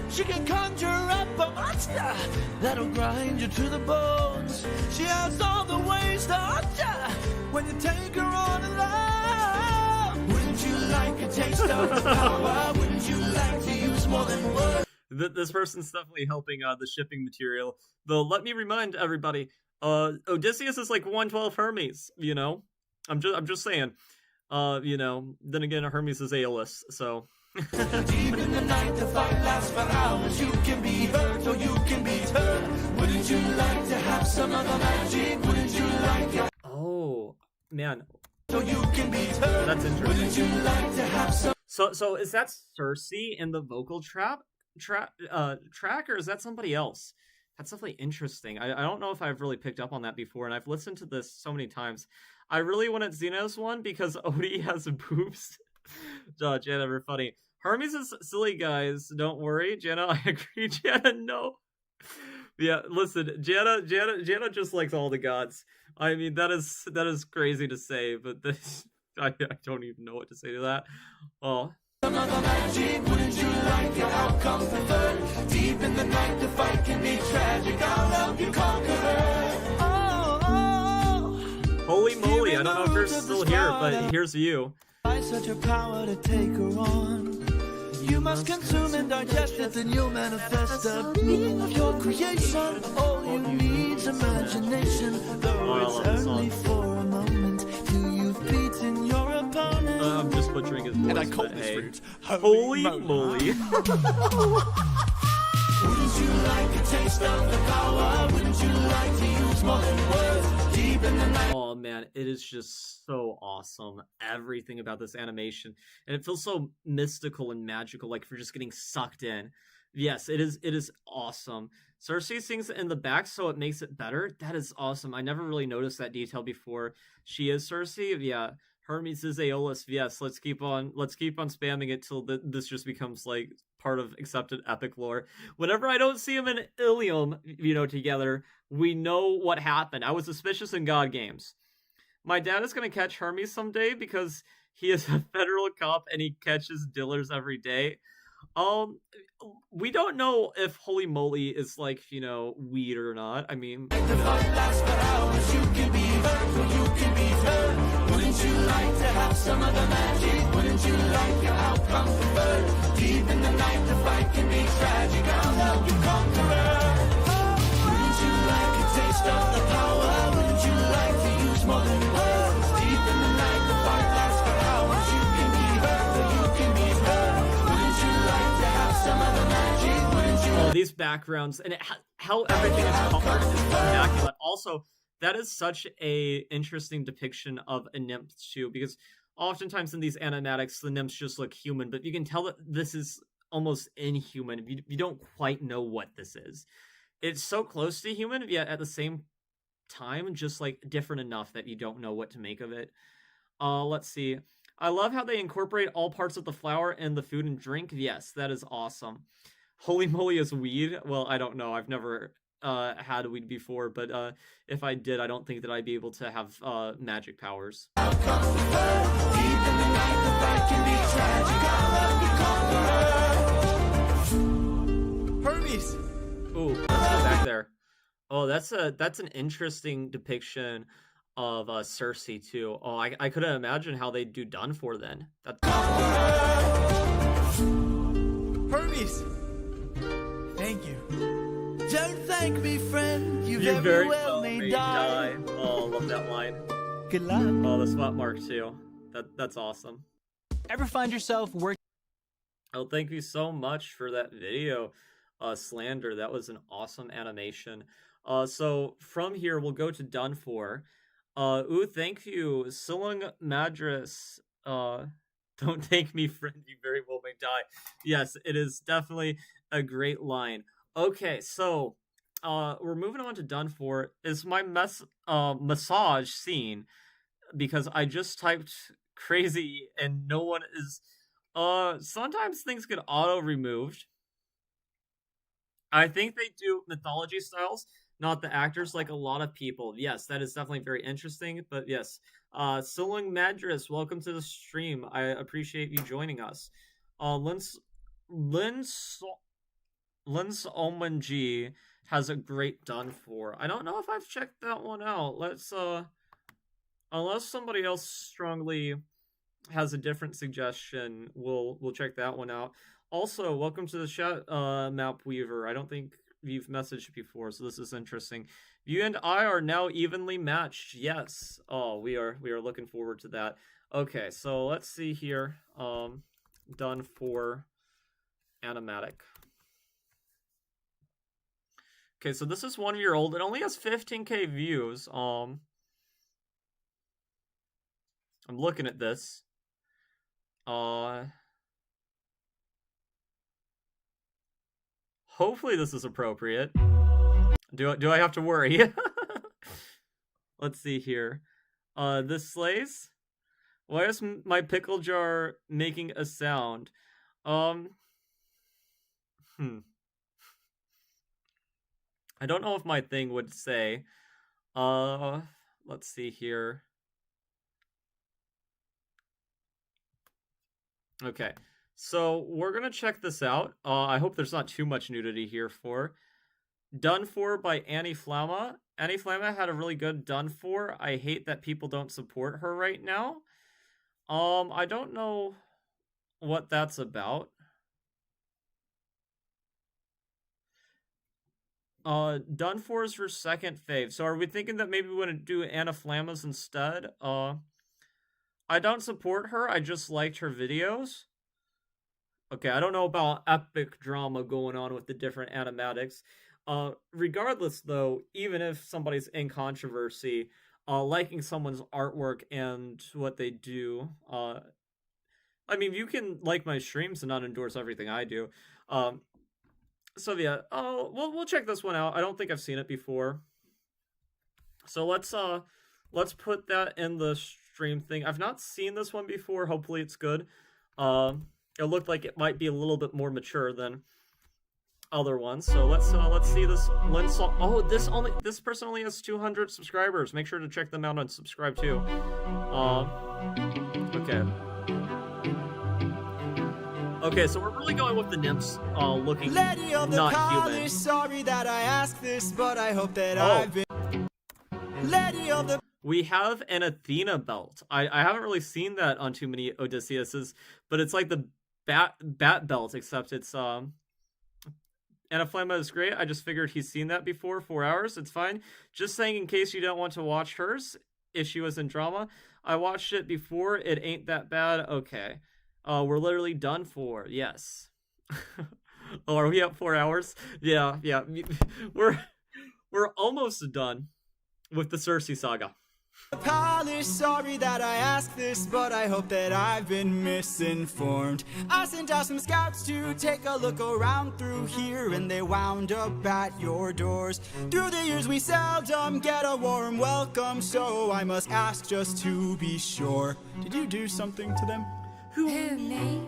She can conjure up a monster that'll grind you to the bones. She has all the ways to hurt ya when you take her on a love. Wouldn't you like a taste of the power? Wouldn't you like to use more than words? This person's definitely helping the shipping material. Though, let me remind everybody, Odysseus is like 112 Hermes, you know? I'm just saying. You know, then again, Hermes is Aeolus, so... Deep in the night, the fight lasts for hours. You can be hurt or you can be turned. Wouldn't you like to have some of the magic? Wouldn't you like it? Oh, man. So you can be turned. That's interesting. Wouldn't you like to have some... So is that Circe in the vocal track, or is that somebody else? That's definitely interesting. I don't know if I've really picked up on that before, and I've listened to this so many times. I really wanted Xenos one because Odie has boobs. Jana, we're funny. Hermes is silly, guys. Don't worry, Jana. I agree, Jana. No. Yeah, listen, Jana just likes all the gods. I mean, that is crazy to say, but this I don't even know what to say to that. Oh. Magic, wouldn't you like your outcome preferred? Deep in the night, the fight can be tragic. I'll help you conquer her. Oh. Holy moly! I don't know if you're still here, but here's you. By such a power to take her on. You must consume and digest it, then you'll manifest the being of your creation. All you need's imagination, though it's only for a moment. Till you've beaten your opponent. I'm just butchering his voice, And I call but this hey. route Holy moly. Wouldn't you like a taste of the power? Wouldn't you like to use more than words? Deep in the night. Oh man, it is just so awesome. Everything about this animation. And it feels so mystical and magical, like if you're just getting sucked in. Yes, it is awesome. Circe sings in the back, so it makes it better. That is awesome. I never really noticed that detail before. She is Circe. Yeah. Hermes is Aeolus. Yes, let's keep on spamming it till this just becomes like part of accepted epic lore. Whenever I don't see him in Ilium, you know, together, we know what happened. I was suspicious in God games. My dad is gonna catch Hermes someday because he is a federal cop and he catches dealers every day. We don't know if Holy Moly is like, you know, weed or not. I mean, The fight lasts for hours. You can be hurt, or you can be hurt. Wouldn't you like to have some of the magic? Wouldn't you like your outcome preferred? Deep in the night, the fight can be tragic. I'll help you conquer it. Wouldn't you like a taste of the power? Wouldn't you like to use more than words? Deep in the night, the fight lasts for hours. You can be hurt, or you can be hurt. Wouldn't you like to have some of the magic? Wouldn't you? oh, these backgrounds and how everything is colored is immaculate. Also, that is such a interesting depiction of a nymph too, because oftentimes in these animatics, the nymphs just look human, but you can tell that this is almost inhuman. You don't quite know what this is. It's so close to human, yet at the same time, just like different enough that you don't know what to make of it. Let's see. I love how they incorporate all parts of the flower in the food and drink. Yes, that is awesome. Holy moly is weed. Well, I don't know. I've never had weed before, but if I did, I don't think that I'd be able to have magic powers. Hermes! Ooh, let's go back there. Oh, that's an interesting depiction of Circe too. Oh, I couldn't imagine how they'd do done for then. Hermes! Thank you. Don't thank me, friend. You You very very well well may may die. die. Oh, I love that line. Good luck. Oh, the spot mark too. That's awesome. Ever find yourself working? Oh, thank you so much for that video, Slander. That was an awesome animation. So from here we'll go to done for. Ooh, thank you, Silung Madras. Don't take me, friend. You very well may die. Yes, it is definitely a great line. Okay, so we're moving on to done for. Is my massage scene, because I just typed crazy and no one is. Sometimes things get auto removed. I think they do mythology styles, not the actors, like a lot of people. Yes, that is definitely very interesting. But yes, Silung Madras, welcome to the stream. I appreciate you joining us. Lins Omanji has a great done for. I don't know if I've checked that one out. Let's unless somebody else strongly has a different suggestion, we'll check that one out. Also, welcome to the chat, Map Weaver. I don't think you've messaged before, so this is interesting. You and I are now evenly matched. Yes. Oh, we are looking forward to that. Okay, so let's see here. Done for animatic. Okay, so this is 1 year old. It only has 15k views. I'm looking at this. Hopefully this is appropriate. Do I have to worry? Let's see here. This slays. Why is my pickle jar making a sound? I don't know if my thing would say. Let's see here. Okay, so we're gonna check this out. I hope there's not too much nudity here for. Done for by Annie Flamma. Annie Flamma had a really good done for. I hate that people don't support her right now. I don't know what that's about. Done for is her second fave. So are we thinking that maybe we want to do Anna Flamma's instead? I don't support her. I just liked her videos. Okay, I don't know about epic drama going on with the different animatics. Regardless, though, even if somebody's in controversy, liking someone's artwork and what they do, I mean, you can like my streams and not endorse everything I do. So yeah, we'll check this one out. I don't think I've seen it before. So let's put that in the stream thing. I've not seen this one before. Hopefully it's good. It looked like it might be a little bit more mature than other ones. So let's see this Linsol. Oh, this person only has 200 subscribers. Make sure to check them out and subscribe too. Okay. Okay, so we're really going with the nymphs looking Lady of the not Palace, human. sorry that I asked this, but I hope that I've been. Lady of the. We have an Athena belt. I haven't really seen that on too many Odysseus's, but it's like the bat belt, except it's Anaphlema is great. I just figured he's seen that before. 4 hours, it's fine. Just saying in case you don't want to watch hers if she was in drama. I watched it before. It ain't that bad. Okay. We're literally done for. Yes. Oh, are we at 4 hours? Yeah. We're almost done with the Circe Saga. Palace, sorry that I asked this, but I hope that I've been misinformed. I sent out some scouts to take a look around through here, and they wound up at your doors. Through the years we seldom get a warm welcome, so I must ask just to be sure. Did you do something to them? Who me?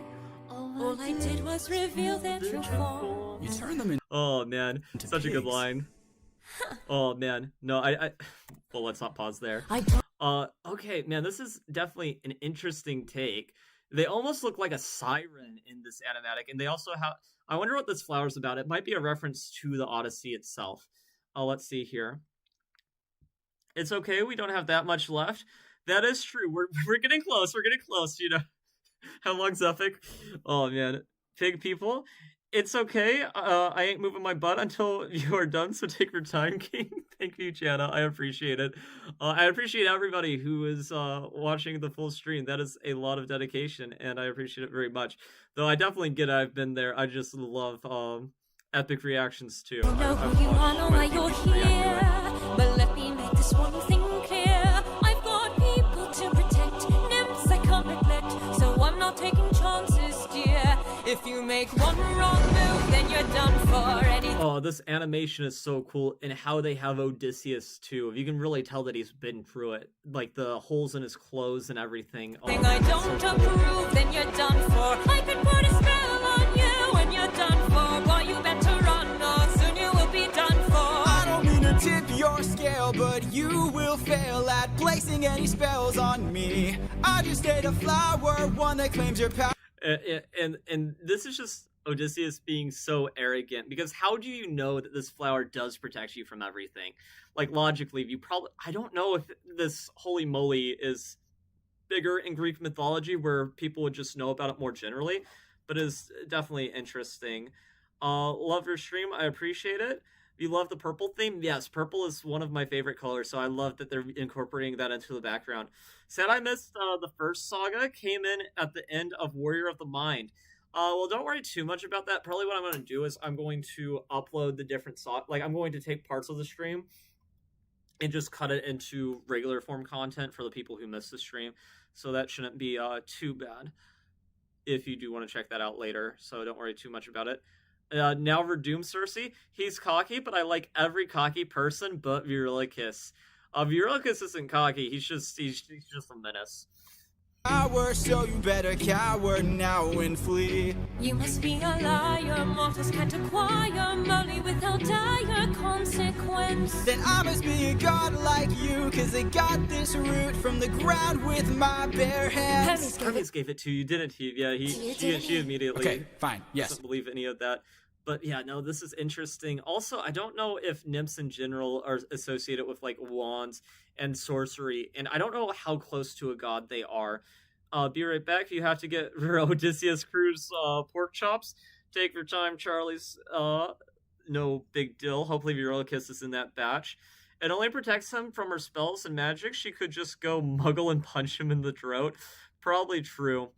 All I did was reveal their true form. You turned them Oh man, such a good line. Oh man, no, well, let's not pause there. Okay, man, this is definitely an interesting take. They almost look like a siren in this animatic, and they also have. I wonder what this flower's about. It might be a reference to the Odyssey itself. Let's see here. It's okay. We don't have that much left. That is true. We're getting close. We're getting close. You know, how long's Epic? Oh man, pig people. It's okay. I ain't moving my butt until you are done, so take your time, King. Thank you, Jana. I appreciate it. I appreciate everybody who is watching the full stream. That is a lot of dedication, and I appreciate it very much. Though I definitely get I've been there. I just love epic reactions, too. I know who you are, know why you're here. But let me make this one thing clear. I've got people to protect, nymphs I can't neglect, so I'm not taking chances, dear. If you make one wrong move, then you're done for. Oh, this animation is so cool, and how they have Odysseus too. You can really tell that he's been through it, like the holes in his clothes and everything. Oh, I don't approve, then you're done for. I could put a spell on you, and you're done for. Boy, you better run, or soon you will be done for. I don't mean to tip your scale, but you will fail at placing any spells on me. I just ate a flower, one that claims your power. And this is just Odysseus being so arrogant, because how do you know that this flower does protect you from everything? Like, logically, you probably, I don't know if this holy moly is bigger in Greek mythology where people would just know about it more generally, but it's definitely interesting. Love your stream. I appreciate it. You love the purple theme? Yes, purple is one of my favorite colors, so I love that they're incorporating that into the background. Said I missed the first saga, came in at the end of Warrior of the Mind. Well, don't worry too much about that. Probably what I'm going to do is I'm going to upload the different like, I'm going to take parts of the stream and just cut it into regular form content for the people who missed the stream. So that shouldn't be too bad if you do want to check that out later. So don't worry too much about it. Now redoom Circe. He's cocky, but I like every cocky person but Virulicus. Virulicus isn't cocky. He's just a menace. So you better cower now and flee. You must be a liar. Mortals can't acquire money without dire consequence. Then I must be a god like you, cause I got this root from the ground with my bare hands. Hermes gave it to you, didn't he? Yeah, she immediately. Okay, fine. Yes. Doesn't believe any of that. But yeah, no, this is interesting. Also, I don't know if nymphs in general are associated with like wands and sorcery, and I don't know how close to a god they are. Be right back. If you have to get Odysseus Crew's pork chops, take your time, Charlie's. No big deal. Hopefully Virulicus is in that batch. It only protects him from her spells and magic. She could just go muggle and punch him in the throat. Probably true.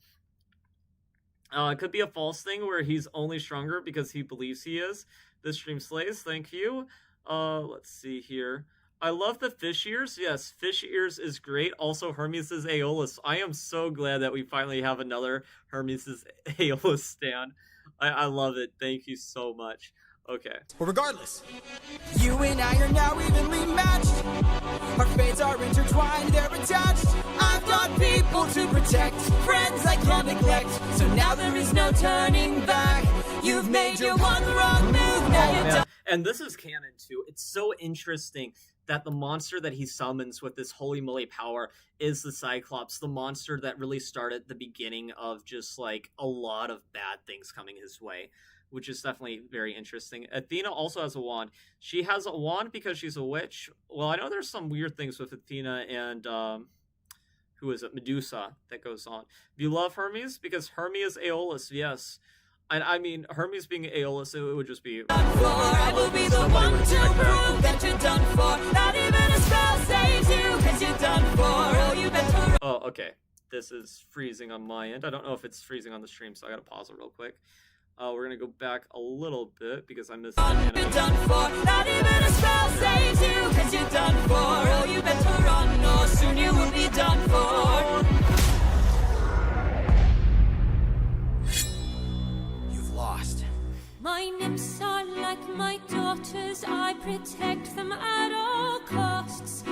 It could be a false thing where he's only stronger because he believes he is. This stream slays. Thank you. Let's see here. I love the fish ears. Yes, fish ears is great. Also, Hermes' Aeolus. I am so glad that we finally have another Hermes' Aeolus stand. I love it. Thank you so much. Okay. Well, regardless, you and I are now evenly matched. Our fates are intertwined, they're attached. I've got people to protect, friends I can't neglect. So now there is no turning back. You've made your one wrong move, man. And this is canon too. It's so interesting that the monster that he summons with this holy moly power is the Cyclops, the monster that really started the beginning of just like a lot of bad things coming his way, which is definitely very interesting. Athena also has a wand. She has a wand because she's a witch. Well, I know there's some weird things with Athena and who is it? Medusa that goes on. Do you love Hermes? Because Hermes is Aeolus, yes. And I mean, Hermes being Aeolus, it would just be... I will be the one to prove that you're done for. Not even a spell saves you, cause you're done for. Oh, you better... Oh, okay. This is freezing on my end. I don't know if it's freezing on the stream, so I gotta pause it real quick. We're gonna go back a little bit because I missed the animation. You're done for. Not even a spell saves you, cause you're done for. Oh, you better run, or soon you will be done for. You've lost. My nymphs are like my daughters, I protect them at all costs.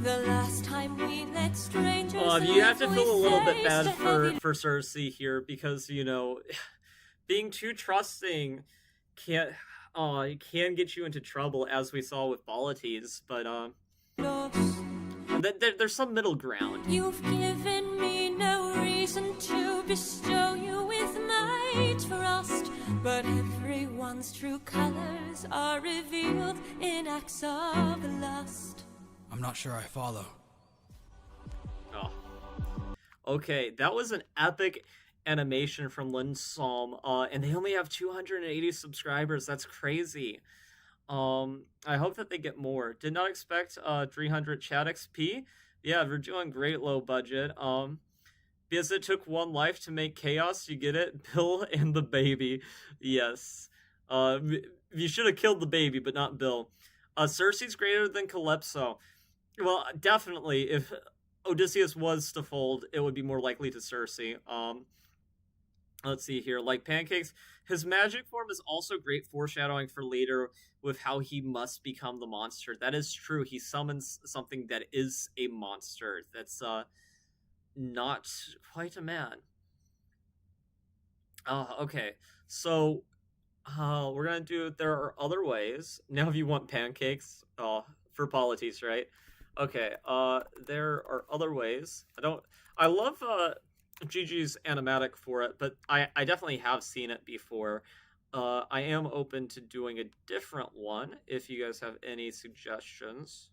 The last time we let strangers You have to live, feel a we little bit faced bad a heavy for Circe here because, you know, being too trusting can get you into trouble, as we saw with Polyphemus, but loss. there's some middle ground. You've given me no reason to bestow you with my trust, but everyone's true colors are revealed in acts of lust. I'm not sure I follow. Oh. Okay, that was an epic animation from Lin Psalm, and they only have 280 subscribers. That's crazy. I hope that they get more. Did not expect 300 chat XP. Yeah, we're doing great low budget. Because it took one life to make chaos, you get it? Bill and the baby. Yes. You should have killed the baby, but not Bill. Circe's greater than Calypso. Well, definitely, if Odysseus was to fold, it would be more likely to Circe. Let's see here. Like pancakes, his magic form is also great foreshadowing for later with how he must become the monster. That is true. He summons something that is a monster. That's not quite a man. Okay. So we're gonna do. There are other ways. Now, if you want pancakes, for Polyphemus, right? Okay. There are other ways. I love Gigi's animatic for it, but I definitely have seen it before. I am open to doing a different one if you guys have any suggestions.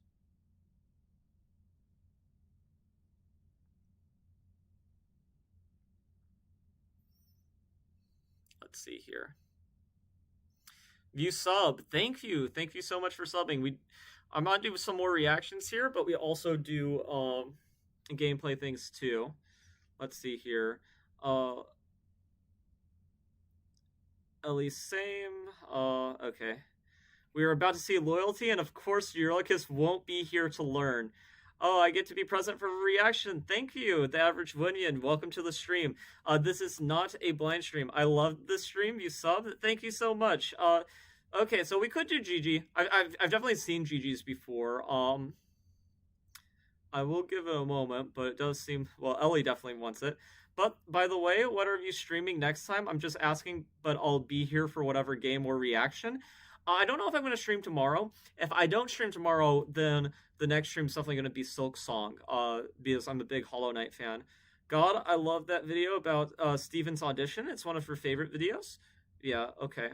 Let's see here. View sub, thank you so much for subbing. I'm gonna do some more reactions here, but we also do gameplay things too. Let's see here. Ellie, same. Okay. We are about to see loyalty, and of course, Eurylochus won't be here to learn. Oh, I get to be present for a reaction. Thank you, The Average Winion. Welcome to the stream. This is not a blind stream. I love this stream. You sub. Thank you so much. Okay, so we could do GG. I've definitely seen GG's before. I will give it a moment, but it does seem... Well, Ellie definitely wants it. But, by the way, what are you streaming next time? I'm just asking, but I'll be here for whatever game or reaction. I don't know if I'm going to stream tomorrow. If I don't stream tomorrow, then the next stream's definitely going to be Silk Song, because I'm a big Hollow Knight fan. God, I love that video about Steven's audition. It's one of her favorite videos. Yeah, okay.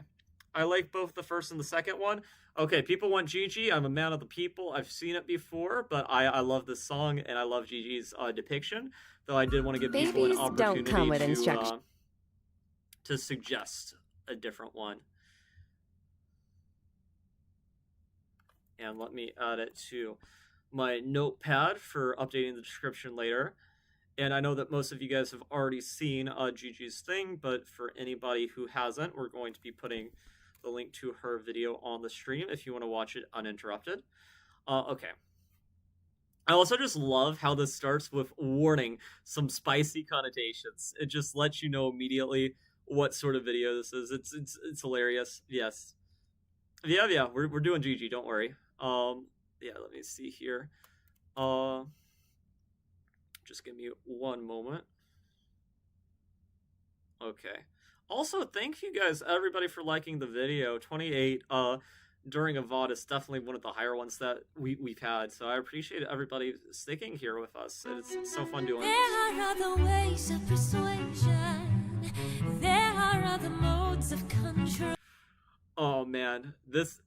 I like both the first and the second one. Okay, people want Gigi. I'm a man of the people. I've seen it before, but I love this song, and I love Gigi's depiction. Though I did want to give people an opportunity don't come with instructions. To suggest a different one. And let me add it to my notepad for updating the description later. And I know that most of you guys have already seen Gigi's thing, but for anybody who hasn't, we're going to be putting the link to her video on the stream if you want to watch it uninterrupted. Okay. I also just love how this starts with warning, some spicy connotations. It just lets you know immediately what sort of video this is. It's hilarious. Yes. Yeah, we're doing Gigi, don't worry. Yeah, let me see here. Just give me one moment. Okay. Also, thank you guys, everybody, for liking the video. 28 during a VOD is definitely one of the higher ones that we've had. So I appreciate everybody sticking here with us. It's so fun doing There this. are other ways of persuasion. There are other modes of control. Oh man, this,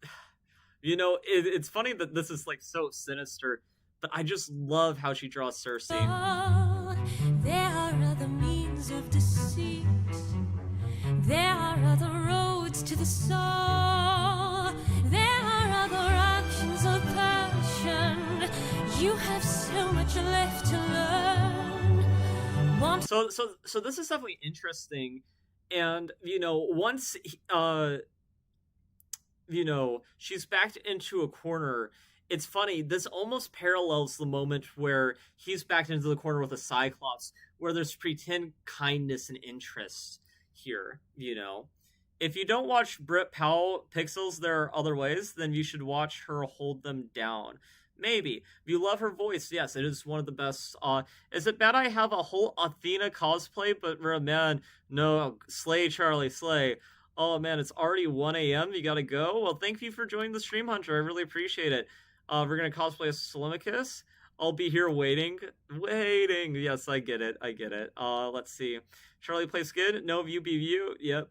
you know, it's funny that this is like so sinister, but I just love how she draws Circe. There are other means of deceit. There are other roads to the soul. There are other actions of passion. You have so much left to learn. So this is definitely interesting, and you know, once you know, she's backed into a corner. It's funny, this almost parallels the moment where he's backed into the corner with a Cyclops, where there's pretend kindness and interest here, you know. If you don't watch Brit Powell Pixels There Are Other Ways, then you should watch her hold them down. Maybe. If you love her voice, yes, it is one of the best. Is it bad I have a whole Athena cosplay, but man, no, slay, Charlie, slay. Oh man, it's already 1 a.m. You gotta go? Well, thank you for joining the stream, Hunter. I really appreciate it. We're gonna cosplay as Telemachus. I'll be here waiting. Yes, I get it. Let's see. Charlie plays good. No view, be view. Yep.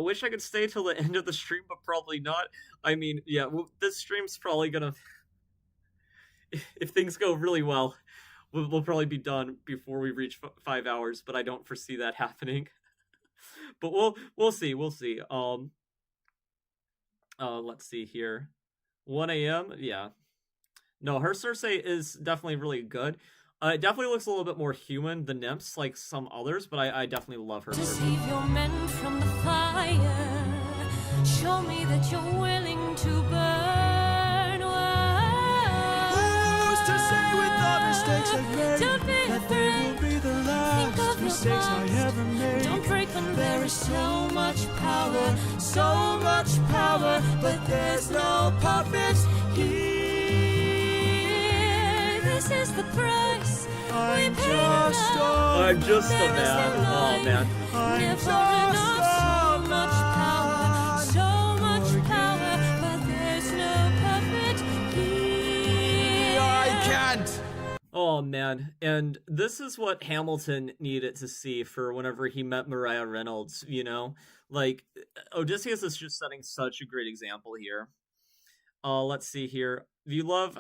Wish I could stay till the end of the stream, but probably not. I mean, yeah, this stream's probably gonna... if things go really well, we'll probably be done before we reach 5 hours, but I don't foresee that happening. But we'll see. Let's see here. 1 a.m. Yeah. No, her Circe is definitely really good. It definitely looks a little bit more human than nymphs, like some others, but I definitely love her. To save your men from the fire. Show me that you're willing to burn. Who's to say with the mistakes I've made Don't be that they will be the Think last of your mistakes I past. ever made? Don't break when There is so much power, but there's no puppets here. This is the price I'm we pay just now. I'm just a There is man. no Oh line. man. I'm Never just enough, so a much power, but there's no puppet here. I can't. Oh man, and this is what Hamilton needed to see for whenever he met Mariah Reynolds, you know? Like, Odysseus is just setting such a great example here. Let's see here. If you love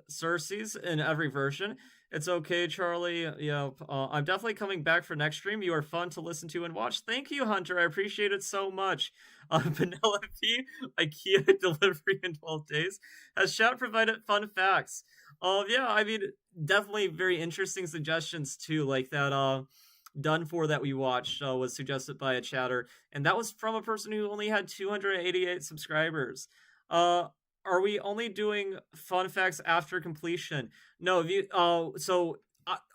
Circe's in every version, it's okay, Charlie. Yep. I'm definitely coming back for next stream. You are fun to listen to and watch. Thank you, Hunter. I appreciate it so much. Penelope, IKEA delivery in 12 days. Has chat provided fun facts? Yeah, I mean, definitely very interesting suggestions too, like that Done For that we watched was suggested by a chatter, and that was from a person who only had 288 subscribers. Are we only doing fun facts after completion? No, if you so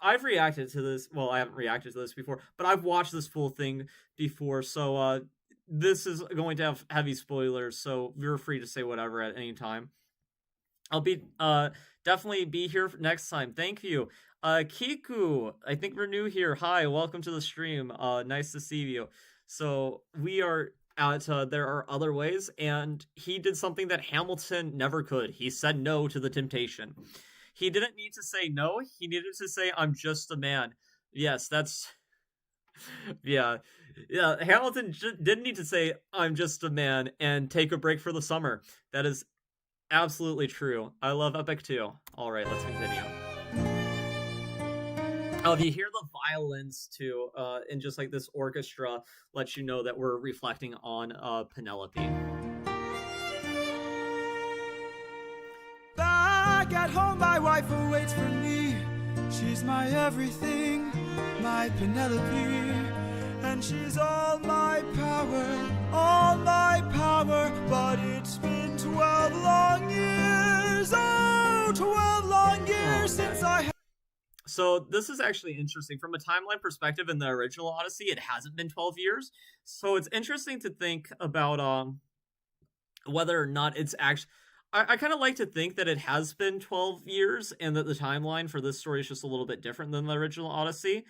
I've reacted to this. Well, I haven't reacted to this before, but I've watched this full thing before, so this is going to have heavy spoilers, so you're free to say whatever at any time. I'll be definitely be here next time. Thank you. Kiku, I think we're new here. Hi, welcome to the stream. Nice to see you. So we are at There Are Other Ways, and he did something that Hamilton never could. He said no to the temptation. He didn't need to say no. He needed to say, I'm just a man. Yes, that's... Yeah. Hamilton didn't need to say, I'm just a man, and take a break for the summer. That is absolutely true. I love Epic too. All right, let's continue. Oh, if you hear the violins too, and just like this orchestra lets you know that we're reflecting on Penelope. Back at home, my wife awaits for me. She's my everything, my Penelope. And she's all my power, but it's been 12 long years, 12 long years since I... So this is actually interesting. From a timeline perspective, in the original Odyssey, it hasn't been 12 years. So it's interesting to think about whether or not it's actually... I kind of like to think that it has been 12 years and that the timeline for this story is just a little bit different than the original Odyssey.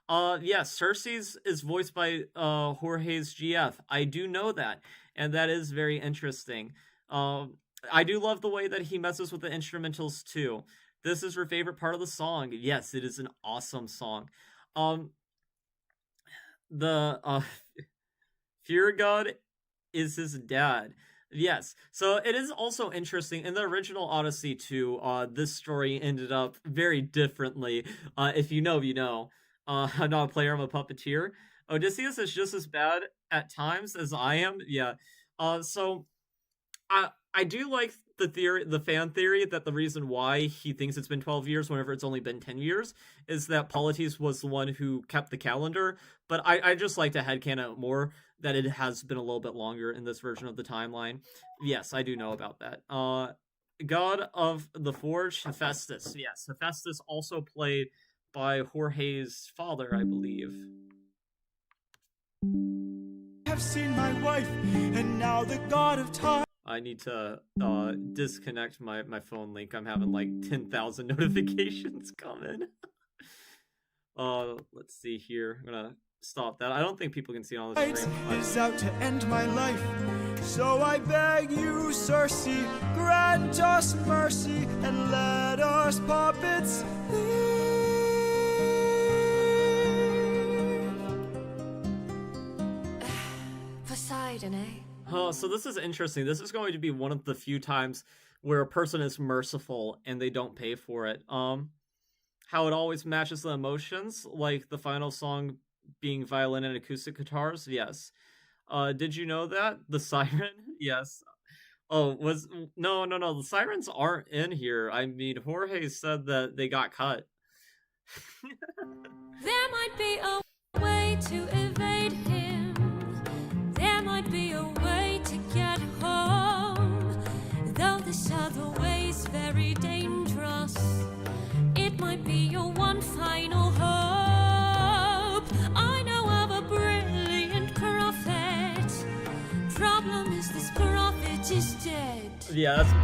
Yes, Circe's is voiced by Jorge's GF. I do know that, and that is very interesting. I do love the way that he messes with the instrumentals too. This is her favorite part of the song. Yes, it is an awesome song. The Fear God is his dad. Yes. So it is also interesting. In the original Odyssey 2, this story ended up very differently. If you know, you know. I'm not a player, I'm a puppeteer. Odysseus is just as bad at times as I am. Yeah. So I do like the fan theory that the reason why he thinks it's been 12 years whenever it's only been 10 years is that Polites was the one who kept the calendar. But I just like to headcanon it more that it has been a little bit longer in this version of the timeline. Yes, I do know about that. God of the Forge, Hephaestus. Yes, Hephaestus also played by Jorge's father, I believe. Have seen my wife, and now the god of time. I need to disconnect my phone link. I'm having like 10,000 notifications coming. Let's see here. I'm gonna stop that. I don't think people can see it on the screen. Is out to end my life. So I beg you, Circe, grant us mercy and let us puppets leave. Poseidon, eh? So this is interesting. This is going to be one of the few times where a person is merciful and they don't pay for it. How it always matches the emotions, like the final song being violin and acoustic guitars. Yes. Did you know that the siren? Yes. Oh, no. The sirens aren't in here. I mean, Jorge said that they got cut. There might be a way to evade him. There might be a way to get home. Though this other way's very dangerous, it might be your one final hope. I know of a brilliant prophet. Problem is this prophet is dead. Yeah, that's the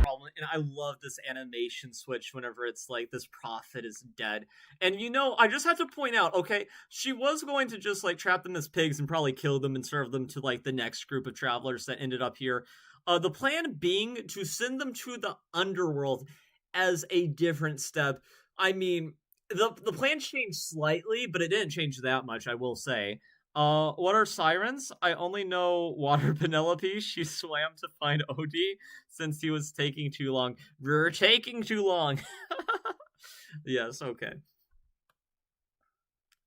problem. And I love this animation switch whenever it's like, this prophet is dead. And you know, I just have to point out, okay, she was going to just like trap them as pigs and probably kill them and serve them to like the next group of travelers that ended up here. The plan being to send them to the Underworld as a different step. I mean, the plan changed slightly, but it didn't change that much, I will say. What are sirens? I only know Water Penelope. She swam to find Odie since he was taking too long. We're taking too long. Yes, okay.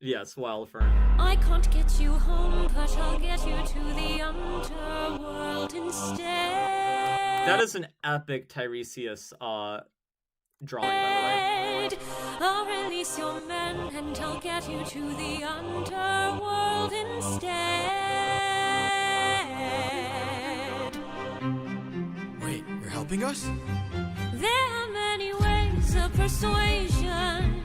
Yes, Wildfern. I can't get you home, but I'll get you to the Underworld instead. That is an epic Tiresias drawing, by the way. I'll release your men and I'll get you to the Underworld instead. Wait, you're helping us? There are many ways of persuasion.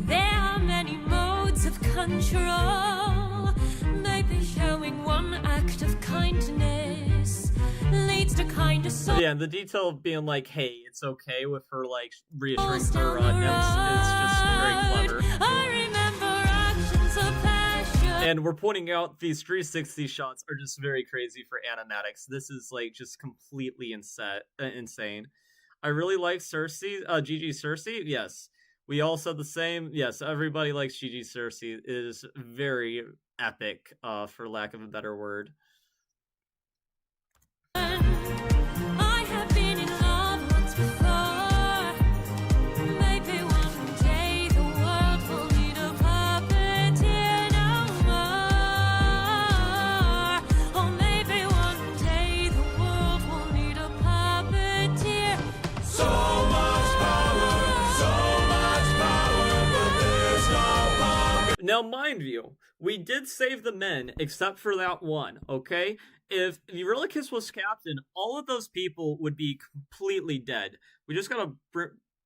There are many modes of control. Maybe showing one act of kindness leads to kinder soul. Yeah, and the detail of being like, hey, it's okay with her, like, reassuring her nymphs is just very clever. I remember actions of passion. And we're pointing out these 360 shots are just very crazy for animatics. This is, like, just completely insane. I really like Circe, GG Circe, yes. We all said the same. Yes, everybody likes GG Circe. It is very epic, for lack of a better word. I have been in love once before. Maybe one day the world will need a puppeteer no more. Or maybe one day the world will need a puppeteer. So much power, but there's no puppet. Now, mind you, we did save the men, except for that one, okay? If Eurylochus was captain, all of those people would be completely dead. We just gotta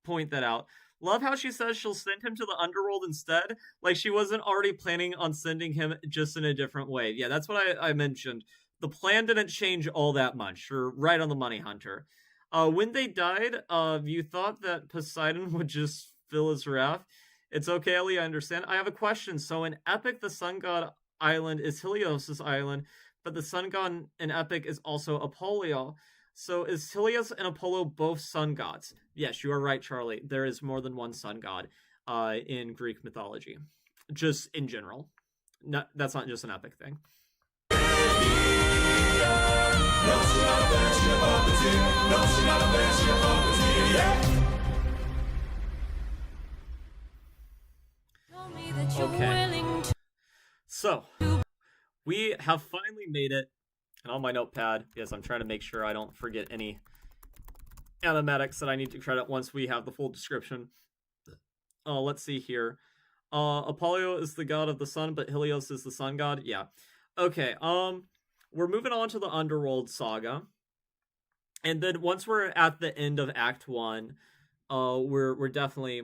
point that out. Love how she says she'll send him to the Underworld instead, like she wasn't already planning on sending him, just in a different way. Yeah, that's what I mentioned. The plan didn't change all that much. You're right on the money, Hunter. When they died, you thought that Poseidon would just fill his wrath. It's okay, Ellie, I understand. I have a question. So in Epic, the Sun God Island is Helios' island, but the Sun God in Epic is also Apollo. So is Helios and Apollo both sun gods? Yes, you are right, Charlie. There is more than one sun god in Greek mythology. Just in general. That's not just an Epic thing. Okay. So, we have finally made it. And on my notepad, yes, I'm trying to make sure I don't forget any animatics that I need to credit once we have the full description. Let's see here. Apollo is the god of the sun, but Helios is the sun god. Yeah. Okay, we're moving on to the Underworld saga. And then once we're at the end of Act 1, we're definitely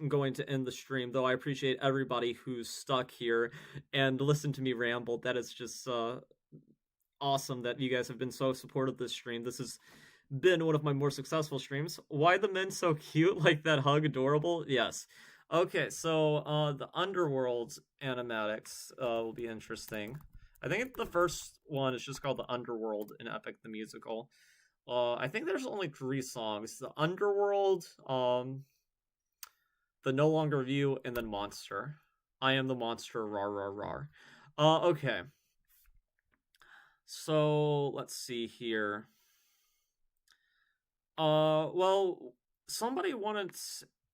going to end the stream, though I appreciate everybody who's stuck here and listened to me ramble. That is just awesome that you guys have been so supportive of this stream. This has been one of my more successful streams. Why the men so cute? Like that hug adorable? Yes. Okay, so the Underworld animatics will be interesting. I think the first one is just called the Underworld in Epic the Musical. I think there's only 3 songs. The Underworld, the No Longer View, and then Monster. I am the monster, rar rar rar. Okay. So, let's see here. Well, somebody wanted...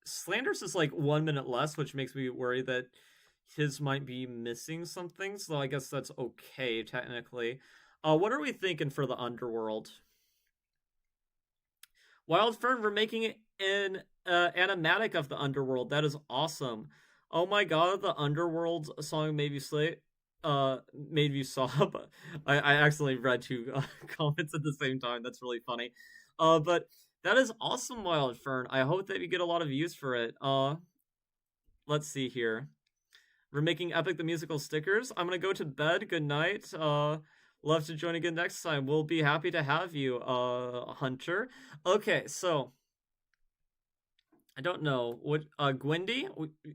Slanders is like 1 minute less, which makes me worry that his might be missing something, so I guess that's okay, technically. What are we thinking for the Underworld? Wild Fern, we're making an animatic of the Underworld. That is awesome. Oh my god, the Underworld song made you made you sob. I accidentally read 2 comments at the same time. That's really funny. But that is awesome, Wild Fern. I hope that you get a lot of views for it. Let's see here. We're making Epic the Musical stickers. I'm gonna go to bed. Good night. Love to join again next time. We'll be happy to have you, Hunter. Okay, so I don't know what Gwendy.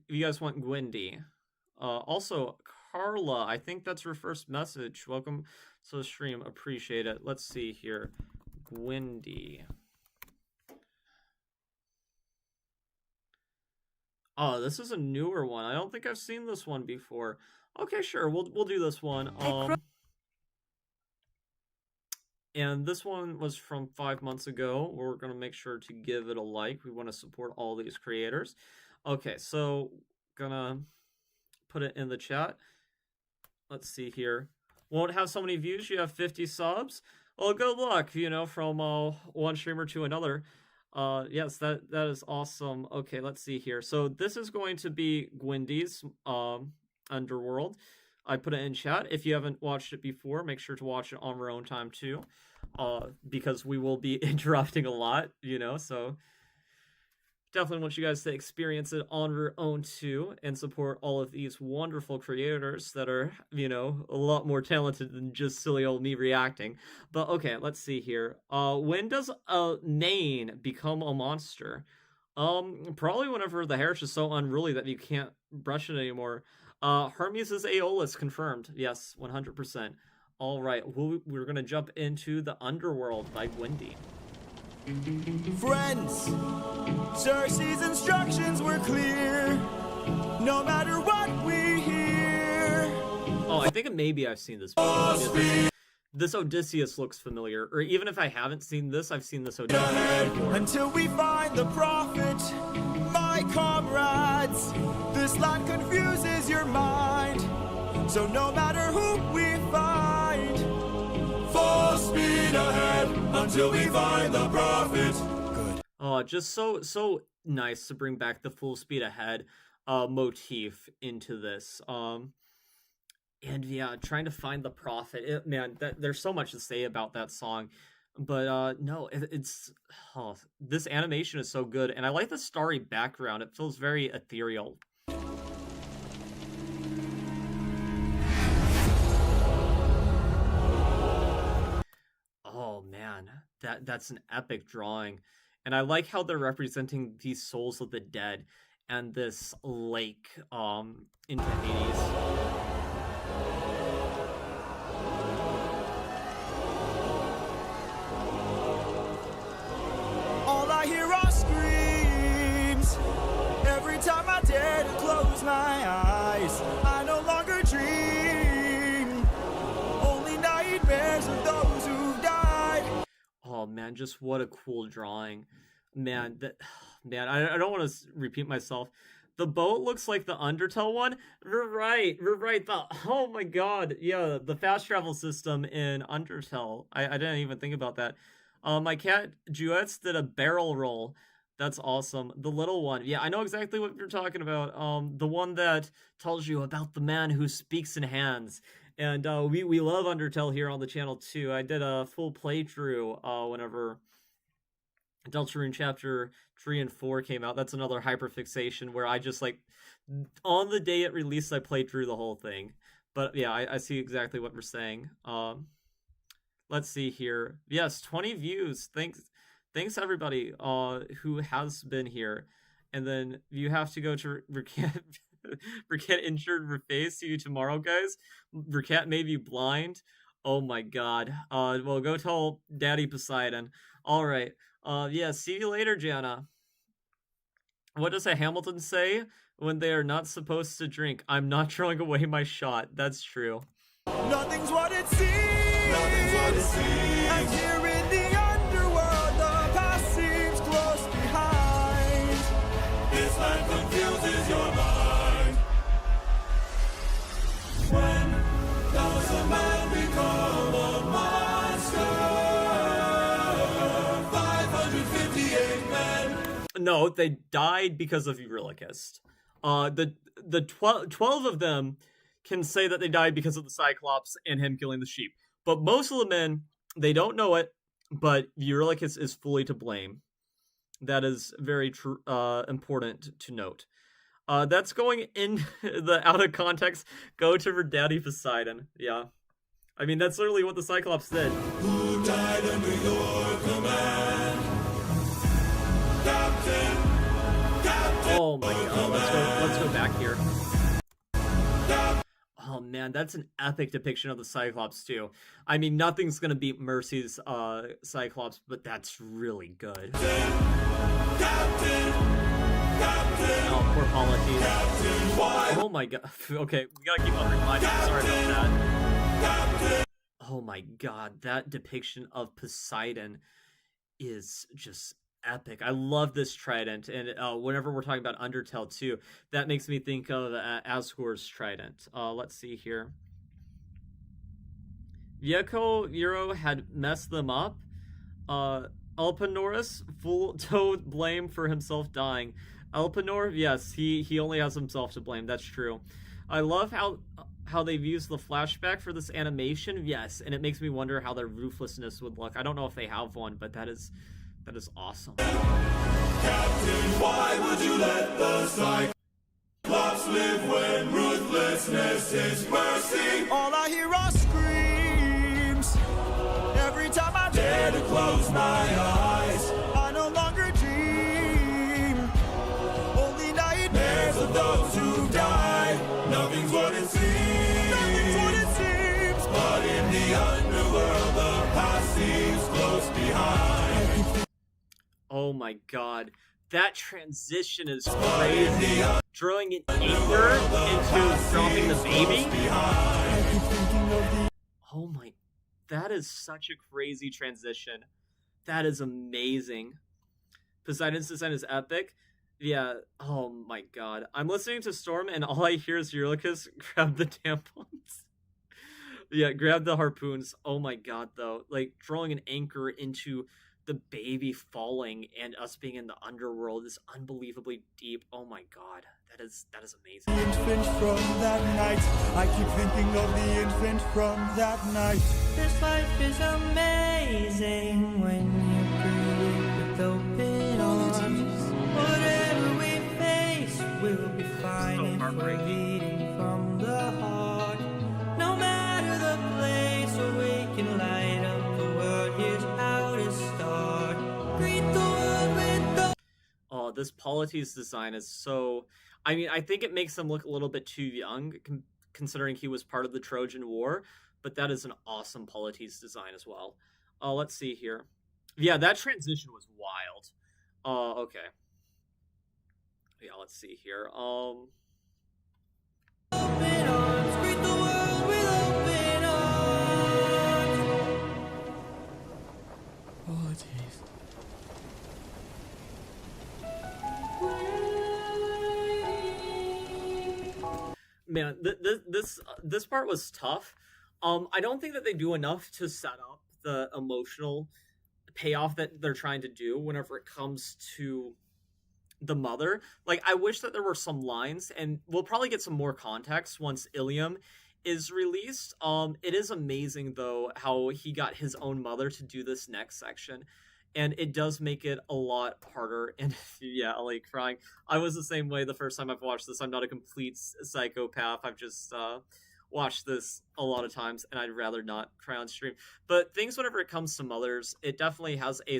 You guys want Gwendy? Also Carla. I think that's her first message. Welcome to the stream. Appreciate it. Let's see here. Gwendy. Oh, this is a newer one. I don't think I've seen this one before. Okay, sure. We'll do this one. And this one was from 5 months ago. We're gonna make sure to give it a like. We want to support all these creators. Okay, so gonna put it in the chat. Let's see here. Won't have so many views. You have 50 subs. Well, good luck. You know, from one streamer to another. Yes, that is awesome. Okay, let's see here. So this is going to be Gwendy's Underworld. I put it in chat. If you haven't watched it before, make sure to watch it on your own time too, because we will be interrupting a lot, you know, so definitely want you guys to experience it on your own too and support all of these wonderful creators that are, you know, a lot more talented than just silly old me reacting. But okay, let's see here. When does a mane become a monster? Probably whenever the hair is just so unruly that you can't brush it anymore. Hermes is Aeolus, confirmed. Yes, 100%. All right, we're gonna jump into the Underworld by Gwendy. Friends, Circe's instructions were clear. No matter what we hear. Oh, I think maybe I've seen this before. This Odysseus looks familiar, or even if I haven't seen this, I've seen this Odysseus before. Until we find the prophet, my comrades, this land confuses your mind. So no matter who we find, full speed ahead until we find the prophet. Good. Oh, just so nice to bring back the full speed ahead motif into this. And yeah, trying to find the prophet. Man, there's so much to say about that song. But no, it's this animation is so good, and I like the starry background. It feels very ethereal. Oh man, that's an epic drawing, and I like how they're representing these souls of the dead. and this lake into Hades. All I hear are screams. Every time I dare to close my eyes, I no longer dream. Only nightmares of those who've died. Oh man, just what a cool drawing. Man, I don't want to repeat myself. The boat looks like the Undertale one. We're right. Oh my god, yeah, the fast travel system in Undertale. I didn't even think about that. My cat Juets did a barrel roll. That's awesome. The little one. Yeah, I know exactly what you're talking about. The one that tells you about the man who speaks in hands. And we love Undertale here on the channel too. I did a full playthrough whenever Deltarune Chapter 3 and 4 came out. That's another hyperfixation where I just like on the day it released I played through the whole thing. But yeah, I see exactly what we're saying. Let's see here. Yes, 20 views. Thanks everybody who has been here. And then you have to go to Briquette injured her face. See you tomorrow, guys. Briquette may be blind. Oh my god. Well, go tell Daddy Poseidon. All right. Yeah, see you later, Jana. What does a Hamilton say when they are not supposed to drink? I'm not throwing away my shot. That's true. Nothing's what it seems. Nothing's what it seems. And here in the underworld, the past seems close behind. This land confuses your mind. When does a man become a monster? 558 men. No, they died because of Eurylochus. The 12 of them can say that they died because of the Cyclops and him killing the sheep. But most of the men, they don't know it, but Eurylochus is fully to blame. That is very important to note. That's going in the out of context. Go to her Daddy Poseidon. Yeah. I mean, that's literally what the Cyclops did. Who died under your command? Captain! Oh my god, let's go back here. Oh man, that's an epic depiction of the Cyclops too. I mean, nothing's gonna beat Mercy's Cyclops, but that's really good. Captain! Oh, poor Polyphemus. Oh my god. Okay, we gotta keep up reminding. Sorry about that. Oh my god, that depiction of Poseidon is just epic. I love this trident, and whenever we're talking about Undertale too, that makes me think of Asgore's trident. Let's see here. Vieko Euro had messed them up. Elpinoris full toad blame for himself dying. Elpinor, yes, he only has himself to blame. That's true. I love how they've used the flashback for this animation. Yes, and it makes me wonder how their ruthlessness would look. I don't know if they have one, but that is awesome. Captain, why would you let the Cyclops live when ruthlessness is mercy? All I hear are screams. Every time I dare to close my eyes, I no longer dream. Only nightmares of those who died. Nothing's what it seems. Nothing's what it seems. But in the underworld, the past seems close behind. Oh my god, that transition is crazy. Drawing an anchor into dropping the baby. Oh my, that is such a crazy transition. That is amazing. Poseidon's design is epic. Yeah, oh my god. I'm listening to Storm and all I hear is Eurylochus grab the tampons. Yeah, grab the harpoons. Oh my god, though. Like, drawing an anchor into the baby falling and us being in the underworld is unbelievably deep. Oh my god, that is amazing. The infant from that night, I keep thinking of the infant from that night. This life is amazing when you breathe with open arms. Whatever we face, we'll be fine if we're leading from the heart. No matter the place where we can light up the world, here's how to start. Greet the world with the... Oh, This Polites design is so... I mean, I think it makes him look a little bit too young, considering he was part of the Trojan War, but that is an awesome Polites design as well. Let's see here. Yeah, that transition was wild. Okay. Yeah, let's see here. Open arms, greet the world with open arms. Polites. Man, this part was tough. I don't think that they do enough to set up the emotional payoff that they're trying to do whenever it comes to the mother. Like, I wish that there were some lines, and we'll probably get some more context once Ilium is released. It is amazing, though, how he got his own mother to do this next section. And it does make it a lot harder. And yeah, like crying. I was the same way the first time I've watched this. I'm not a complete psychopath. I've just watched this a lot of times, and I'd rather not cry on stream. But things, whenever it comes to mothers, it definitely has a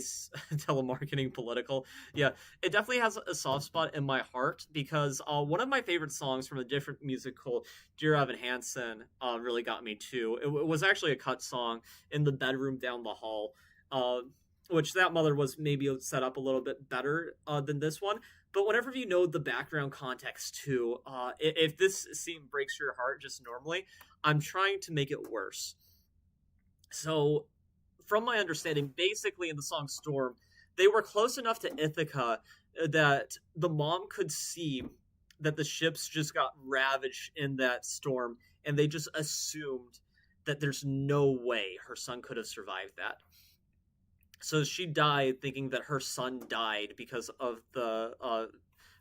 telemarketing political. Yeah, it definitely has a soft spot in my heart, because one of my favorite songs from a different musical, Dear Evan Hansen, really got me too. It was actually a cut song in the bedroom down the hall. Which that mother was maybe set up a little bit better than this one. But whenever you know the background context too, if this scene breaks your heart just normally, I'm trying to make it worse. So, from my understanding, basically in the song Storm, they were close enough to Ithaca that the mom could see that the ships just got ravaged in that storm, and they just assumed that there's no way her son could have survived that. So she died thinking that her son died because of the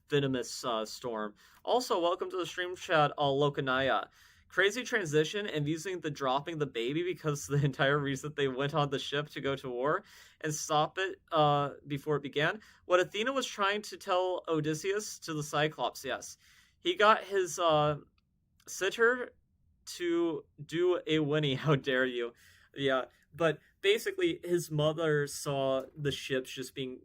venomous storm. Also, welcome to the stream chat, Lokanaya. Crazy transition and using the dropping the baby because the entire reason they went on the ship to go to war and stop it before it began. What Athena was trying to tell Odysseus to the Cyclops, yes. He got his sitter to do a Winnie, how dare you. Yeah, but basically, his mother saw the ships just being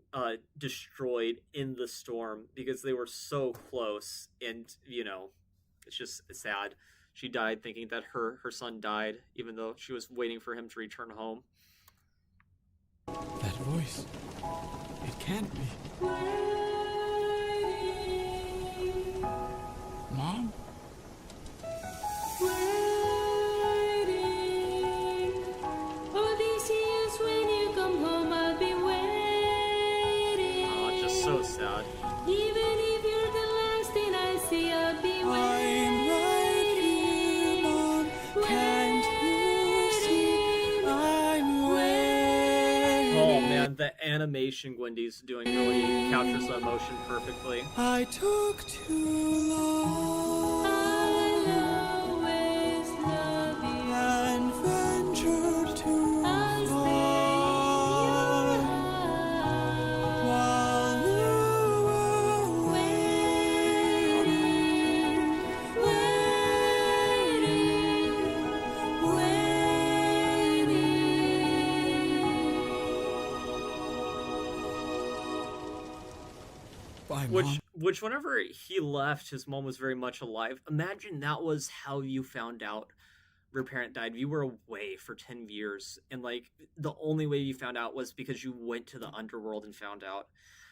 destroyed in the storm because they were so close, and, you know, it's just sad. She died thinking that her son died, even though she was waiting for him to return home. That voice. It can't be. Mom? Odysseus, when you come home, I'll be waiting. Oh, just so sad. Even if you're the last thing I see, I'll be I'm right here, Mom. Can't you see? I'm waiting. Oh man, the animation Gwendy's doing really captures the emotion perfectly. I took too long. I'll always love you. And ventured too I'll stay far. While you were Bye, Mom. Which whenever he left, his mom was very much alive. Imagine that was how you found out your parent died. You were away for 10 years, and like the only way you found out was because you went to the underworld and found out.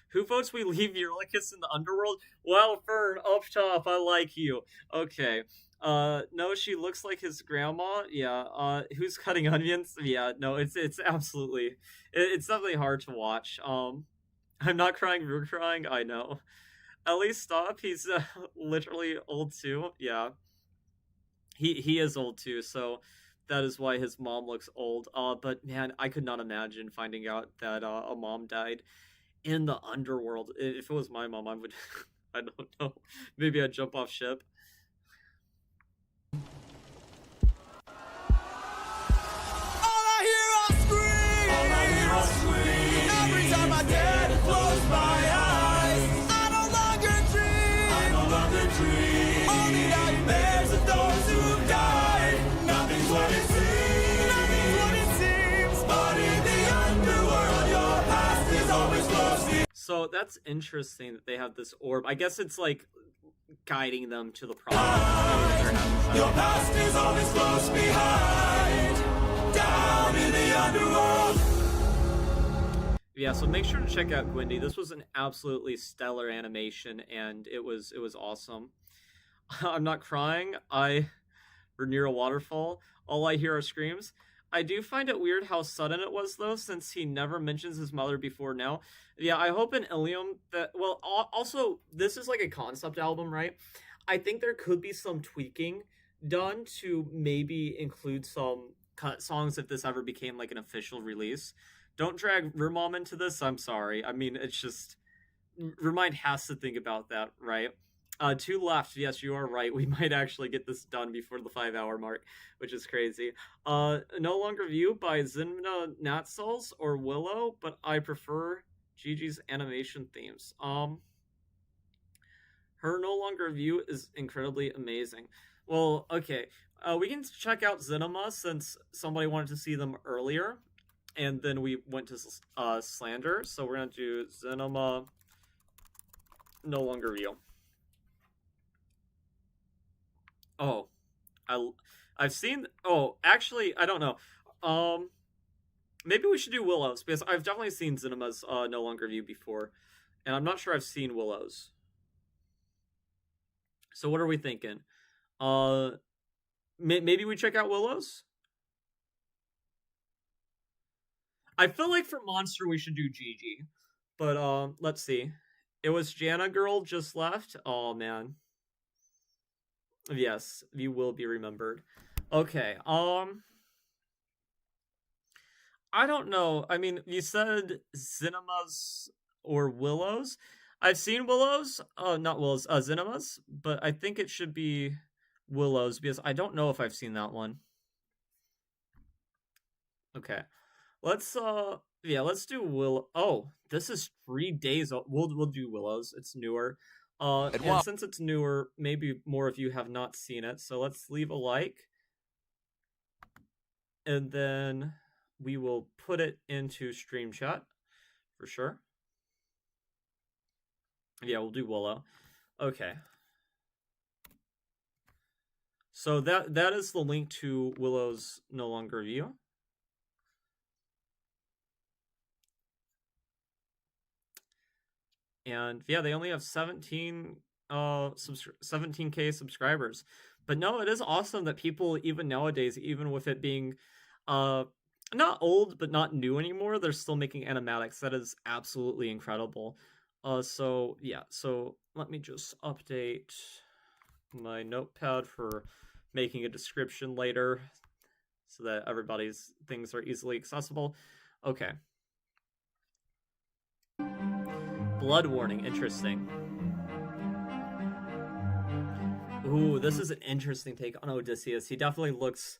Who votes we leave Eurylochus in the underworld? Well, Fern, up top, I like you. Okay. No, she looks like his grandma. Yeah. Who's cutting onions? Yeah, no, it's absolutely, it's definitely hard to watch. I'm not crying, you're crying, I know. At least stop, he's literally old too. Yeah. He is old too, so that is why his mom looks old. But man, I could not imagine finding out that a mom died in the underworld. If it was my mom, I would, I don't know, maybe I'd jump off ship. Every time I dare to close my eyes, I no longer dream. Only nightmares of those who died. Nothing's what it seems. But in the underworld, your past is always close. So that's interesting that they have this orb. I guess it's like guiding them to the promised Your past is always close behind, down in the underworld. Yeah, so make sure to check out Gwyndy. This was an absolutely stellar animation, and it was awesome. I'm not crying. We're near a waterfall. All I hear are screams. I do find it weird how sudden it was, though, since he never mentions his mother before now. Yeah, I hope in Ilium that... Well, also, this is like a concept album, right? I think there could be some tweaking done to maybe include some cut songs if this ever became like an official release. Don't drag Vermom into this, I'm sorry. I mean, it's just... Remind has to think about that, right? 2 left. Yes, you are right. We might actually get this done before the 5-hour mark, which is crazy. No Longer View by Zinna Natsals or Willow, but I prefer Gigi's animation themes. Her No Longer View is incredibly amazing. Well, okay. We can check out Zinema since somebody wanted to see them earlier, and then we went to Slander, so we're going to do Zinema No Longer View. Oh, I've seen... Oh, actually, I don't know. Maybe we should do Willow's, because I've definitely seen Zinema's No Longer View before, and I'm not sure I've seen Willow's. So what are we thinking? Maybe we check out Willow's? I feel like for Monster we should do Gigi, but let's see. It was Jana Girl just left. Oh, man. Yes, you will be remembered. Okay, I don't know. I mean, you said Cinemas or Willows. I've seen Willows. Not Willows, Cinemas, but I think it should be Willows because I don't know if I've seen that one. Okay. Let's do Willow. Oh, this is 3 days old. We'll do Willows. It's newer. And since it's newer, maybe more of you have not seen it. So let's leave a like. And then we will put it into stream chat for sure. Yeah, we'll do Willow. Okay. So that is the link to Willow's No Longer View. And yeah, they only have 17k subscribers. But no, it is awesome that people, even nowadays, even with it being not old but not new anymore, they're still making animatics. That is absolutely incredible. So yeah, so let me just update my notepad for making a description later so that everybody's things are easily accessible. Okay. Blood warning, interesting. Ooh, this is an interesting take on Odysseus. He definitely looks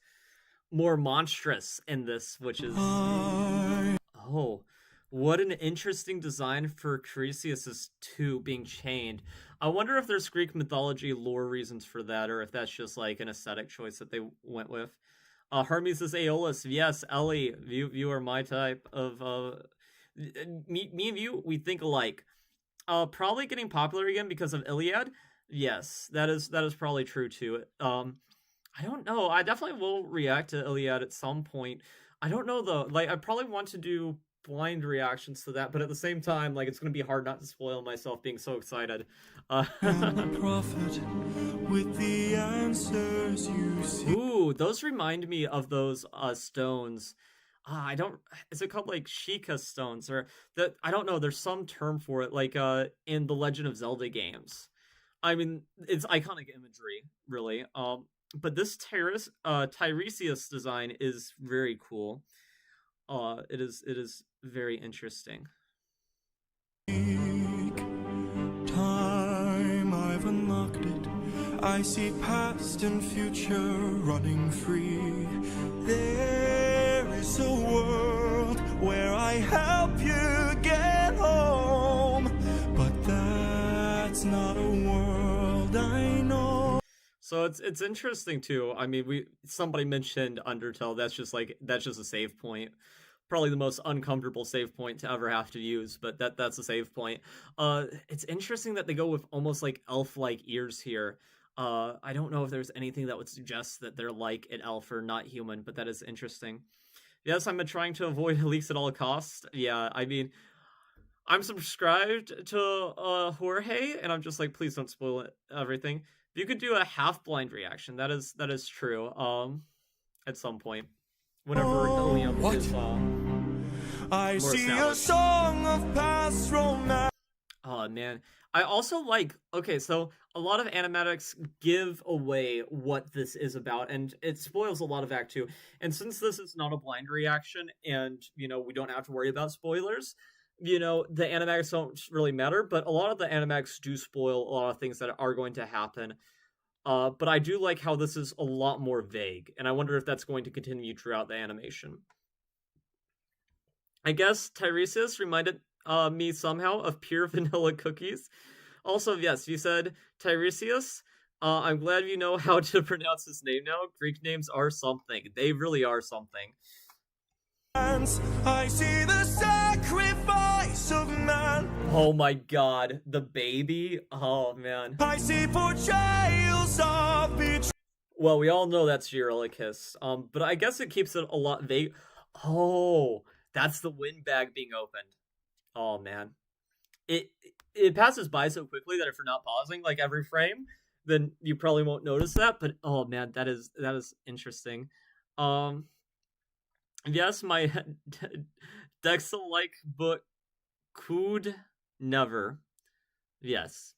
more monstrous in this, which is... Oh, what an interesting design for Tiresias' 2 being chained. I wonder if there's Greek mythology lore reasons for that, or if that's just like an aesthetic choice that they went with. Hermes is Aeolus. Yes, Ellie, you are my type of... Me and you, we think alike. Probably getting popular again because of Iliad. Yes, that is probably true too. I don't know. I definitely will react to Iliad at some point. I don't know though. Like, I probably want to do blind reactions to that, but at the same time, like, it's gonna be hard not to spoil myself being so excited. Prophet with the answers you see. Ooh, those remind me of those stones. I don't... Is it called like Sheikah stones or that? I don't know. There's some term for it, like in the Legend of Zelda games. I mean, it's iconic imagery, really. But this Tiresias design is very cool. It is very interesting. Time, I've unlocked it. I see past and future running free. There is a world where I help you get home, but that's not a world I know. So it's interesting too. I mean, somebody mentioned Undertale. That's just a save point. probably the most uncomfortable save point to ever have to use, but that's a save point. It's interesting that they go with almost like elf-like ears here. I don't know if there's anything that would suggest that they're like an elf or not human, but that is interesting. Yes, I'm trying to avoid leaks at all costs. Yeah, I mean, I'm subscribed to Jorge, and I'm just like, please don't spoil everything. You could do a half-blind reaction. That is true. At some point, whenever Ilium is I see a song of past romance. Oh man, I also like. Okay, so a lot of animatics give away what this is about, and it spoils a lot of Act 2. And since this is not a blind reaction, and we don't have to worry about spoilers. The animatics don't really matter, but a lot of the animatics do spoil a lot of things that are going to happen. But I do like how this is a lot more vague, and I wonder if that's going to continue throughout the animation. I guess Tiresias reminded me somehow of pure vanilla cookies. Also, yes, you said Tiresias. I'm glad you know how to pronounce his name now. Greek names are something. They really are something. I see the sacrifice of man. Oh my god, the baby? Oh man. I see portrayals of betrayal. Well, we all know that's Eurylochus, but I guess it keeps it a lot vague. Oh, that's the wind bag being opened. Oh man. It passes by so quickly that if you're not pausing like every frame, then you probably won't notice that, but oh man, that is interesting. Yes, my Dexel-like book could never. Yes.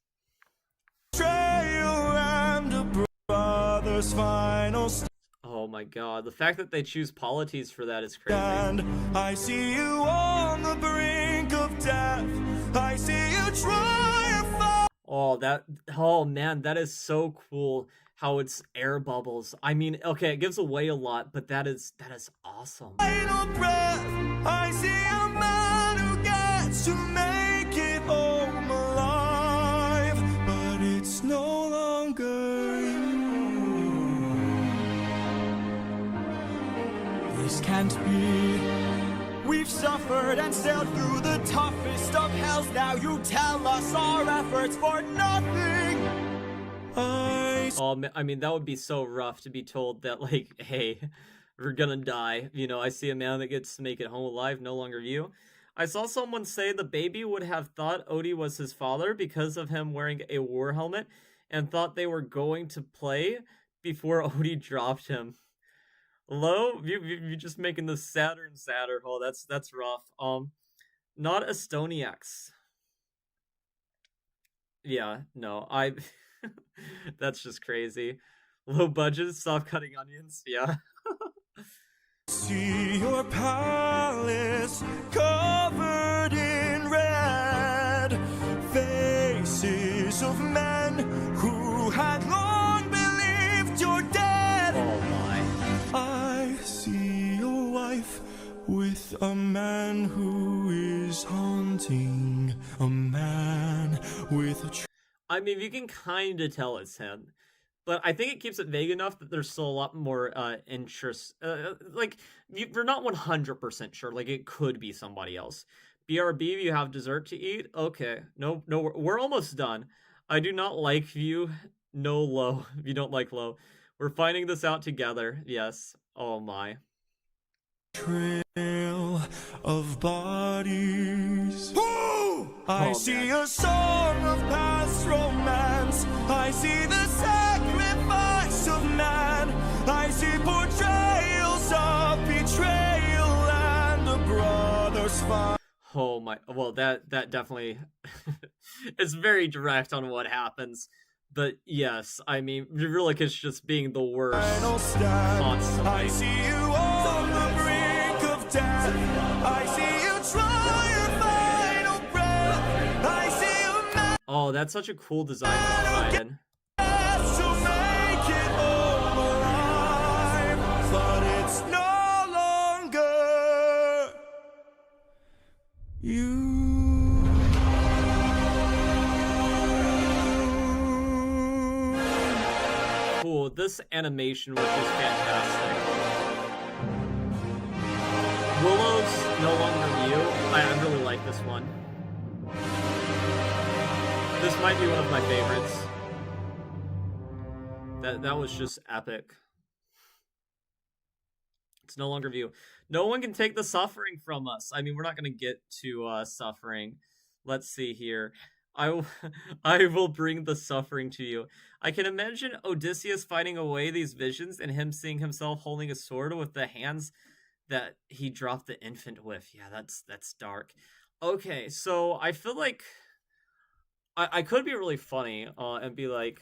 Oh my god, the fact that they choose Polites for that is crazy. And I see you on the brink of death. I see you try. Oh man, that is so cool. How it's air bubbles. I mean, okay, it gives away a lot, but that is awesome. I see a man who gets to make it home alive, but it's no longer you. This can't be. We've suffered and sailed through the toughest of hells. Now you tell us our efforts for nothing. Oh, I mean, that would be so rough to be told that, like, hey, we're gonna die. I see a man that gets to make it home alive, no longer you. I saw someone say the baby would have thought Odie was his father because of him wearing a war helmet and thought they were going to play before Odie dropped him. Hello? You're just making this sadder and sadder. Oh, that's rough. Not Estoniacs. Yeah, no, that's just crazy. Low budget, stop cutting onions, yeah. See your palace covered in red, faces of men who had long believed you're dead. Oh my. I see your wife with a man who is haunting, a man with a I mean, you can kind of tell it's him, but I think it keeps it vague enough that there's still a lot more interest. Like, you're not 100% sure. Like, it could be somebody else. BRB, you have dessert to eat? Okay. No, we're almost done. I do not like you. No, low. You don't like low. We're finding this out together. Yes. Oh, my. Trail of bodies. I see a song of past romance. I see the sacrifice of man. I see portrayals of betrayal and a brother's fight. Oh my, well, that definitely is very direct on what happens. But yes, I mean, Eurylochus just being the worst constantly. I see you on the brink of death. I see you try your final breath. I see you man. Oh, that's such a cool design for Poseidon. To make it home alive, but it's no longer you. Cool, this animation was just fantastic. Willow's No Longer You. I really like this one. This might be one of my favorites. That was just epic. It's No Longer View. No one can take the suffering from us. I mean, we're not going to get to suffering. Let's see here. I will bring the suffering to you. I can imagine Odysseus fighting away these visions and him seeing himself holding a sword with the hands that he dropped the infant with. Yeah, that's dark. Okay, so I feel like I could be really funny and be like...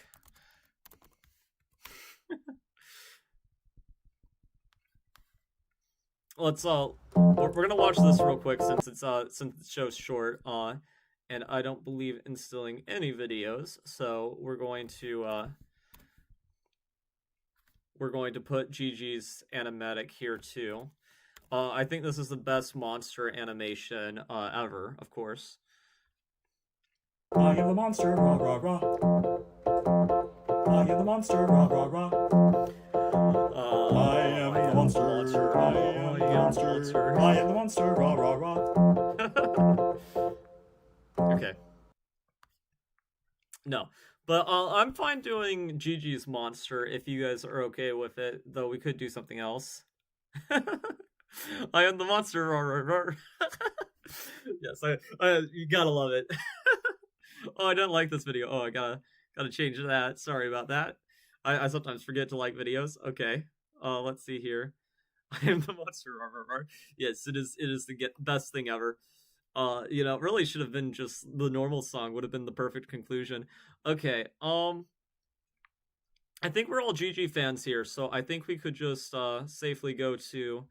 Let's we're gonna watch this real quick since the show's short, and I don't believe in stealing any videos, so we're going to put Gigi's animatic here too. I think this is the best monster animation ever, of course. I am the monster, rah rah rah. I am the monster, rah rah rah. I am the monster, I am the monster, I am the monster, rah rah rah. Okay. No, but I'm fine doing Gigi's monster if you guys are okay with it, though we could do something else. I am the monster, rah rah rah. Yes, you gotta love it. Oh, I don't like this video. Oh, I gotta change that. Sorry about that. I sometimes forget to like videos. Okay. Let's see here. I am the monster. Yes, it is the best thing ever. You know, it really should have been just the normal song. Would have been the perfect conclusion. Okay. I think we're all Gigi fans here, so I think we could just safely go to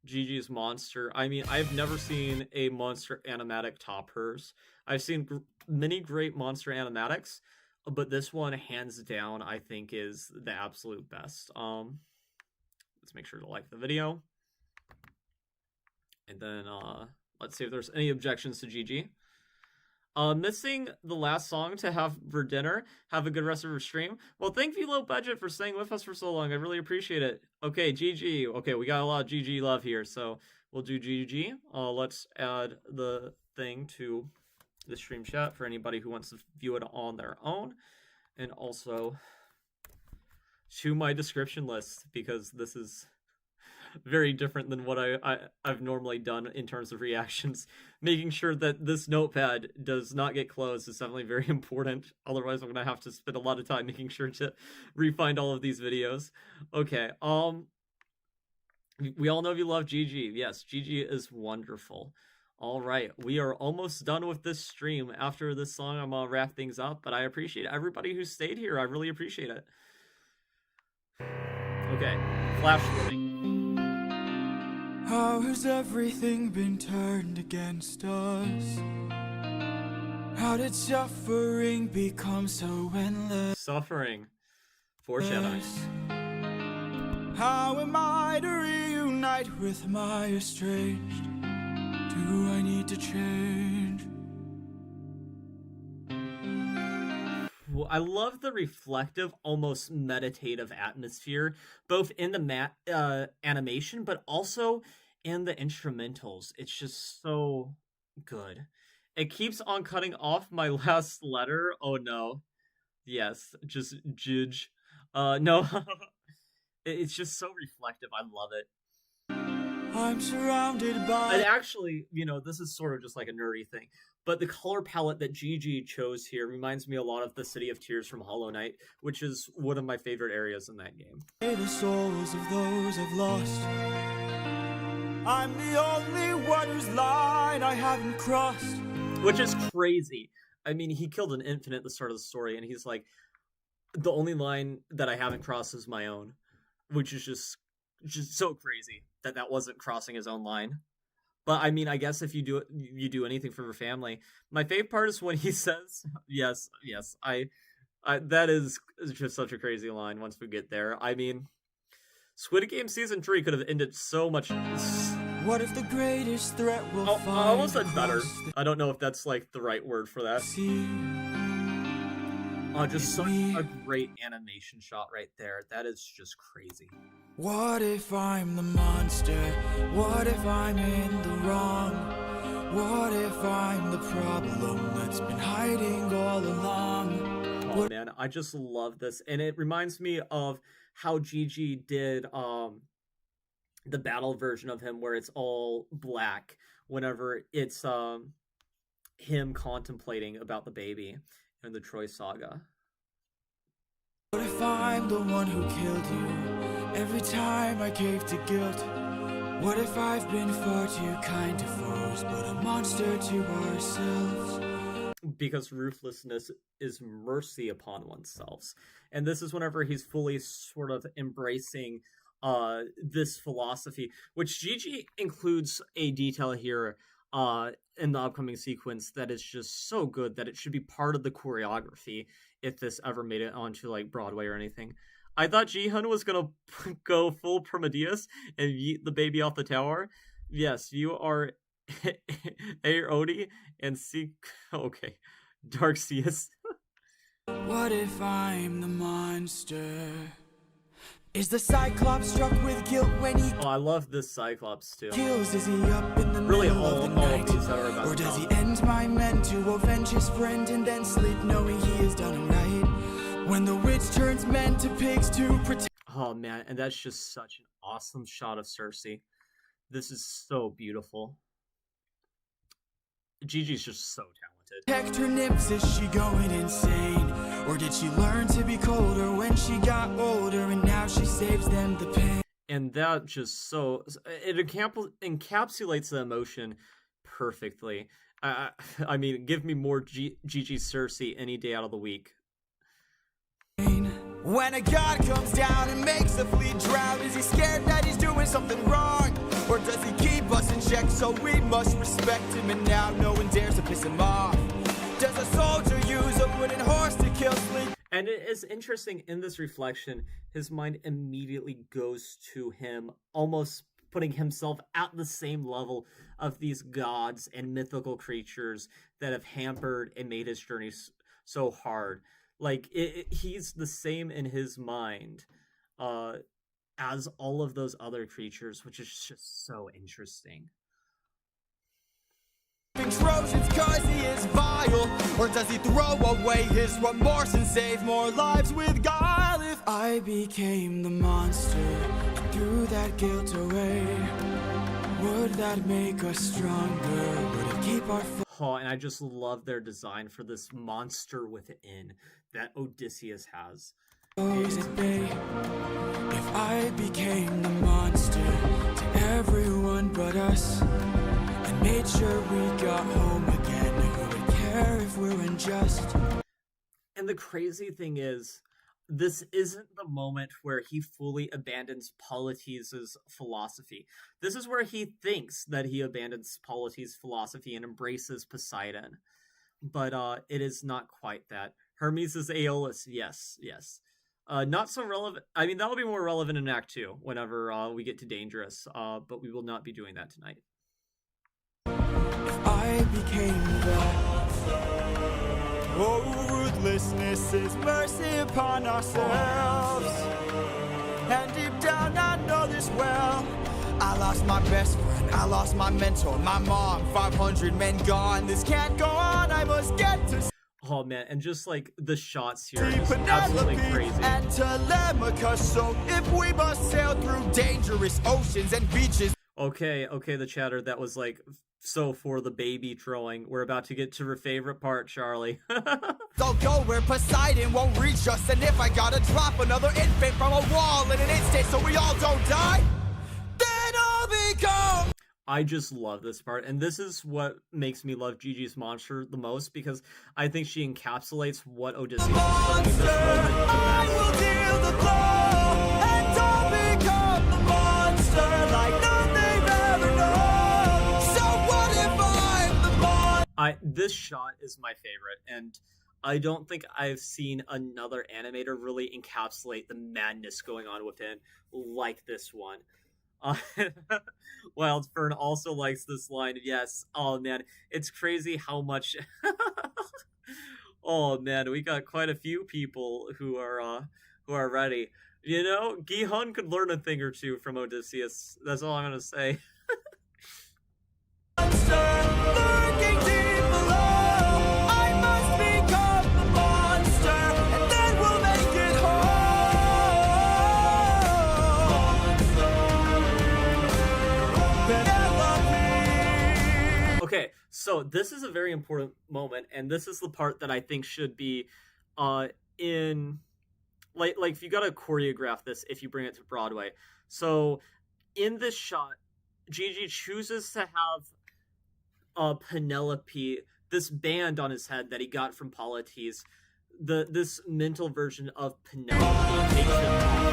Gigi's monster. I mean, I've never seen a monster animatic top hers. I've seen many great monster animatics, but this one, hands down, I think is the absolute best. Let's make sure to like the video. And then, let's see if there's any objections to Gigi. Missing the last song to have for dinner. Have a good rest of your stream. Well, thank you, Low Budget, for staying with us for so long. I really appreciate it. Okay, Gigi. Okay, we got a lot of Gigi love here, so we'll do Gigi. Let's add the thing to the stream chat for anybody who wants to view it on their own, and also to my description list, because this is very different than what I've normally done in terms of reactions. Making sure that this notepad does not get closed is definitely very important. Otherwise, I'm gonna have to spend a lot of time making sure to refind all of these videos. Okay, we all know you love Gigi. Yes, Gigi is wonderful. All right, we are almost done with this stream. After this song, I'm gonna wrap things up, but I appreciate everybody who stayed here. I really appreciate it. Okay, flash loading. How has everything been turned against us? How did suffering become so endless? Suffering. Foreshadowing. How am I to reunite with my estranged? Do I need to change? Well, I love the reflective, almost meditative atmosphere, both in the animation, but also in the instrumentals. It's just so good. It keeps on cutting off my last letter. Oh no. Yes, just judge. No. It's just so reflective. I love it. I'm surrounded by... And actually, you know, this is sort of just like a nerdy thing, but the color palette that Gigi chose here reminds me a lot of the City of Tears from Hollow Knight, which is one of my favorite areas in that game. The souls of those I've lost. I'm the only one whose line I haven't crossed. Which is crazy. I mean, he killed an infant at the start of the story, and he's like, the only line that I haven't crossed is my own, which is just so crazy that wasn't crossing his own line. But I mean, I guess if you do anything for your family. My favorite part is when he says, yes, I that is just such a crazy line once we get there. I mean, Squid Game Season 3 could have ended so much... What if the greatest threat will find... I almost said better. I don't know if that's like the right word for that. Just such a great animation shot right there. That is just crazy. What if I'm the monster? What if I'm in the wrong? What if I'm the problem that's been hiding all along? Oh man, I just love this. And it reminds me of how Gigi did the battle version of him where it's all black whenever it's him contemplating about the baby in the Troy Saga. What if I'm the one who killed you every time I cave to guilt? What if I've been far too kind to foes, but a monster to ourselves? Because ruthlessness is mercy upon oneself. And this is whenever he's fully sort of embracing this philosophy, which Gigi includes a detail here in the upcoming sequence that is just so good that it should be part of the choreography if this ever made it onto like Broadway or anything. I thought Jihoon was gonna go full Prometheus and yeet the baby off the tower. Yes, you are Aodi and see. Okay, Darkseus. What if I'm the monster? Is the Cyclops struck with guilt when he I love this Cyclops too. kills? Is he up in the Really, middle all of the night? these that are about Or to does he come. end my men to avenge his friend and then sleep knowing he has done it right? When the witch turns men to pigs to protect. Oh man, and that's just such an awesome shot of Circe. This is so beautiful. Gigi's just so talented. Protect her nymphs, is she going insane? Or did she learn to be colder when she got older and now she saves them the pain? And that just so it encapsulates the emotion perfectly. I mean, give me more Gigi Circe any day out of the week. When a god comes down and makes a fleet drown, is he scared that he's doing something wrong? Or does he keep us in check so we must respect him and now no one dares to piss him off? Does a soldier use a wooden horse to kill sleep? And it is interesting in this reflection, his mind immediately goes to him, almost putting himself at the same level of these gods and mythical creatures that have hampered and made his journey so hard. Like, he's the same in his mind as all of those other creatures, which is just so interesting. Trojans cause he is vile, or does he throw away his remorse and save more lives with guile? If I became the monster and threw that guilt away, would that make us stronger? Would it keep our Oh, and I just love their design for this monster within that Odysseus has. foes at bay? If I became the monster to everyone but us, and made sure we got home again, who would care if we're unjust? And the crazy thing is, this isn't the moment where he fully abandons Polites' philosophy. This is where he thinks that he abandons Polites' philosophy and embraces Poseidon. But it is not quite that. Hermes is Aeolus, yes. Not so relevant. I mean, that'll be more relevant in Act 2, whenever we get to Dangerous. But we will not be doing that tonight. If I became oh, ruthlessness is mercy upon ourselves. And deep down I know this well. I lost my best friend, I lost my mentor, my mom, 500 men gone. This can't go on, I must get to Oh man, and just like the shots here, is absolutely crazy. and Telemachus. So if we must sail through dangerous oceans and beaches. Okay, the chatter, that was like so for the baby throwing. We're about to get to your favorite part, Charlie. I'll go where Poseidon won't reach us. And if I gotta drop another infant from a wall in an instant so we all don't die, then I'll become. I just love this part, and this is what makes me love Gigi's monster the most, because I think she encapsulates what Odysseus is doing in this moment. I will deal the blow, and I'll become the monster like none they've ever known. So what if I'm the monster? This shot is my favorite, and I don't think I've seen another animator really encapsulate the madness going on within like this one. Wildfern also likes this line. Yes. Oh man, it's crazy how much. Oh man, we got quite a few people who are ready. You know, Gihun could learn a thing or two from Odysseus. That's all I'm gonna say. Lurking deep below, I must become the monster, and then we'll make it home. Okay, so this is a very important moment, and this is the part that I think should be in like if you gotta choreograph this if you bring it to Broadway. So in this shot, Gigi chooses to have Penelope, this band on his head that he got from Polites, this mental version of Penelope takes him off.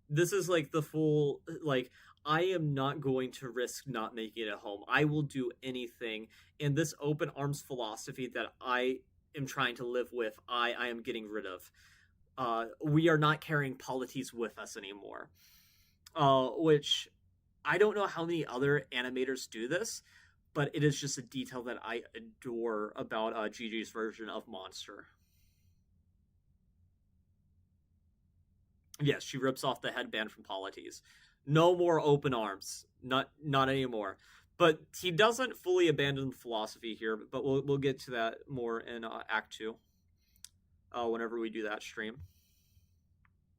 This is like the full, like, I am not going to risk not making it home. I will do anything. And this open arms philosophy that I am trying to live with, I am getting rid of. We are not carrying Polites with us anymore. Which I don't know how many other animators do this, but it is just a detail that I adore about Gigi's version of Monster. Yes, she rips off the headband from Polites. No more open arms. Not anymore. But he doesn't fully abandon the philosophy here, but we'll get to that more in Act 2. Whenever we do that stream.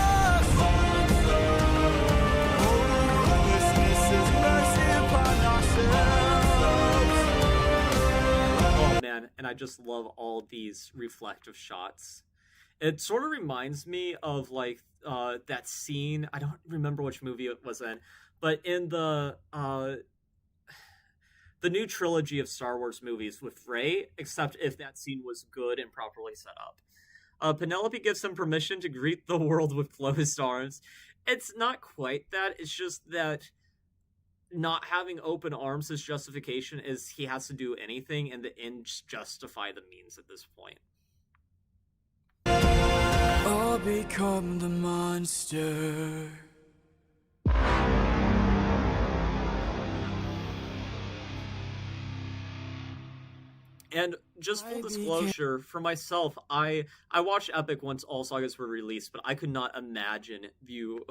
Oh man, and I just love all these reflective shots. It sort of reminds me of like that scene, I don't remember which movie it was in, but in the new trilogy of Star Wars movies with Rey, except if that scene was good and properly set up. Penelope gives him permission to greet the world with closed arms. It's not quite that, it's just that not having open arms as justification is he has to do anything, and the ends justify the means at this point. I'll become the monster. And just full disclosure, for myself, I watched Epic once all sagas were released, but I could not imagine you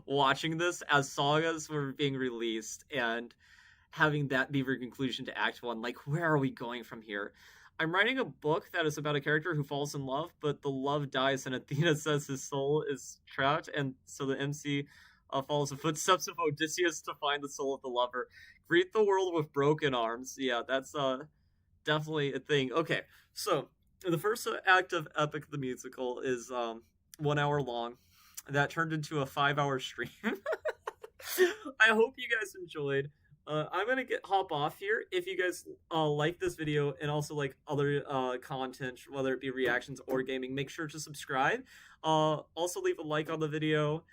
watching this as sagas were being released and having that be your conclusion to Act 1. Like, where are we going from here? I'm writing a book that is about a character who falls in love, but the love dies and Athena says his soul is trapped, and so the MC follows the footsteps of Odysseus to find the soul of the lover. Greet the world with broken arms. Yeah, that's definitely a thing. Okay, so the first act of Epic the Musical is 1 hour long. That turned into a 5-hour stream. I hope you guys enjoyed. I'm gonna hop off here. If you guys like this video and also like other content, whether it be reactions or gaming, make sure to subscribe. Also leave a like on the video.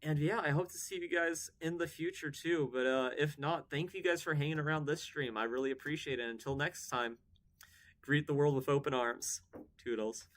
And yeah, I hope to see you guys in the future too. But if not, thank you guys for hanging around this stream. I really appreciate it. Until next time, greet the world with open arms. Toodles.